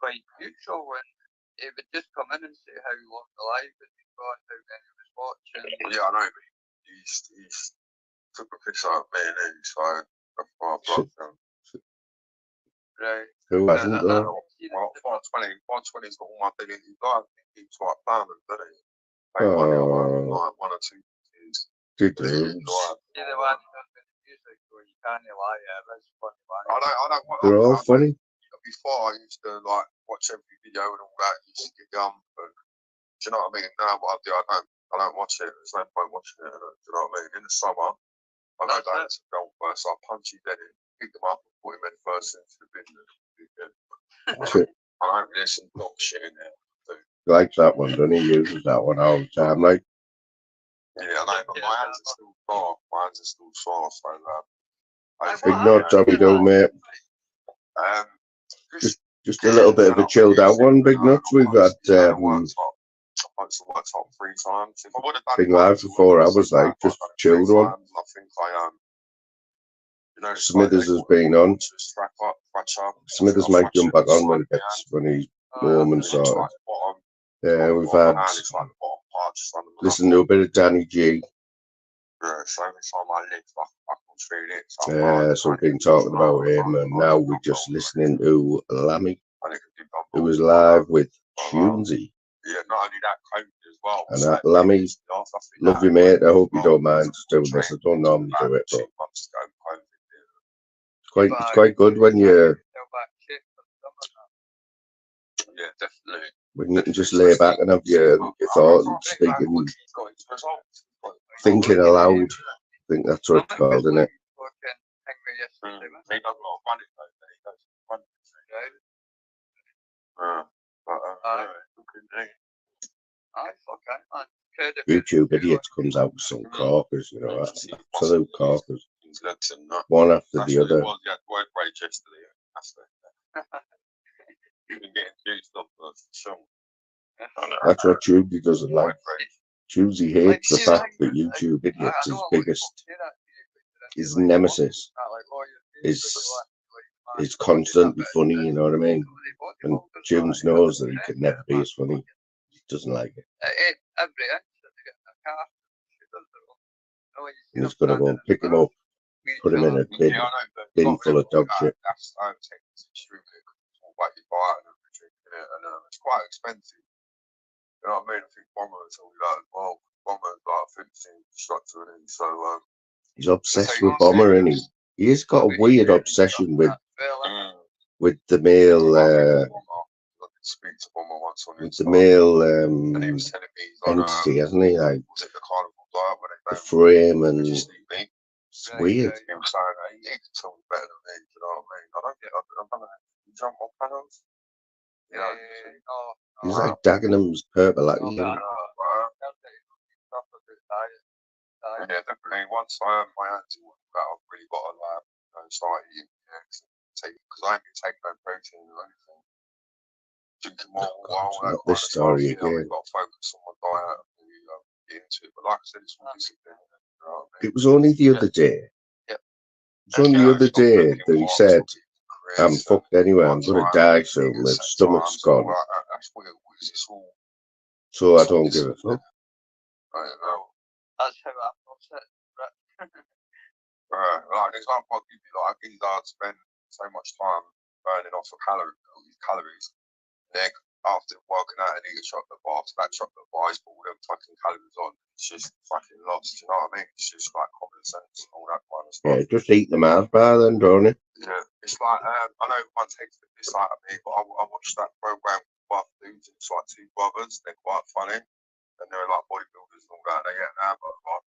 quite neutral, and he would just come in and say how he looked alive and he'd go on how many he was watching. Yeah, I know, but he's took a piss out of me, and so that's why I brought him. Right. Who hasn't though? Well, 420's got all my digging. He's like farming, doesn't he? Oh. Like one or two years. Good dudes. You're the one who does the music, so you can't lie, yeah, that's funny. I don't. They're all funny. Before I used to like watch every video and all that. Used to get gum, but do you know what I mean? Now what I do, I don't watch it. There's no point watching it. Do you know what I mean? In the summer, I go down to the golf first. I punch his head in, pick them up, and put him in first into the bin. I don't listen to shit in there. He likes that one, doesn't he? Uses that one all the time, like. Yeah, I know, but my hands are still sore. My hands are still sore, so Big nuts, how we do, mate? Just a little bit of a chilled out one, Big Nuts. We've had been live for 4 hours, like just chilled one. Smithers has been on. Smithers might jump back on when he's warm and sorted. Yeah, we've had listened to a bit of Danny G. Yeah, so we've been talking about him, and now we're just listening to Lammy, who was live with Tunesy. Yeah, not only that, COVID as well. And that Lammy, love you, mate. I hope you don't mind doing this. I don't normally do it, but it's quite good when you definitely. When you can just lay back and have your thoughts and speaking, thinking aloud. I think that's what it's called, isn't it? YouTube Idiots comes out with some corkers, you know, absolute corkers. One after the other. That's what Tuesday doesn't like. Tuesday hates the fact that YouTube Idiots' his nemesis is constantly funny, you know what I mean? And Tunes knows that he can never be as funny. He doesn't like it. And he's going to go and pick him up, put him in a bin full of dog shit. It's quite expensive. You know what I mean? I think Bomber's all that as well. Bomber's like a 15 structure, and so he's obsessed with Bomber, and he's got a weird obsession with the male entity, hasn't he? Like the frame, and it's weird. He's like Dagenham's purple, like yeah, definitely. Once I earn my hands on that, I've really got to start eating because I ain't been taking no protein or anything. Drinking more water. This story again. I've got to focus on my diet and get into it. But like I said, it's all discipline. It was only the other day. It was only the other day that he said, I'm fucked anyway, I'm going to die soon, my stomach's gone. So I don't give a fuck. I don't know. That's how I thought it. Like, it's like I think I'd spend so much time burning off calories. Then after working out and eating a chocolate bar, so that chocolate bar is all them fucking calories on. It's just fucking lost, you know what I mean? It's just like common sense and all that kind of stuff. Yeah, just eat the Mars bar then, don't it? Yeah, it's like, I know everyone takes the piss out of me, but I watched that program with Buff Dudes, and it's like two brothers, they're quite funny, and they're like bodybuilders and all that, they get an hamburger,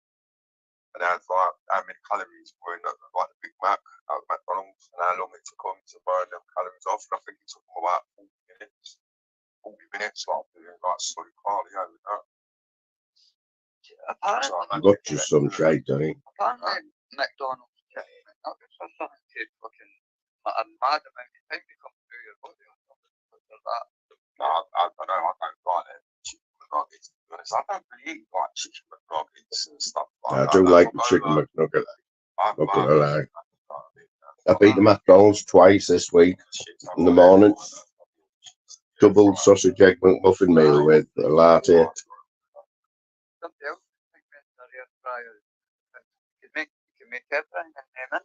and that's like how many calories were in like the Big Mac at McDonald's, and how long it took them to burn them calories off, and I think it took them about 40 minutes, like doing like solid cardio, you know. Apparently, got you some shade, don't he? Apparently, McDonald's chicken nuggets or something take fucking a mad amount of time to come through your body or something like that. No, I don't know. I don't like it. Chicken McNuggets, to be honest. I don't really eat like chicken McNuggets and stuff like that. I do like the chicken McNugget. Not gonna lie. I've eaten McDonald's twice this week in the morning. double sausage egg McMuffin meal with a latte. Something else I think in the air fryer. You can make everything in them,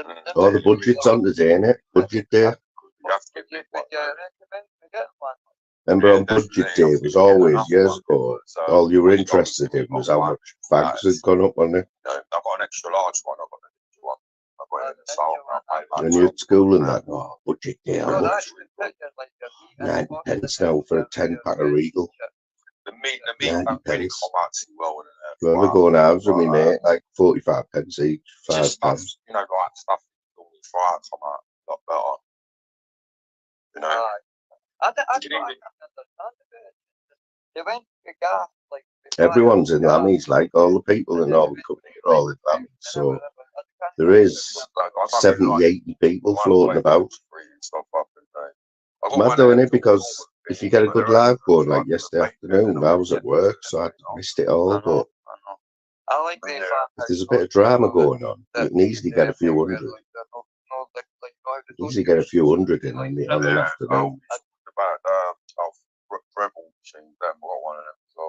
innit? Oh, the budget's on today, innit? Budget day. You have to Would get you recommend me getting one? Remember on budget day, it was always, years ago, all you were interested in was how much fags had gone up on it. I've got an extra large one. I've got an extra one. I've got it in the salt. When you're at school and that, oh, budget day, how Well, much? that's the picture, like your meat and 90 pence now for a 10-pack of Regal. The meat 90 don't really pence. come out too well in it. When we go in halves with me, mate, like 45 pence each, 5 Just stuff, pounds. you know, like stuff you normally fry come out a lot better. You know, I don't Did you understand it. They went to gas, like, Everyone's in Lammies, like all the people in all the company are all in Lammies. So there is 70, 80 people floating about. It's mad though, innit? Because if you get a good live going like yesterday afternoon, I was at work, so I missed it all. But I like the if there's a bit of drama going on, you can easily get a few hundred. Easily get a few hundred in on an afternoon. About Breville machine, them got one of them. So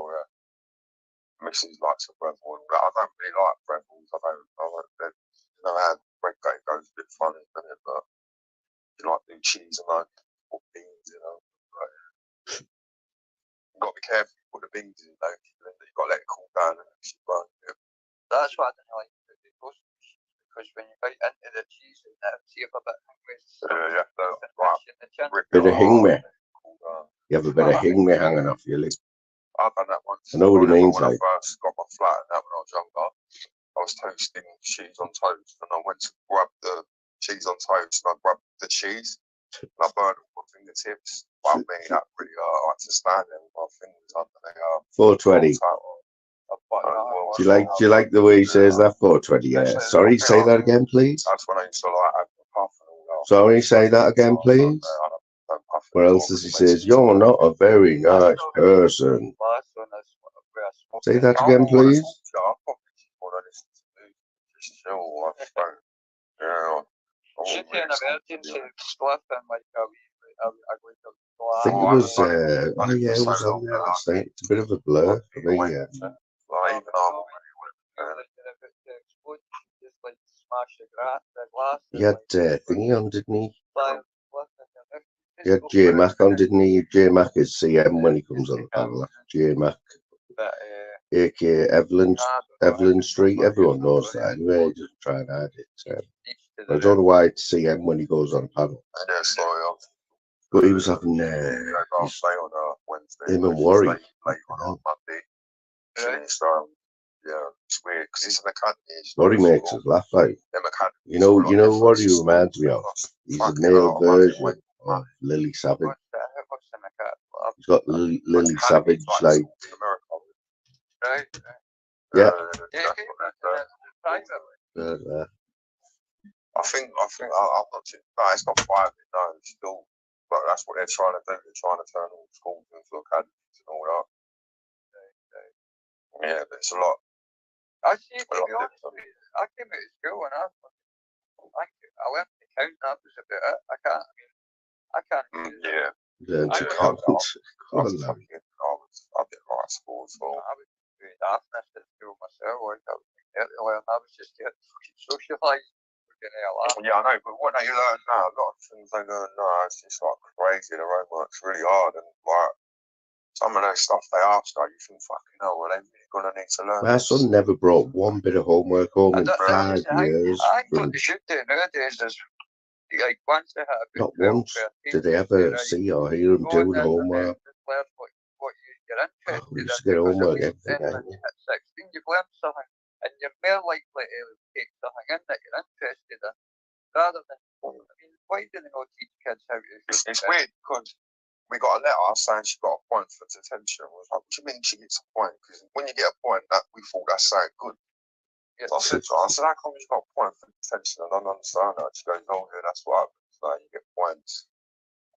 Mrs. likes a Breville, but I don't really like Breville's. I don't you know how bread goes a bit funny, doesn't it? But you like do cheese and like put beans, you know. You've got to be careful you put the beans in, though. You've got to let it cool down and actually burn it. That's why I don't like the toast machine, because when you bite into the cheese and that, see if a bit You have to rip Bit of it hing me. off, cool down. You have a bit of hing me hanging off your lip. I've done that once. I know what it means, when like. I first got my flat and that when I was younger, I was toasting cheese on toast and I went to grab the cheese on toast and I grabbed the cheese and I burned it with my fingertips. But me, that really I had to stand there with my fingers under the 420. Do you like the way he says that? 420, yeah. Sorry, say that again, please. That's when I used to like have the puff and all that. Sorry, say that again, please. Where else does he says, you're not a very nice person? Say that again, please. I think it was, oh yeah, it was on there last night. It's a bit of a blur for me, yeah. He had thingy on, didn't he? He had J Mac on, didn't he? J Mac is CM when he comes on the panel. J Mac, aka Evelyn Street. Everyone knows that anyway. He doesn't try and hide it. I don't know why it's CM when he goes on a panel. But he was having him and Worry. Yeah, it's weird because he's an academy. Worry makes us laugh, like. You know what he reminds me of? He's a male version of Lily Savage. He's got Lily Savage, like. Yeah. I think I'm not too. No, it's not private. No, it's still. But that's what they're trying to do. They're trying to turn all schools into academies and all that. Yeah, but it's a lot. I see, to be honest with you, I came out of school and I learned to count, that was about it. I can't. Yeah. Learn to count. I did right sports. I was doing daftness at school myself. Like, I was just getting fucking socialised. Yeah, I know, but what they learn now, a lot of things they learn now, it's just like crazy. Their homework's really hard, and like some of those stuff they ask, like, you think, fucking hell, well, they're really gonna need to learn. My son never brought one bit of homework home in 5 years. I think what they should do nowadays is, like, once they have not once did they ever see or hear him doing homework. Learn what you're interested We used to get homework every then day. when you hit 16, you've learned something, and you're more likely to take something in that you're interested in, rather than, why do they not teach kids how to? It's weird because we got a letter saying she got a point for detention. I was like, what do you mean she gets a point? Because when you get a point, that we thought that's so good. So I said, how come you got a point for detention? I don't understand that. She goes, oh, yeah, that's what happens. Like, you get points,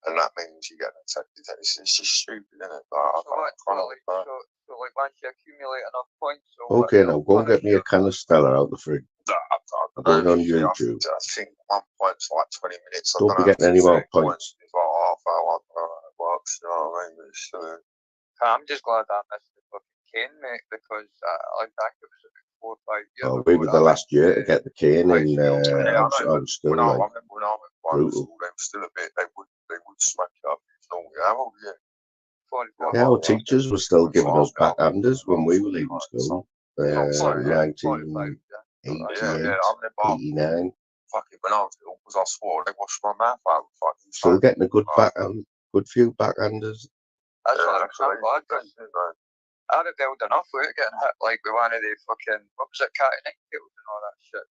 and that means you get detention. It's just stupid, isn't it? So, once you accumulate enough points. Okay, now go and get me a can of Stella out the fridge. I'm going on YouTube. I think 1 point's like 20 minutes. Don't be getting any more points. It's like half hour. else, you know what I mean? But it's still, I'm just glad I missed the fucking cane, mate, because I think it was about 4 or 5 years Oh, ago. we were the last year to get the cane in. yeah, I was still when I like, remember when I went to primary brutal. school, they were still a bit, they would smack you up. It's normal. How old are you? 44. Yeah, our teachers were still giving us backhanders when we were leaving school. 1988, Yeah, I remember 89. fucking when I was little, because I swore they washed my mouth out with fucking Still soap. getting a good backhand, good few backhanders. That's Yeah, what that's what I'm glad because I rebelled enough with it getting hit like with one of the fucking, what was it, cat and nightingales and all that shit.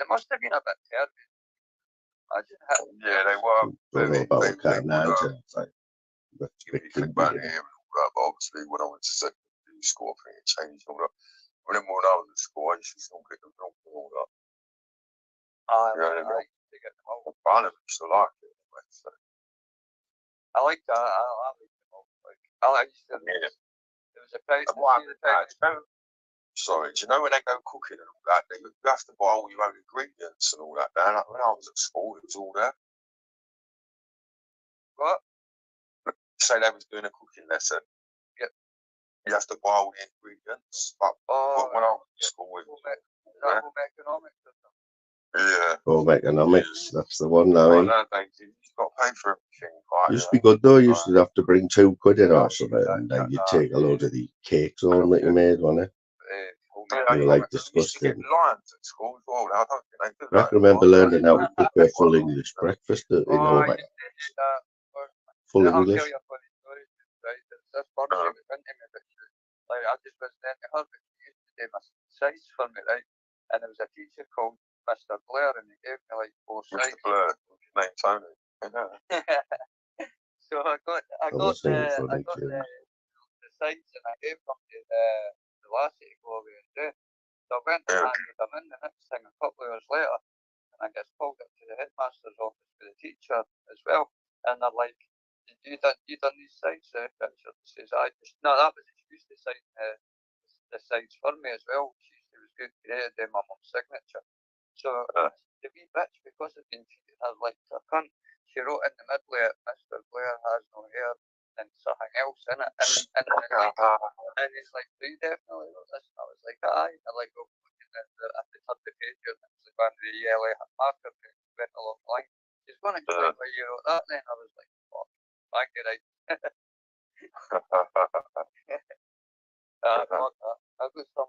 They must have been a bit terrible. Imagine hitting. Yeah, they were. Don't know about what cat and nine would, tails like. That's a give bit me think kinky, about you it, know. but obviously when I went to secondary school, I think it changed all that. When I was at school, I used to still get the milk and all that. I used to get them all. I never used to like it anyway, so. I like that. I like them all. Like, I used to. Yeah. There was a price. Sorry, do you know when they go cooking and all that, you have to buy all your own ingredients and all that. Now, like when I was at school, it was all there. What? Say they was doing a cooking lesson. Yep. You have to buy all the ingredients. But when I was at school, it was home economics or something? yeah. Home economics, that's the one now. You've got to pay for everything. Right? Used to be good though. You used to have to bring £2 in or something, and then you'd take a load of the cakes home that you made, wasn't it? You were like disgusting. Lions at school as well. I don't think they do I that. can remember learning how to cook a full English breakfast in home ec. Full I'll English. tell you a funny story. Right, this bird she was into me, but like I just was into her, but she used to do my size for me, right? And there was a teacher called Mr. Blair, and he gave me like 4 sizes. Mr. Blair, his name's Tony. So I got the size, and I gave them to the lassie to go away and do. So I went and handed them in. The next thing, a couple of hours later, and I get called up to the headmaster's office with the teacher as well, and they're like, you done these sides, Richard? Says, that was she used to sign the sides for me as well. She was good to do my mum's signature. So the wee bitch, because I've been treating her like a cunt, she wrote in the middle of it, Mr. Blair has no hair and something else in it. And he's like, do you definitely wrote this? And I was like, aye. And I like, oh, at the top of the page, and it was like one of the yellow marker that went along the line. She's going to explain why you wrote that then. I was like, fuck, thank you, right. I got some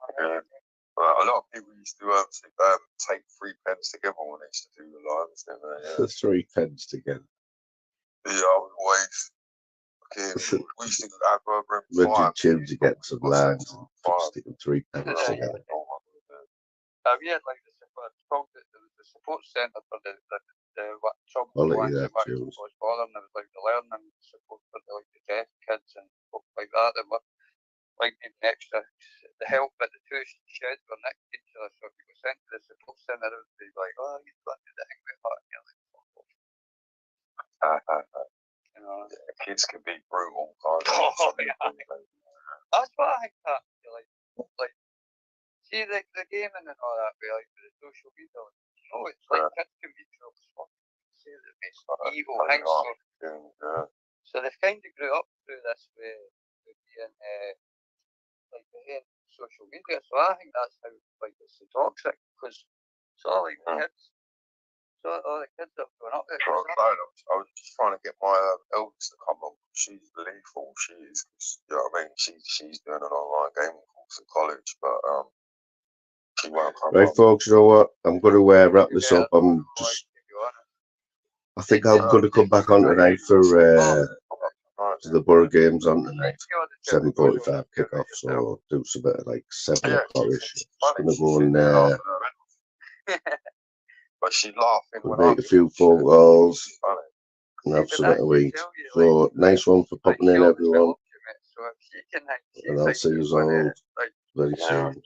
a lot of people used to take 3 pens together when they used to do the lines, didn't they? Yeah. 3 pens together. Yeah, I would always. Okay, we used to have Rigid tunes to get some lines and sticking 3 pens together. We had like the support centre for the trouble ones that was bothering. There was like the learning support for the deaf kids and folk like that were like needing extra the help, but the 2 sheds were next to each other, so if you were sent to the support centre, it would be like, oh, you've got to do the thing with that, and you're like, you know, kids can be brutal, can't they? That's what I think that like see the gaming and all that, like the social media, you know, it's like kids can be trouble, say the most evil things. So they've kind of grew up through this way with being like being social media. So I think that's how like it's so toxic, because it's all like the kids. So all the kids that have grown up there. I was just trying to get my eldest to come on. She's lethal. She is. You know what I mean? She's doing an online gaming course at college, but she won't come. Right, folks. You know what? I'm going to wrap this up. I think I'm going to come back on tonight for the Borough games on tonight. 7:45 kickoff. So do some bit of like 7 o'clock-ish. Just going to go and but she's laughing. Make a few phone calls and have some of week. So nice one for popping in, everyone. And I'll see you all very soon.